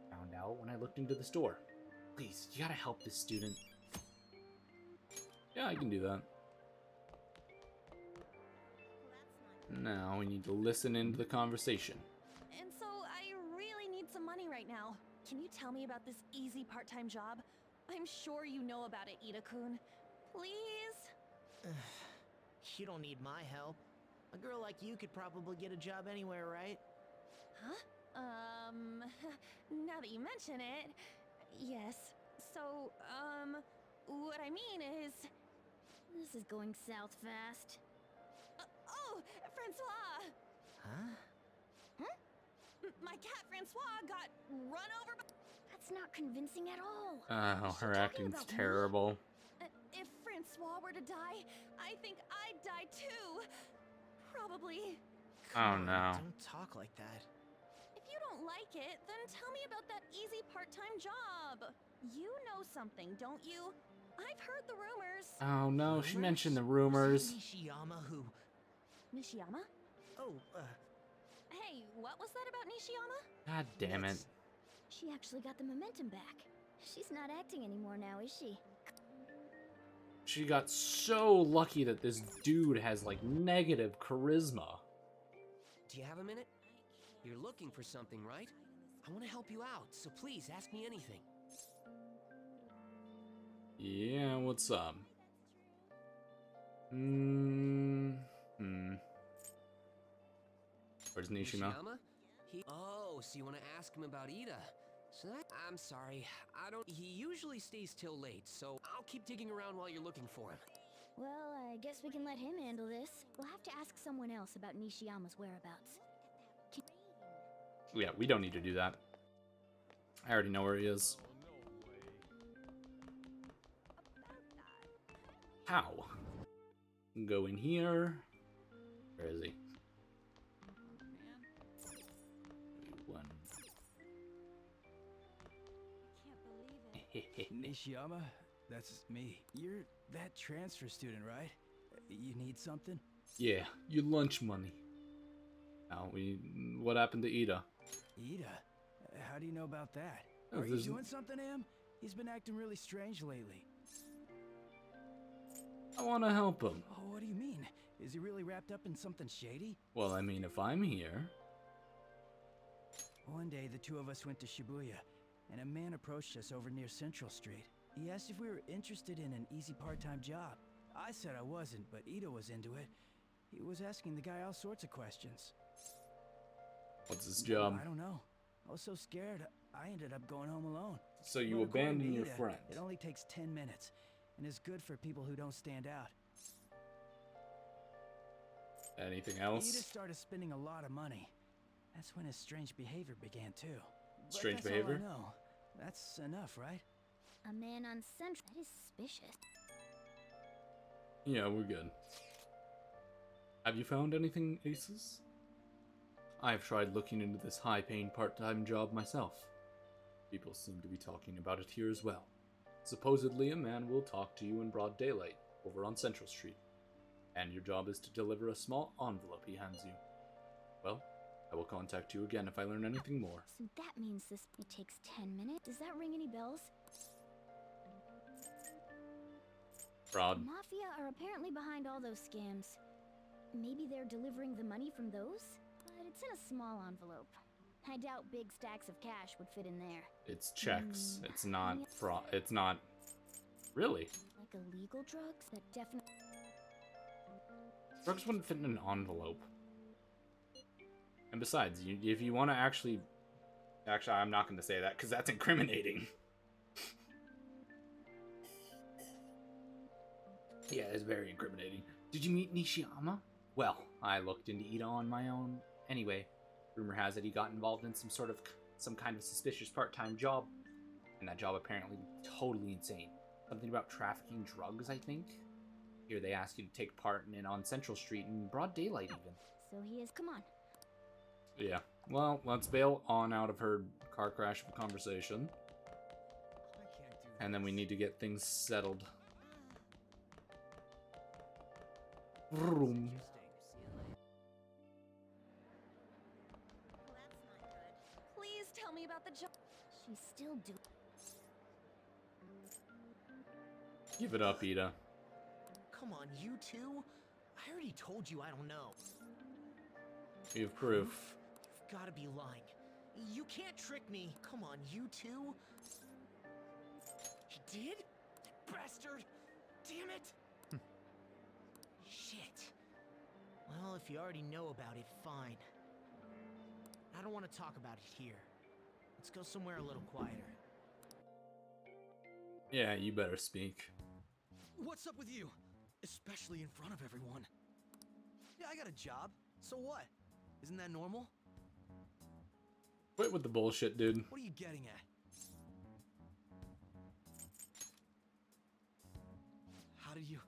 Found out when I looked into the store. Please, you gotta help this student. Yeah, I can do that. Now we need to listen into the conversation. And so I really need some money right now. Can you tell me about this easy part-time job? I'm sure you know about it, Ida-kun. Please? You don't need my help. A girl like you could probably get a job anywhere, right? Huh? Now that you mention it, yes. So, what I mean is... This is going south fast. Oh, Francois! Huh? My cat Francois got run over by... That's not convincing at all. Oh, her acting's terrible. Francois were to die, I think I'd die too. Probably. Oh no. Don't talk like that. If you don't like it, then tell me about that easy part-time job. You know something, don't you? I've heard the rumors. Oh no, she Rumors? mentioned the rumors. Nishiyama who... Nishiyama? Oh, Hey, what was that about Nishiyama? God damn it. She actually got the momentum back. She's not acting anymore now, is she? She got so lucky that this dude has like negative charisma. Do you have a minute? You're looking for something, right? I want to help you out, so please ask me anything. Yeah, what's up? Where's Nishima? Oh, so you want to ask him about Ida? So I'm sorry, he usually stays till late, so I'll keep digging around while you're looking for him. Well, I guess we can let him handle this. We'll have to ask someone else about Nishiyama's whereabouts. Yeah, we don't need to do that. I already know where he is. How? Go in here. Where is he? One. Nishiyama, that's me. You're that transfer student, right? You need something? Yeah, your lunch money. Now, what happened to Ida? Ida? How do you know about that? Oh, Are you doing something to him? He's been acting really strange lately. I want to help him. Oh, what do you mean? Is he really wrapped up in something shady? Well, I mean, if I'm here... One day, the two of us went to Shibuya, and a man approached us over near Central Street. He asked if we were interested in an easy part-time job. I said I wasn't, but Ida was into it. He was asking the guy all sorts of questions. What's his job? I don't know. I was so scared, I ended up going home alone. So you But according abandon to your Ida, friend. It only takes 10 minutes, and is good for people who don't stand out. Anything Ida else? started spending a lot of money. That's when his strange behavior began too. But Strange that's behavior? All I know. That's enough, right? A man on Central. That is suspicious. Yeah, we're good. Have you found anything, Aces? I've tried looking into this high-paying part-time job myself. People seem to be talking about it here as well. Supposedly, a man will talk to you in broad daylight, over on Central Street. And your job is to deliver a small envelope he hands you. Well, I will contact you again if I learn anything more. So that means it takes 10 minutes? Does that ring any bells? Fraud. Mafia are apparently behind all those scams. Maybe they're delivering the money from those? But it's in a small envelope. I doubt big stacks of cash would fit in there. It's checks. It's not fraud. It's not... Really? Like illegal drugs? That definitely... Drugs wouldn't fit in an envelope. And besides, if you want to actually... Actually, I'm not going to say that, because that's incriminating. Yeah, it's very incriminating. Did you meet Nishiyama? Well, I looked into Ida on my own. Anyway, rumor has it he got involved in some kind of suspicious part-time job. And that job apparently totally insane. Something about trafficking drugs, I think? Here they ask you to take part in it on Central Street in broad daylight even. So he is... Come on. Yeah. Well, let's bail on out of her car crash of a conversation. And then we need to get things settled. Vroom. Please tell me about the job. She's still doing... Give it up, Ida. Come on, you two? I already told you I don't know. We have proof. You've gotta be lying. You can't trick me. Come on, you two? He did? That bastard! Damn it! Shit. Well, if you already know about it, fine. I don't want to talk about it here. Let's go somewhere a little quieter. Yeah, you better speak. What's up with you? Especially in front of everyone. Yeah, I got a job. So what? Isn't that normal? Quit with the bullshit, dude. What are you getting at? How did you...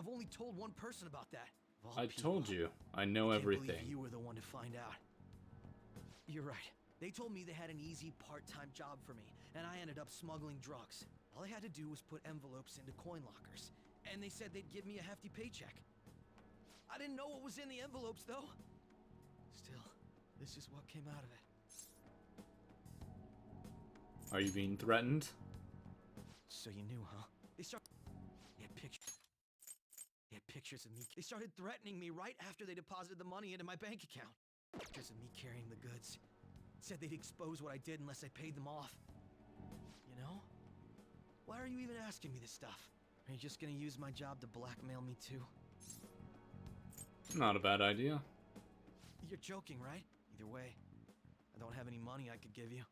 I've only told one person about that. Of all I people, told you, I know I can't believe everything. you were the one to find out. You're right. They told me they had an easy part-time job for me, and I ended up smuggling drugs. All I had to do was put envelopes into coin lockers, and they said they'd give me a hefty paycheck. I didn't know what was in the envelopes, though. Still, this is what came out of it. Are you being threatened? So you knew, huh? They had pictures of me. They started threatening me right after they deposited the money into my bank account. Pictures of me carrying the goods. Said they'd expose what I did unless I paid them off. You know? Why are you even asking me this stuff? Are you just gonna use my job to blackmail me too? Not a bad idea. You're joking, right? Either way, I don't have any money I could give you.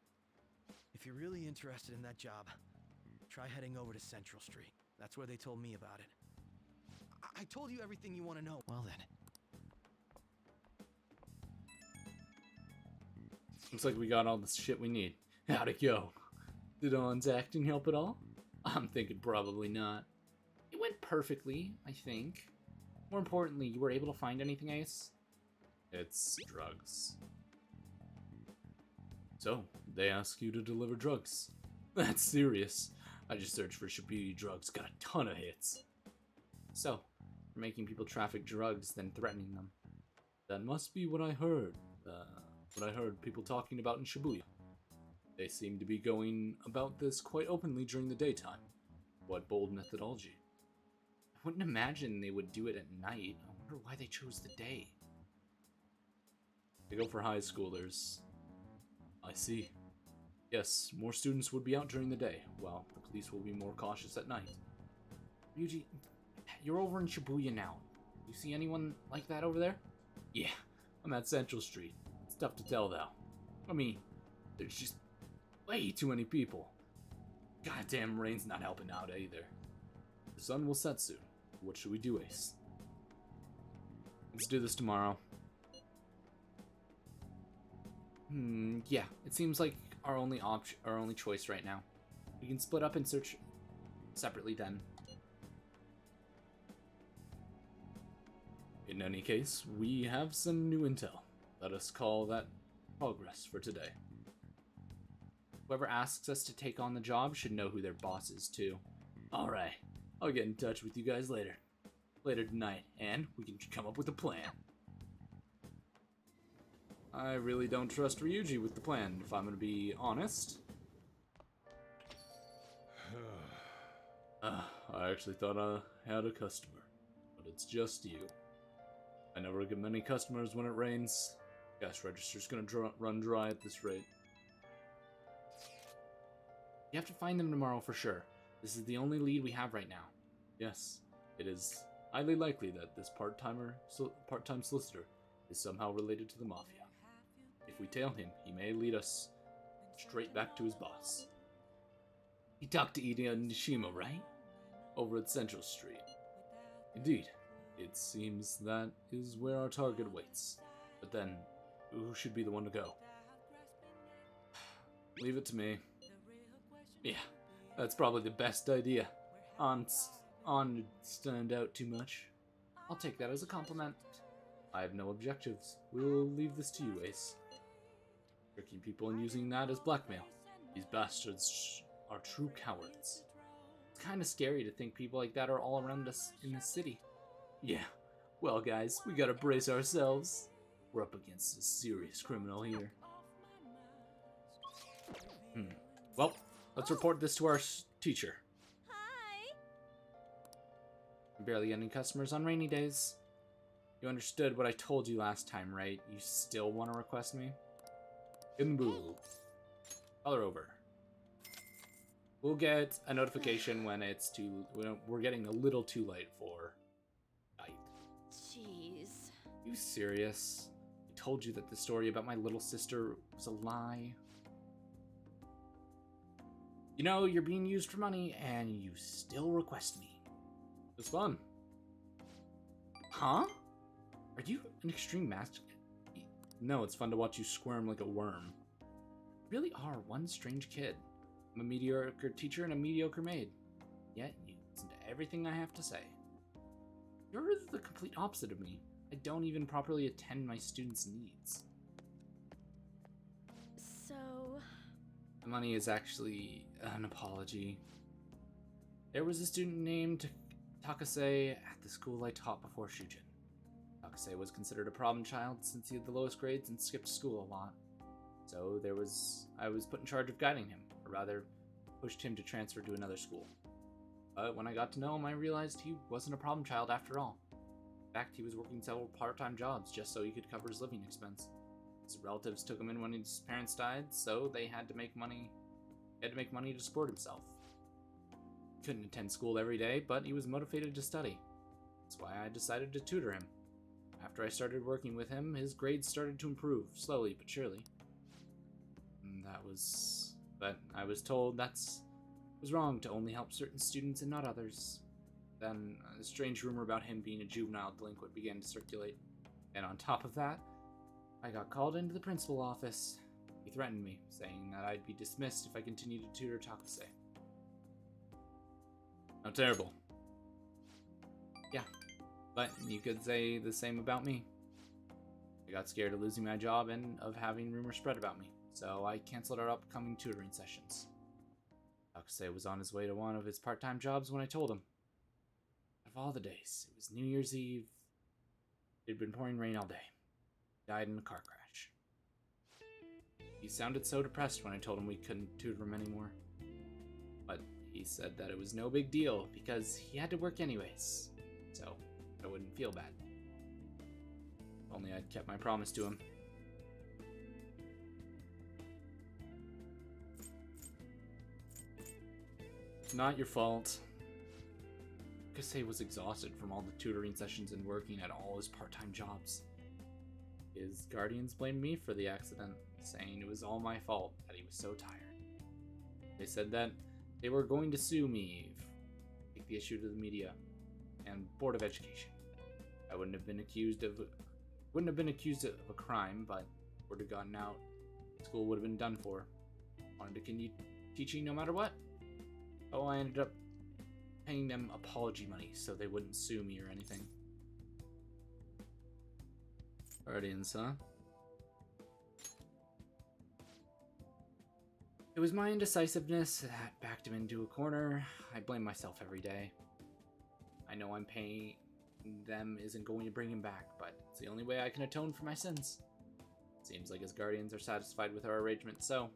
If you're really interested in that job, try heading over to Central Street. That's where they told me about it. I told you everything you want to know. Well then. Looks like we got all the shit we need. How'd it go? Did On's acting help at all? I'm thinking probably not. It went perfectly, I think. More importantly, you were able to find anything, Ace? It's drugs. So, they ask you to deliver drugs. That's serious. I just searched for Shibuya drugs, got a ton of hits. So, you're making people traffic drugs, then threatening them. That must be what I heard. What I heard people talking about in Shibuya. They seem to be going about this quite openly during the daytime. What bold methodology. I wouldn't imagine they would do it at night. I wonder why they chose the day. They go for high schoolers. I see. Yes, more students would be out during the day, while the police will be more cautious at night. Ryuji, you're over in Shibuya now. You see anyone like that over there? Yeah, I'm at Central Street. It's tough to tell though. I mean, there's just way too many people. Goddamn rain's not helping out either. The sun will set soon. What should we do, Ace? Let's do this tomorrow. Yeah, it seems like our only choice right now. We can split up and search separately then. In any case, we have some new intel. Let us call that progress for today. Whoever asks us to take on the job should know who their boss is too. Alright, I'll get in touch with you guys later. Later tonight, and we can come up with a plan. I really don't trust Ryuji with the plan, if I'm gonna be honest. I actually thought I had a customer, but it's just you. I never get many customers when it rains. Cash register's gonna run dry at this rate. You have to find them tomorrow for sure. This is the only lead we have right now. Yes, it is highly likely that this part-time solicitor is somehow related to the Mafia. If we tail him, he may lead us straight back to his boss. He talked to Ida and Nishima, right? Over at Central Street. Indeed. It seems that is where our target waits. But then, who should be the one to go? Leave it to me. Yeah, that's probably the best idea. On stand out too much. I'll take that as a compliment. I have no objectives. We'll leave this to you, Ace. Tricking people and using that as blackmail. These bastards are true cowards. It's kind of scary to think people like that are all around us in this city. Yeah, well guys, we gotta brace ourselves. We're up against a serious criminal here. Well, let's report this to our teacher. Hi. Barely any customers on rainy days. You understood what I told you last time, right? You still want to request me? Imbu. Color over. We'll get a notification when it's we're getting a little too late for night. Jeez. You serious? I told you that the story about my little sister was a lie. You know, you're being used for money, and you still request me. It's fun. Huh? Are you an extreme master? No, it's fun to watch you squirm like a worm. You really are one strange kid. I'm a mediocre teacher and a mediocre maid. Yet you listen to everything I have to say. You're the complete opposite of me. I don't even properly attend my students' needs. So... The money is actually an apology. There was a student named Takase at the school I taught before Shujin. Takase was considered a problem child since he had the lowest grades and skipped school a lot. So I was put in charge of guiding him, or rather, pushed him to transfer to another school. But when I got to know him, I realized he wasn't a problem child after all. In fact, he was working several part-time jobs just so he could cover his living expense. His relatives took him in when his parents died, so they had to make money. He had to make money to support himself. He couldn't attend school every day, but he was motivated to study. That's why I decided to tutor him. After I started working with him, his grades started to improve, slowly but surely. But I was told it was wrong to only help certain students and not others. Then a strange rumor about him being a juvenile delinquent began to circulate. And on top of that, I got called into the principal office. He threatened me, saying that I'd be dismissed if I continued to tutor Takase. How terrible. Yeah, but you could say the same about me. I got scared of losing my job and of having rumors spread about me, so I canceled our upcoming tutoring sessions. Takase was on his way to one of his part-time jobs when I told him. Out of all the days, it was New Year's Eve. It had been pouring rain all day. He died in a car crash. He sounded so depressed when I told him we couldn't tutor him anymore. But he said that it was no big deal because he had to work anyways, so I wouldn't feel bad. If only I'd kept my promise to him. It's not your fault. Kase was exhausted from all the tutoring sessions and working at all his part-time jobs. His guardians blamed me for the accident, saying it was all my fault that he was so tired. They said that they were going to sue me, take the issue to the media and Board of Education. I wouldn't have been accused of a crime, but word had gotten out. School would have been done for. Wanted to continue teaching no matter what. Oh, I ended up paying them apology money so they wouldn't sue me or anything. Guardians, huh? It was my indecisiveness that backed him into a corner. I blame myself every day. I know I'm paying them isn't going to bring him back, but it's the only way I can atone for my sins. Seems like his guardians are satisfied with our arrangement, so...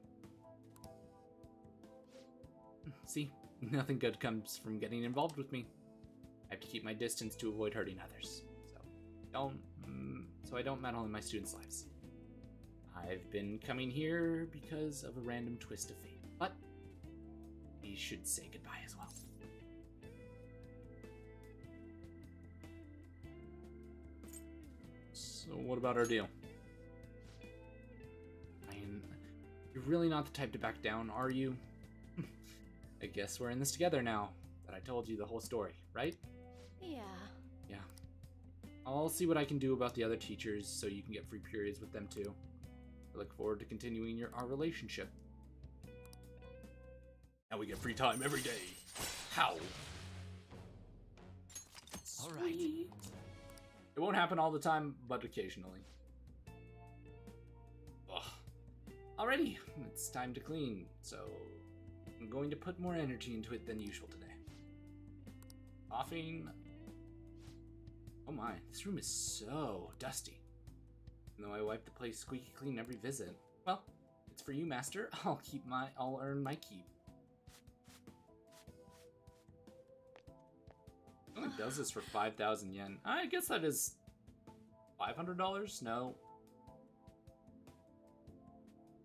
See, nothing good comes from getting involved with me. I have to keep my distance to avoid hurting others. So I don't meddle in my students' lives. I've been coming here because of a random twist of fate, but we should say goodbye as well. So what about our deal? You're really not the type to back down, are you? I guess we're in this together now that I told you the whole story, right? Yeah. Yeah. I'll see what I can do about the other teachers so you can get free periods with them too. I look forward to continuing our relationship. Now we get free time every day. How? All right. It won't happen all the time, but occasionally. Ugh. Alrighty, it's time to clean, so I'm going to put more energy into it than usual today. Coughing. Oh my, this room is so dusty. Even though I wipe the place squeaky clean every visit. Well, it's for you, Master. I'll earn my keep. It only does this for 5,000 yen. I guess that is $500? No.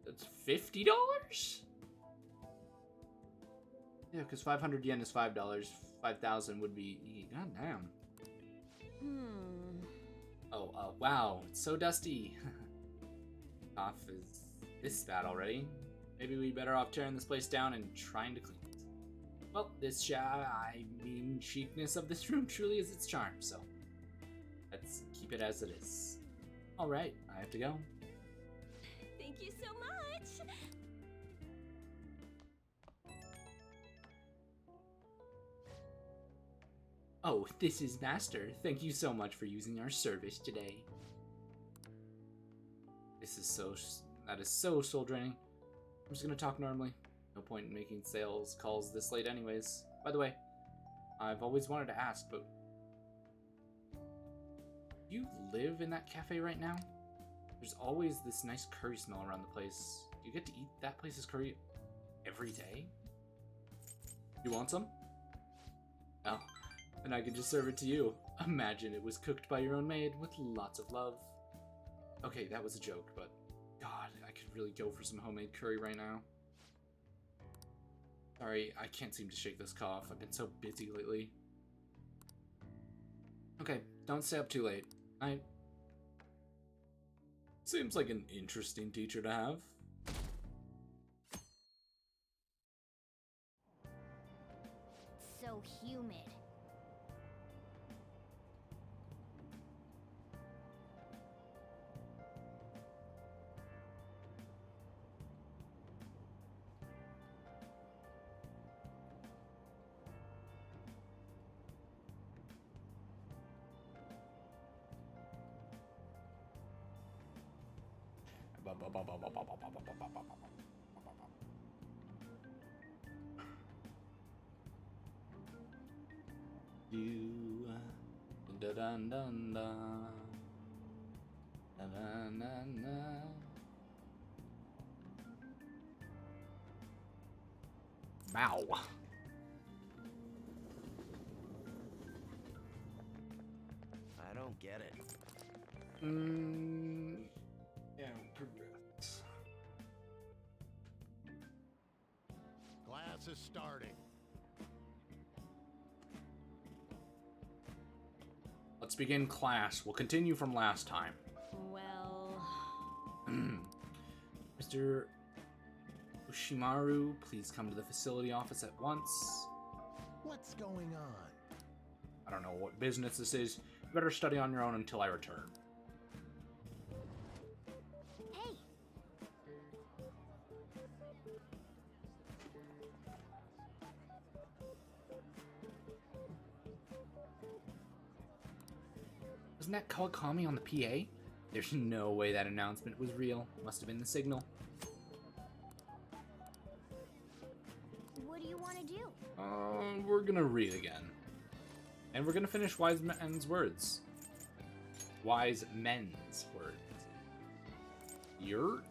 That's $50? Yeah, because 500 yen is $5. 5,000 would be... Goddamn. Oh, wow. It's so dusty. Cough is this bad already. Maybe we better off tearing this place down and trying to clean it. Well, chicness of this room truly is its charm, so let's keep it as it is. Alright, I have to go. Thank you so much! Oh, this is Master. Thank you so much for using our service today. That is so soul draining. I'm just gonna talk normally. No point in making sales calls this late anyways. By the way, I've always wanted to ask, but do you live in that cafe right now? There's always this nice curry smell around the place. Do you get to eat that place's curry every day? You want some? Oh, and I can just serve it to you. Imagine it was cooked by your own maid with lots of love. Okay, that was a joke, but God, I could really go for some homemade curry right now. Sorry, I can't seem to shake this cough. I've been so busy lately. Okay, don't stay up too late. Seems like an interesting teacher to have. So humid. You da dun dun dun da dun dun dun. Bow. I don't get it. Yeah, progress. Class is starting. Let's begin class. We'll continue from last time. Well... Mr. Ushimaru, please come to the facility office at once. What's going on? I don't know what business this is. You better study on your own until I return. Hey! Wasn't that Kawakami on the PA? There's no way that announcement was real. Must have been the signal. What do you want to do? We're gonna read again. And we're gonna finish Wise Men's Words. Wise Men's Words. Yurt?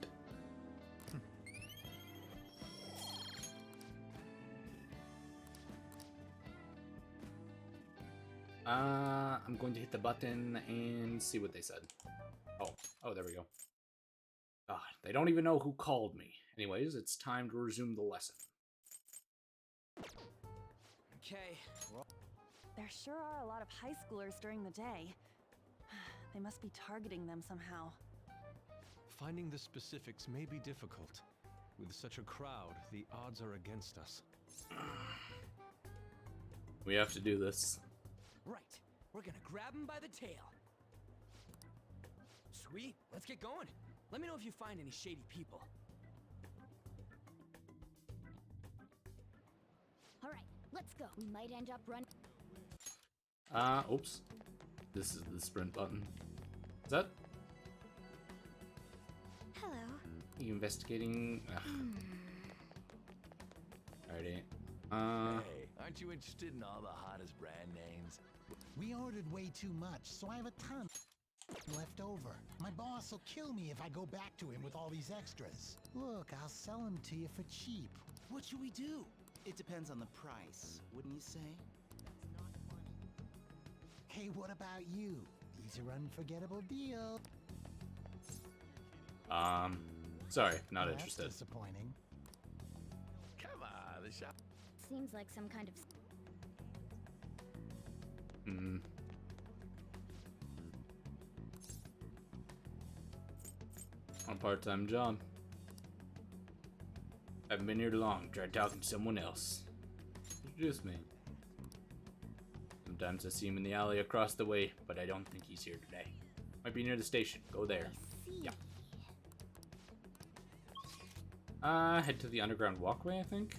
I'm going to hit the button and see what they said. Oh, there we go. God, they don't even know who called me. Anyways, it's time to resume the lesson. Okay. There sure are a lot of high schoolers during the day. They must be targeting them somehow. Finding the specifics may be difficult. With such a crowd, the odds are against us. We have to do this. Right. We're gonna grab him by the tail. Sweet. Let's get going. Let me know if you find any shady people. All right, let's go. We might end up running. Oops. This is the sprint button. Is that? Hello. You investigating? Alrighty. Hey, aren't you interested in all the hottest brand names? We ordered way too much, so I have a ton left over. My boss will kill me if I go back to him with all these extras. Look, I'll sell them to you for cheap. What should we do? It depends on the price, wouldn't you say? Hey, what about you? These are unforgettable deals. Sorry, not That's interested. disappointing. Come on, the shop. Seems like some kind of. On a part-time job. Haven't been here long. Tried talking to someone else. Introduce me. Sometimes I see him in the alley across the way, but I don't think he's here today. Might be near the station. Go there. Yeah. Head to the underground walkway, I think.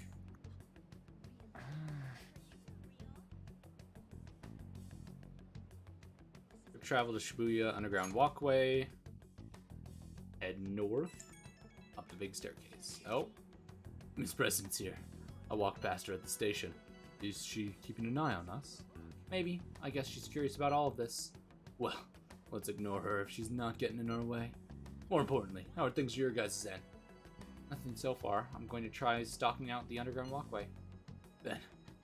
travel to Shibuya Underground Walkway. Head north. Up the big staircase. Oh. Miss President's here. I walked past her at the station. Is she keeping an eye on us? Maybe. I guess she's curious about all of this. Well, let's ignore her if she's not getting in our way. More importantly, how are things at your guys' end? Nothing so far. I'm going to try stalking out the underground walkway. Then,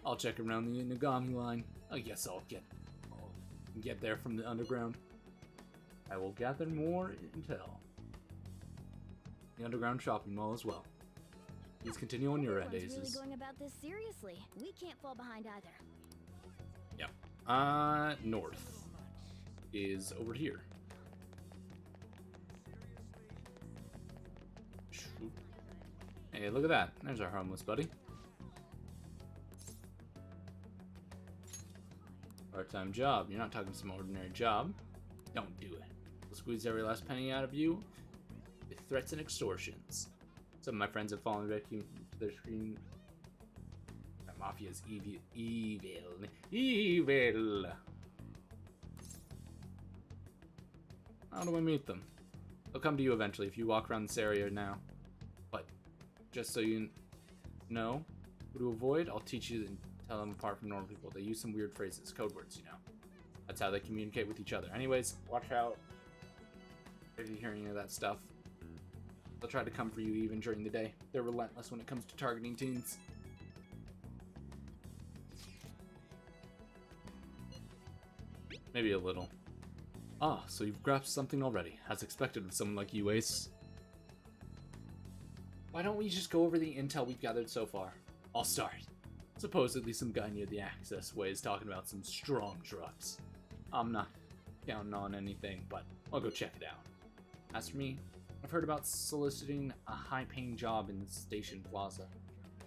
I'll check around the Nagami line. I guess I'll get there from the underground. I will gather more intel. The underground shopping mall as well. Please continue on your end, Everyone's Aces. really going about this seriously. We can't fall behind either. Yep. North is over here. Shoot. Hey, look at that. There's our harmless buddy. Part-time job. You're not talking some ordinary job. Don't do it. We'll squeeze every last penny out of you with threats and extortions. Some of my friends have fallen victim to their screen. That mafia's evil. How do I meet them? They'll come to you eventually if you walk around this area now. But just so you know who to avoid, I'll teach you and tell them apart from normal people. They use some weird phrases, code words, you know. That's how they communicate with each other. Anyways, watch out if you hear any of that stuff. They'll try to come for you even during the day. They're relentless when it comes to targeting teens. Maybe a little. Ah, so you've grasped something already, as expected with someone like you, Ace. Why don't we just go over the intel we've gathered so far? I'll start. Supposedly some guy near the access way is talking about some strong drugs. I'm not counting on anything, but I'll go check it out. As for me, I've heard about soliciting a high-paying job in the station plaza.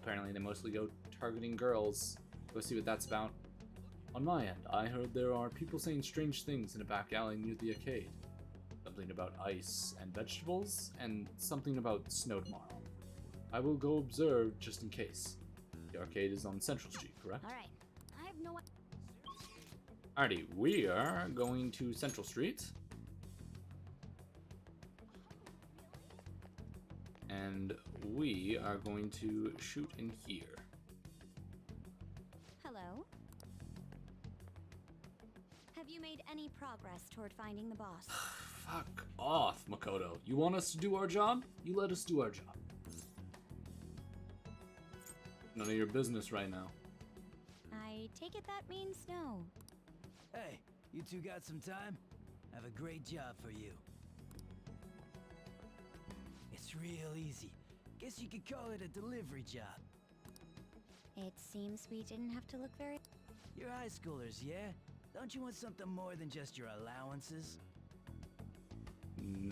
Apparently they mostly go targeting girls. Go see what that's about. On my end, I heard there are people saying strange things in a back alley near the arcade. Something about ice and vegetables, and something about snow tomorrow. I will go observe just in case. The arcade is on Central Street, correct? Alright. I have no... Alrighty, we are going to Central Street. And we are going to shoot in here. Hello? Have you made any progress toward finding the boss? Fuck off, Makoto. You want us to do our job? You let us do our job. None of your business right now. I take it that means no. Hey, you two got some time? I have a great job for you. It's real easy. Guess you could call it a delivery job. It seems we didn't have to look very... You're high schoolers, yeah? Don't you want something more than just your allowances?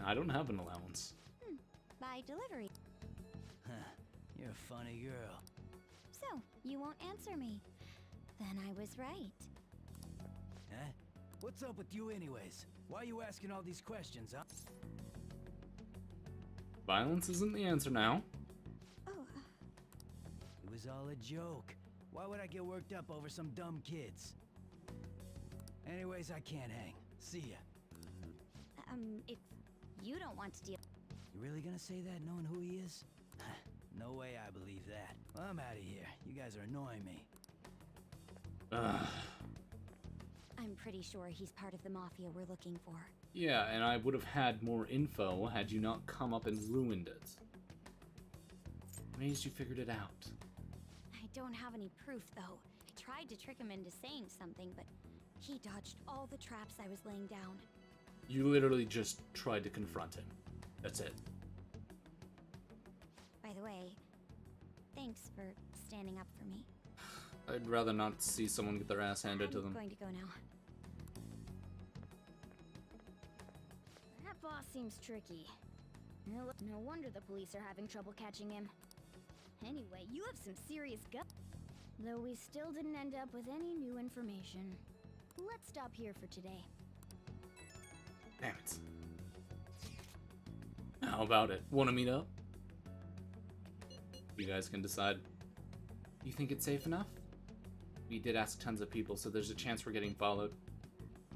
I don't have an allowance. By delivery. Huh, you're a funny girl. So, you won't answer me. Then I was right. Huh? What's up with you anyways? Why are you asking all these questions, huh? Violence isn't the answer now. Oh. It was all a joke. Why would I get worked up over some dumb kids? Anyways, I can't hang. See ya. If you don't want to deal... You really gonna say that knowing who he is? No way I believe that. Well, I'm out of here. You guys are annoying me. I'm pretty sure he's part of the mafia we're looking for. Yeah, and I would have had more info had you not come up and ruined it. Amazed you figured it out. I don't have any proof, though. I tried to trick him into saying something, but he dodged all the traps I was laying down. You literally just tried to confront him. That's it. By the way, thanks for standing up for me. I'd rather not see someone get their ass handed to them. I'm going to go now. That boss seems tricky. No wonder the police are having trouble catching him. Anyway, you have some serious guts. Though we still didn't end up with any new information. Let's stop here for today. Damn it. How about it? Want to meet up? You guys can decide. You think it's safe enough? We did ask tons of people, so there's a chance we're getting followed.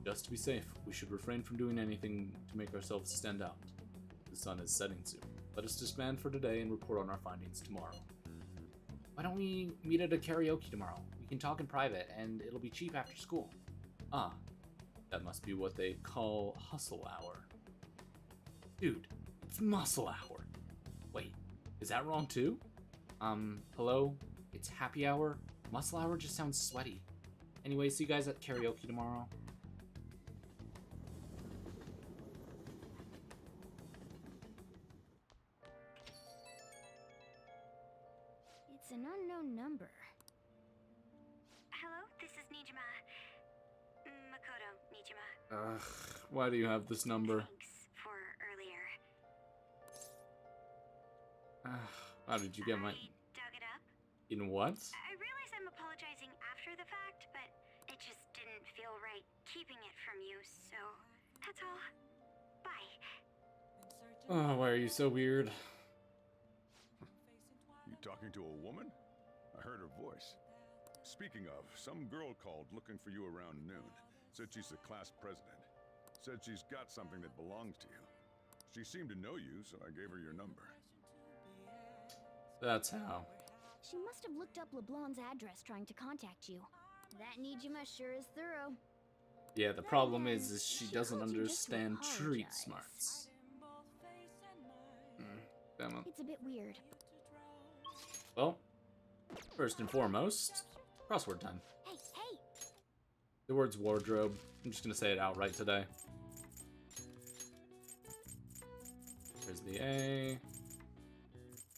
Just to be safe, we should refrain from doing anything to make ourselves stand out. The sun is setting soon. Let us disband for today and report on our findings tomorrow. Why don't we meet at a karaoke tomorrow? We can talk in private, and it'll be cheap after school. Ah, that must be what they call hustle hour. Dude, it's muscle hour. Wait, is that wrong too? Hello? It's happy hour? Muscle hour just sounds sweaty. Anyway, see you guys at karaoke tomorrow. It's an unknown number. Hello, this is Nijima. Makoto Nijima. Ugh, why do you have this number? Thanks for earlier. How did you get my... Dug it up. In what? I realize I'm apologizing after the fact, but it just didn't feel right keeping it from you, so that's all. Bye. Oh, why are you so weird? You talking to a woman? I heard her voice. Speaking of, some girl called looking for you around noon. Said she's the class president. Said she's got something that belongs to you. She seemed to know you, so I gave her your number. That's how. She must have looked up LeBlanc's address trying to contact you. That Nijima sure is thorough. Yeah, the problem is she doesn't called you just to understand street apologize. smarts. Damn it. It's a bit weird. Well, first and foremost, crossword time. Hey, hey! The word's wardrobe. I'm just gonna say it outright today. There's the A.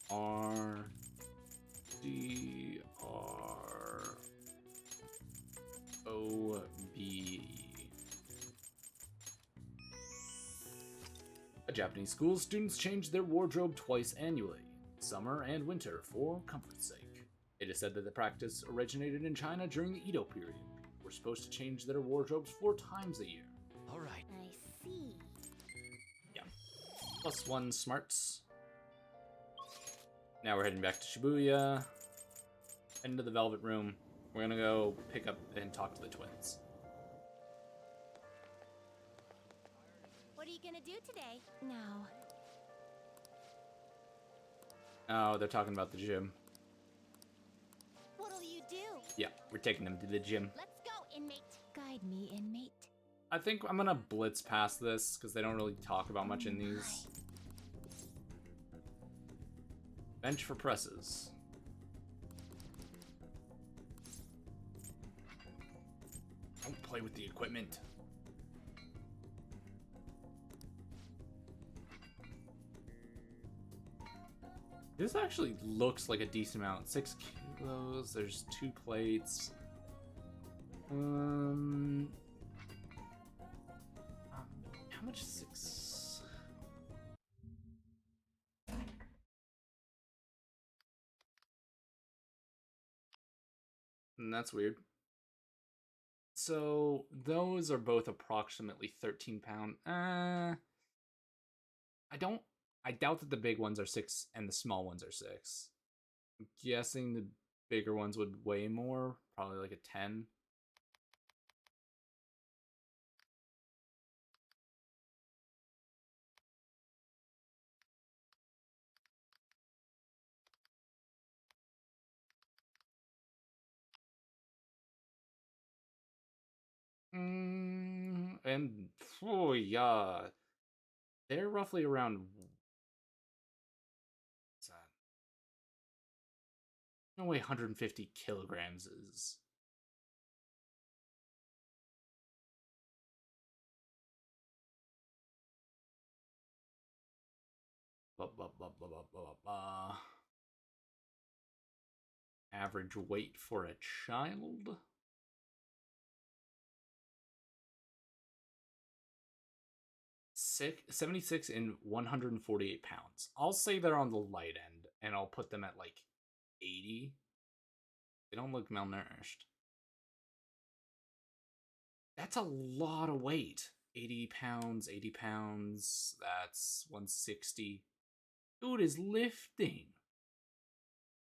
R. D. R. O. B. At Japanese schools, students change their wardrobe twice annually, summer and winter, for comfort's sake. It is said that the practice originated in China during the Edo period. People were supposed to change their wardrobes 4 times a year. Alright. I see. Yeah. +1 smarts. Now we're heading back to Shibuya. Heading to the Velvet Room. We're gonna go pick up and talk to the twins. What are you gonna do today? No. Oh, they're talking about the gym. What'll you do? Yeah, we're taking them to the gym. Let's go, inmate. Guide me, inmate. I think I'm gonna blitz past this because they don't really talk about much in these. Bench for presses. Don't play with the equipment. This actually looks like a decent amount. 6 kilos, there's 2 plates. How much is 6? That's weird. So those are both approximately 13-pound. I doubt that the big ones are 6 and the small ones are 6. I'm guessing the bigger ones would weigh more, probably like a 10. And oh yeah, they're roughly around. What's that? No way, 150 kilograms is. Blah, blah, blah, blah, blah, blah, blah. Average weight for a child. Sick, 76 and 148 pounds. I'll say they're on the light end, and I'll put them at like 80. They don't look malnourished. That's a lot of weight. 80 pounds, 80 pounds. That's 160. Dude is lifting.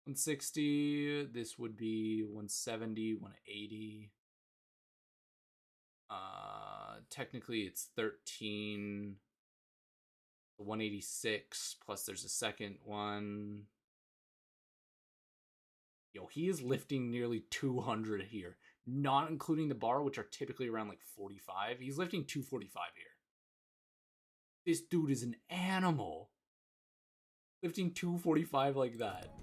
160. This would be 170, 180. technically it's 13, 186, plus there's a second one. Yo, he is lifting nearly 200 here, not including the bar, which are typically around like 45. He's lifting 245 here. This dude is an animal. Lifting 245 like that.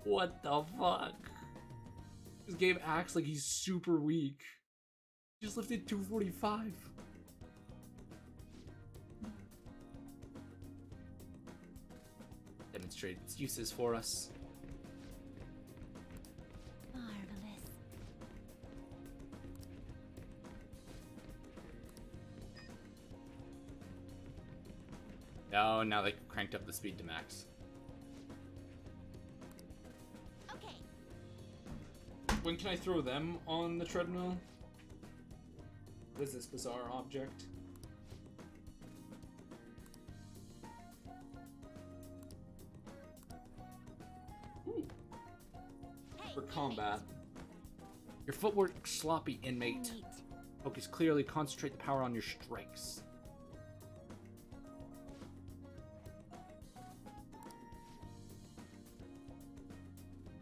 What the fuck? This game acts like he's super weak. He just lifted 245. Demonstrate its uses for us. Marvelous. Oh, now they cranked up the speed to max. Okay. When can I throw them on the treadmill? What is this bizarre object? Ooh. Hey, For combat. Your footwork sloppy, inmate. Neat. Focus clearly, concentrate the power on your strikes.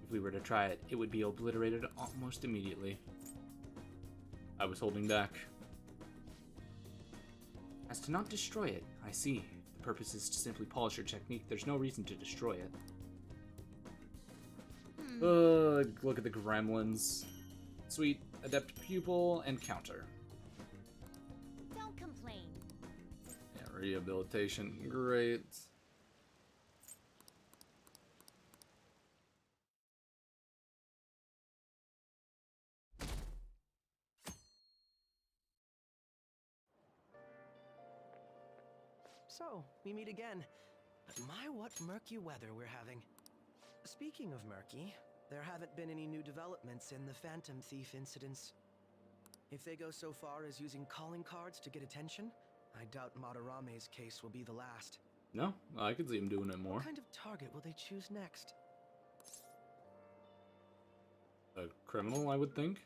If we were to try it, it would be obliterated almost immediately. I was holding back. As to not destroy it, I see. The purpose is to simply polish your technique. There's no reason to destroy it. Look at the gremlins. Sweet, adept pupil, and counter. Don't complain. Yeah, rehabilitation, great. So, we meet again. But my, what murky weather we're having. Speaking of murky, there haven't been any new developments in the Phantom Thief incidents. If they go so far as using calling cards to get attention, I doubt Madarame's case will be the last. No, I could see him doing it more. What kind of target will they choose next? A criminal, I would think.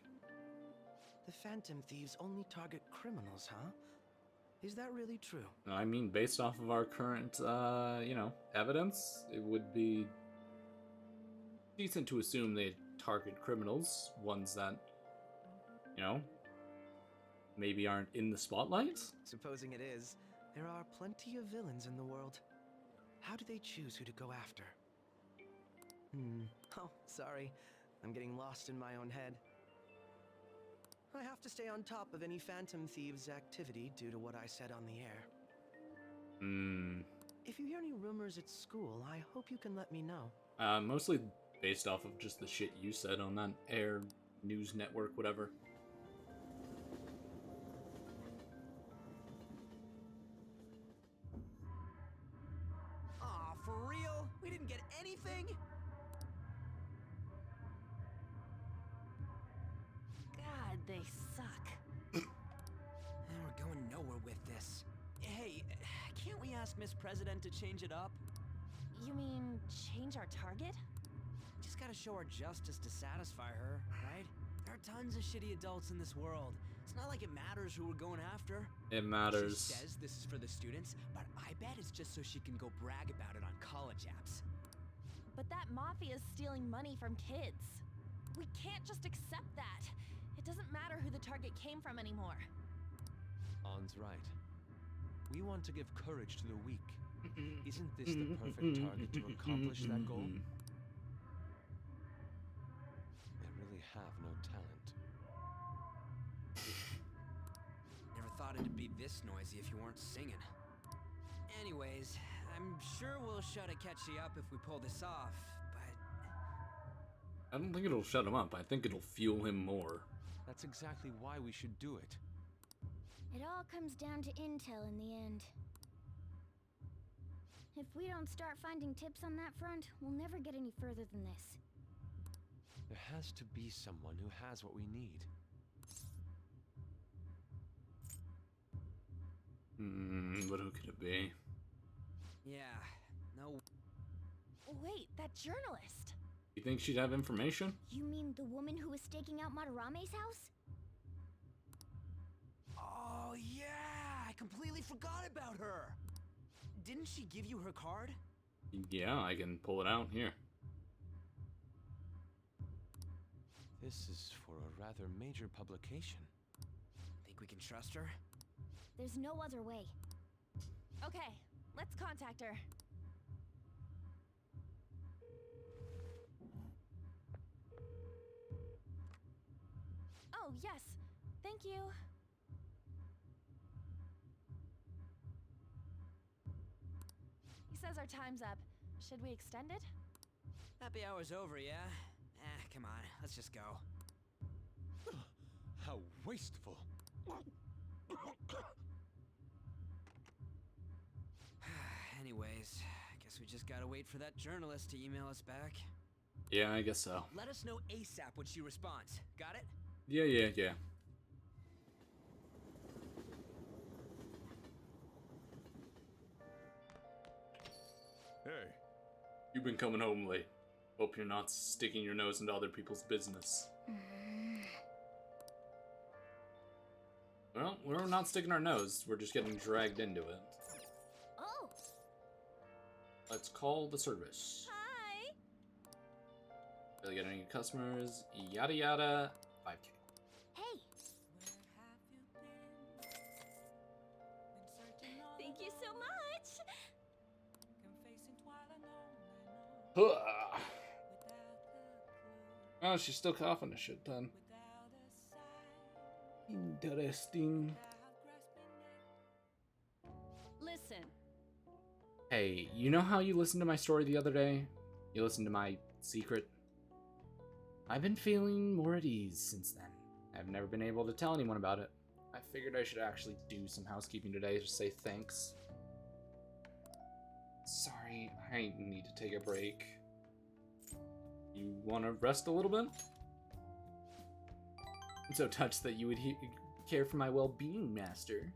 The Phantom Thieves only target criminals, huh? Is that really true? I mean, based off of our current, evidence, it would be decent to assume they target criminals, ones that, maybe aren't in the spotlight? Supposing it is, there are plenty of villains in the world. How do they choose who to go after? Oh, sorry. I'm getting lost in my own head. I have to stay on top of any Phantom Thieves' activity due to what I said on the air. If you hear any rumors at school, I hope you can let me know. Mostly based off of just the shit you said on that air news network, whatever. Aw, for real? We didn't get anything? God, they suck. We're going nowhere with this. Hey, can't we ask Miss President to change it up? You mean change our target? Just gotta show our justice to satisfy her, right? There are tons of shitty adults in this world. It's not like it matters who we're going after. It matters. She says this is for the students, but I bet it's just so she can go brag about it on college apps. But that mafia's stealing money from kids. We can't just accept that. It doesn't matter who the target came from anymore. On's right. We want to give courage to the weak. Isn't this the perfect target to accomplish that goal? They really have no talent. Never thought it'd be this noisy if you weren't singing. Anyways, I'm sure we'll shut a catchy up if we pull this off, but... I don't think it'll shut him up. I think it'll fuel him more. That's exactly why we should do it. It all comes down to intel in the end. If we don't start finding tips on that front, we'll never get any further than this. There has to be someone who has what we need. But who could it be? Yeah, no... Wait, that journalist! You think she'd have information? You mean the woman who was staking out Madarame's house? Oh, yeah! I completely forgot about her! Didn't she give you her card? Yeah, I can pull it out here. This is for a rather major publication. Think we can trust her? There's no other way. Okay, let's contact her. Oh, yes. Thank you. He says our time's up. Should we extend it? Happy hour's over, yeah? Come on, let's just go. How wasteful. Anyways, guess we just gotta wait for that journalist to email us back. Yeah, I guess so. Let us know ASAP when she responds. Got it? Yeah. Hey. You've been coming home late. Hope you're not sticking your nose into other people's business. Well, we're not sticking our nose. We're just getting dragged into it. Oh! Let's call the service. Hi! Really get any customers? Yada yada. 5K. Hey! Thank you so much! Oh, she's still coughing a shit ton. Interesting. Listen. Hey, you know how you listened to my story the other day? You listened to my secret? I've been feeling more at ease since then. I've never been able to tell anyone about it. I figured I should actually do some housekeeping today to say thanks. Sorry, I need to take a break. You want to rest a little bit? I'm so touched that you would care for my well-being, Master.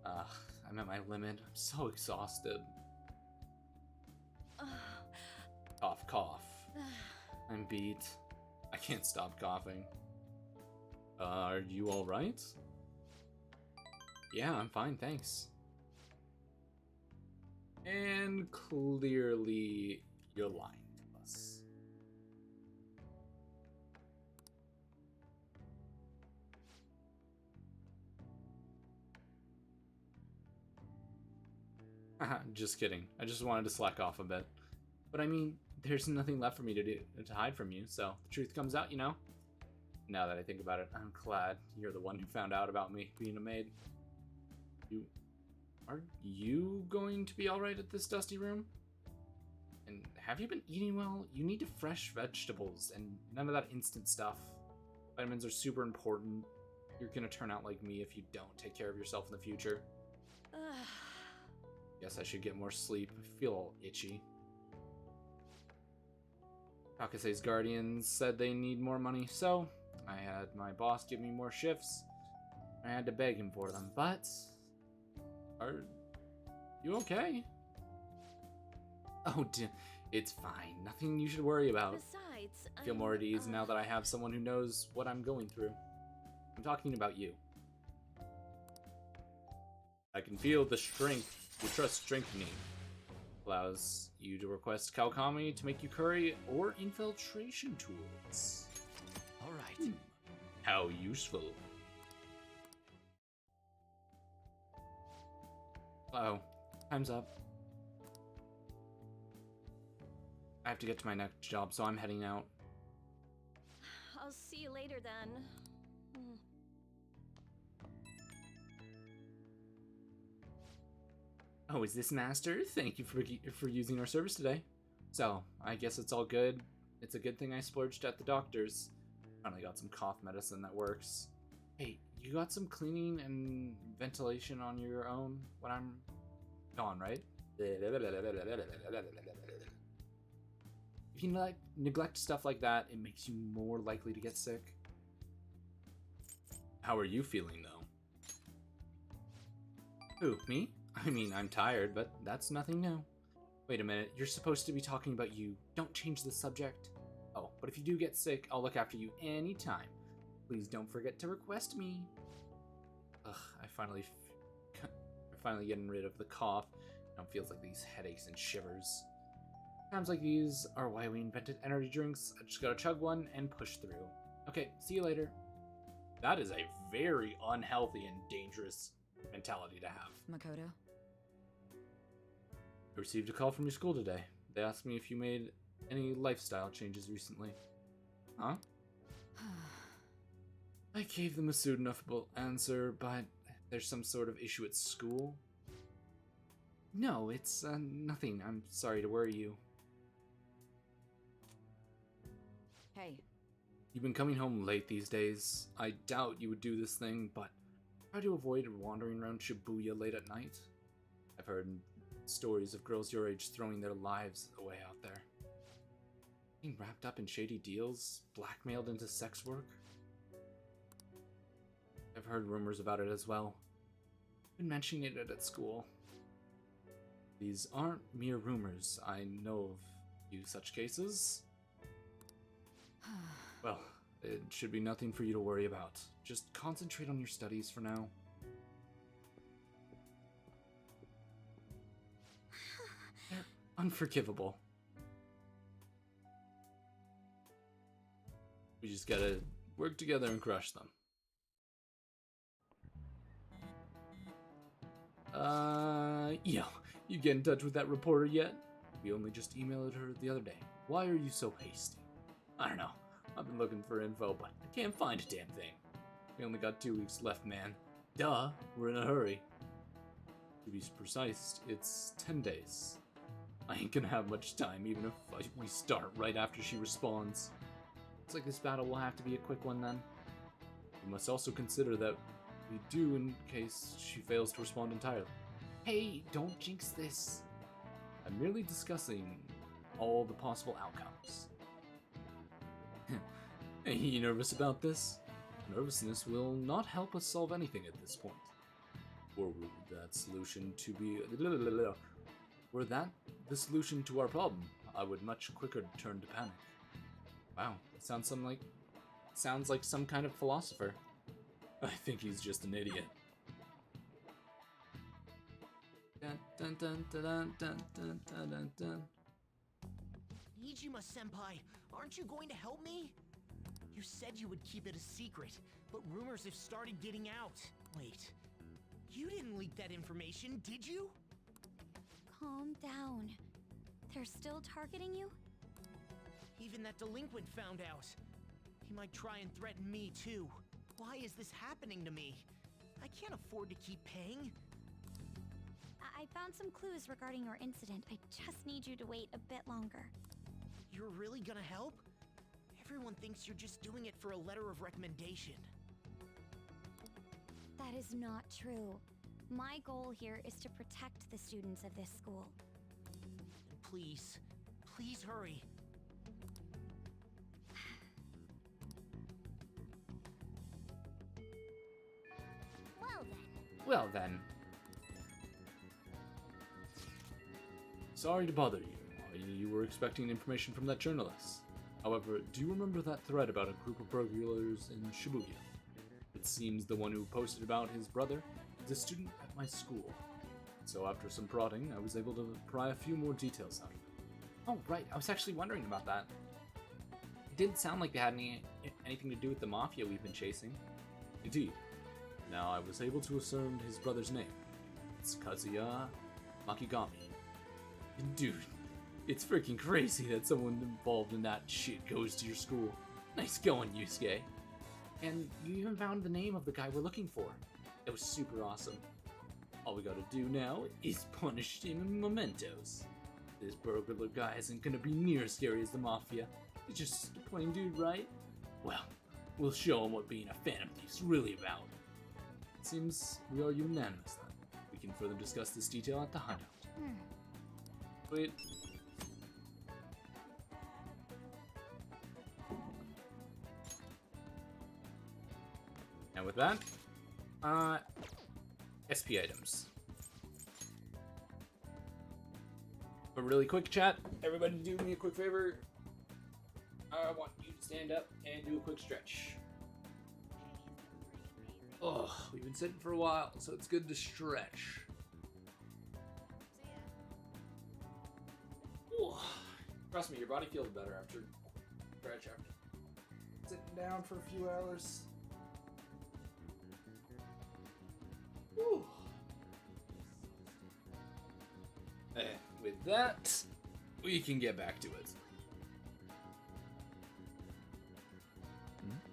I'm at my limit. I'm so exhausted. Cough, cough. I'm beat. I can't stop coughing. Are you alright? Yeah, I'm fine, thanks. And clearly, you're lying to us. Just kidding. I just wanted to slack off a bit. But I mean, there's nothing left for me to do to hide from you, so the truth comes out, you know? Now that I think about it, I'm glad you're the one who found out about me being a maid. Are you going to be alright at this dusty room? And have you been eating well? You need fresh vegetables and none of that instant stuff. Vitamins are super important. You're gonna turn out like me if you don't take care of yourself in the future. Guess I should get more sleep. I feel all itchy. Takase's guardians said they need more money, so I had my boss give me more shifts. I had to beg him for them, but... Are you okay? Oh, it's fine. Nothing you should worry about. Besides, I feel more at ease now that I have someone who knows what I'm going through. I'm talking about you. I can feel the strength, your trust strengthening. Allows you to request Kalkami to make you curry or infiltration tools. Alright. How useful. Uh-oh. Time's up. I have to get to my next job, so I'm heading out. I'll see you later then. Oh, is this Master? Thank you for using our service today. So, I guess it's all good. It's a good thing I splurged at the doctor's. Finally got some cough medicine that works. Hey, you got some cleaning and ventilation on your own when I'm gone, right? If you neglect stuff like that, it makes you more likely to get sick. How are you feeling, though? Who, me? I mean, I'm tired, but that's nothing new. Wait a minute, you're supposed to be talking about you. Don't change the subject. Oh, but if you do get sick, I'll look after you anytime. Please don't forget to request me. finally getting rid of the cough. Now it feels like these headaches and shivers. Times like these are why we invented energy drinks. I just gotta chug one and push through. Okay, see you later. That is a very unhealthy and dangerous mentality to have. Makoto? I received a call from your school today. They asked me if you made any lifestyle changes recently. Huh? I gave them a suitable answer, but there's some sort of issue at school. No, it's nothing. I'm sorry to worry you. Hey. You've been coming home late these days. I doubt you would do this thing, but try to avoid wandering around Shibuya late at night. I've heard stories of girls your age throwing their lives away out there. Being wrapped up in shady deals, blackmailed into sex work. I've heard rumors about it as well. Been mentioning it at school. These aren't mere rumors. I know of few such cases. Well, it should be nothing for you to worry about. Just concentrate on your studies for now. They're unforgivable. We just gotta work together and crush them. Yo, you get in touch with that reporter yet? We only just emailed her the other day. Why are you so hasty? I don't know. I've been looking for info, but I can't find a damn thing. We only got 2 weeks left, man. Duh, we're in a hurry. To be precise, it's 10 days. I ain't gonna have much time, even if we start right after she responds. Looks like this battle will have to be a quick one then. We must also consider that we do in case she fails to respond entirely. Hey, don't jinx this. I'm merely discussing all the possible outcomes. Are you nervous about this? Nervousness will not help us solve anything at this point. Or were that solution to be... Were that the solution to our problem, I would much quicker turn to panic. Wow, that sounds like some kind of philosopher. I think he's just an idiot. Dun, dun, dun, dun, dun, dun, dun, dun, dun. Nijima-senpai, aren't you going to help me? You said you would keep it a secret, but rumors have started getting out. Wait, you didn't leak that information, did you? Calm down. They're still targeting you? Even that delinquent found out. He might try and threaten me too. Why is this happening to me? I can't afford to keep paying. I found some clues regarding your incident. I just need you to wait a bit longer. You're really gonna help? Everyone thinks you're just doing it for a letter of recommendation. That is not true. My goal here is to protect the students of this school. Please, please hurry. Well then. Sorry to bother you. You were expecting information from that journalist. However, do you remember that thread about a group of burglars in Shibuya? It seems the one who posted about his brother is a student at my school. So after some prodding, I was able to pry a few more details out of it. Oh right, I was actually wondering about that. It didn't sound like they had anything to do with the mafia we've been chasing. Indeed. Now I was able to discern his brother's name. It's Kazuya Makigami. And dude, it's freaking crazy that someone involved in that shit goes to your school. Nice going, Yusuke. And you even found the name of the guy we're looking for. That was super awesome. All we gotta do now is punish him in mementos. This burglar guy isn't gonna be near as scary as the mafia. He's just a plain dude, right? Well, we'll show him what being a Phantom Thief's really about. It seems we are unanimous then. We can further discuss this detail at the hideout. Wait. And with that, SP items. But really quick, chat, everybody do me a quick favor. I want you to stand up and do a quick stretch. Oh, we've been sitting for a while, so it's good to stretch. Ooh. Trust me, your body feels better after stretch, after sitting down for a few hours. Whew. With that, we can get back to it.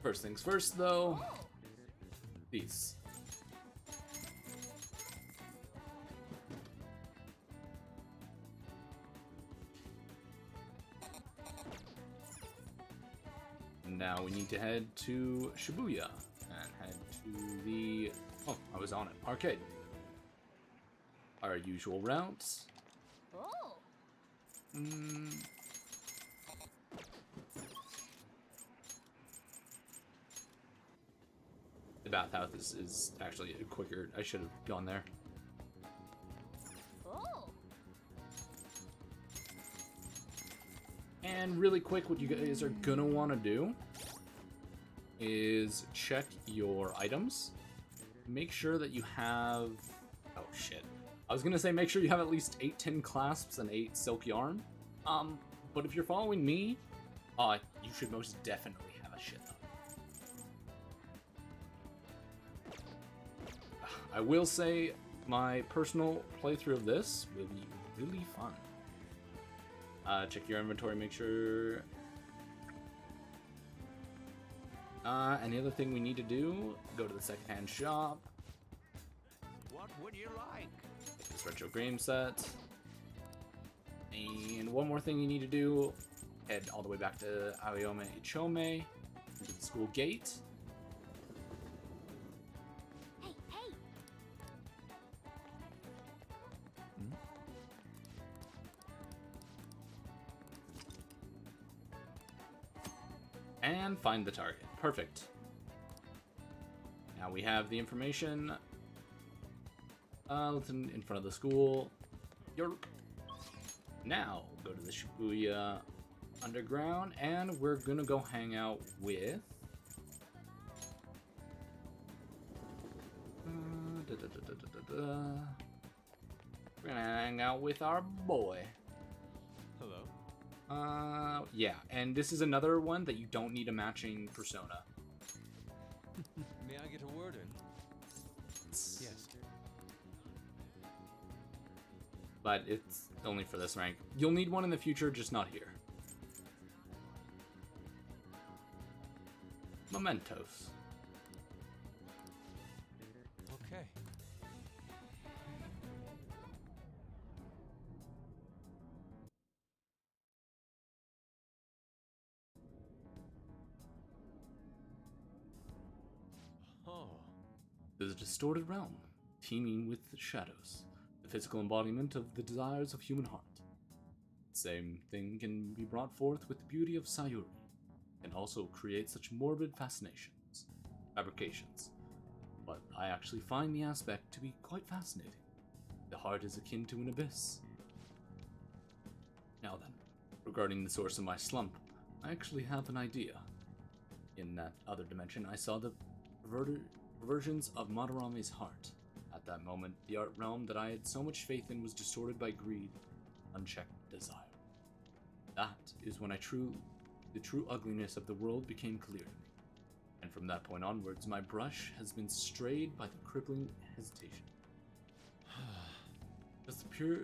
First things first, though. These. Now we need to head to Shibuya and head to the... Oh, I was on it. Arcade. Our usual routes. Oh. The bathhouse is actually quicker. I should have gone there. Oh. And really quick, what you guys are gonna want to do is check your items. Make sure that you have... Oh, shit. I was gonna say make sure you have at least 8 tin clasps and 8 silk yarn. But if you're following me, you should most definitely have a shit ton. I will say my personal playthrough of this will be really fun. Check your inventory, make sure... any other thing we need to do, go to the secondhand shop. What would you like? Get this retro game set. And one more thing you need to do, head all the way back to Aoyome Ichome, to the school gate. Hey, hey. And find the target. Perfect. Now we have the information. In front of the school. Now go to the Shibuya Underground, and we're gonna go hang out with. We're gonna hang out with our boy. Hello. Yeah, and this is another one that you don't need a matching persona. May I get a word in? Yes. But it's only for this rank. You'll need one in the future, just not here. Mementos. Okay. Oh. There's a distorted realm, teeming with shadows, the physical embodiment of the desires of human heart. The same thing can be brought forth with the beauty of Sayuri, and also create such morbid fascinations, fabrications. But I actually find the aspect to be quite fascinating. The heart is akin to an abyss. Now then, regarding the source of my slump, I actually have an idea. In that other dimension, I saw the versions of Madarame's heart. At that moment, the art realm that I had so much faith in was distorted by greed, unchecked desire. That is when the true ugliness of the world became clear to me. And from that point onwards, my brush has been strayed by the crippling hesitation. Does pure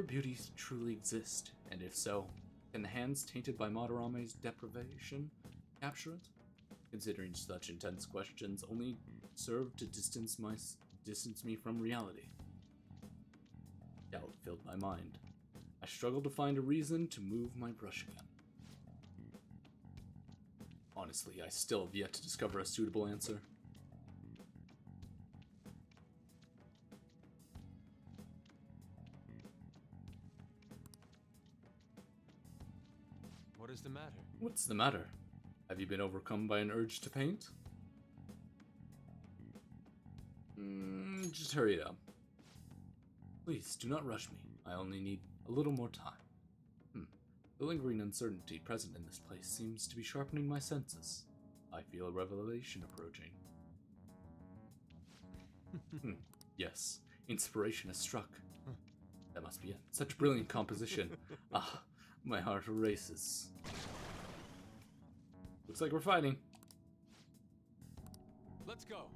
beauty truly exist? And if so, can the hands tainted by Madarame's deprivation capture it? Considering such intense questions only serve to distance me from reality. Doubt filled my mind. I struggled to find a reason to move my brush again. Honestly, I still have yet to discover a suitable answer. What is the matter? What's the matter? Have you been overcome by an urge to paint? Just hurry it up. Please, do not rush me. I only need a little more time. The lingering uncertainty present in this place seems to be sharpening my senses. I feel a revelation approaching. Yes, inspiration has struck. That must be it. Such brilliant composition. Ah, my heart races. Looks like we're fighting. Let's go.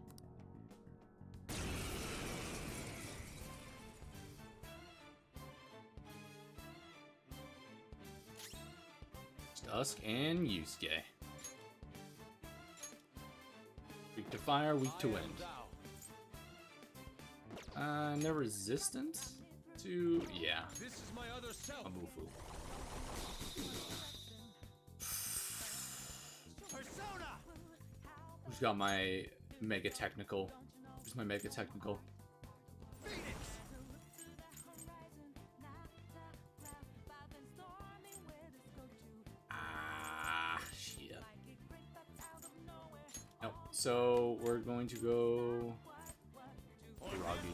Dusk and Yusuke. Weak to fire, weak to wind. They're resistant to... yeah. This is my other self. Amufu. Persona! Who's got my mega technical? Who's my mega technical? Ah, shit. Nope. So we're going to go. Hiragi.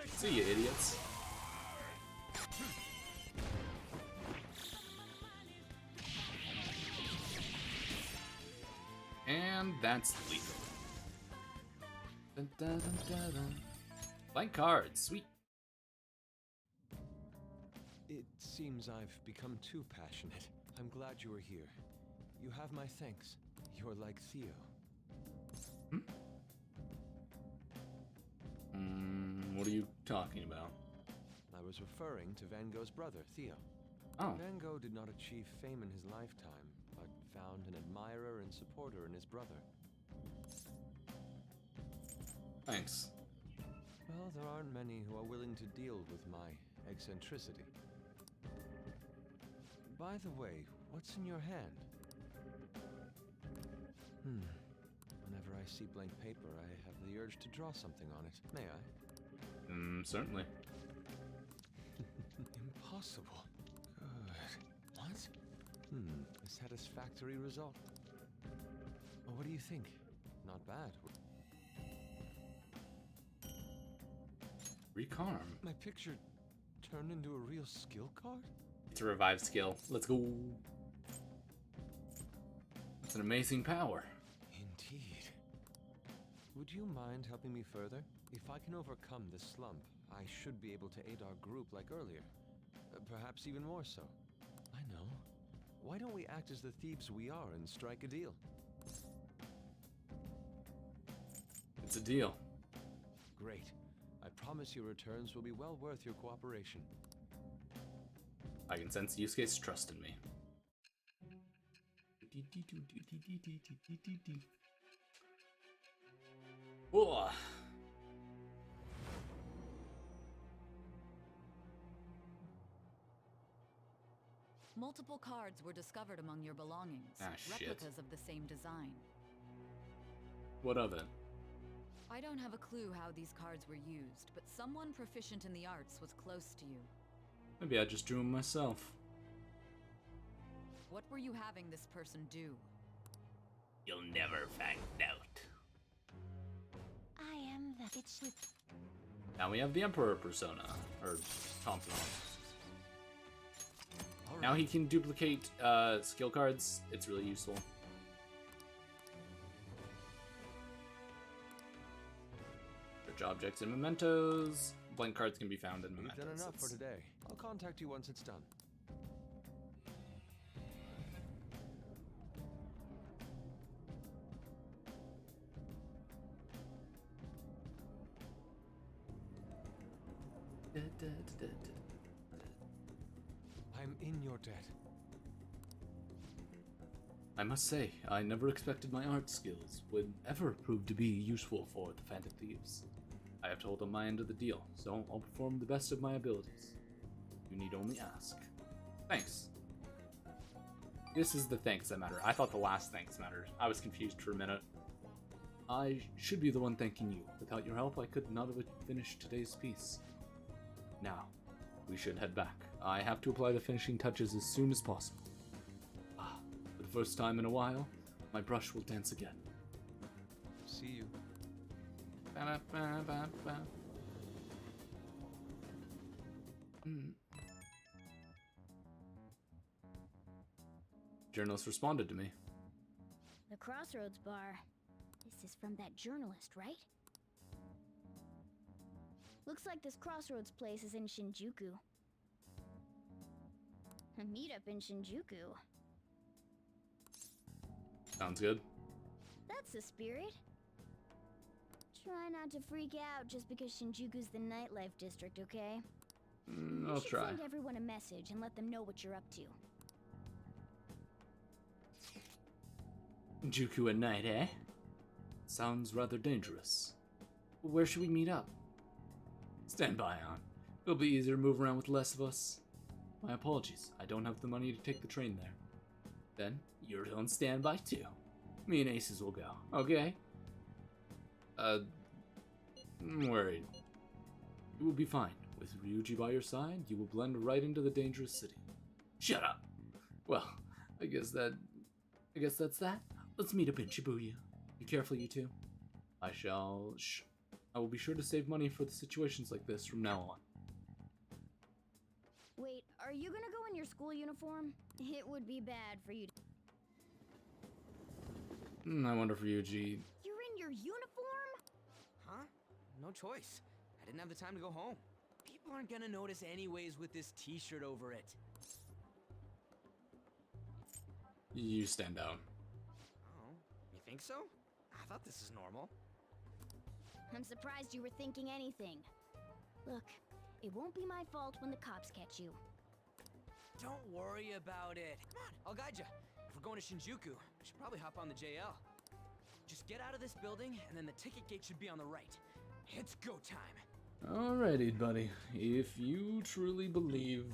See you, idiots. And that's lethal. Dun, dun, dun, dun, dun. Blank cards, sweet. It seems I've become too passionate. I'm glad you were here. You have my thanks. You're like Theo. What are you talking about? I was referring to Van Gogh's brother, Theo. Oh. Van Gogh did not achieve fame in his lifetime, but found an admirer and supporter in his brother. Thanks. Well, there aren't many who are willing to deal with my eccentricity. By the way, what's in your hand? Whenever I see blank paper, I have the urge to draw something on it. May I? Certainly. Impossible. Good. What? A satisfactory result. Well, what do you think? Not bad. Recarm. My picture turned into a real skill card? It's a revived skill. Let's go. That's an amazing power. Indeed. Would you mind helping me further? If I can overcome this slump, I should be able to aid our group like earlier. Perhaps even more so. I know. Why don't we act as the thieves we are and strike a deal? It's a deal. Great. I promise your returns will be well worth your cooperation. I can sense Yusuke's trust in me. Whoa. Multiple cards were discovered among your belongings. Shit. Replicas of the same design. What of it? I don't have a clue how these cards were used, but someone proficient in the arts was close to you. Maybe I just drew them myself. What were you having this person do? You'll never find out. I am the bitch. Now we have the Emperor persona, or confidant. Now he can duplicate skill cards. It's really useful. Search objects and mementos. Blank cards can be found in mementos. We've done enough for today. I'll contact you once it's done. I'm in your debt. I must say, I never expected my art skills would ever prove to be useful for the Phantom Thieves. I have told them my end of the deal, so I'll perform the best of my abilities. You need only ask. Thanks. This is the thanks that matter. I thought the last thanks mattered. I was confused for a minute. I should be the one thanking you. Without your help, I could not have finished today's piece. Now, we should head back. I have to apply the finishing touches as soon as possible. For the first time in a while, my brush will dance again. See you. Ba-da-ba-ba-ba. Journalist responded to me. The Crossroads Bar. This is from that journalist, right? Looks like this Crossroads place is in Shinjuku. A meetup in Shinjuku. Sounds good. That's the spirit. Try not to freak out just because Shinjuku's the nightlife district, okay? I'll You should try. send everyone a message and let them know what you're up to. Juku at night, eh? Sounds rather dangerous. Where should we meet up? Stand by on. It'll be easier to move around with less of us. My apologies, I don't have the money to take the train there. Then, you're on standby too. Me and Aces will go, okay? I'm worried. You will be fine. With Ryuji by your side, you will blend right into the dangerous city. Shut up! Well, I guess that's that. Let's meet up in Shibuya. Be careful, you two. I will be sure to save money for the situations like this from now on. Wait, are you gonna go in your school uniform? It would be bad for you to... I wonder if Ryuji... You're in your uniform? Huh? No choice. I didn't have the time to go home. People aren't gonna notice anyways with this t-shirt over it. You stand down. Oh, you think so? I thought this is normal. I'm surprised you were thinking anything. Look, it won't be my fault when the cops catch you. Don't worry about it. Come on, I'll guide you. If we're going to Shinjuku, we should probably hop on the JL. Just get out of this building, and then the ticket gate should be on the right. It's go time. Alrighty, buddy. If you truly believe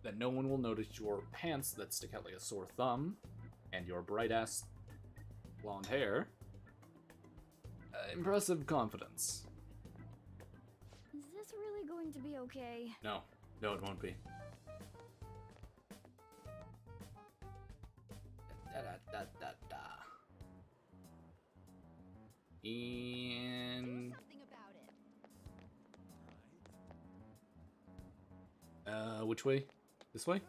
that no one will notice your pants that stick out like a sore thumb, and your bright-ass blonde hair, impressive confidence. Is this really going to be okay? No, it won't be. And which way? This way?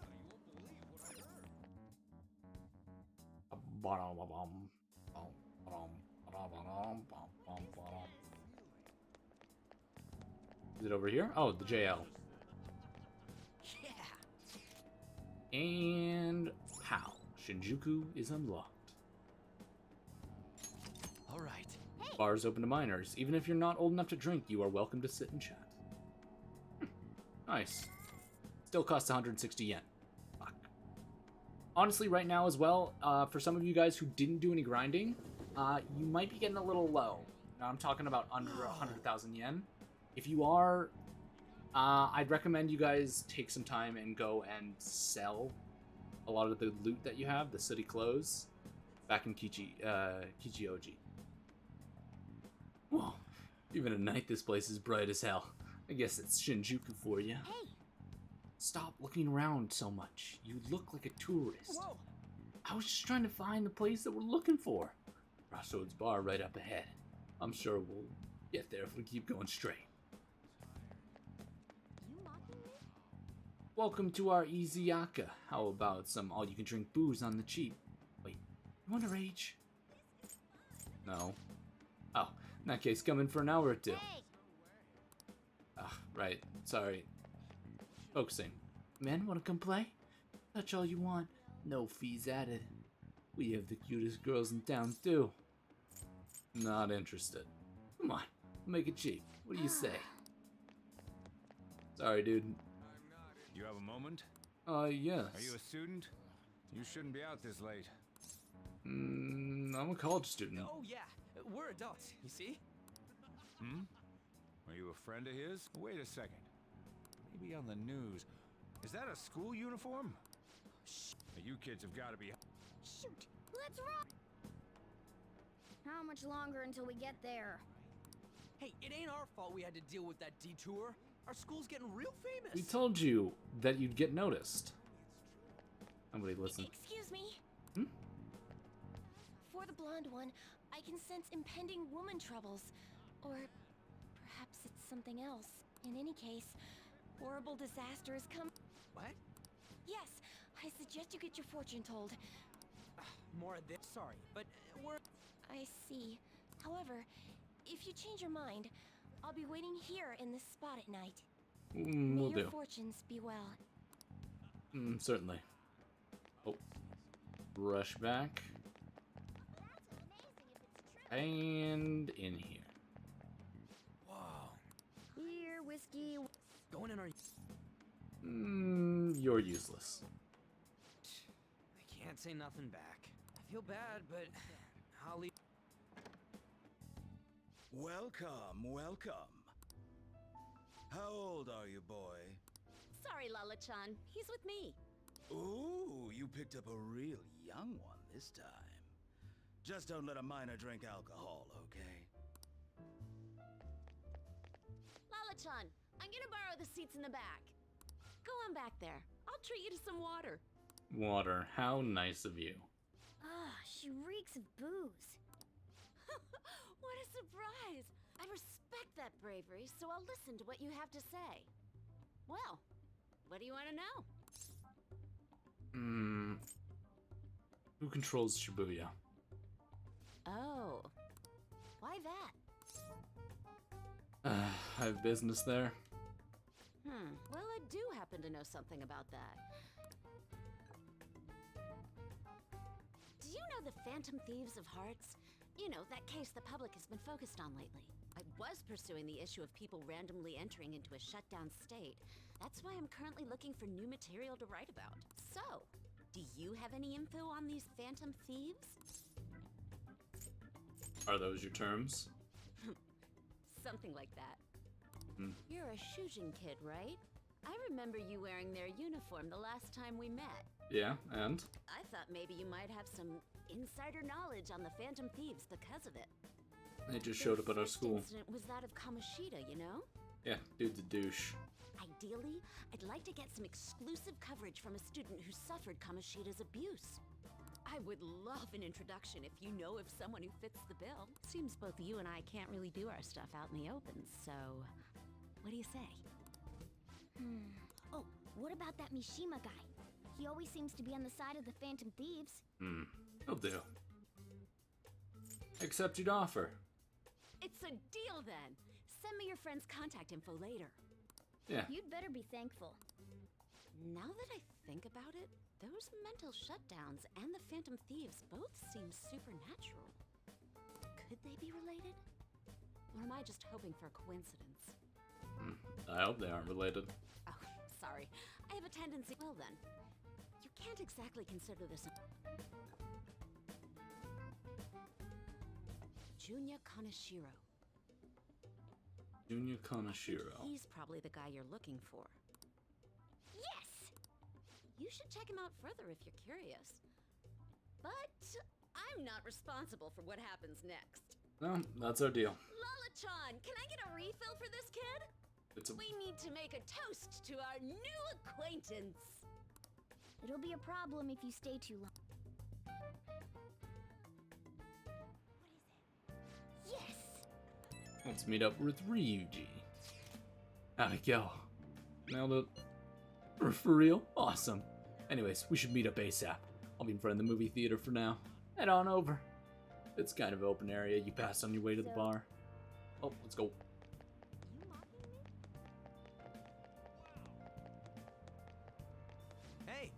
Is it over here? Oh, the JL. Yeah. And pow. Shinjuku is unlocked. All right. Bars open to minors. Even if you're not old enough to drink, you are welcome to sit and chat. Nice. Still costs 160 yen. Fuck. Honestly, right now as well, for some of you guys who didn't do any grinding, you might be getting a little low. Now I'm talking about under 100,000 yen. If you are, I'd recommend you guys take some time and go and sell a lot of the loot that you have, the city clothes, back in Kichioji. Whoa, even at night this place is bright as hell. I guess it's Shinjuku for you. Hey! Stop looking around so much. You look like a tourist. Whoa! I was just trying to find the place that we're looking for. Crossroads Bar right up ahead. I'm sure we'll get there if we keep going straight. You mocking me? Welcome to our Izayaka. How about some all-you-can-drink booze on the cheap? Wait, you underage? No. Oh, in that case, come in for an hour or two. Hey! Ah, right. Sorry. Focusing. Men, wanna come play? Touch all you want. No fees added. We have the cutest girls in town, too. Not interested. Come on, make it cheap. What do you say? Sorry, dude. You have a moment? Yes. Are you a student? You shouldn't be out this late. I'm a college student. Oh yeah, we're adults, you see? Hmm? Are you a friend of his? Wait a second. Maybe on the news. Is that a school uniform? Shh. You kids have got to be... Shoot! Let's run! How much longer until we get there? Hey, it ain't our fault we had to deal with that detour. Our school's getting real famous. We told you that you'd get noticed. Nobody listen. Excuse me. Hmm? For the blonde one, I can sense impending woman troubles. Or perhaps it's something else. In any case, horrible disaster has come. What? Yes, I suggest you get your fortune told. More of this. Sorry, but word. I see. However, if you change your mind, I'll be waiting here in this spot at night. May Will your do. fortunes be well. Certainly. Oh. Rush back. And in here. Whoa. Here, whiskey. Going in our... You're useless. I can't say nothing back. I feel bad, but I'll leave. Welcome, welcome. How old are you, boy? Sorry, Lala-chan. He's with me. Ooh, you picked up a real young one this time. Just don't let a minor drink alcohol, okay? Lala-chan, I'm gonna borrow the seats in the back. Go on back there. I'll treat you to some water. Water. How nice of you. Ah, she reeks of booze. What a surprise! I respect that bravery, so I'll listen to what you have to say. Well, what do you want to know? Who controls Shibuya? Oh, why that? I have business there. Well, I do happen to know something about that. Do you know the Phantom Thieves of Hearts? You know, that case the public has been focused on lately. I was pursuing the issue of people randomly entering into a shutdown state. That's why I'm currently looking for new material to write about. So, do you have any info on these Phantom Thieves? Are those your terms? Something like that. Hmm. You're a Shujin kid, right? I remember you wearing their uniform the last time we met. Yeah, and? I thought maybe you might have some insider knowledge on the Phantom Thieves because of it. They just showed up at our school. The incident was that of Kamoshida, you know? Yeah, dude's a douche. Ideally, I'd like to get some exclusive coverage from a student who suffered Kamoshida's abuse. I would love an introduction if you know of someone who fits the bill. Seems both you and I can't really do our stuff out in the open, so what do you say? Oh, what about that Mishima guy? He always seems to be on the side of the Phantom Thieves. He'll do. Accept your offer. It's a deal then. Send me your friend's contact info later. Yeah. You'd better be thankful. Now that I think about it, those mental shutdowns and the Phantom Thieves both seem supernatural. Could they be related? Or am I just hoping for a coincidence? I hope they aren't related. Oh, sorry. I have a tendency... Well then, you can't exactly consider this... Junya Kaneshiro. Junya Kaneshiro. He's probably the guy you're looking for. Yes! You should check him out further if you're curious. But I'm not responsible for what happens next. No, that's our deal. Lala-chan, can I get a refill for this kid? We need to make a toast to our new acquaintance. It'll be a problem if you stay too long. Yes! Let's meet up with Ryuji. How'd it go? Nailed it. For real? Awesome. Anyways, we should meet up ASAP. I'll be in front of the movie theater for now. Head on over. It's kind of an open area. You pass on your way to the bar. Oh, let's go. Hey!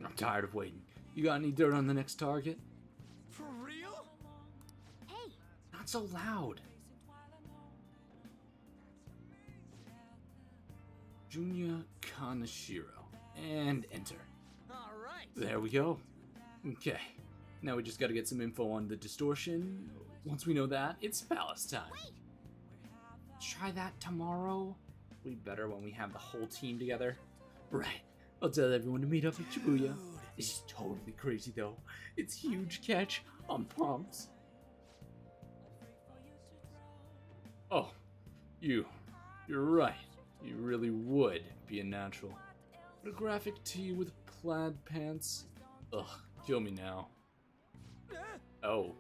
I'm tired of waiting. You got any dirt on the next target? For real? Hey! Not so loud. Junya Kaneshiro. And enter. Alright! There we go. Okay. Now we just gotta get some info on the distortion. Once we know that, it's palace time. Wait! Try that tomorrow? We better when we have the whole team together. Right. I'll tell everyone to meet up at Shibuya. This is totally crazy though. It's huge catch. I'm pumped. Oh, you're right. You really would be a natural. What a graphic tee with plaid pants. Ugh, kill me now. Oh.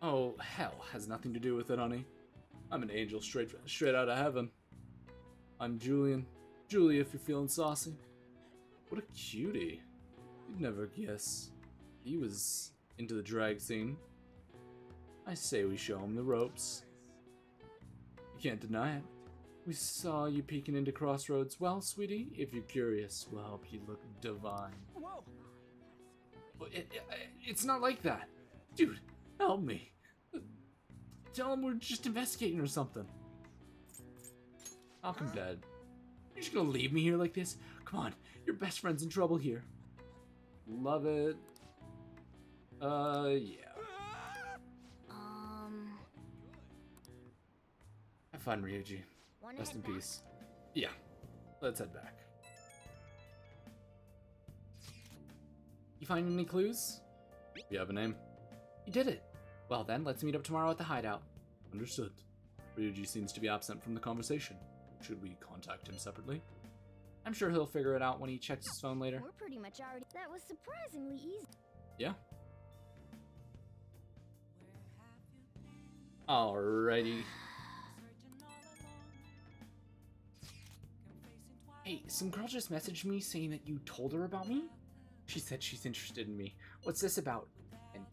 Oh, hell, has nothing to do with it, honey. I'm an angel straight out of heaven. I'm Julian. Julia, if you're feeling saucy. What a cutie. You'd never guess. He was into the drag scene. I say we show him the ropes. You can't deny it. We saw you peeking into Crossroads. Well, sweetie, if you're curious, we'll help you look divine. Whoa! It's not like that. Dude, help me. Tell him we're just investigating or something. Knock him dead. You're just gonna leave me here like this? Come on, your best friend's in trouble here. Love it. Yeah. Have fun, Ryuji. Rest in peace. Yeah. Let's head back. You find any clues? You have a name? You did it! Well then, let's meet up tomorrow at the hideout. Understood. Ryuji seems to be absent from the conversation. Should we contact him separately? I'm sure he'll figure it out when he checks his phone later. We're pretty much already. That was surprisingly easy. Yeah. Alrighty. Hey, some girl just messaged me saying that you told her about me? She said she's interested in me. What's this about? And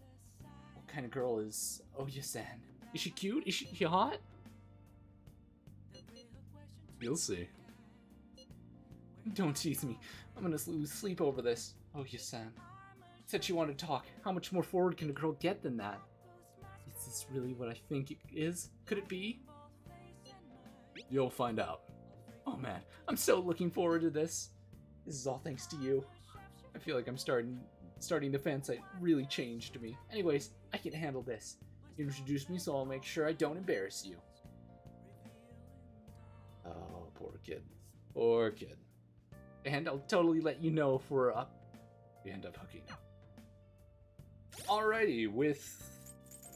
what kind of girl is Oya-san? Is she cute? Is she hot? You'll see. Don't tease me. I'm gonna lose sleep over this. Oya-san said she wanted to talk. How much more forward can a girl get than that? Is this really what I think it is? Could it be? You'll find out. Oh man, I'm so looking forward to this. This is all thanks to you. I feel like I'm starting the fan site really changed me. Anyways, I can handle this. You introduced me, so I'll make sure I don't embarrass you. Oh, poor kid. Poor kid. And I'll totally let you know if we end up hooking up. Alrighty, with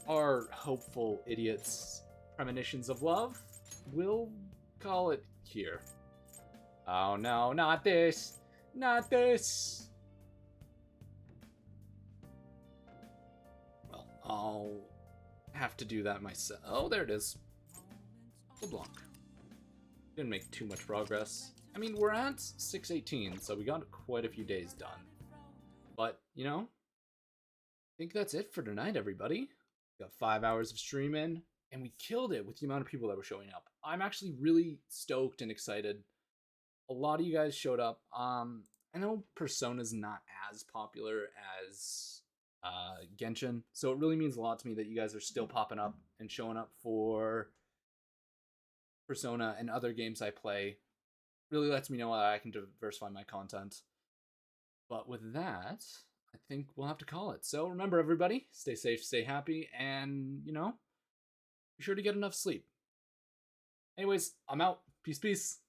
our hopeful idiots' premonitions of love, we'll call it here. Oh no, not this! Not this! Well, I'll have to do that myself. Oh, there it is. LeBlanc. Didn't make too much progress. I mean, we're at 6:18, so we got quite a few days done. But, you know, I think that's it for tonight, everybody. We got 5 hours of streaming, and we killed it with the amount of people that were showing up. I'm actually really stoked and excited. A lot of you guys showed up. I know Persona's not as popular as Genshin, so it really means a lot to me that you guys are still popping up and showing up for Persona and other games I play. Really lets me know that I can diversify my content. But with that, I think we'll have to call it. So remember, everybody, stay safe, stay happy, and, you know, be sure to get enough sleep. Anyways, I'm out. Peace, peace.